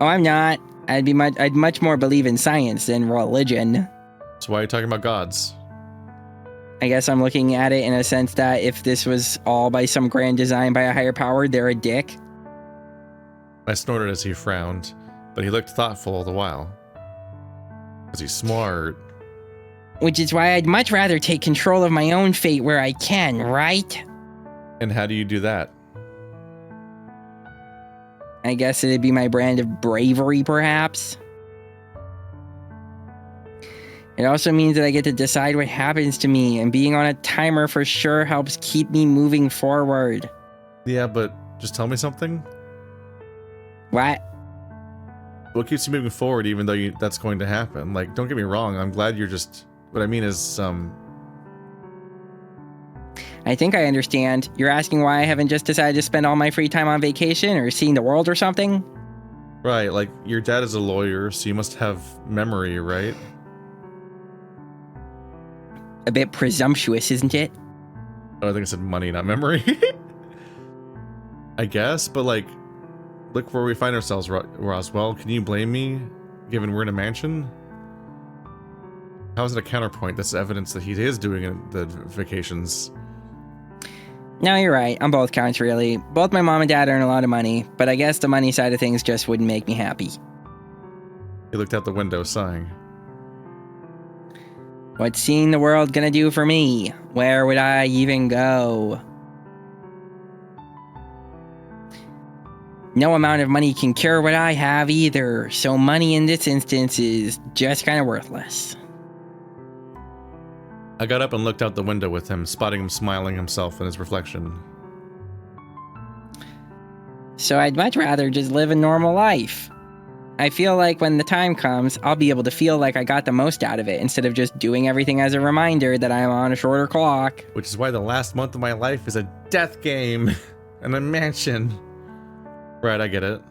E: I'm not. I'd much more believe in science than religion.
B: So why are you talking about gods?
E: I guess I'm looking at it in a sense that if this was all by some grand design by a higher power, they're a dick.
B: I snorted as he frowned, but he looked thoughtful all the while. Was he smart?
E: Which is why I'd much rather take control of my own fate where I can, right?
B: And how do you do that?
E: I guess it'd be my brand of bravery, perhaps. It also means that I get to decide what happens to me, and being on a timer for sure helps keep me moving forward.
B: Yeah, but just tell me something?
E: What?
B: What keeps you moving forward even though that's going to happen? Like, don't get me wrong, I'm glad you're just... What I mean is,
E: I think I understand. You're asking why I haven't just decided to spend all my free time on vacation or seeing the world or something?
B: Right, like, your dad is a lawyer, so you must have memory, right?
E: A bit presumptuous, isn't it?
B: Oh, I think I said money, not memory. I guess, but like, look where we find ourselves, Roswell. Can you blame me, given we're in a mansion? How is it a counterpoint? That's evidence that he is doing the vacations.
E: No, you're right. On both counts, really. Both my mom and dad earn a lot of money, but I guess the money side of things just wouldn't make me happy.
B: He looked out the window, sighing.
E: What's seeing the world gonna do for me? Where would I even go? No amount of money can cure what I have either, so money in this instance is just kind of worthless.
B: I got up and looked out the window with him, spotting him smiling himself in his reflection.
E: So I'd much rather just live a normal life. I feel like when the time comes, I'll be able to feel like I got the most out of it instead of just doing everything as a reminder that I'm on a shorter clock.
B: Which is why the last month of my life is a death game and a mansion. Right, I get it.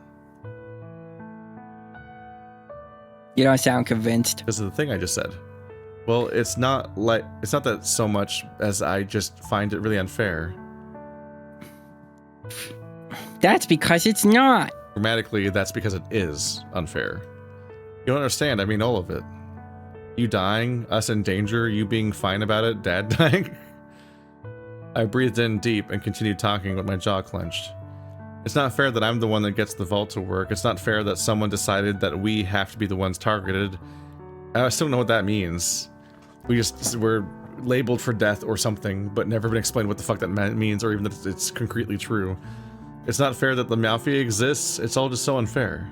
E: You don't sound convinced.
B: This is the thing I just said. Well, it's not that so much as I just find it really unfair.
E: That's because it's not.
B: Grammatically, that's because it is unfair. You don't understand, I mean all of it. You dying, us in danger, you being fine about it, Dad dying. I breathed in deep and continued talking with my jaw clenched. It's not fair that I'm the one that gets the vault to work. It's not fair that someone decided that we have to be the ones targeted. I still don't know what that means. We're labeled for death or something, but never been explained what the fuck that means or even that it's concretely true. It's not fair that the mafia exists. It's all just so unfair.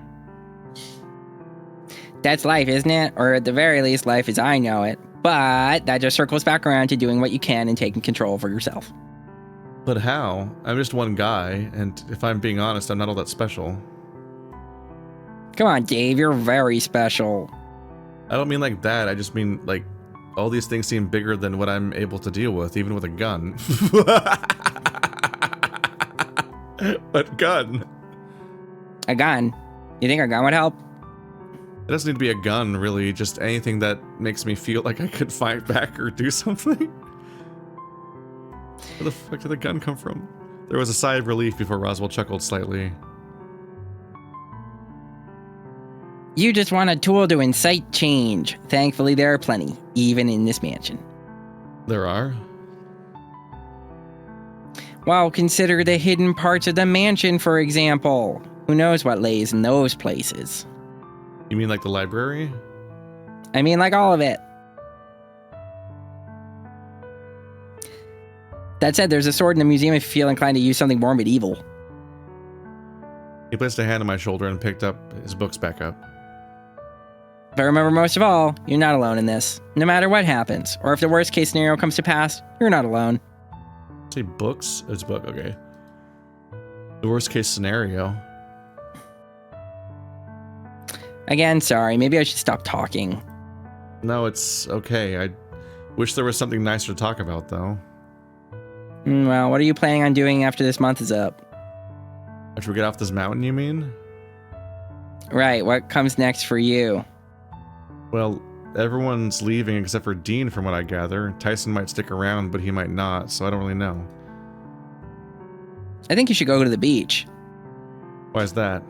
E: That's life, isn't it? Or at the very least, life as I know it. But that just circles back around to doing what you can and taking control over yourself.
B: But how? I'm just one guy, and if I'm being honest, I'm not all that special.
E: Come on, Dave, you're very special.
B: I don't mean like that, I just mean, like, all these things seem bigger than what I'm able to deal with, even with a gun. What gun?
E: A gun? You think a gun would help?
B: It doesn't need to be a gun, really, just anything that makes me feel like I could fight back or do something. Where the fuck did the gun come from? There was a sigh of relief before Roswell chuckled slightly.
E: You just want a tool to incite change. Thankfully, there are plenty, even in this mansion.
B: There are?
E: Well, consider the hidden parts of the mansion, for example. Who knows what lays in those places?
B: You mean like the library?
E: I mean, like all of it. That said, there's a sword in the museum if you feel inclined to use something more medieval.
B: He placed a hand on my shoulder and picked up his books back up.
E: But remember, most of all, you're not alone in this. No matter what happens, or if the worst case scenario comes to pass, you're not alone.
B: Say books? It's book, okay. The worst case scenario.
E: Again, sorry, maybe I should stop talking.
B: No, it's okay. I wish there was something nicer to talk about, though.
E: Well, what are you planning on doing after this month is up?
B: After we get off this mountain, you mean?
E: Right, what comes next for you?
B: Well, everyone's leaving except for Dean, from what I gather. Tyson might stick around, but he might not, so I don't really know.
E: I think you should go to the beach.
B: Why is that?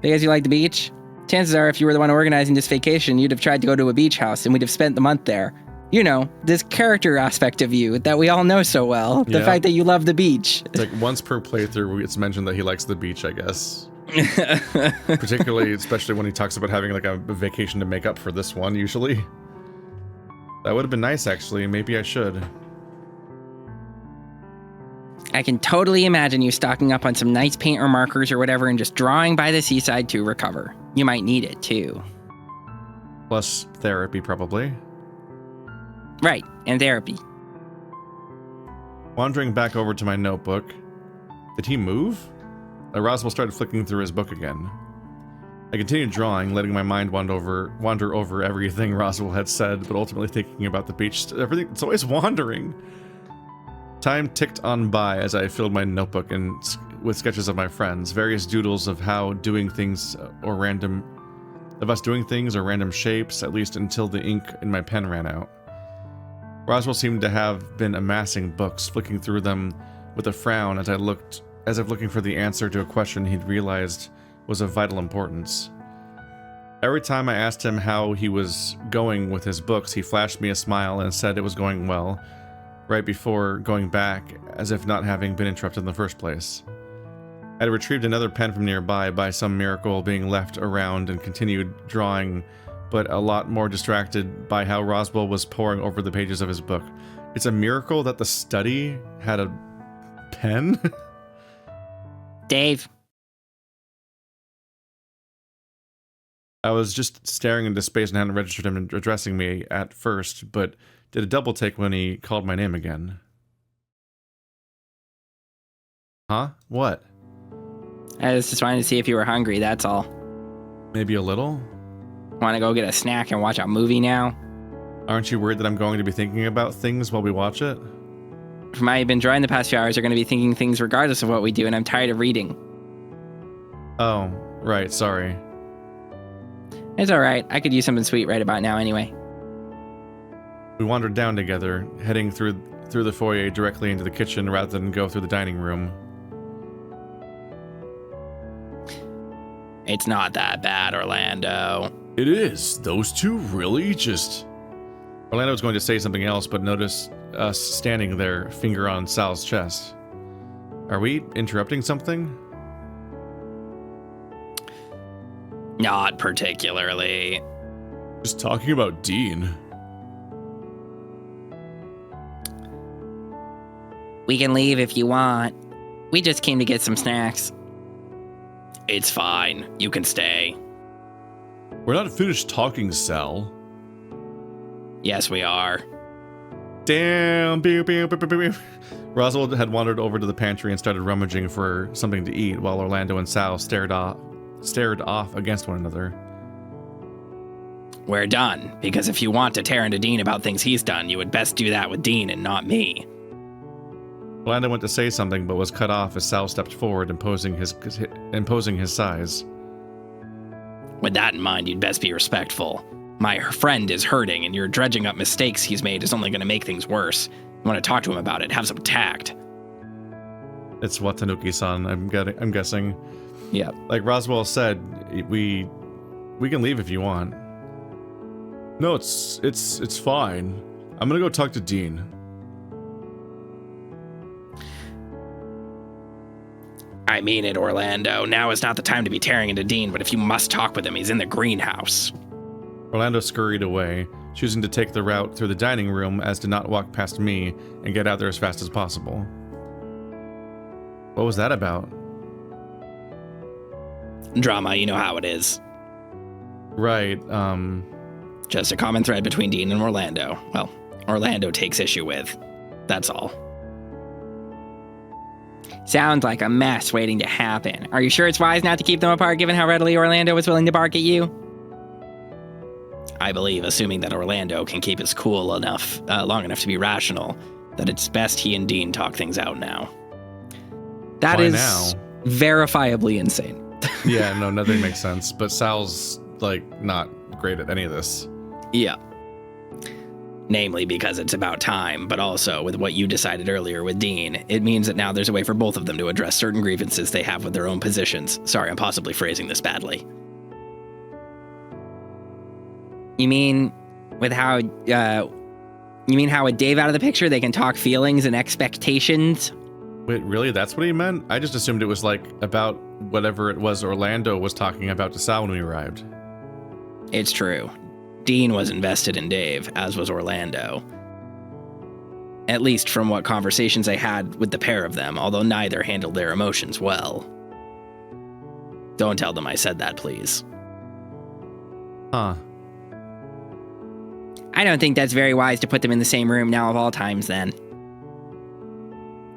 E: Because you like the beach? Chances are, if you were the one organizing this vacation, you'd have tried to go to a beach house and we'd have spent the month there. You know, this character aspect of you that we all know so well. The fact that you love the beach.
B: It's like once per playthrough, it's mentioned that he likes the beach, I guess. Particularly, especially when he talks about having like a vacation to make up for this one, usually. That would have been nice, actually. Maybe I should.
E: I can totally imagine you stocking up on some nice paint or markers or whatever and just drawing by the seaside to recover. You might need it, too.
B: Plus therapy, probably.
E: Right, and therapy.
B: Wandering back over to my notebook. Did he move? Roswell started flicking through his book again. I continued drawing, letting my mind wander over everything Roswell had said, but ultimately thinking about the beach. Everything, it's always wandering. Time ticked on by as I filled my notebook with sketches of my friends, various doodles of how doing things or random shapes, at least until the ink in my pen ran out. Roswell seemed to have been amassing books, flicking through them with a frown as if looking for the answer to a question he'd realized was of vital importance. Every time I asked him how he was going with his books, he flashed me a smile and said it was going well, right before going back, as if not having been interrupted in the first place. I had retrieved another pen from nearby, by some miracle being left around, and continued drawing, but a lot more distracted by how Roswell was poring over the pages of his book. It's a miracle that the study had a pen?
E: Dave.
B: I was just staring into space and hadn't registered him addressing me at first, but did a double take when he called my name again. Huh? What?
E: I was just wanting to see if you were hungry, that's all.
B: Maybe a little?
E: Want to go get a snack and watch a movie now?
B: Aren't you worried that I'm going to be thinking about things while we watch it?
E: From how you've been drawing the past few hours, you're going to be thinking things regardless of what we do, and I'm tired of reading.
B: Oh, right, sorry.
E: It's alright, I could use something sweet right about now anyway.
B: We wandered down together, heading through the foyer directly into the kitchen rather than go through the dining room.
C: It's not that bad, Orlando.
B: It is. Those two really just... Orlando was going to say something else, but noticed us standing there, finger on Sal's chest. Are we interrupting something?
C: Not particularly.
B: Just talking about Dean.
E: We can leave if you want. We just came to get some snacks.
C: It's fine. You can stay.
B: We're not finished talking, Sal.
C: Yes, we are.
B: Damn. Roswell had wandered over to the pantry and started rummaging for something to eat while Orlando and Sal stared off against one another.
C: We're done, because if you want to tear into Dean about things he's done, you would best do that with Dean and not me.
B: Orlando went to say something, but was cut off as Sal stepped forward, imposing his size.
C: With that in mind, you'd best be respectful. My friend is hurting, and you're dredging up mistakes he's made is only going to make things worse. You want to talk to him about it, have some tact.
B: It's Watanuki-san, I'm guessing.
A: Yeah.
B: Like Roswell said, we can leave if you want. No, it's fine. I'm gonna go talk to Dean.
F: I mean it, Orlando. Now is not the time to be tearing into Dean, but if you must talk with him, he's in the greenhouse.
B: Orlando scurried away, choosing to take the route through the dining room as to not walk past me and get out there as fast as possible. What was that about?
F: Drama, you know how it is.
B: Right,
F: Just a common thread between Dean and Orlando. Well, Orlando takes issue with. That's all.
E: Sounds like a mess waiting to happen. Are you sure it's wise not to keep them apart given how readily Orlando was willing to bark at you?
F: I believe, assuming that Orlando can keep his cool enough, long enough to be rational, that it's best he and Dean talk things out now.
A: That
B: Why
A: is
B: now?
A: verifiably insane.
B: Yeah, no, nothing makes sense. But Sal's, like, not great at any of this.
F: Yeah. Namely because it's about time, but also with what you decided earlier with Dean, it means that now there's a way for both of them to address certain grievances they have with their own positions. Sorry, I'm possibly phrasing this badly.
E: You mean with how, with Dave out of the picture, they can talk feelings and expectations?
B: Wait, really? That's what he meant? I just assumed it was, like, about whatever it was Orlando was talking about to Sal when we arrived.
F: It's true. Dean was invested in Dave, as was Orlando. At least from what conversations I had with the pair of them, although neither handled their emotions well. Don't tell them I said that, please.
B: Huh.
E: I don't think that's very wise to put them in the same room now of all times then.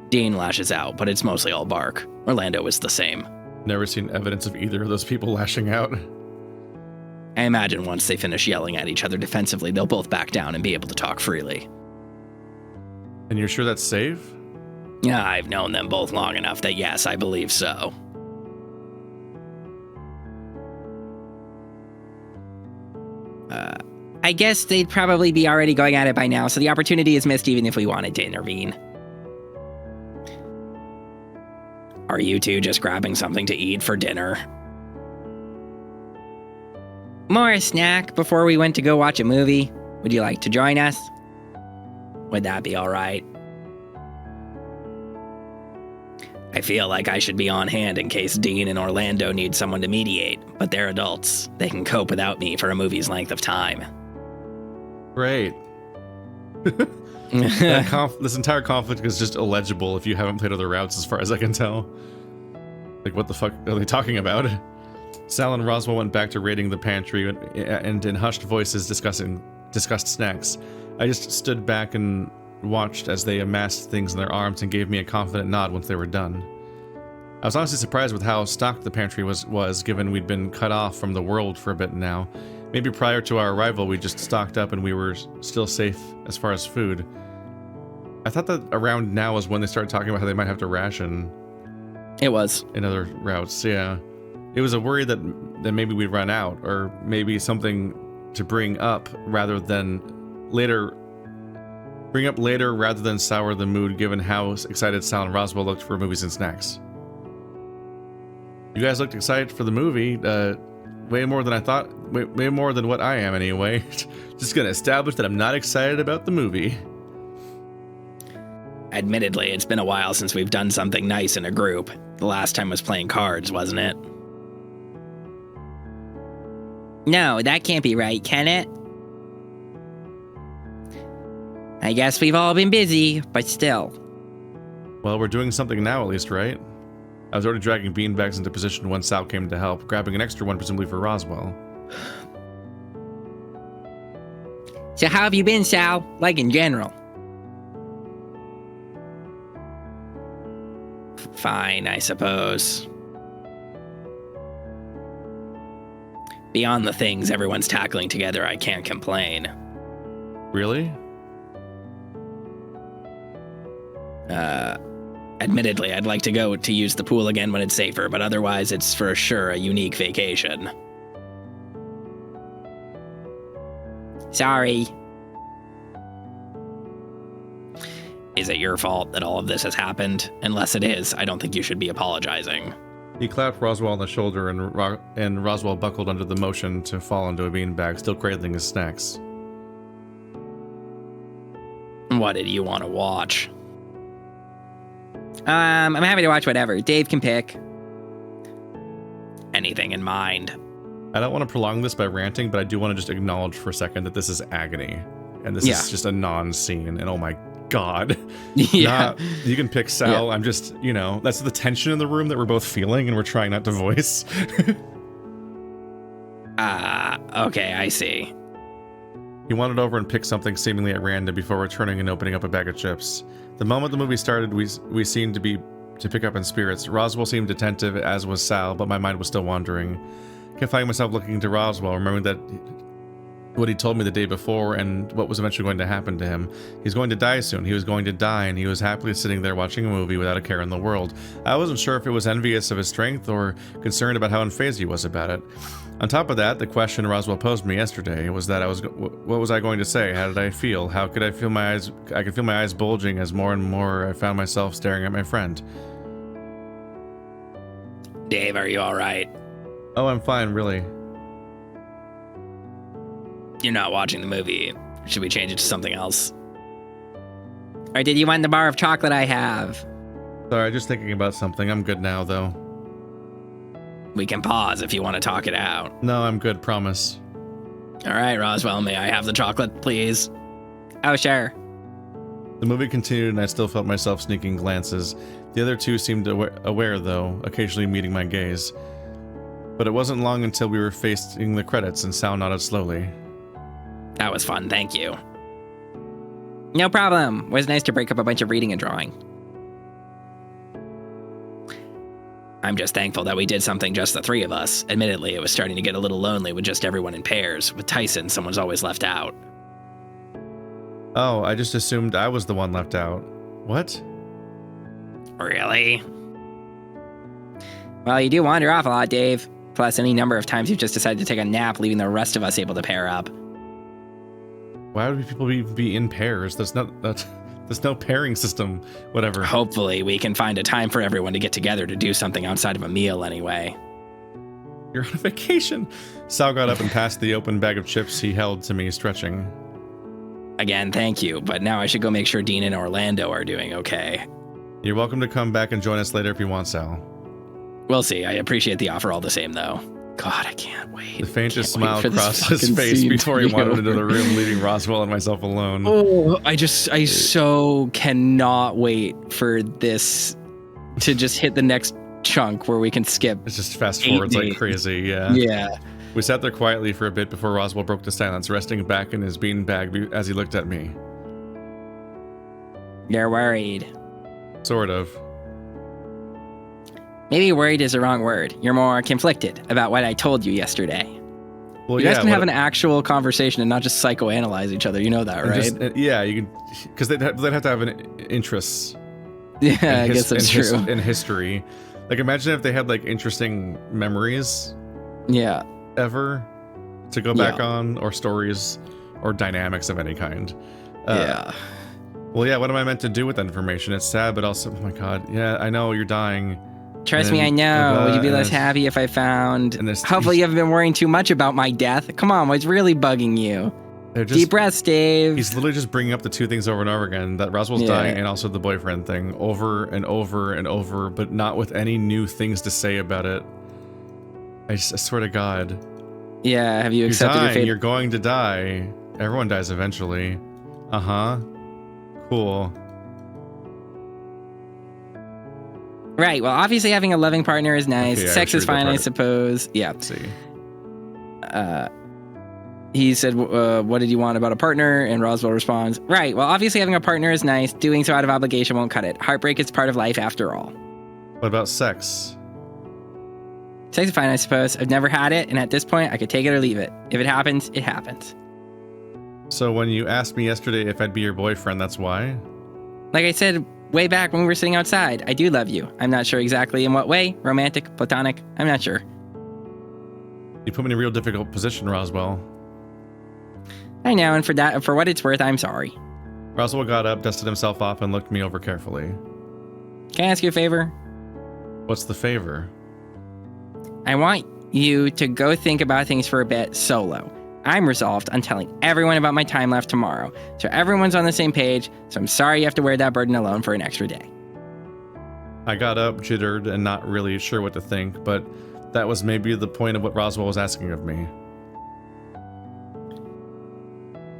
F: Dean lashes out, but it's mostly all bark. Orlando is the same.
B: Never seen evidence of either of those people lashing out.
F: I imagine once they finish yelling at each other defensively, they'll both back down and be able to talk freely.
B: And you're sure that's safe?
F: Yeah, I've known them both long enough that yes, I believe so.
E: I guess they'd probably be already going at it by now, so the opportunity is missed even if we wanted to intervene.
F: Are you two just grabbing something to eat for dinner?
E: More a snack before we went to go watch a movie. Would you like to join us?
F: Would that be all right? I feel like I should be on hand in case Dean and Orlando need someone to mediate, but they're adults. They can cope without me for a movie's length of time.
B: Great. This entire conflict is just illegible if you haven't played other routes, as far as I can tell. Like, what the fuck are they talking about? Sal and Roswell went back to raiding the pantry and in hushed voices discussed snacks. I just stood back and watched as they amassed things in their arms and gave me a confident nod once they were done. I was honestly surprised with how stocked the pantry was given we'd been cut off from the world for a bit now. Maybe prior to our arrival we just stocked up and we were still safe as far as food. I thought that around now was when they started talking about how they might have to ration.
A: It was.
B: In other routes, yeah. It was a worry that maybe we'd run out, or maybe something to bring up later rather than sour the mood given how excited Sal and Roswell looked for movies and snacks. You guys looked excited for the movie, way more than I thought, way more than what I am anyway. Just gonna establish that I'm not excited about the movie.
F: Admittedly, it's been a while since we've done something nice in a group. The last time was playing cards, wasn't it?
E: No, that can't be right, can it? I guess we've all been busy, but still.
B: Well, we're doing something now at least, right? I was already dragging beanbags into position when Sal came to help, grabbing an extra one presumably for Roswell.
E: So how have you been, Sal? Like in general?
F: Fine, I suppose. Beyond the things everyone's tackling together, I can't complain.
B: Really?
F: Admittedly, I'd like to go to use the pool again when it's safer, but otherwise it's for sure a unique vacation.
E: Sorry.
F: Is it your fault that all of this has happened? Unless it is, I don't think you should be apologizing.
B: He clapped Roswell on the shoulder, and Roswell buckled under the motion to fall into a beanbag, still cradling his snacks.
F: What did you want to watch?
E: I'm happy to watch whatever. Dave can pick.
F: Anything in mind?
B: I don't want to prolong this by ranting, but I do want to just acknowledge for a second that this is agony. And this is just a non-scene, and oh my god.
F: Yeah.
B: You can pick Sal.
F: Yeah.
B: I'm just, that's the tension in the room that we're both feeling and we're trying not to voice.
F: Okay, I see.
B: He wandered over and picked something seemingly at random before returning and opening up a bag of chips. The moment the movie started, we seemed to pick up in spirits. Roswell seemed attentive, as was Sal, but my mind was still wandering. I kept finding myself looking to Roswell, remembering that what he told me the day before and what was eventually going to happen to him. He's going to die soon. He was going to die, and he was happily sitting there watching a movie without a care in the world. I wasn't sure if it was envious of his strength or concerned about how unfazed he was about it. On top of that, the question Roswell posed me yesterday was that what was I going to say? How did I feel? How could I feel my eyes? I could feel my eyes bulging as more and more I found myself staring at my friend.
F: Dave, are you all right?
B: Oh, I'm fine, really.
F: You're not watching the movie. Should we change it to something else?
E: Or did you want the bar of chocolate I have?
B: Sorry, just thinking about something. I'm good now, though.
F: We can pause if you want to talk it out.
B: No, I'm good, promise.
F: All right, Roswell, may I have the chocolate, please?
E: Oh, sure.
B: The movie continued, and I still felt myself sneaking glances. The other two seemed aware, though, occasionally meeting my gaze. But it wasn't long until we were facing the credits, and Sal nodded slowly.
F: That was fun, thank you.
E: No problem. It was nice to break up a bunch of reading and drawing.
F: I'm just thankful that we did something just the three of us. Admittedly, it was starting to get a little lonely with just everyone in pairs. With Tyson, someone's always left out.
B: Oh, I just assumed I was the one left out. What?
F: Really?
E: Well, you do wander off a lot, Dave. Plus any number of times you've just decided to take a nap, leaving the rest of us able to pair up.
B: Why would people be in pairs? There's no pairing system, whatever.
F: Hopefully, we can find a time for everyone to get together to do something outside of a meal anyway.
B: You're on a vacation. Sal got up and passed the open bag of chips he held to me, stretching.
F: Again, thank you, but now I should go make sure Dean and Orlando are doing okay.
B: You're welcome to come back and join us later if you want, Sal.
F: We'll see. I appreciate the offer all the same, though. God, I can't wait.
B: The faintest smile crossed his face before he wandered into the room, leaving Roswell and myself alone.
A: Oh, I so cannot wait for this to just hit the next chunk where we can skip.
B: It's just fast forwards like crazy, yeah.
A: Yeah.
B: We sat there quietly for a bit before Roswell broke the silence, resting back in his beanbag as he looked at me.
E: You're worried.
B: Sort of.
E: Maybe worried is the wrong word. You're more conflicted about what I told you yesterday.
B: Well,
A: You guys can have an actual conversation and not just psychoanalyze each other. You know that, right?
B: Yeah, you can, because they'd have to have an interest.
A: Yeah, I guess that's true.
B: In history, like imagine if they had like interesting memories.
A: Yeah.
B: Ever to go back on, or stories, or dynamics of any kind.
A: Yeah.
B: Well, yeah. What am I meant to do with that information? It's sad, but also, oh my god. Yeah, I know you're dying.
E: Trust me, I know. Would you be less happy if I found... Hopefully you haven't been worrying too much about my death. Come on, what's really bugging you? Deep breaths, Dave.
B: He's literally just bringing up the two things over and over again. That Roswell's dying and also the boyfriend thing. Over and over and over, but not with any new things to say about it. I swear to God.
E: Yeah, have you accepted your fate?
B: You're going to die. Everyone dies eventually. Uh-huh. Cool.
E: Right, well, obviously having a loving partner is nice.
B: Okay,
E: Sex is fine, I suppose. Yeah.
B: Let's see.
E: He said, what did you want about a partner? And Roswell responds, right, well, obviously having a partner is nice. Doing so out of obligation won't cut it. Heartbreak is part of life after all.
B: What about sex?
E: Sex is fine, I suppose. I've never had it, and at this point, I could take it or leave it. If it happens, it happens.
B: So when you asked me yesterday if I'd be your boyfriend, that's why?
E: Like I said way back when we were sitting outside, I do love you. I'm not sure exactly in what way. Romantic, platonic, I'm not sure.
B: You put me in a real difficult position, Roswell.
E: I know, and for what it's worth, I'm sorry.
B: Roswell got up, dusted himself off, and looked me over carefully.
E: Can I ask you a favor?
B: What's the favor?
E: I want you to go think about things for a bit solo. I'm resolved on telling everyone about my time left tomorrow, so everyone's on the same page, so I'm sorry you have to wear that burden alone for an extra day.
B: I got up, jittered, and not really sure what to think, but that was maybe the point of what Roswell was asking of me.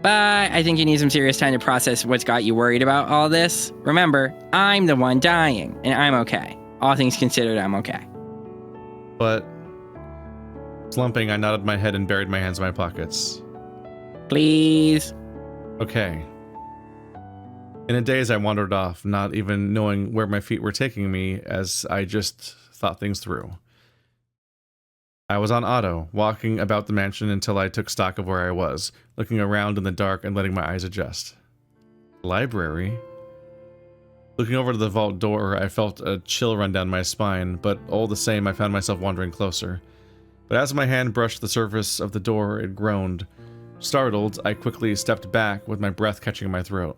E: But I think you need some serious time to process what's got you worried about all this. Remember, I'm the one dying, and I'm okay. All things considered, I'm okay.
B: But, slumping, I nodded my head and buried my hands in my pockets.
E: Please.
B: Okay. In a daze, I wandered off, not even knowing where my feet were taking me, as I just thought things through. I was on auto, walking about the mansion until I took stock of where I was, looking around in the dark and letting my eyes adjust. Library? Looking over to the vault door, I felt a chill run down my spine, but all the same, I found myself wandering closer. But as my hand brushed the surface of the door, it groaned. Startled, I quickly stepped back, with my breath catching in my throat.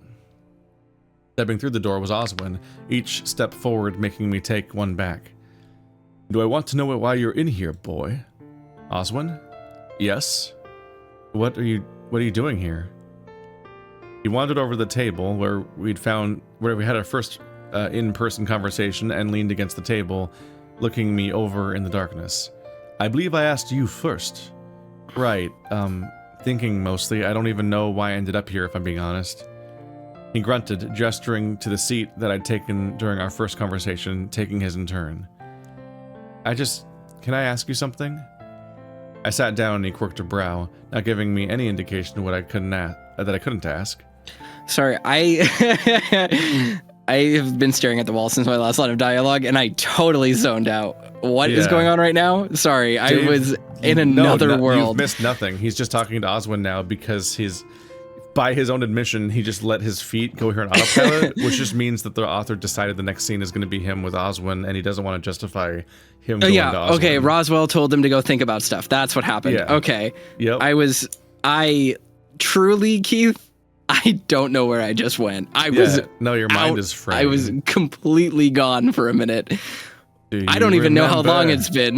B: Stepping through the door was Oswin, each step forward making me take one back. Do I want to know why you're in here, boy? Oswin? Yes? What are you doing here? He wandered over the table where we had our first in-person conversation and leaned against the table, looking me over in the darkness. I believe I asked you first. Right, thinking mostly. I don't even know why I ended up here, if I'm being honest. He grunted, gesturing to the seat that I'd taken during our first conversation, taking his in turn. Can I ask you something? I sat down and he quirked a brow, not giving me any indication of what I couldn't ask.
A: Sorry, I have been staring at the wall since my last line of dialogue, and I totally zoned out. What is going on right now? Sorry, Dave, I was in another world.
B: You've missed nothing. He's just talking to Oswin now because by his own admission, he just let his feet go here on autopilot, which just means that the author decided the next scene is going to be him with Oswin, and he doesn't want to justify him going to Oswin.
A: Okay, Roswell told him to go think about stuff. That's what happened. Yeah. Okay.
B: Yep.
A: I truly, Keith, I don't know where I just went.
B: No, your mind is frayed.
A: I was completely gone for a minute. I don't even know how long it's been.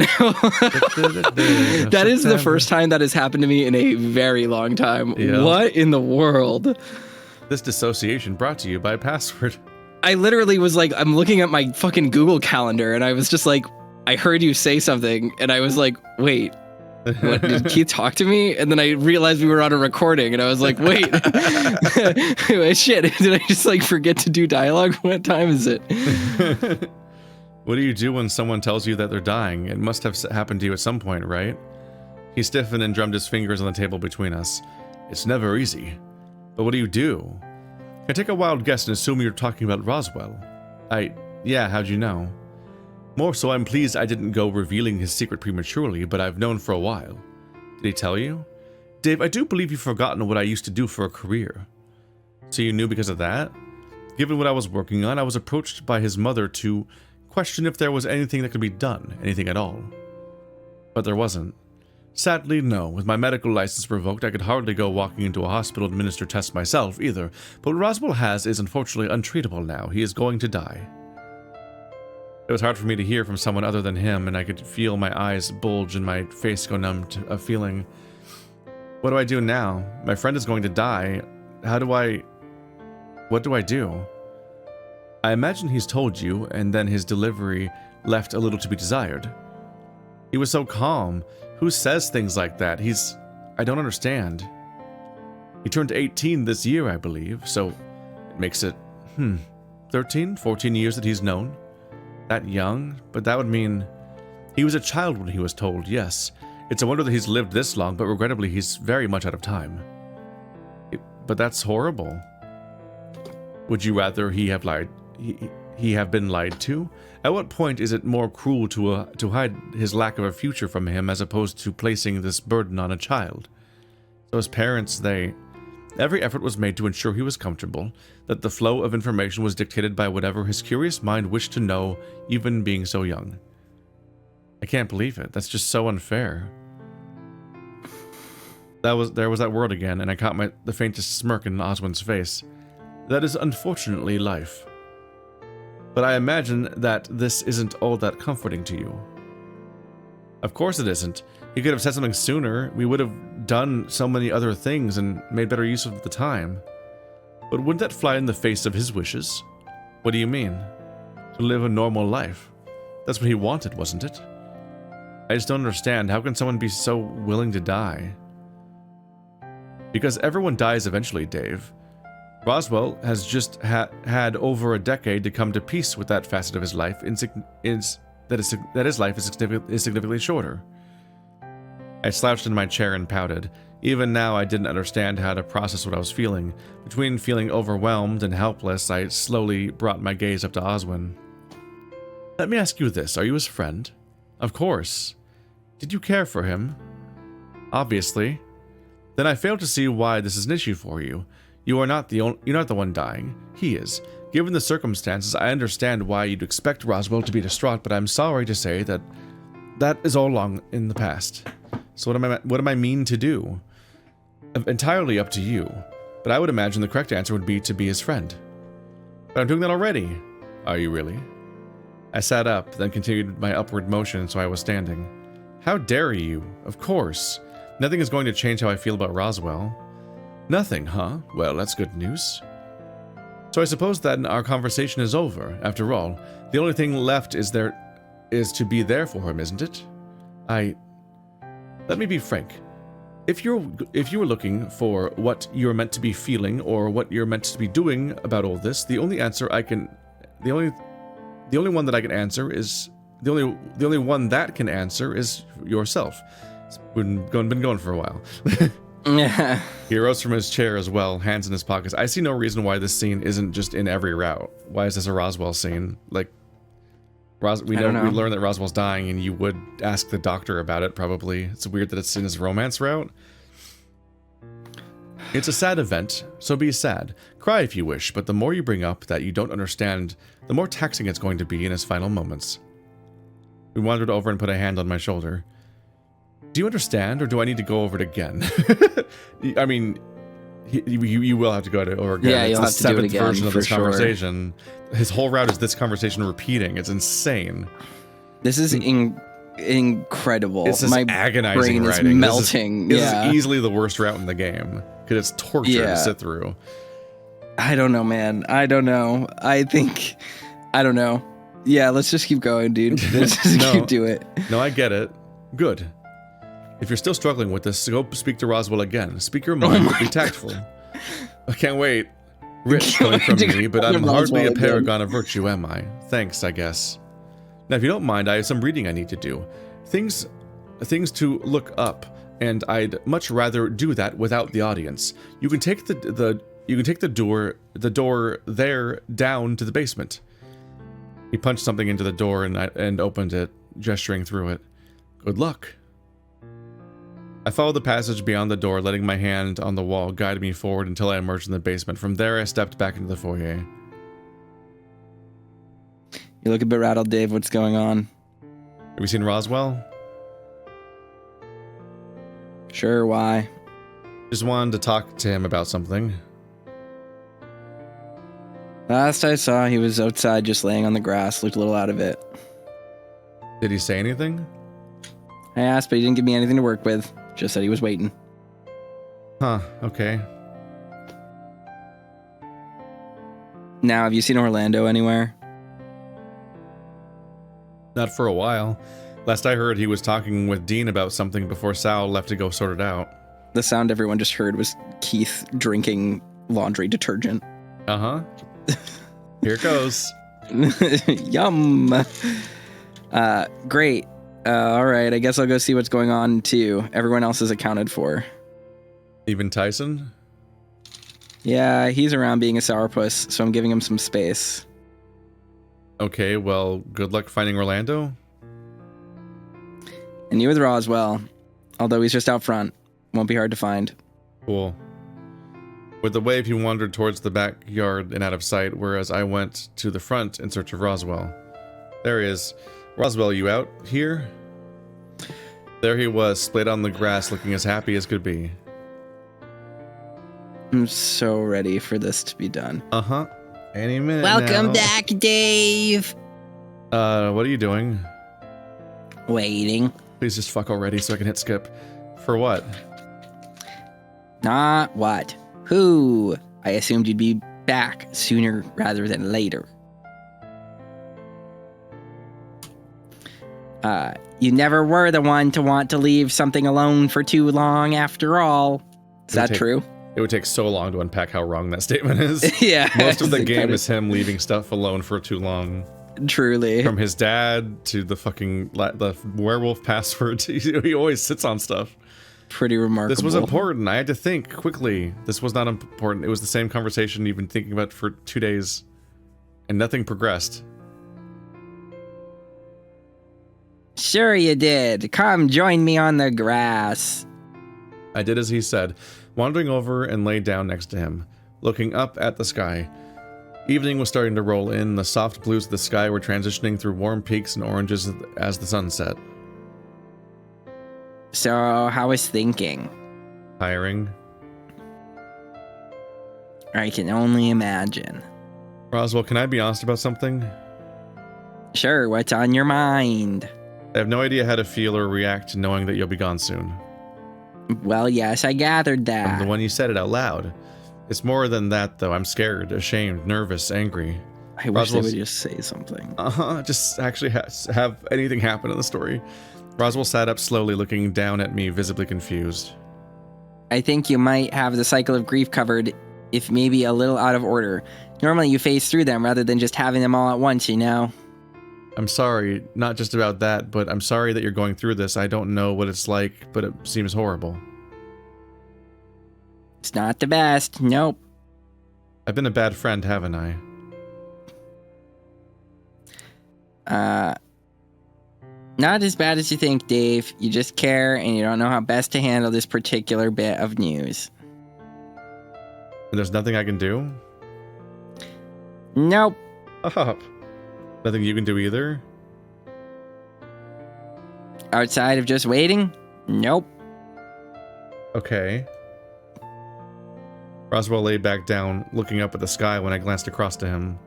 A: That is the first time that has happened to me in a very long time. Yeah. What in the world?
B: This dissociation brought to you by Password.
A: I literally was like, I'm looking at my fucking Google Calendar, and I was just like, I heard you say something, and I was like, wait, what, did Keith talk to me? And then I realized we were on a recording, and I was like, wait, shit, did I just like forget to do dialogue? What time is it?
B: What do you do when someone tells you that they're dying? It must have happened to you at some point, right? He stiffened and drummed his fingers on the table between us. It's never easy. But what do you do? Can I take a wild guess and assume you're talking about Roswell? Yeah, how'd you know? More so, I'm pleased I didn't go revealing his secret prematurely, but I've known for a while. Did he tell you? Dave, I do believe you've forgotten what I used to do for a career. So you knew because of that? Given what I was working on, I was approached by his mother to question if there was anything that could be done, anything at all. But there wasn't. Sadly, no. With my medical license revoked, I could hardly go walking into a hospital to administer tests myself, either. But what Roswell has is unfortunately untreatable now. He is going to die. It was hard for me to hear from someone other than him, and I could feel my eyes bulge and my face go numb to a feeling. What do I do now? My friend is going to die. What do I do? I imagine he's told you, and then his delivery left a little to be desired. He was so calm. Who says things like that? I don't understand. He turned 18 this year, I believe, so it makes it, 13, 14 years that he's known. That young, but that would mean he was a child when he was told, yes. It's a wonder that he's lived this long, but regrettably he's very much out of time. But that's horrible. Would you rather he have lied? He have been lied to? At what point is it more cruel to hide his lack of a future from him as opposed to placing this burden on a child? So as parents, every effort was made to ensure he was comfortable, that the flow of information was dictated by whatever his curious mind wished to know, even being so young. I can't believe it. That's just so unfair. There was that word again, and I caught the faintest smirk in Oswin's face. That is unfortunately life. But I imagine that this isn't all that comforting to you. Of course it isn't. He could have said something sooner. We would have done so many other things and made better use of the time. But wouldn't that fly in the face of his wishes? What do you mean? To live a normal life. That's what he wanted, wasn't it? I just don't understand. How can someone be so willing to die? Because everyone dies eventually, Dave. Roswell has just had over a decade to come to peace with that facet of his life that his life is significantly shorter. I slouched in my chair and pouted. Even now, I didn't understand how to process what I was feeling. Between feeling overwhelmed and helpless, I slowly brought my gaze up to Oswin. Let me ask you this. Are you his friend? Of course. Did you care for him? Obviously. Then I fail to see why this is an issue for you. You're not the one dying. He is. Given the circumstances, I understand why you'd expect Roswell to be distraught, but I'm sorry to say that is all long in the past. So what am I mean to do? Entirely up to you. But I would imagine the correct answer would be to be his friend. But I'm doing that already. Are you really? I sat up, then continued my upward motion, so I was standing. How dare you? Of course. Nothing is going to change how I feel about Roswell. Nothing, huh? Well, that's good news. So I suppose that our conversation is over. After all, the only thing left is to be there for him, isn't it? Let me be frank. If you were looking for what you're meant to be feeling or what you're meant to be doing about all this, the only one that can answer is yourself. It's been going for a while.
A: Yeah.
B: He rose from his chair as well, hands in his pockets. I see no reason why this scene isn't just in every route. Why is this a Roswell scene? Like, we learned that Roswell's dying, and you would ask the doctor about it, probably. It's weird that it's in his romance route. It's a sad event, so be sad. Cry if you wish, but the more you bring up that you don't understand, the more taxing it's going to be in his final moments. We wandered over and put a hand on my shoulder. Do you understand, or do I need to go over it again? I mean, you will have to go over it again.
A: Yeah,
B: it's
A: you'll
B: the
A: have to do it
B: seventh
A: again,
B: version of
A: for
B: this conversation. His whole route is this conversation repeating. It's insane.
A: This is incredible.
B: This is
A: My
B: agonizing
A: brain
B: writing.
A: is melting.
B: This is easily the worst route in the game because it's torture to sit through.
A: I don't know, man. I don't know. I don't know. Yeah, let's just keep going, dude. Let's just keep doing it.
B: No, I get it. Good. If you're still struggling with this, go speak to Roswell again. Speak your mind, but be tactful. I can't wait. Rich coming from me, but I'm hardly a paragon of virtue, am I? Thanks, I guess. Now, if you don't mind, I have some reading I need to do. Things to look up, and I'd much rather do that without the audience. You can take the door there down to the basement. He punched something into the door and opened it, gesturing through it. Good luck. I followed the passage beyond the door, letting my hand on the wall guide me forward until I emerged in the basement. From there, I stepped back into the foyer.
A: You look a bit rattled, Dave. What's going on?
B: Have you seen Roswell?
A: Sure, why?
B: Just wanted to talk to him about something.
A: Last I saw, he was outside just laying on the grass, looked a little out of it.
B: Did he say anything?
A: I asked, but he didn't give me anything to work with. Just said he was waiting.
B: Huh, okay.
A: Now, have you seen Orlando anywhere?
B: Not for a while. Last I heard, he was talking with Dean about something before Sal left to go sort it out.
A: The sound everyone just heard was Keith drinking laundry detergent.
B: Uh-huh. Here it goes.
A: Yum. Great. All right, I guess I'll go see what's going on, too. Everyone else is accounted for.
B: Even Tyson?
A: Yeah, he's around being a sourpuss, so I'm giving him some space.
B: Okay, well, good luck finding Orlando.
A: And you with Roswell, although he's just out front. Won't be hard to find.
B: Cool. With the wave, he wandered towards the backyard and out of sight, whereas I went to the front in search of Roswell. There he is. Roswell, you out here? There he was, splayed on the grass, looking as happy as could be.
A: I'm so ready for this to be done.
B: Uh-huh. Any minute
C: Welcome
B: now.
C: back, Dave.
B: What are you doing?
C: Waiting.
B: Please just fuck already so I can hit skip. For what?
E: Not what? Who? I assumed you'd be back sooner rather than later. You never were the one to want to leave something alone for too long after all. Is that true?
B: It would take so long to unpack how wrong that statement is.
A: Yeah.
B: Most of the game is him leaving stuff alone for too long.
A: Truly.
B: From his dad to the fucking the werewolf password. He always sits on stuff.
A: Pretty remarkable.
B: This was important. I had to think quickly. This was not important. It was the same conversation you've been thinking about for 2 days. And nothing progressed.
E: Sure you did. Come join me on the grass.
B: I did as he said, wandering over and laid down next to him, looking up at the sky. Evening was starting to roll in. The soft blues of the sky were transitioning through warm peaks and oranges as the sun set.
E: So, how was thinking?
B: Tiring.
E: I can only imagine.
B: Roswell, can I be honest about something?
E: Sure, what's on your mind?
B: I have no idea how to feel or react to knowing that you'll be gone soon.
E: Well, yes, I gathered that.
B: I'm the one you said it out loud. It's more than that, though. I'm scared, ashamed, nervous, angry.
A: I wish they would just say something.
B: Just actually have anything happen in the story. Roswell sat up slowly, looking down at me, visibly confused.
E: I think you might have the cycle of grief covered, if maybe a little out of order. Normally you phase through them rather than just having them all at once, you know?
B: I'm sorry, not just about that, but I'm sorry that you're going through this. I don't know what it's like, but it seems horrible.
E: It's not the best, nope.
B: I've been a bad friend, haven't I?
E: Not as bad as you think, Dave. You just care and you don't know how best to handle this particular bit of news.
B: And there's nothing I can do?
E: Nope.
B: Up. Nothing you can do either?
E: Outside of just waiting? Nope.
B: Okay. Roswell lay back down, looking up at the sky when I glanced across to him.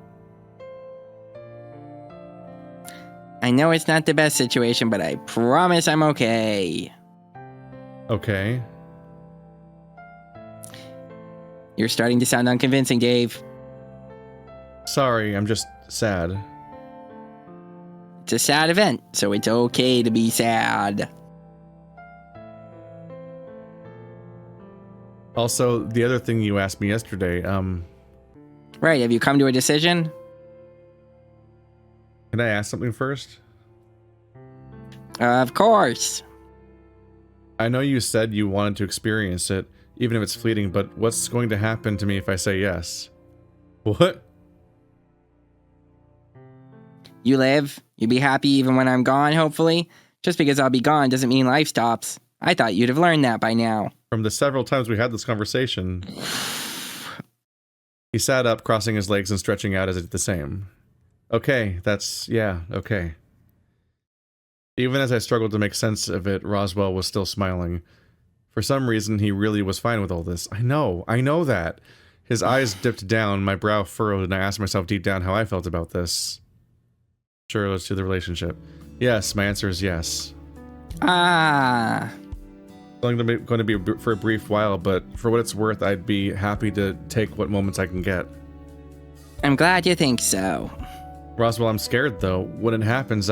E: I know it's not the best situation, but I promise I'm okay.
B: Okay.
E: You're starting to sound unconvincing, Dave.
B: Sorry, I'm just sad.
E: It's a sad event, so it's okay to be sad.
B: Also, the other thing you asked me yesterday,
E: Right, have you come to a decision?
B: can I ask something first?
E: Of course.
B: I know you said you wanted to experience it, even if it's fleeting, but what's going to happen to me if I say yes? What?
E: You live, you be happy even when I'm gone, hopefully. Just because I'll be gone doesn't mean life stops. I thought you'd have learned that by now.
B: From the several times we had this conversation. He sat up, crossing his legs and stretching out as if the same. Okay, okay. Even as I struggled to make sense of it, Roswell was still smiling. For some reason, he really was fine with all this. I know that. His eyes dipped down, my brow furrowed, and I asked myself deep down how I felt about this. Sure, let's do the relationship. Yes, my answer is yes.
E: Ah.
B: It's only going to be for a brief while, but for what it's worth, I'd be happy to take what moments I can get.
E: I'm glad you think so.
B: Roswell, I'm scared, though. When it happens,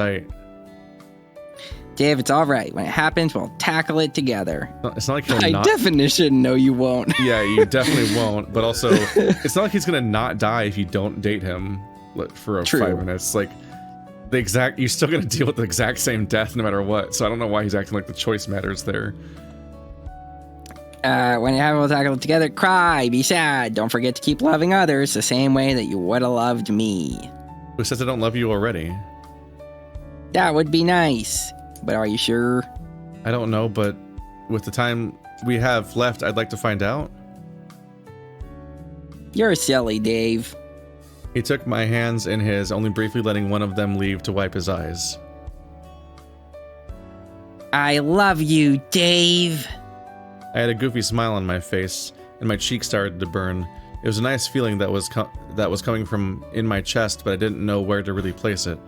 E: Dave, it's all right. When it happens, we'll tackle it together.
B: It's not like he'll
A: By
B: not...
A: definition, no, you won't.
B: Yeah, you definitely won't. But also, it's not like he's going to not die if you don't date him for 5 minutes. Like, you're still going to deal with the exact same death no matter what. So I don't know why he's acting like the choice matters there.
E: When it happens, we'll tackle it together. Cry, be sad. Don't forget to keep loving others the same way that you would have loved me.
B: Who says I don't love you already?
E: That would be nice. But are you sure?
B: I don't know, but with the time we have left, I'd like to find out.
E: You're silly, Dave.
B: He took my hands in his, only briefly letting one of them leave to wipe his eyes.
E: I love you, Dave.
B: I had a goofy smile on my face, and my cheek started to burn. It was a nice feeling that was coming from in my chest, but I didn't know where to really place it.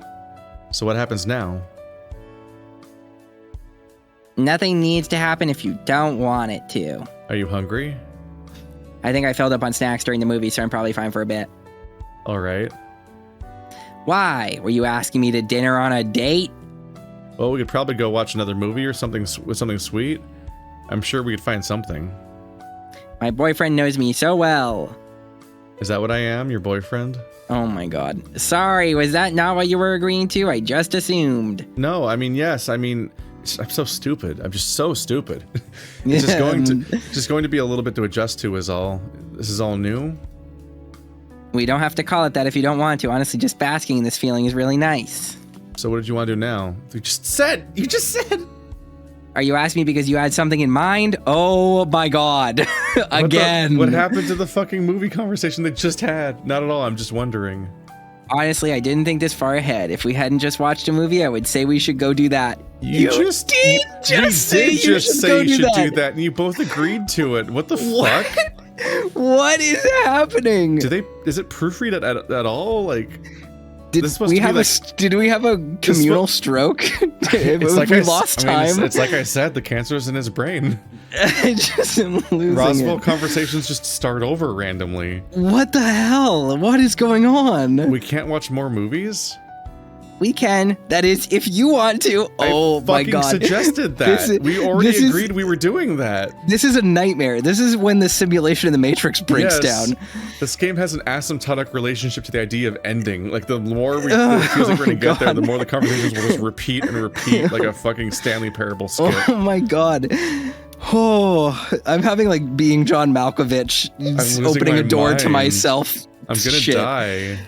B: So what happens now?
E: Nothing needs to happen if you don't want it to.
B: Are you hungry?
E: I think I filled up on snacks during the movie, so I'm probably fine for a bit.
B: All right.
E: Why? Were you asking me to dinner on a date?
B: Well, we could probably go watch another movie or something with something sweet. I'm sure we could find something.
E: My boyfriend knows me so well.
B: Is that what I am, your boyfriend?
E: Oh my god. Sorry, was that not what you were agreeing to? I just assumed.
B: No, I mean, yes. I mean, I'm so stupid. I'm just so stupid. It's just going to be a little bit to adjust to is all. This is all new.
E: We don't have to call it that if you don't want to. Honestly, just basking in this feeling is really nice.
B: So what did you want to do now? You just said.
E: Are you asking me because you had something in mind? Oh my god. Again.
B: What happened to the fucking movie conversation they just had? Not at all. I'm just wondering.
E: Honestly, I didn't think this far ahead. If we hadn't just watched a movie, I would say we should go do that.
B: You did just say you should do that, and you both agreed to it. What the fuck?
E: What is happening?
B: Is it proofread at all? Like,
E: did we have a communal stroke? We lost time.
B: It's like I said, the cancer's in his brain.
E: Just losing
B: Roswell
E: it.
B: conversations just start over randomly.
E: What the hell? What is going on?
B: We can't watch more movies?
E: We can. That is, if you want to. Oh my god!
B: I fucking suggested that. We already agreed we were doing that.
E: This is a nightmare. This is when the simulation in the Matrix breaks down.
B: This game has an asymptotic relationship to the idea of ending. Like, the more it feels like we're gonna get there, the more the conversations will just repeat and repeat like a fucking Stanley Parable skit.
E: Oh my god. Oh, I'm having like being John Malkovich, opening a door to myself.
B: I'm gonna die.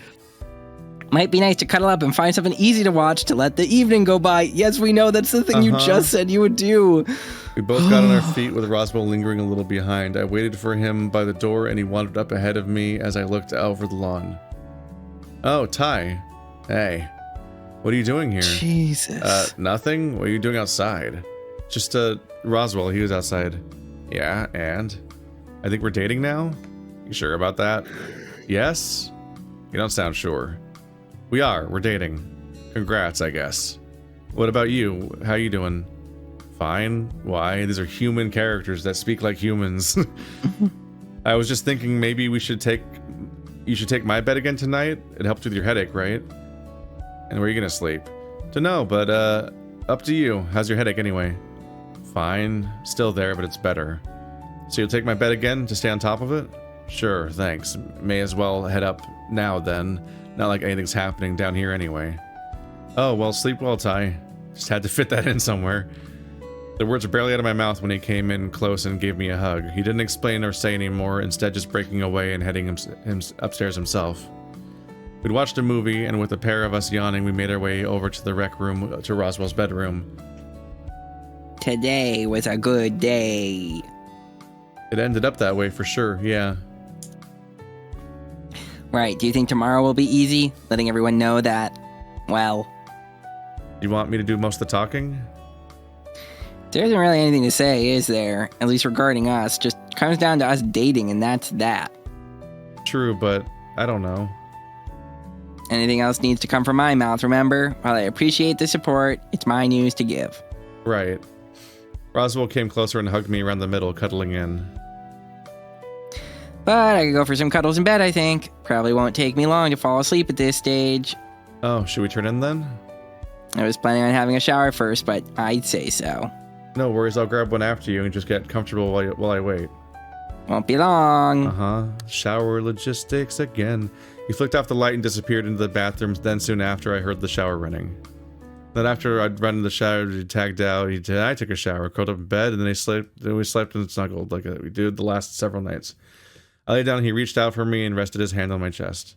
E: Might be nice to cuddle up and find something easy to watch to let the evening go by. Yes, we know that's the thing you just said you would do.
B: We both got on our feet with Roswell lingering a little behind. I waited for him by the door and he wandered up ahead of me as I looked over the lawn. Oh, Ty. Hey. What are you doing here?
E: Jesus.
B: Nothing? What are you doing outside? Just, Roswell, he was outside. Yeah, and? I think we're dating now? You sure about that? Yes? You don't sound sure. We're dating. Congrats, I guess. What about you? How you doing? Fine. Why? These are human characters that speak like humans. I was just thinking maybe you should take my bed again tonight. It helped with your headache, right? And where are you gonna sleep? Dunno, but up to you. How's your headache anyway? Fine. Still there, but it's better. So you'll take my bed again to stay on top of it? Sure, thanks. May as well head up now then. Not like anything's happening down here anyway. Oh, well, sleep well, Ty. Just had to fit that in somewhere. The words were barely out of my mouth when he came in close and gave me a hug. He didn't explain or say any more, instead just breaking away and heading him upstairs himself. We'd watched a movie, and with a pair of us yawning, we made our way over to the rec room, to Roswell's bedroom.
E: Today was a good day.
B: It ended up that way for sure, yeah.
E: Right, do you think tomorrow will be easy? Letting everyone know that, well...
B: You want me to do most of the talking?
E: There isn't really anything to say, is there? At least regarding us. Just comes down to us dating, and that's that.
B: True, but I don't know.
E: Anything else needs to come from my mouth, remember? While I appreciate the support, it's my news to give.
B: Right. Roswell came closer and hugged me around the middle, cuddling in.
E: But I could go for some cuddles in bed, I think. Probably won't take me long to fall asleep at this stage.
B: Oh, should we turn in then?
E: I was planning on having a shower first, but I'd say so.
B: No worries, I'll grab one after you and just get comfortable while I wait.
E: Won't be long.
B: Uh-huh. Shower logistics again. He flicked off the light and disappeared into the bathroom. Then soon after, I heard the shower running. Then after I'd run in the shower, he tagged out. I took a shower, curled up in bed, and then we slept and snuggled like we did the last several nights. I lay down, he reached out for me and rested his hand on my chest.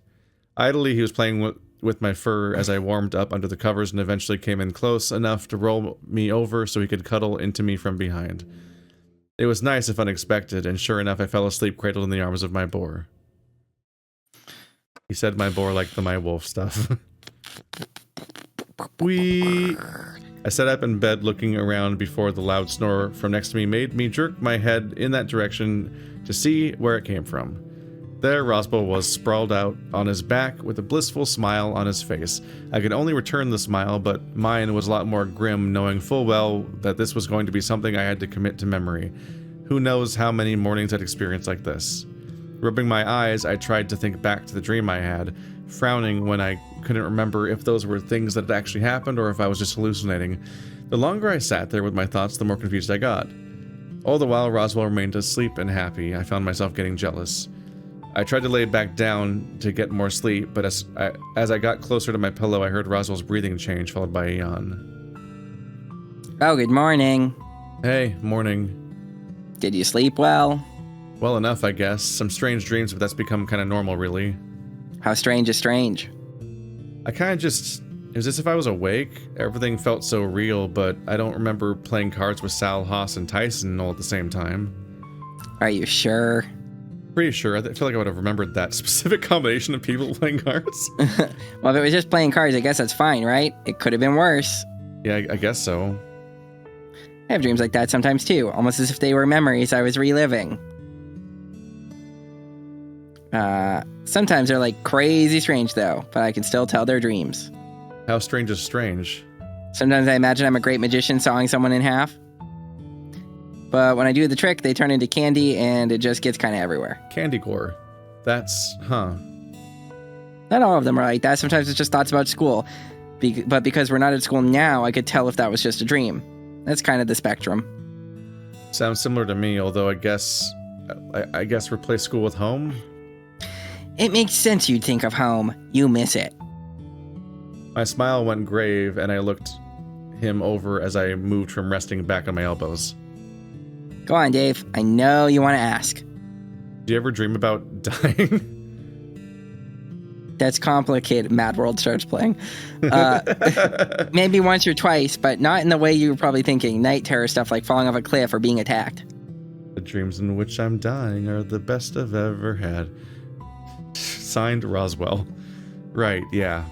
B: Idly, he was playing with my fur as I warmed up under the covers and eventually came in close enough to roll me over so he could cuddle into me from behind. It was nice if unexpected, and sure enough, I fell asleep cradled in the arms of my boar. He said my boar like the my wolf stuff. I sat up in bed looking around before the loud snore from next to me made me jerk my head in that direction to see where it came from. There Roswell was sprawled out on his back with a blissful smile on his face. I could only return the smile, but mine was a lot more grim, knowing full well that this was going to be something I had to commit to memory. Who knows how many mornings I'd experienced like this. Rubbing my eyes, I tried to think back to the dream I had, frowning when I couldn't remember if those were things that had actually happened or if I was just hallucinating. The longer I sat there with my thoughts, the more confused I got. All the while, Roswell remained asleep and happy. I found myself getting jealous. I tried to lay back down to get more sleep, but as I got closer to my pillow, I heard Roswell's breathing change, followed by a yawn.
E: Oh, good morning.
B: Hey, morning.
E: Did you sleep well?
B: Well enough, I guess. Some strange dreams, but that's become kind of normal, really.
E: How strange is strange?
B: I kind of just... It was as if I was awake. Everything felt so real, but I don't remember playing cards with Sal, Haas, and Tyson all at the same time.
E: Are you sure?
B: Pretty sure. I feel like I would have remembered that specific combination of people playing cards.
E: Well, if it was just playing cards, I guess that's fine, right? It could have been worse.
B: Yeah, I guess so.
E: I have dreams like that sometimes too, almost as if they were memories I was reliving. Sometimes they're like crazy strange though, but I can still tell they're dreams.
B: How strange is strange?
E: Sometimes I imagine I'm a great magician sawing someone in half. But when I do the trick, they turn into candy and it just gets kind of everywhere.
B: Candy gore. That's, huh.
E: Not all of them are like that. Sometimes it's just thoughts about school. But because we're not at school now, I could tell if that was just a dream. That's kind of the spectrum.
B: Sounds similar to me, although I guess replace school with home?
E: It makes sense you'd think of home. You miss it.
B: My smile went grave, and I looked him over as I moved from resting back on my elbows.
E: Go on, Dave. I know you want to ask.
B: Do you ever dream about dying?
E: That's complicated. Mad World starts playing. Maybe once or twice, but not in the way you were probably thinking. Night terror stuff like falling off a cliff or being attacked.
B: The dreams in which I'm dying are the best I've ever had. Signed, Roswell. Right, yeah.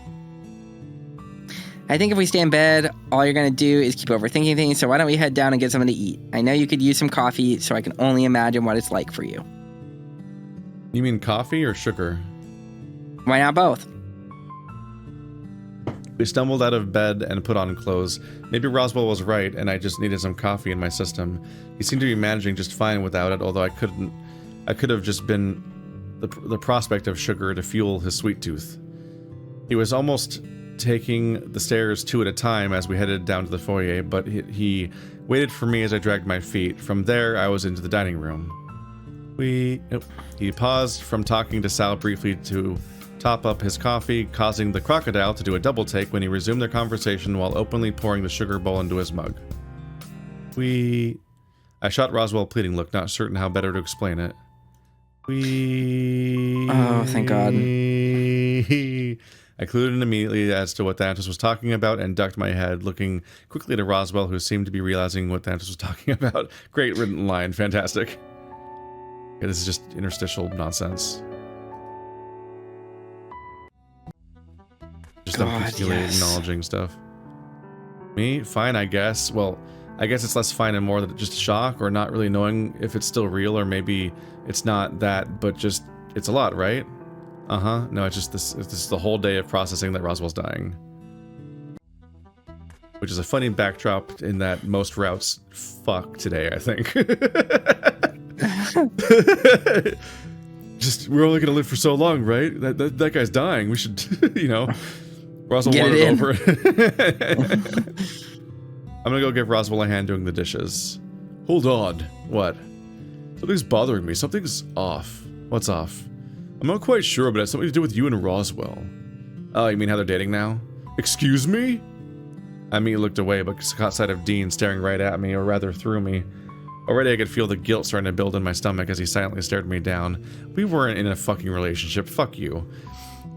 E: I think if we stay in bed, all you're going to do is keep overthinking things, so why don't we head down and get something to eat? I know you could use some coffee, so I can only imagine what it's like for you.
B: You mean coffee or sugar?
E: Why not both?
B: We stumbled out of bed and put on clothes. Maybe Roswell was right, and I just needed some coffee in my system. He seemed to be managing just fine without it, although I could have just been the prospect of sugar to fuel his sweet tooth. He was almost taking the stairs 2 at a time as we headed down to the foyer, but he waited for me as I dragged my feet. From there, I was into the dining room. He paused from talking to Sal briefly to top up his coffee, causing the crocodile to do a double take when he resumed their conversation while openly pouring the sugar bowl into his mug. I shot Roswell a pleading look, not certain how better to explain it.
E: Oh, thank God.
B: I clued in immediately as to what Thanatos was talking about and ducked my head, looking quickly to Roswell, who seemed to be realizing what Thanatos was talking about. Great written line. Fantastic. Okay, this is just interstitial nonsense. Just them continually acknowledging stuff. Me? Fine, I guess. Well, I guess it's less fine and more than just a shock, or not really knowing if it's still real, or maybe it's not that, but just, it's a lot, right? Uh-huh. No, it's just this is the whole day of processing that Roswell's dying. Which is a funny backdrop in that most routes fuck today, I think. Just, we're only gonna live for so long, right? That guy's dying. We should, Roswell wanted over. I'm gonna go give Roswell a hand doing the dishes. Hold on. What? Something's bothering me. Something's off. What's off? I'm not quite sure, but it has something to do with you and Roswell. Oh, you mean how they're dating now? Excuse me? I immediately looked away, but caught sight of Dean staring right at me, or rather through me. Already I could feel the guilt starting to build in my stomach as he silently stared me down. We weren't in a fucking relationship. Fuck you.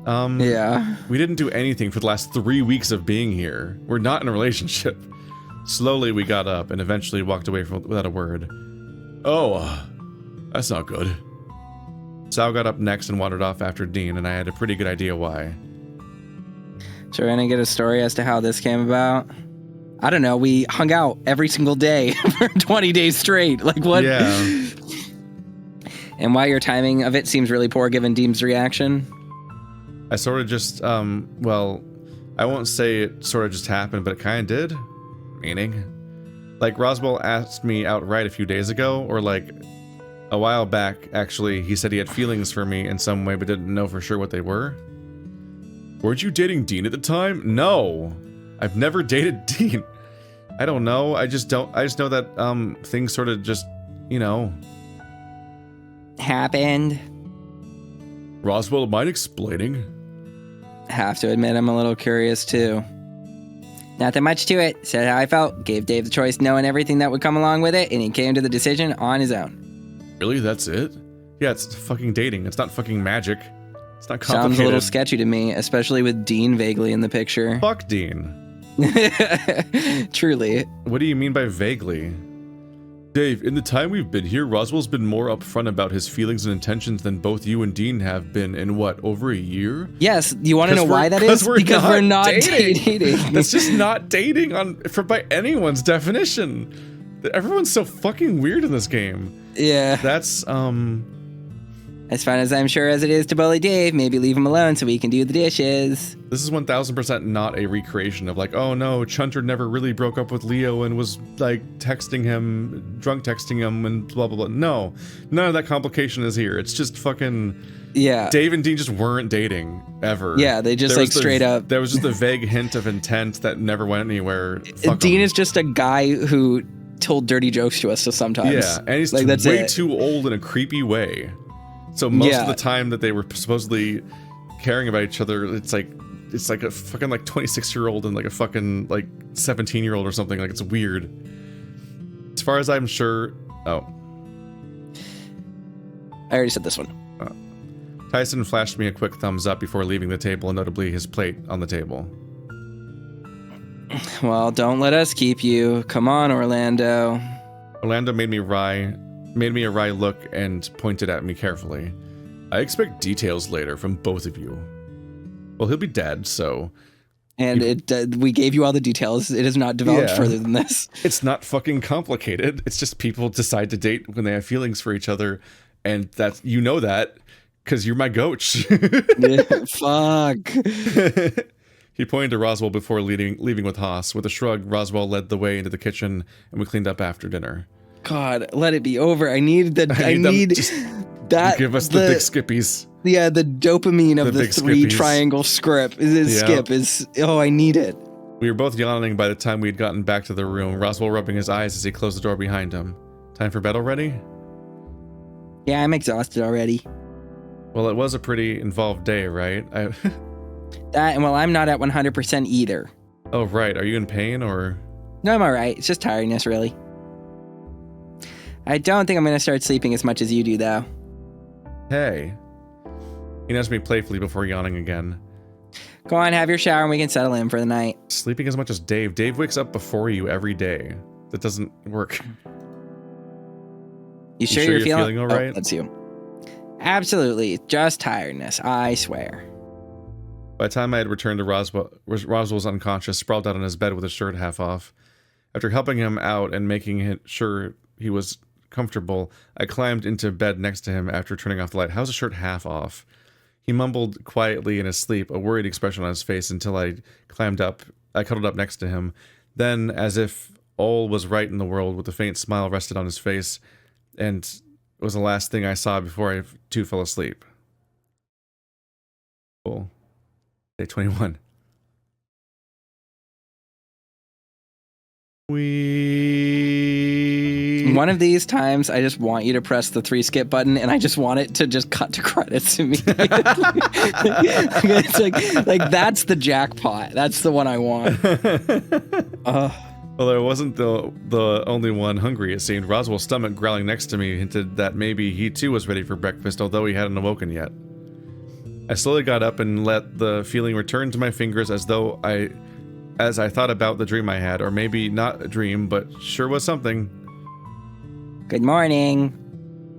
E: Yeah.
B: We didn't do anything for the last 3 weeks of being here. We're not in a relationship. Slowly we got up and eventually walked away without a word. Oh, that's not good. Sal got up next and wandered off after Dean, and I had a pretty good idea why.
E: So we're gonna get a story as to how this came about?
A: I don't know, we hung out every single day for 20 days straight. Like, what?
B: Yeah.
A: And why your timing of it seems really poor given Deem's reaction?
B: I sort of just, well, I won't say it sort of just happened, but it kind of did. Meaning? Like, Roswell asked me outright a few days ago, or like, a while back, actually, he said he had feelings for me in some way, but didn't know for sure what they were. Weren't you dating Dean at the time? No! I've never dated Dean. I don't know, I just know that, things sort of just, you know...
A: happened.
B: Roswell, mind explaining?
A: Have to admit, I'm a little curious too. Nothing much to it. Said how I felt. Gave Dave the choice knowing everything that would come along with it, and he came to the decision on his own.
B: Really? That's it? Yeah, it's fucking dating. It's not fucking magic. It's not complicated.
A: Sounds a little sketchy to me, especially with Dean vaguely in the picture.
B: Fuck Dean.
A: Truly.
B: What do you mean by vaguely? Dave, in the time we've been here, Roswell's been more upfront about his feelings and intentions than both you and Dean have been in, what, over a year?
A: Yes, you want to know why that is? Because we're not dating.
B: That's just not dating by anyone's definition. Everyone's so fucking weird in this game.
A: Yeah.
B: That's,
A: As fun as I'm sure as it is to bully Dave, maybe leave him alone so he can do the dishes.
B: This is 1000% not a recreation of like, oh no, Chunter never really broke up with Leo and was like drunk texting him and blah blah blah. No, none of that complication is here. It's just fucking,
A: yeah.
B: Dave and Dean just weren't dating ever.
A: Yeah, they just straight up.
B: There was just a vague hint of intent that never went anywhere.
A: Dean is just a guy who told dirty jokes to us sometimes.
B: Yeah, and he's like, that's way too old in a creepy way. So most of the time that they were supposedly caring about each other, it's like a fucking like 26-year-old and like a fucking like 17-year-old or something. Like, it's weird. As far as I'm sure. Oh,
A: I already said this one.
B: Tyson flashed me a quick thumbs up before leaving the table, and notably his plate on the table.
A: Well, don't let us keep you. Come on, Orlando.
B: Orlando made me a wry look and pointed at me carefully. I expect details later from both of you. Well, he'll be dead, so...
A: And we gave you all the details. It has not developed further than this. It's
B: not fucking complicated. It's just people decide to date when they have feelings for each other, and that's, you know that, because you're my goach.
A: Fuck.
B: He pointed to Roswell before leaving with Haas. With a shrug, Roswell led the way into the kitchen, and we cleaned up after dinner.
A: God, let it be over. I need that.
B: Give us the big skippies.
A: Yeah, the dopamine of the 3 triangle skip is. Oh, I need it.
B: We were both yawning by the time we had gotten back to the room. Roswell rubbing his eyes as he closed the door behind him. Time for bed already?
A: Yeah, I'm exhausted already.
B: Well, it was a pretty involved day, right?
A: I'm not at 100% either.
B: Oh, right. Are you in pain or?
A: No, I'm all right. It's just tiredness, really. I don't think I'm going to start sleeping as much as you do, though.
B: Hey. He nudged me playfully before yawning again.
A: Go on, have your shower and we can settle in for the night.
B: Sleeping as much as Dave. Dave wakes up before you every day. That doesn't work.
A: You sure you're feeling
B: all right?
A: Oh, that's you. Absolutely. Just tiredness, I swear.
B: By the time I had returned to Roswell was unconscious, sprawled out on his bed with his shirt half off. After helping him out and making sure he was comfortable, I climbed into bed next to him after turning off the light. How's the shirt half off? He mumbled quietly in his sleep, a worried expression on his face, until I cuddled up next to him. Then, as if all was right in the world, with a faint smile rested on his face, and it was the last thing I saw before I too fell asleep. Cool. Day 21.
A: One of these times, I just want you to press the 3 skip button, and I just want it to just cut to credits immediately. It's like that's the jackpot. That's the one I want.
B: Well, there wasn't the only one hungry, it seemed. Roswell's stomach growling next to me hinted that maybe he too was ready for breakfast, although he hadn't awoken yet. I slowly got up and let the feeling return to my fingers as I thought about the dream I had, or maybe not a dream, but sure was something.
A: Good morning.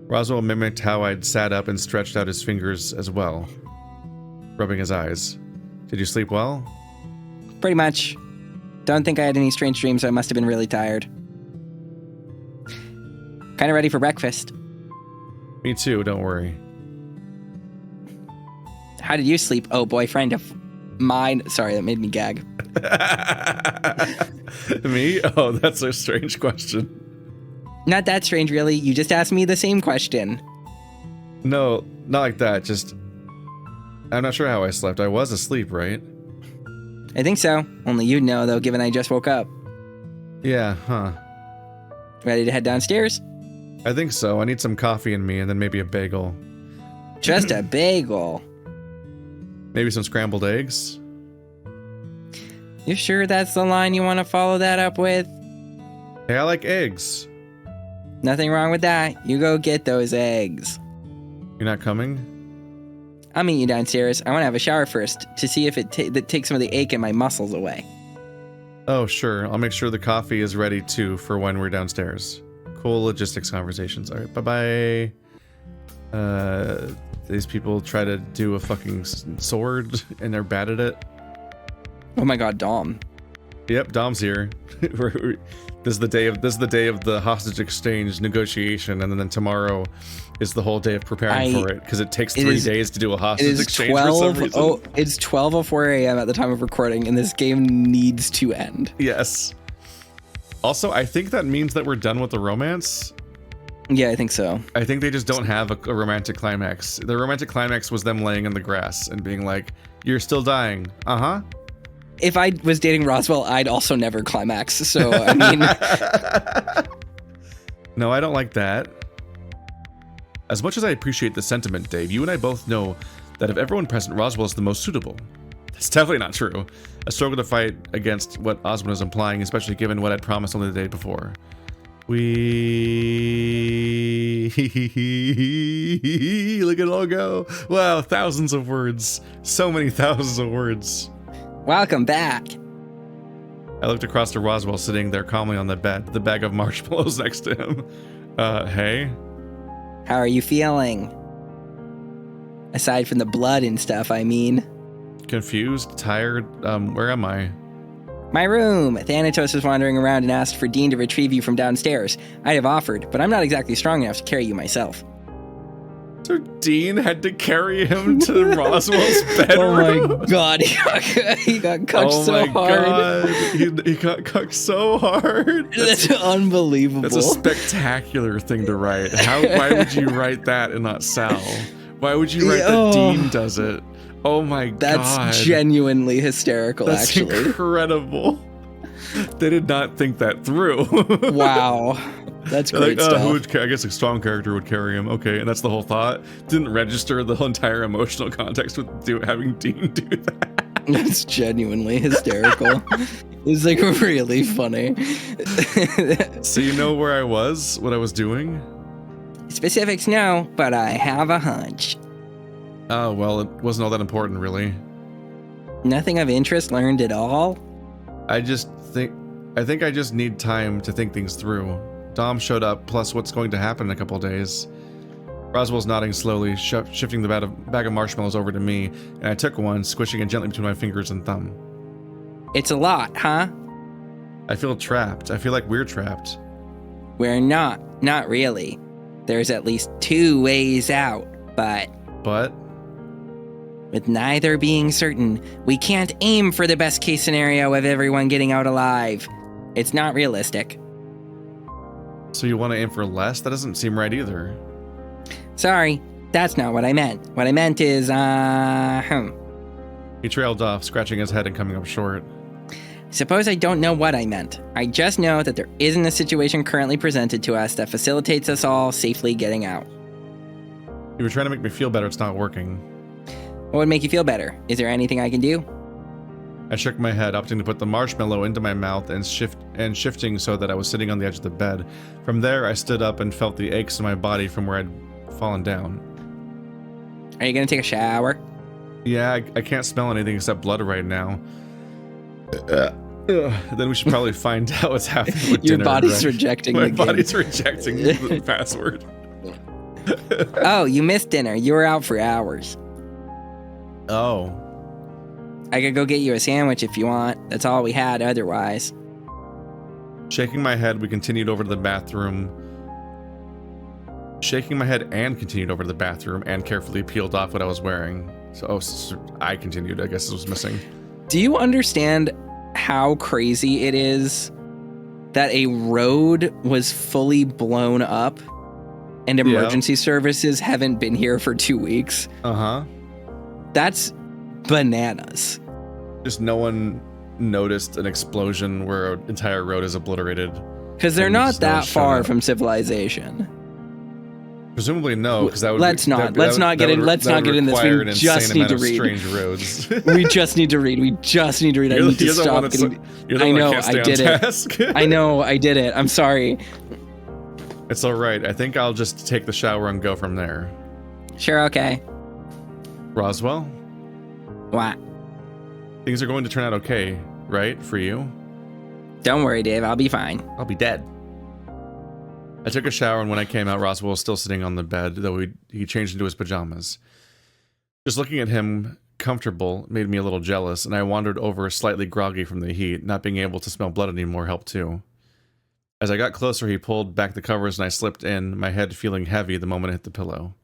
B: Roswell mimicked how I'd sat up and stretched out his fingers as well, rubbing his eyes. Did you sleep well?
A: Pretty much.
E: Don't think I had any strange dreams, so I must have been really tired. Kind of ready for breakfast.
B: Me too, don't worry.
E: How did you sleep? Oh, boyfriend of mine. Sorry, that made me gag.
B: Me? Oh, that's a strange question.
E: Not that strange, really. You just asked me the same question.
B: No, not like that. Just, I'm not sure how I slept. I was asleep, right?
E: I think so. Only you'd know, though, given I just woke up.
B: Yeah, huh.
E: Ready to head downstairs?
B: I think so. I need some coffee in me and then maybe a bagel.
E: Just a bagel.
B: Maybe some scrambled eggs?
E: You sure that's the line you want to follow that up with?
B: Hey, I like eggs.
E: Nothing wrong with that. You go get those eggs.
B: You're not coming?
E: I'll meet you downstairs. I want to have a shower first to see if it takes some of the ache in my muscles away.
B: Oh, sure. I'll make sure the coffee is ready, too, for when we're downstairs. Cool logistics conversations. All right, bye-bye. These people try to do a fucking sword, and they're bad at it.
E: Oh my god, Dom.
B: Yep, Dom's here. This is the day of the hostage exchange negotiation, and then tomorrow is the whole day of preparing for it because it takes 3 days to do a hostage exchange for some reason.
E: Oh, it's 12:04 a.m. at the time of recording, and this game needs to end.
B: Yes. Also, I think that means that we're done with the romance.
E: Yeah, I think so.
B: I think they just don't have a romantic climax. The romantic climax was them laying in the grass and being like, "You're still dying." Uh-huh.
E: If I was dating Roswell, I'd also never climax. So, I mean...
B: No, I don't like that. As much as I appreciate the sentiment, Dave, you and I both know that of everyone present, Roswell is the most suitable. That's definitely not true. I struggle to fight against what Oswin is implying, especially given what I'd promised only the day before. Look at it all go. Wow, thousands of words. So many thousands of words.
E: Welcome back.
B: I looked across to Roswell sitting there calmly on the bed, the bag of marshmallows next to him. Hey?
E: How are you feeling? Aside from the blood and stuff, I mean.
B: Confused? Tired? Where am I?
E: My room. Thanatos was wandering around and asked for Dean to retrieve you from downstairs. I'd have offered, but I'm not exactly strong enough to carry you myself.
B: So Dean had to carry him to Roswell's bedroom?
E: Oh my god, he got cucked so hard.
B: Oh my god, he got cucked so hard.
E: That's unbelievable.
B: That's a spectacular thing to write. Why would you write that and not Sal? Why would you write that Dean does it? Oh my god.
E: That's genuinely hysterical,
B: That's
E: actually.
B: Incredible. They did not think that through.
E: Wow. That's great stuff.
B: I guess a strong character would carry him. Okay, and that's the whole thought. Didn't register the whole entire emotional context with having Dean do that.
E: That's genuinely hysterical. It's like really funny.
B: So you know where I was? What I was doing?
E: Specifics, no, but I have a hunch.
B: Oh, well, it wasn't all that important, really.
E: Nothing of interest learned at all?
B: I think I just need time to think things through. Dom showed up, plus what's going to happen in a couple of days. Roswell's nodding slowly, shifting the bag of marshmallows over to me, and I took one, squishing it gently between my fingers and thumb.
E: It's a lot, huh?
B: I feel trapped. I feel like we're trapped.
E: We're not. Not really. There's at least 2 ways out, but... With neither being certain, we can't aim for the best case scenario of everyone getting out alive. It's not realistic.
B: So you want to aim for less? That doesn't seem right either.
E: Sorry, that's not what I meant. What I meant is,
B: He trailed off, scratching his head and coming up short.
E: Suppose I don't know what I meant. I just know that there isn't a situation currently presented to us that facilitates us all safely getting out.
B: You were trying to make me feel better. It's not working.
E: What would make you feel better? Is there anything I can do?
B: I shook my head, opting to put the marshmallow into my mouth and shifting so that I was sitting on the edge of the bed. From there, I stood up and felt the aches in my body from where I'd fallen down.
E: Are you gonna take a shower?
B: Yeah, I can't smell anything except blood right now. Then we should probably find out what's happening with
E: Your
B: dinner.
E: body's rejecting the game.
B: My body's rejecting the password.
E: Oh, you missed dinner. You were out for hours.
B: Oh.
E: I could go get you a sandwich if you want. That's all we had otherwise.
B: Shaking my head, we continued over to the bathroom. Shaking my head and continued over to the bathroom and carefully peeled off what I was wearing. So I continued, I guess it was missing.
A: Do you understand how crazy it is that a road was fully blown up and emergency services haven't been here for 2 weeks?
B: Uh-huh.
A: That's bananas.
B: Just no one noticed an explosion where an entire road is obliterated.
A: Because they're not that far from civilization.
B: Presumably no, because that would
A: let's not get in this. We just need to read.
B: Strange roads.
A: We just need to read. I need to stop getting. I know, I did it. I know, I did it. I'm sorry.
B: It's all right. I think I'll just take the shower and go from there.
E: Sure, okay.
B: Roswell?
E: What?
B: Things are going to turn out okay, right? For you?
E: Don't worry, Dave. I'll be fine.
B: I'll be dead. I took a shower, and when I came out, Roswell was still sitting on the bed, though he changed into his pajamas. Just looking at him comfortable made me a little jealous, and I wandered over slightly groggy from the heat. Not being able to smell blood anymore helped too. As I got closer, he pulled back the covers and I slipped in, my head feeling heavy the moment I hit the pillow.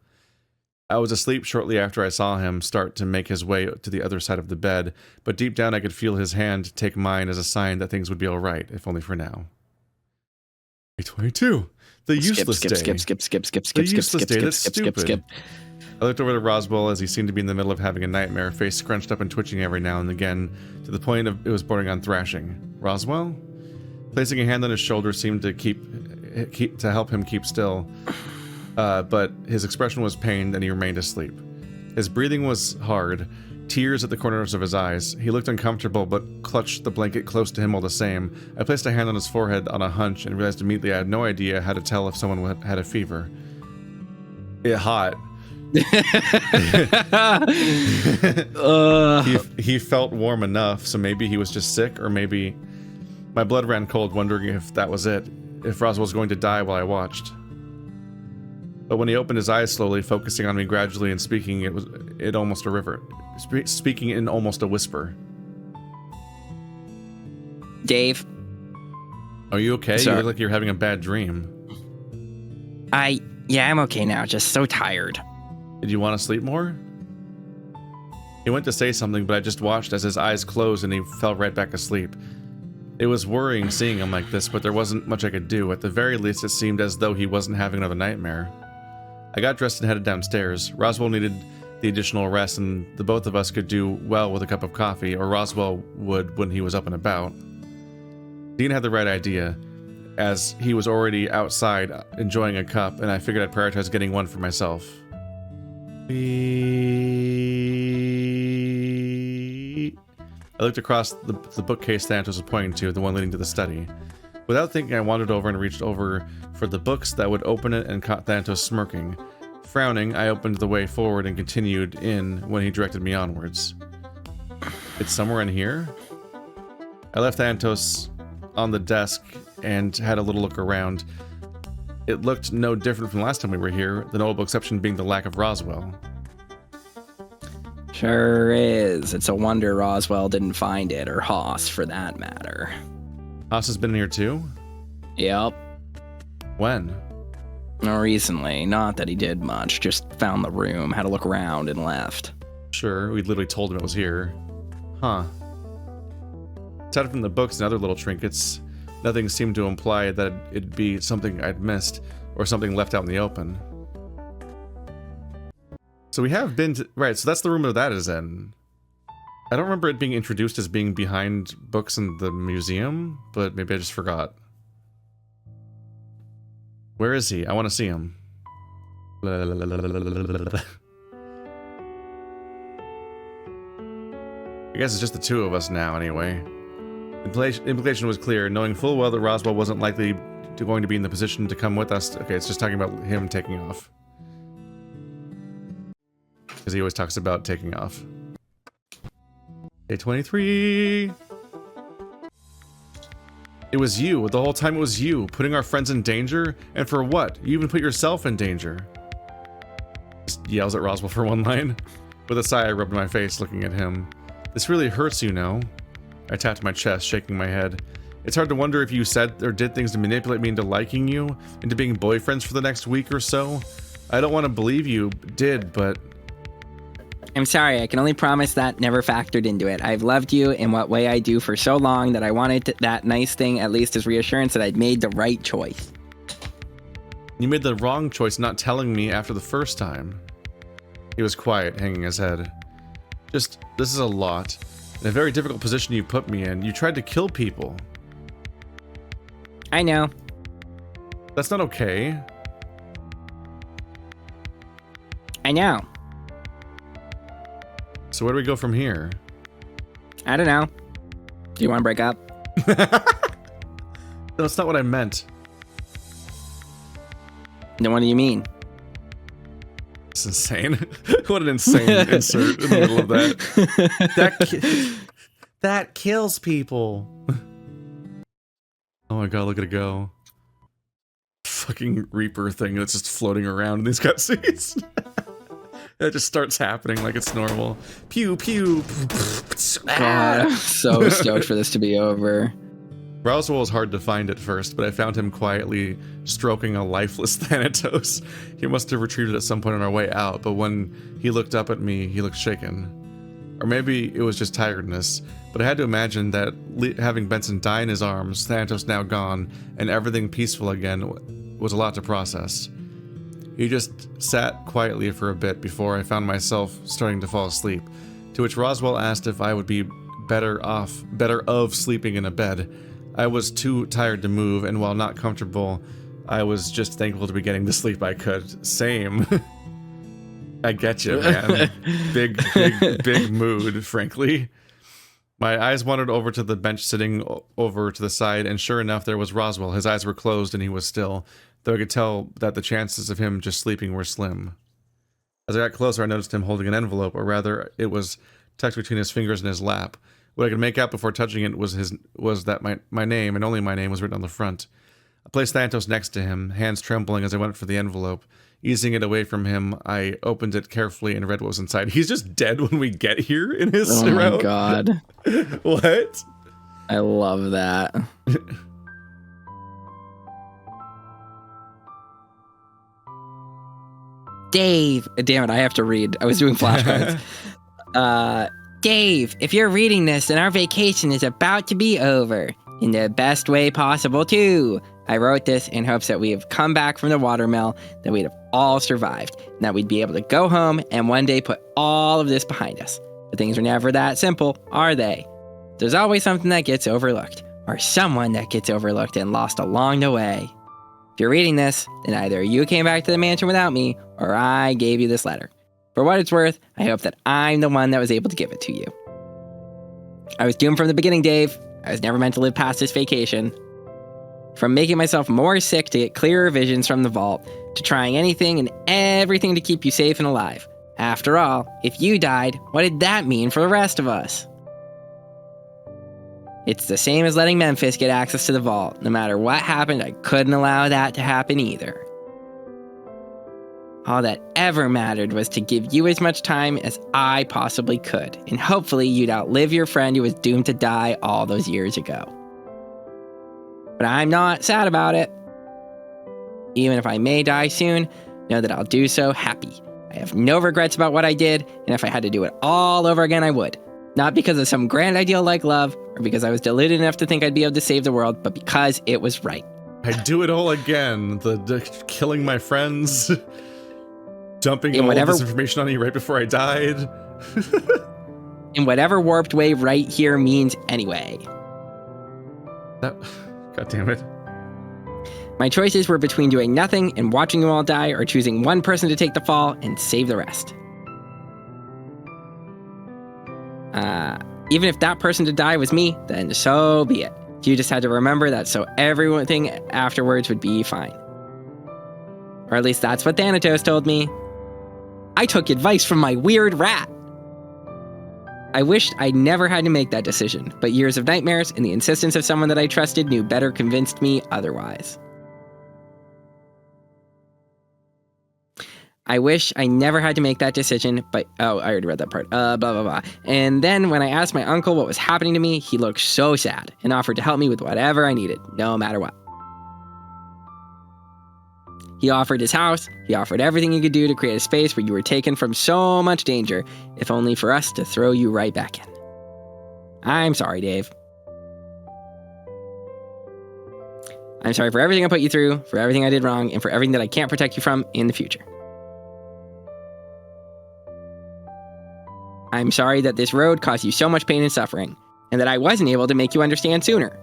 B: I was asleep shortly after I saw him start to make his way to the other side of the bed, but deep down I could feel his hand take mine as a sign that things would be alright, if only for now. Day 22. The useless day. The useless day. That's stupid. I looked over to Roswell as he seemed to be in the middle of having a nightmare, face scrunched up and twitching every now and again, to the point of it was bordering on thrashing. Roswell? Placing a hand on his shoulder seemed to help him keep still, but his expression was pained and he remained asleep. His breathing was hard, tears at the corners of his eyes. He looked uncomfortable, but clutched the blanket close to him all the same. I placed a hand on his forehead on a hunch and realized immediately I had no idea how to tell if someone had a fever. It hot. He felt warm enough, so maybe he was just sick, or maybe... My blood ran cold, wondering if that was it, if Roswell was going to die while I watched. But when he opened his eyes slowly, focusing on me gradually and speaking, speaking in almost a whisper.
E: Dave?
B: Are you okay?
E: Sorry.
B: You look like you're having a bad dream.
E: Yeah, I'm okay now, just so tired.
B: Did you want to sleep more? He went to say something, but I just watched as his eyes closed and he fell right back asleep. It was worrying seeing him like this, but there wasn't much I could do. At the very least, it seemed as though he wasn't having another nightmare. I got dressed and headed downstairs. Roswell needed the additional rest, and the both of us could do well with a cup of coffee, or Roswell would when he was up and about. Dean had the right idea, as he was already outside enjoying a cup, and I figured I'd prioritize getting one for myself. I looked across the bookcase Thanatos was pointing to, the one leading to the study. Without thinking, I wandered over and reached over for the books that would open it and caught Thanatos smirking. Frowning, I opened the way forward and continued in when he directed me onwards. It's somewhere in here? I left Thanatos on the desk and had a little look around. It looked no different from last time we were here, the notable exception being the lack of Roswell.
A: Sure is. It's a wonder Roswell didn't find it, or Haas for that matter.
B: Haas has been in here too?
A: Yep.
B: When?
A: Recently. Not that he did much, just found the room, had a look around, and left.
B: Sure, we literally told him it was here. Huh. Aside from the books and other little trinkets, nothing seemed to imply that it'd be something I'd missed, or something left out in the open. So we have been to... Right, so that's the room that is in. I don't remember it being introduced as being behind books in the museum, but maybe I just forgot. Where is he? I want to see him. I guess it's just the two of us now, anyway. Implication was clear, knowing full well that Roswell wasn't likely going to be in the position to come with us. Okay, it's just talking about him taking off. Because he always talks about taking off. Day 23. It was you. The whole time it was you. Putting our friends in danger? And for what? You even put yourself in danger. Just yells at Roswell for one line. With a sigh, I rubbed my face looking at him. This really hurts, you know. I tapped my chest, shaking my head. It's hard to wonder if you said or did things to manipulate me into liking you, into being boyfriends for the next week or so. I don't want to believe you did, but...
E: I'm sorry, I can only promise that never factored into it. I've loved you in what way I do for so long that I wanted that nice thing at least as reassurance that I'd made the right choice.
B: You made the wrong choice not telling me after the first time. He was quiet, hanging his head. This is a lot. In a very difficult position you put me in. You tried to kill people.
E: I know.
B: That's not okay.
E: I know.
B: So where do we go from here?
E: I don't know. Do you want to break up?
B: No, that's not what I meant.
E: Then what do you mean?
B: It's insane. What an insane insert in the middle of that. That kills people. Oh my god, look at it go. Fucking Reaper thing that's just floating around in these cutscenes. It just starts happening like it's normal. Pew, pew.
E: God, I'm so stoked for this to be over.
B: Roswell was hard to find at first, but I found him quietly stroking a lifeless Thanatos. He must have retreated at some point on our way out, but when he looked up at me, he looked shaken. Or maybe it was just tiredness, but I had to imagine that having Benson die in his arms, Thanatos now gone, and everything peaceful again was a lot to process. He just sat quietly for a bit before I found myself starting to fall asleep, to which Roswell asked if I would be better of sleeping in a bed. I was too tired to move, and while not comfortable, I was just thankful to be getting the sleep I could. Same. I get you, man. Big mood, frankly. My eyes wandered over to the bench sitting over to the side, and sure enough, there was Roswell. His eyes were closed, and he was still, though I could tell that the chances of him just sleeping were slim. As I got closer, I noticed him holding an envelope, or rather, it was tucked between his fingers in his lap. What I could make out before touching it was that my name, and only my name, was written on the front. I placed Thanatos next to him, hands trembling as I went for the envelope. Easing it away from him, I opened it carefully and read what was inside. He's just dead when we get here in his
E: Oh my god.
B: What?
E: I love that. Dave. Damn it, I have to read. I was doing flashcards. Dave, if you're reading this, then our vacation is about to be over. In the best way possible, too. I wrote this in hopes that we have come back from the watermill, that we'd have all survived, and that we'd be able to go home and one day put all of this behind us. But things are never that simple, are they? There's always something that gets overlooked, or someone that gets overlooked and lost along the way. If you're reading this, then either you came back to the mansion without me, or I gave you this letter. For what it's worth, I hope that I'm the one that was able to give it to you. I was doomed from the beginning, Dave. I was never meant to live past this vacation. From making myself more sick to get clearer visions from the vault, to trying anything and everything to keep you safe and alive. After all, if you died, what did that mean for the rest of us? It's the same as letting Memphis get access to the vault. No matter what happened, I couldn't allow that to happen either. All that ever mattered was to give you as much time as I possibly could, and hopefully you'd outlive your friend who was doomed to die all those years ago. But I'm not sad about it. Even if I may die soon, know that I'll do so happy. I have no regrets about what I did, and if I had to do it all over again, I would. Not because of some grand ideal like love, or because I was deluded enough to think I'd be able to save the world, but because it was right.
B: I'd do it all again. The killing my friends, dumping all this information on you right before I died.
E: In whatever warped way right here means anyway.
B: God damn it.
E: My choices were between doing nothing and watching you all die, or choosing one person to take the fall and save the rest. Even if that person to die was me, then so be it. You just had to remember that so everything afterwards would be fine. Or at least that's what Thanatos told me. I took advice from my weird rat. I wished I never had to make that decision, but years of nightmares and the insistence of someone that I trusted knew better convinced me otherwise. I wish I never had to make that decision, but oh, I already read that part. Blah, blah, blah. And then when I asked my uncle what was happening to me, he looked so sad and offered to help me with whatever I needed, no matter what. He offered his house. He offered everything he could do to create a space where you were taken from so much danger, if only for us to throw you right back in. I'm sorry, Dave. I'm sorry for everything I put you through, for everything I did wrong, and for everything that I can't protect you from in the future. I'm sorry that this road caused you so much pain and suffering, and that I wasn't able to make you understand sooner.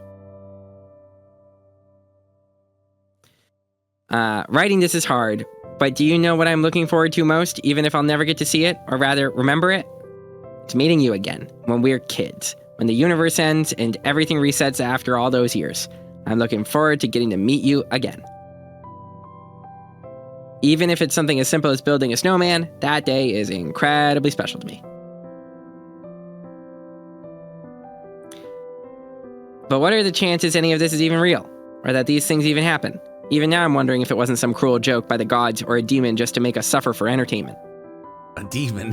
E: Writing this is hard, but do you know what I'm looking forward to most, even if I'll never get to see it, or rather, remember it? It's meeting you again, when we're kids, when the universe ends and everything resets after all those years. I'm looking forward to getting to meet you again. Even if it's something as simple as building a snowman, that day is incredibly special to me. But what are the chances any of this is even real? Or that these things even happen? Even now I'm wondering if it wasn't some cruel joke by the gods or a demon just to make us suffer for entertainment.
D: A demon?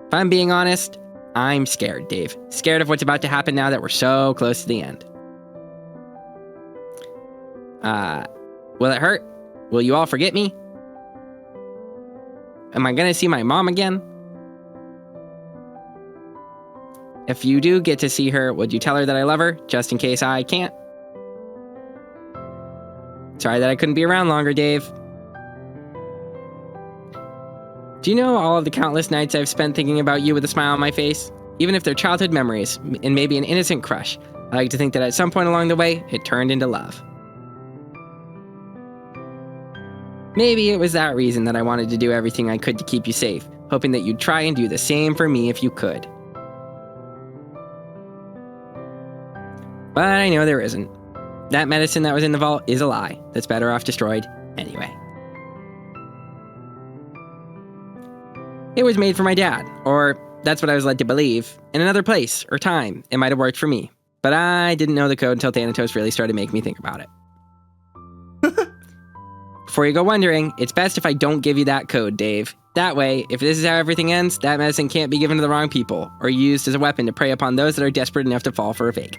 E: If I'm being honest, I'm scared, Dave. Scared of what's about to happen now that we're so close to the end. Will it hurt? Will you all forget me? Am I gonna see my mom again? If you do get to see her, would you tell her that I love her, just in case I can't? Sorry that I couldn't be around longer, Dave. Do you know all of the countless nights I've spent thinking about you with a smile on my face? Even if they're childhood memories, and maybe an innocent crush, I like to think that at some point along the way, it turned into love. Maybe it was that reason that I wanted to do everything I could to keep you safe, hoping that you'd try and do the same for me if you could. But I know there isn't. That medicine that was in the vault is a lie that's better off destroyed anyway. It was made for my dad, or that's what I was led to believe. In another place or time, it might have worked for me. But I didn't know the code until Thanatos really started making me think about it. Before you go wondering, it's best if I don't give you that code, Dave. That way, if this is how everything ends, that medicine can't be given to the wrong people, or used as a weapon to prey upon those that are desperate enough to fall for a fake.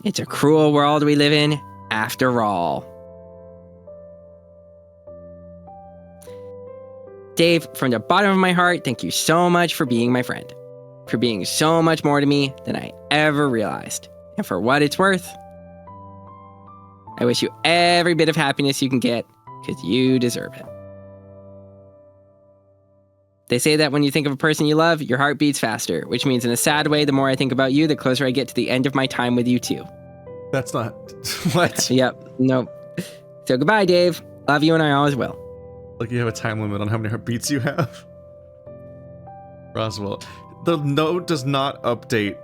E: It's a cruel world we live in, after all. Dave, from the bottom of my heart, thank you so much for being my friend. For being so much more to me than I ever realized. And for what it's worth, I wish you every bit of happiness you can get, because you deserve it. They say that when you think of a person you love, your heart beats faster, which means in a sad way, the more I think about you, the closer I get to the end of my time with you too.
D: That's not... What?
E: Yep, nope. So goodbye, Dave. Love you and I always will.
B: Like you have a time limit on how many heartbeats you have. Roswell. The note does not update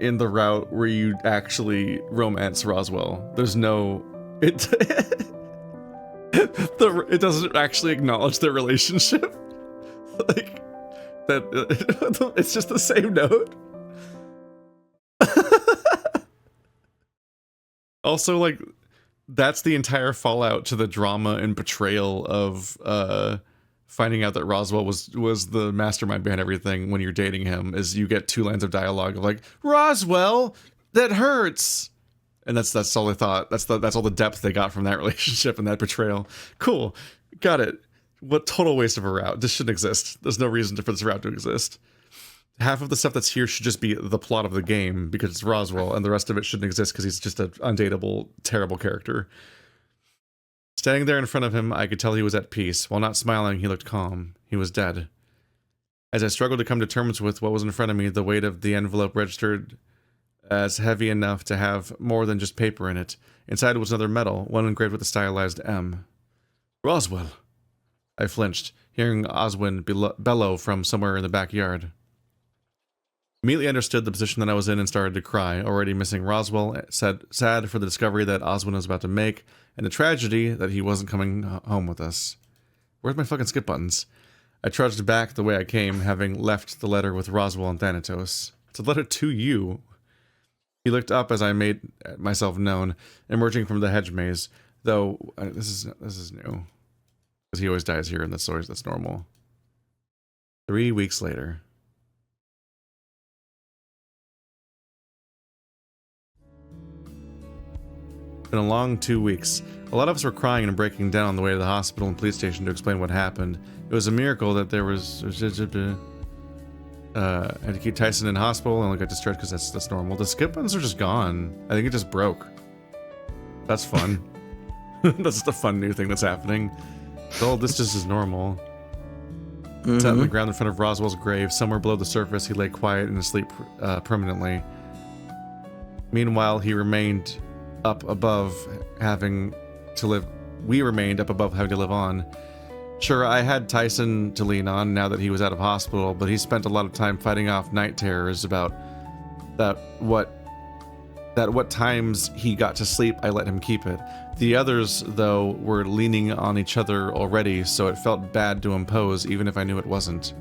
B: in the route where you actually romance Roswell. There's no... It doesn't actually acknowledge their relationship. Like that, it's just the same note. Also, like, that's the entire fallout to the drama and betrayal of finding out that Roswell was the mastermind behind everything. When you're dating him, is you get 2 lines of dialogue of like, Roswell, that hurts. And that's all they thought. That's all the depth they got from that relationship and that betrayal. Cool, got it. What total waste of a route. This shouldn't exist. There's no reason for this route to exist. Half of the stuff that's here should just be the plot of the game because it's Roswell, and the rest of it shouldn't exist because he's just an undateable, terrible character. Standing there in front of him, I could tell he was at peace. While not smiling, he looked calm. He was dead. As I struggled to come to terms with what was in front of me, the weight of the envelope registered as heavy enough to have more than just paper in it. Inside was another medal, one engraved with a stylized M. Roswell. I flinched, hearing Oswin bellow from somewhere in the backyard. Immediately understood the position that I was in and started to cry, already missing Roswell, sad for the discovery that Oswin was about to make, and the tragedy that he wasn't coming home with us. Where's my fucking skip buttons? I trudged back the way I came, having left the letter with Roswell and Thanatos. It's a letter to you. He looked up as I made myself known, emerging from the hedge maze. Though this is new, because he always dies here in the stories. That's normal. 3 weeks later. Been a long 2 weeks. A lot of us were crying and breaking down on the way to the hospital and police station to explain what happened. It was a miracle that there was had to keep Tyson in hospital and only got discharged because that's normal. The skip buttons are just gone. I think it just broke. That's fun. That's just a fun new thing that's happening. So this just is normal. Sat on the ground in front of Roswell's grave. Somewhere below the surface, he lay quiet and asleep permanently. Meanwhile, he remained up above having to live. We remained up above having to live on. Sure, I had Tyson to lean on now that he was out of hospital, but he spent a lot of time fighting off night terrors about what times he got to sleep, I let him keep it. The others, though, were leaning on each other already, so it felt bad to impose, even if I knew it wasn't.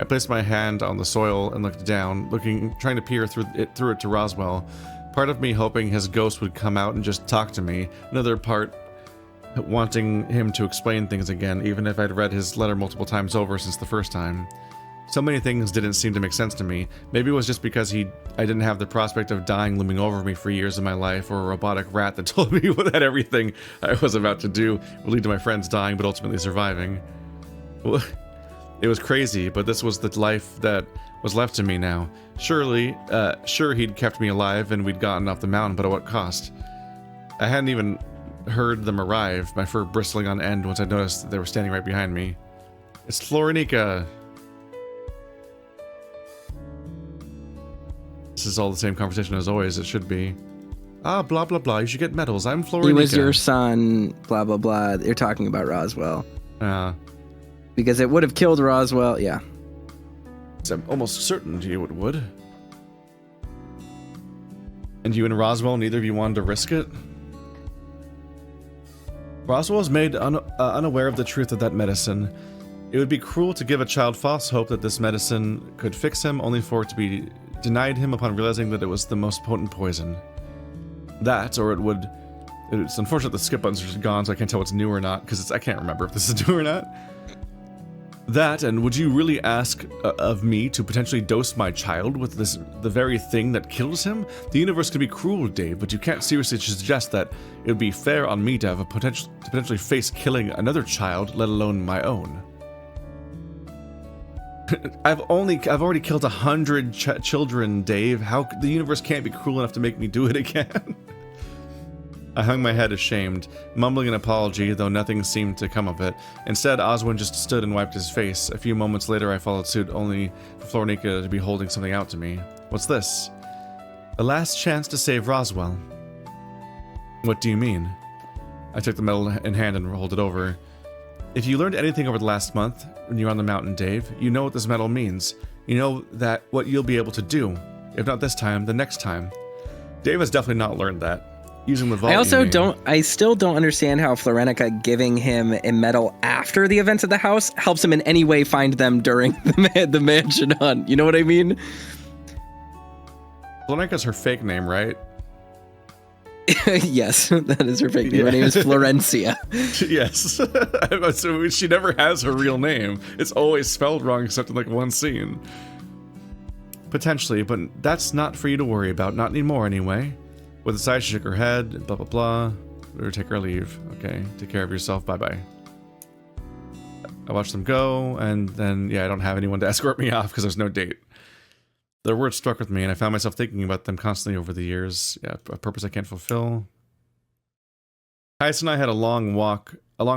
B: I placed my hand on the soil and looked down, trying to peer through it to Roswell. Part of me hoping his ghost would come out and just talk to me. Another part wanting him to explain things again, even if I'd read his letter multiple times over since the first time. So many things didn't seem to make sense to me. Maybe it was just because I didn't have the prospect of dying looming over me for years of my life, or a robotic rat that told me that everything I was about to do would lead to my friends dying but ultimately surviving. It was crazy, but this was the life that was left to me now. Sure he'd kept me alive and we'd gotten off the mountain, but at what cost? I hadn't even heard them arrive, my fur bristling on end once I noticed they were standing right behind me. It's Flourish. This is all the same conversation as always, it should be. Ah, blah, blah, blah, you should get medals. I'm Flourish.
A: He was your son, blah, blah, blah. You're talking about Roswell. Because it would have killed Roswell, yeah.
B: I'm almost certain it would. And you and Roswell, neither of you wanted to risk it? Roswell was made unaware of the truth of that medicine. It would be cruel to give a child false hope that this medicine could fix him, only for it to be denied him upon realizing that it was the most potent poison. That, or it would... It's unfortunate the skip buttons are just gone, so I can't tell what's new or not, because I can't remember if this is new or not. That, and would you really ask of me to potentially dose my child with the very thing that kills him? The universe could be cruel, Dave, but you can't seriously suggest that it would be fair on me to have to potentially face killing another child, let alone my own. I've already killed 100 children, Dave. How the universe can't be cruel enough to make me do it again? I hung my head ashamed, mumbling an apology, though nothing seemed to come of it. Instead, Oswin just stood and wiped his face. A few moments later, I followed suit, only for Flournica to be holding something out to me. What's this? A last chance to save Roswell. What do you mean? I took the medal in hand and rolled it over. If you learned anything over the last month, when you were on the mountain, Dave, you know what this medal means. You know that what you'll be able to do. If not this time, the next time. Dave has definitely not learned that. Using the vault,
A: I still don't understand how Florenica giving him a medal after the events at the house helps him in any way find them during the mansion hunt. You know what I mean?
B: Florenica's her fake name, right?
A: Yes, that is her fake name. Yeah. Her name is Florencia.
B: Yes. So she never has her real name. It's always spelled wrong except in like one scene. Potentially, but that's not for you to worry about. Not anymore, anyway. With a sigh, she shook her head, blah, blah, blah. We were take our leave. Okay, take care of yourself. Bye-bye. I watched them go, and then, I don't have anyone to escort me off because there's no date. Their words struck with me, and I found myself thinking about them constantly over the years. Yeah, a purpose I can't fulfill. Tyson and I had a long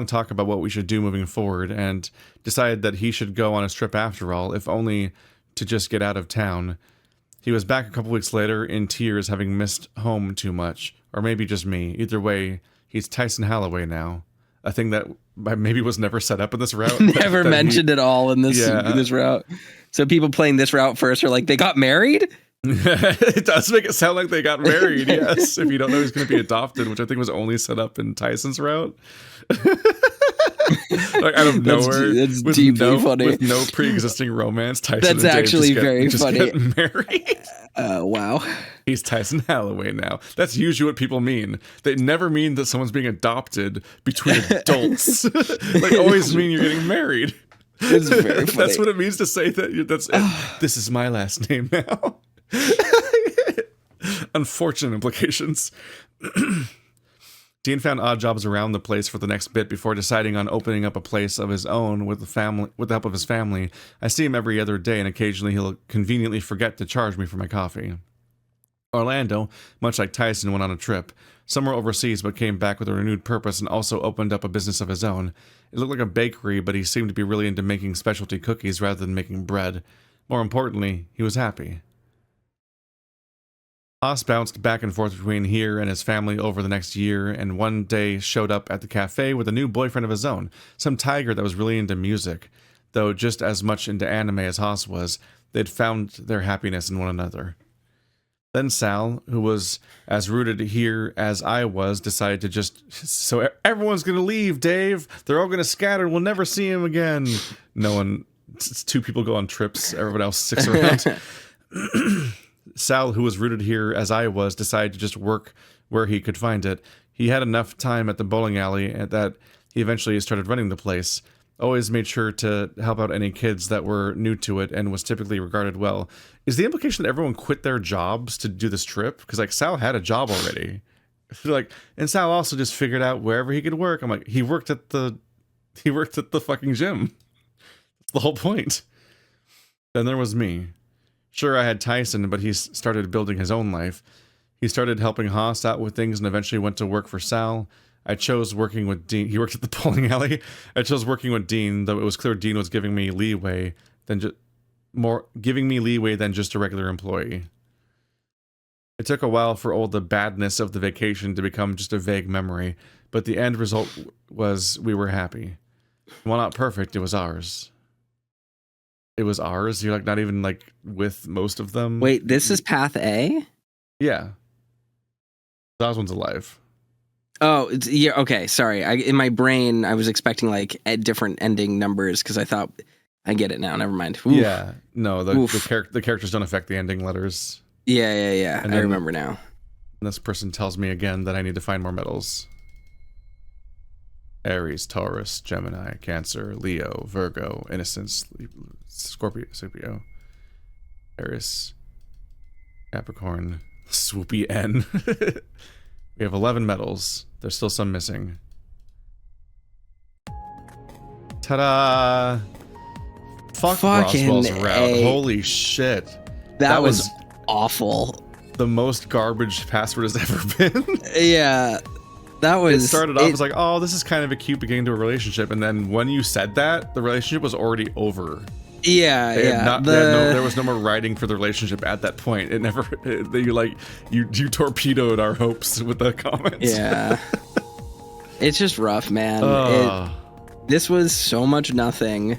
B: talk about what we should do moving forward, and decided that he should go on his trip after all, if only to just get out of town. He was back a couple weeks later, in tears, having missed home too much. Or maybe just me. Either way, he's Tyson Holloway now. A thing that maybe was never set up in this route.
A: Never mentioned at all in this route. So people playing this route first are like, they got married?
B: It does make it sound like they got married, yes. If you don't know he's going to be adopted, which I think was only set up in Tyson's route. Like out of nowhere,
A: that's
B: with
A: deeply funny.
B: with no pre-existing romance. Tyson
A: That's
B: and Dave
A: actually very
B: just
A: funny.
B: get married.
A: Wow.
B: He's Tyson Holloway now. That's usually what people mean. They never mean that someone's being adopted between adults. They always mean you're getting married.
A: It's very funny.
B: That's what it means to say that. This is my last name now. Unfortunate implications. Dean found odd jobs around the place for the next bit before deciding on opening up a place of his own with the help of his family. I see him every other day, and occasionally he'll conveniently forget to charge me for my coffee. Orlando, much like Tyson, went on a trip somewhere overseas, but came back with a renewed purpose and also opened up a business of his own. It looked like a bakery, but he seemed to be really into making specialty cookies rather than making bread. More importantly, he was happy. Haas bounced back and forth between here and his family over the next year, and one day showed up at the cafe with a new boyfriend of his own, some tiger that was really into music. Though just as much into anime as Haas was, they'd found their happiness in one another. Then Sal, who was as rooted here as I was, decided to so everyone's going to leave, Dave. They're all going to scatter. We'll never see him again. No one, two people go on trips. Everyone else sticks around. Sal, who was rooted here as I was, decided to just work where he could find it. He had enough time at the bowling alley that he eventually started running the place. Always made sure to help out any kids that were new to it and was typically regarded well. Is the implication that everyone quit their jobs to do this trip? Because like Sal had a job already. And Sal also just figured out wherever he could work. I'm like, he worked at the fucking gym. That's the whole point. Then there was me. Sure, I had Tyson, but he started building his own life. He started helping Haas out with things and eventually went to work for Sal. I chose working with Dean. He worked at the bowling alley. I chose working with Dean, though it was clear Dean was giving me leeway than just a regular employee. It took a while for all the badness of the vacation to become just a vague memory, but the end result was we were happy. While not perfect, it was ours. It was ours? You're like not even like with most of them?
A: Wait, this is Path A?
B: Yeah. Oswin's alive.
A: Oh, yeah. Okay, sorry. In my brain, I was expecting like different ending numbers because I thought I get it now. Never mind. Oof.
B: Yeah. No, the characters don't affect the ending letters.
A: Yeah.
B: And
A: I remember now.
B: And this person tells me again that I need to find more medals. Aries, Taurus, Gemini, Cancer, Leo, Virgo, Innocence, Scorpio, Aries, Capricorn, Swoopy N. We have 11 medals. There's still some missing. Ta-da! Fuck Roswell's route. Holy shit.
A: That was awful.
B: The most garbage password has ever been.
A: Yeah. That was...
B: It started off as like, oh, this is kind of a cute beginning to a relationship. And then when you said that, the relationship was already over.
A: Yeah,
B: there was no more writing for the relationship at that point. It never... You torpedoed our hopes with the comments.
A: Yeah. It's just rough, man. This was so much nothing.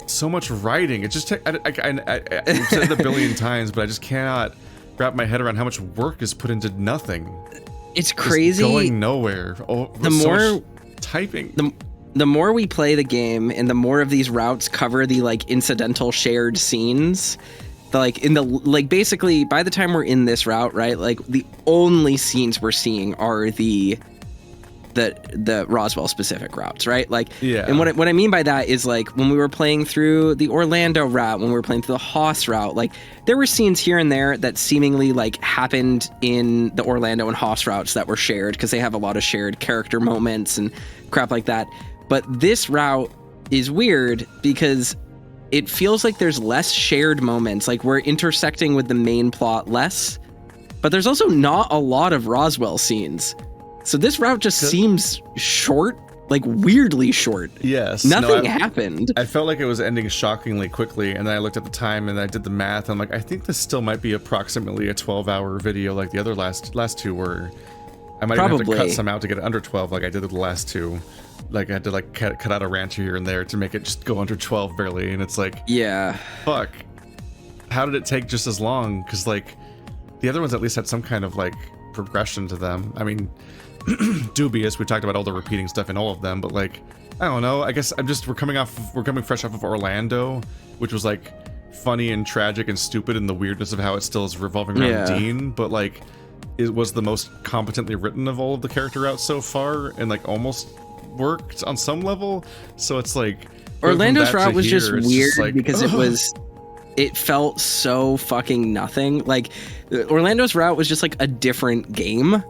B: So much writing. It just... I've said it a billion times, but I just cannot wrap my head around how much work is put into nothing.
A: It's crazy.
B: Just going nowhere.
A: The more
B: typing.
A: The more we play the game and the more of these routes cover the like incidental shared scenes, basically by the time we're in this route, right? Like the only scenes we're seeing are the Roswell specific routes, right? Like,
B: yeah.
A: And what I mean by that is like when we were playing through the Orlando route, when we were playing through the Haas route, like there were scenes here and there that seemingly like happened in the Orlando and Haas routes that were shared because they have a lot of shared character moments and crap like that. But this route is weird because it feels like there's less shared moments. Like we're intersecting with the main plot less, but there's also not a lot of Roswell scenes. So this route just seems short, like weirdly short.
B: Yes.
A: Nothing happened.
B: I felt like it was ending shockingly quickly, and then I looked at the time and I did the math. And I'm like, I think this still might be approximately a 12-hour video like the other last two were. I might even have to cut some out to get it under 12 like I did with the last two. Like I had to like cut out a rant here and there to make it just go under 12 barely. And it's like,
A: yeah,
B: fuck. How did it take just as long? Because like the other ones at least had some kind of like progression to them. I mean, dubious. We talked about all the repeating stuff in all of them, but like, I don't know. I guess we're coming fresh off of Orlando, which was like funny and tragic and stupid, and the weirdness of how it still is revolving around Dean, but like it was the most competently written of all of the character routes so far, and like almost worked on some level. So it's like
A: Orlando's route was
B: here,
A: just weird
B: like,
A: because it felt so fucking nothing. Like Orlando's route was just like a different game.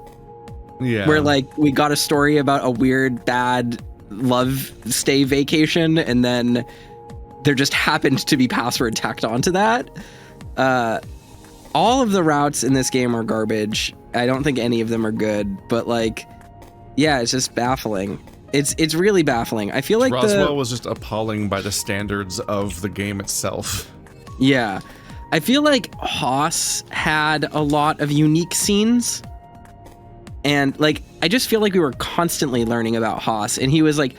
B: Yeah.
A: Where like we got a story about a weird bad love stay vacation, and then there just happened to be password tacked onto that. All of the routes in this game are garbage. I don't think any of them are good, but like, yeah, it's just baffling. It's really baffling. I feel like
B: Roswell was just appalling by the standards of the game itself.
A: Yeah. I feel like Haas had a lot of unique scenes. And like, I just feel like we were constantly learning about Haas, and he was like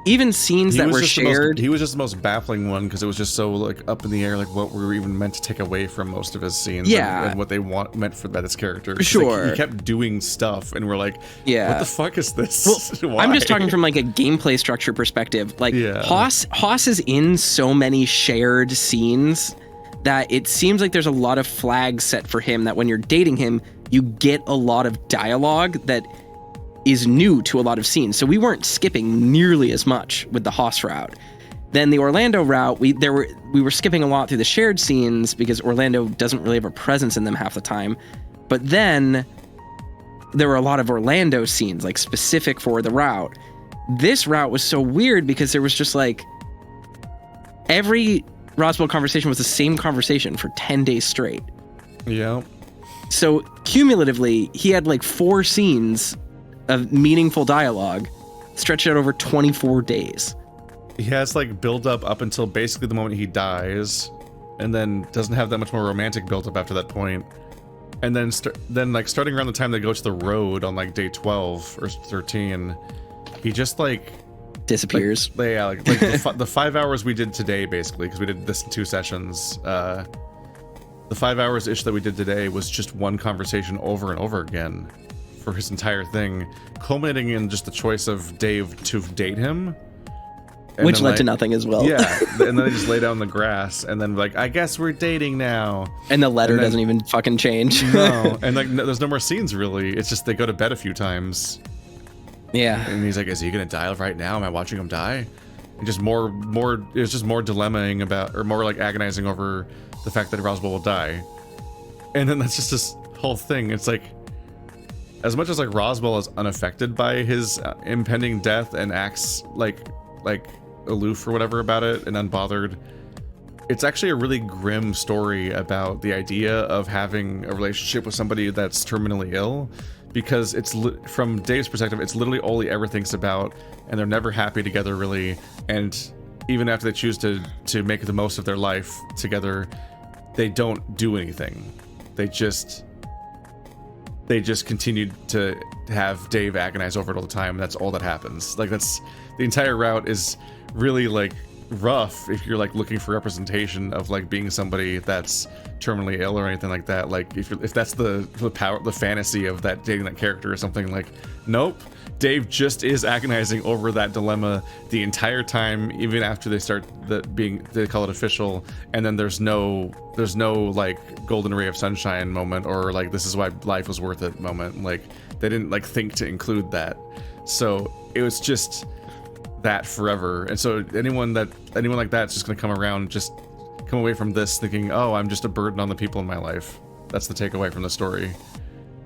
A: even scenes that were shared.
B: He was just the most baffling one because it was just so like up in the air, like what we were even meant to take away from most of his scenes. And what they meant for that his character.
A: Sure.
B: Like, he kept doing stuff, and we're like, what the fuck is this?
A: Well, I'm just talking from like a gameplay structure perspective. Like Haas is in so many shared scenes that it seems like there's a lot of flags set for him that when you're dating him, you get a lot of dialogue that is new to a lot of scenes. So we weren't skipping nearly as much with the Haas route. Then the Orlando route, we were skipping a lot through the shared scenes because Orlando doesn't really have a presence in them half the time. But then there were a lot of Orlando scenes, like specific for the route. This route was so weird because there was just like every Roswell conversation was the same conversation for 10 days straight.
B: Yeah.
A: So cumulatively, he had like 4 scenes of meaningful dialogue stretched out over 24 days.
B: He has like build up until basically the moment he dies, and then doesn't have that much more romantic build up after that point. And then like starting around the time they go to the road on like day 12 or 13, he just like
A: disappears.
B: Like the 5 hours we did today, basically, because we did this in 2 sessions. The 5 hours ish that we did today was just one conversation over and over again for his entire thing, culminating in just the choice of Dave to date him,
A: which led to nothing as well.
B: Yeah, and then they just lay down the grass, and then like, I guess we're dating now.
A: And the letter doesn't even fucking change.
B: No, and like there's no more scenes really. It's just they go to bed a few times.
A: Yeah,
B: and he's like, "Is he gonna die right now? Am I watching him die?" And just more. It's just more dilemmaing about, or more like agonizing over the fact that Roswell will die. And then that's just this whole thing. It's like, as much as like Roswell is unaffected by his impending death and acts like aloof or whatever about it and unbothered, it's actually a really grim story about the idea of having a relationship with somebody that's terminally ill, because it's from Dave's perspective, it's literally all he ever thinks about, and they're never happy together really. And even after they choose to make the most of their life together, they don't do anything. They just continued to have Dave agonize over it all the time, and that's all that happens. Like, that's the entire route is really like rough if you're like looking for representation of like being somebody that's terminally ill or anything like that. Like if that's the fantasy of that dating that character or something, like, nope. Dave just is agonizing over that dilemma the entire time, even after they start they call it official, and then there's no like golden ray of sunshine moment, or like this is why life was worth it moment. Like, they didn't like think to include that, so it was just that forever. And so anyone like that's just gonna come around, just come away from this thinking, oh, I'm just a burden on the people in my life. That's the takeaway from the story.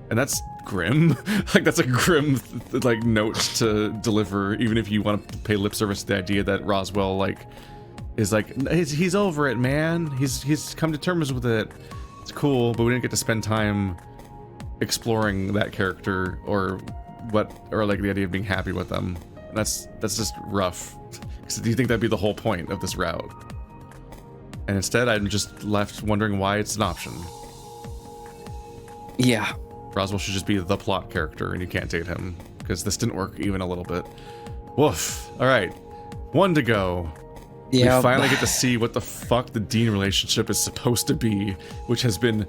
B: And that's grim. Like, that's a grim like note to deliver, even if you want to pay lip service to the idea that Roswell like is like, he's over it, man. He's come to terms with it. It's cool, but we didn't get to spend time exploring that character or like the idea of being happy with them. And that's just rough. So do you think that'd be the whole point of this route? And instead, I'm just left wondering why it's an option.
A: Yeah.
B: Roswell should just be the plot character, and you can't date him, because this didn't work even a little bit. Woof. All right, 1 to go. Yeah. We finally get to see what the fuck the Dean relationship is supposed to be, which has been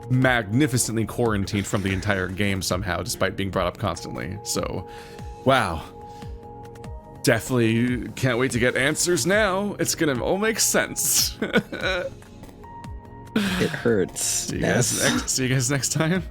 B: magnificently quarantined from the entire game somehow, despite being brought up constantly. So, wow. Definitely can't wait to get answers now. It's gonna all make sense.
A: It hurts.
B: See you guys next time.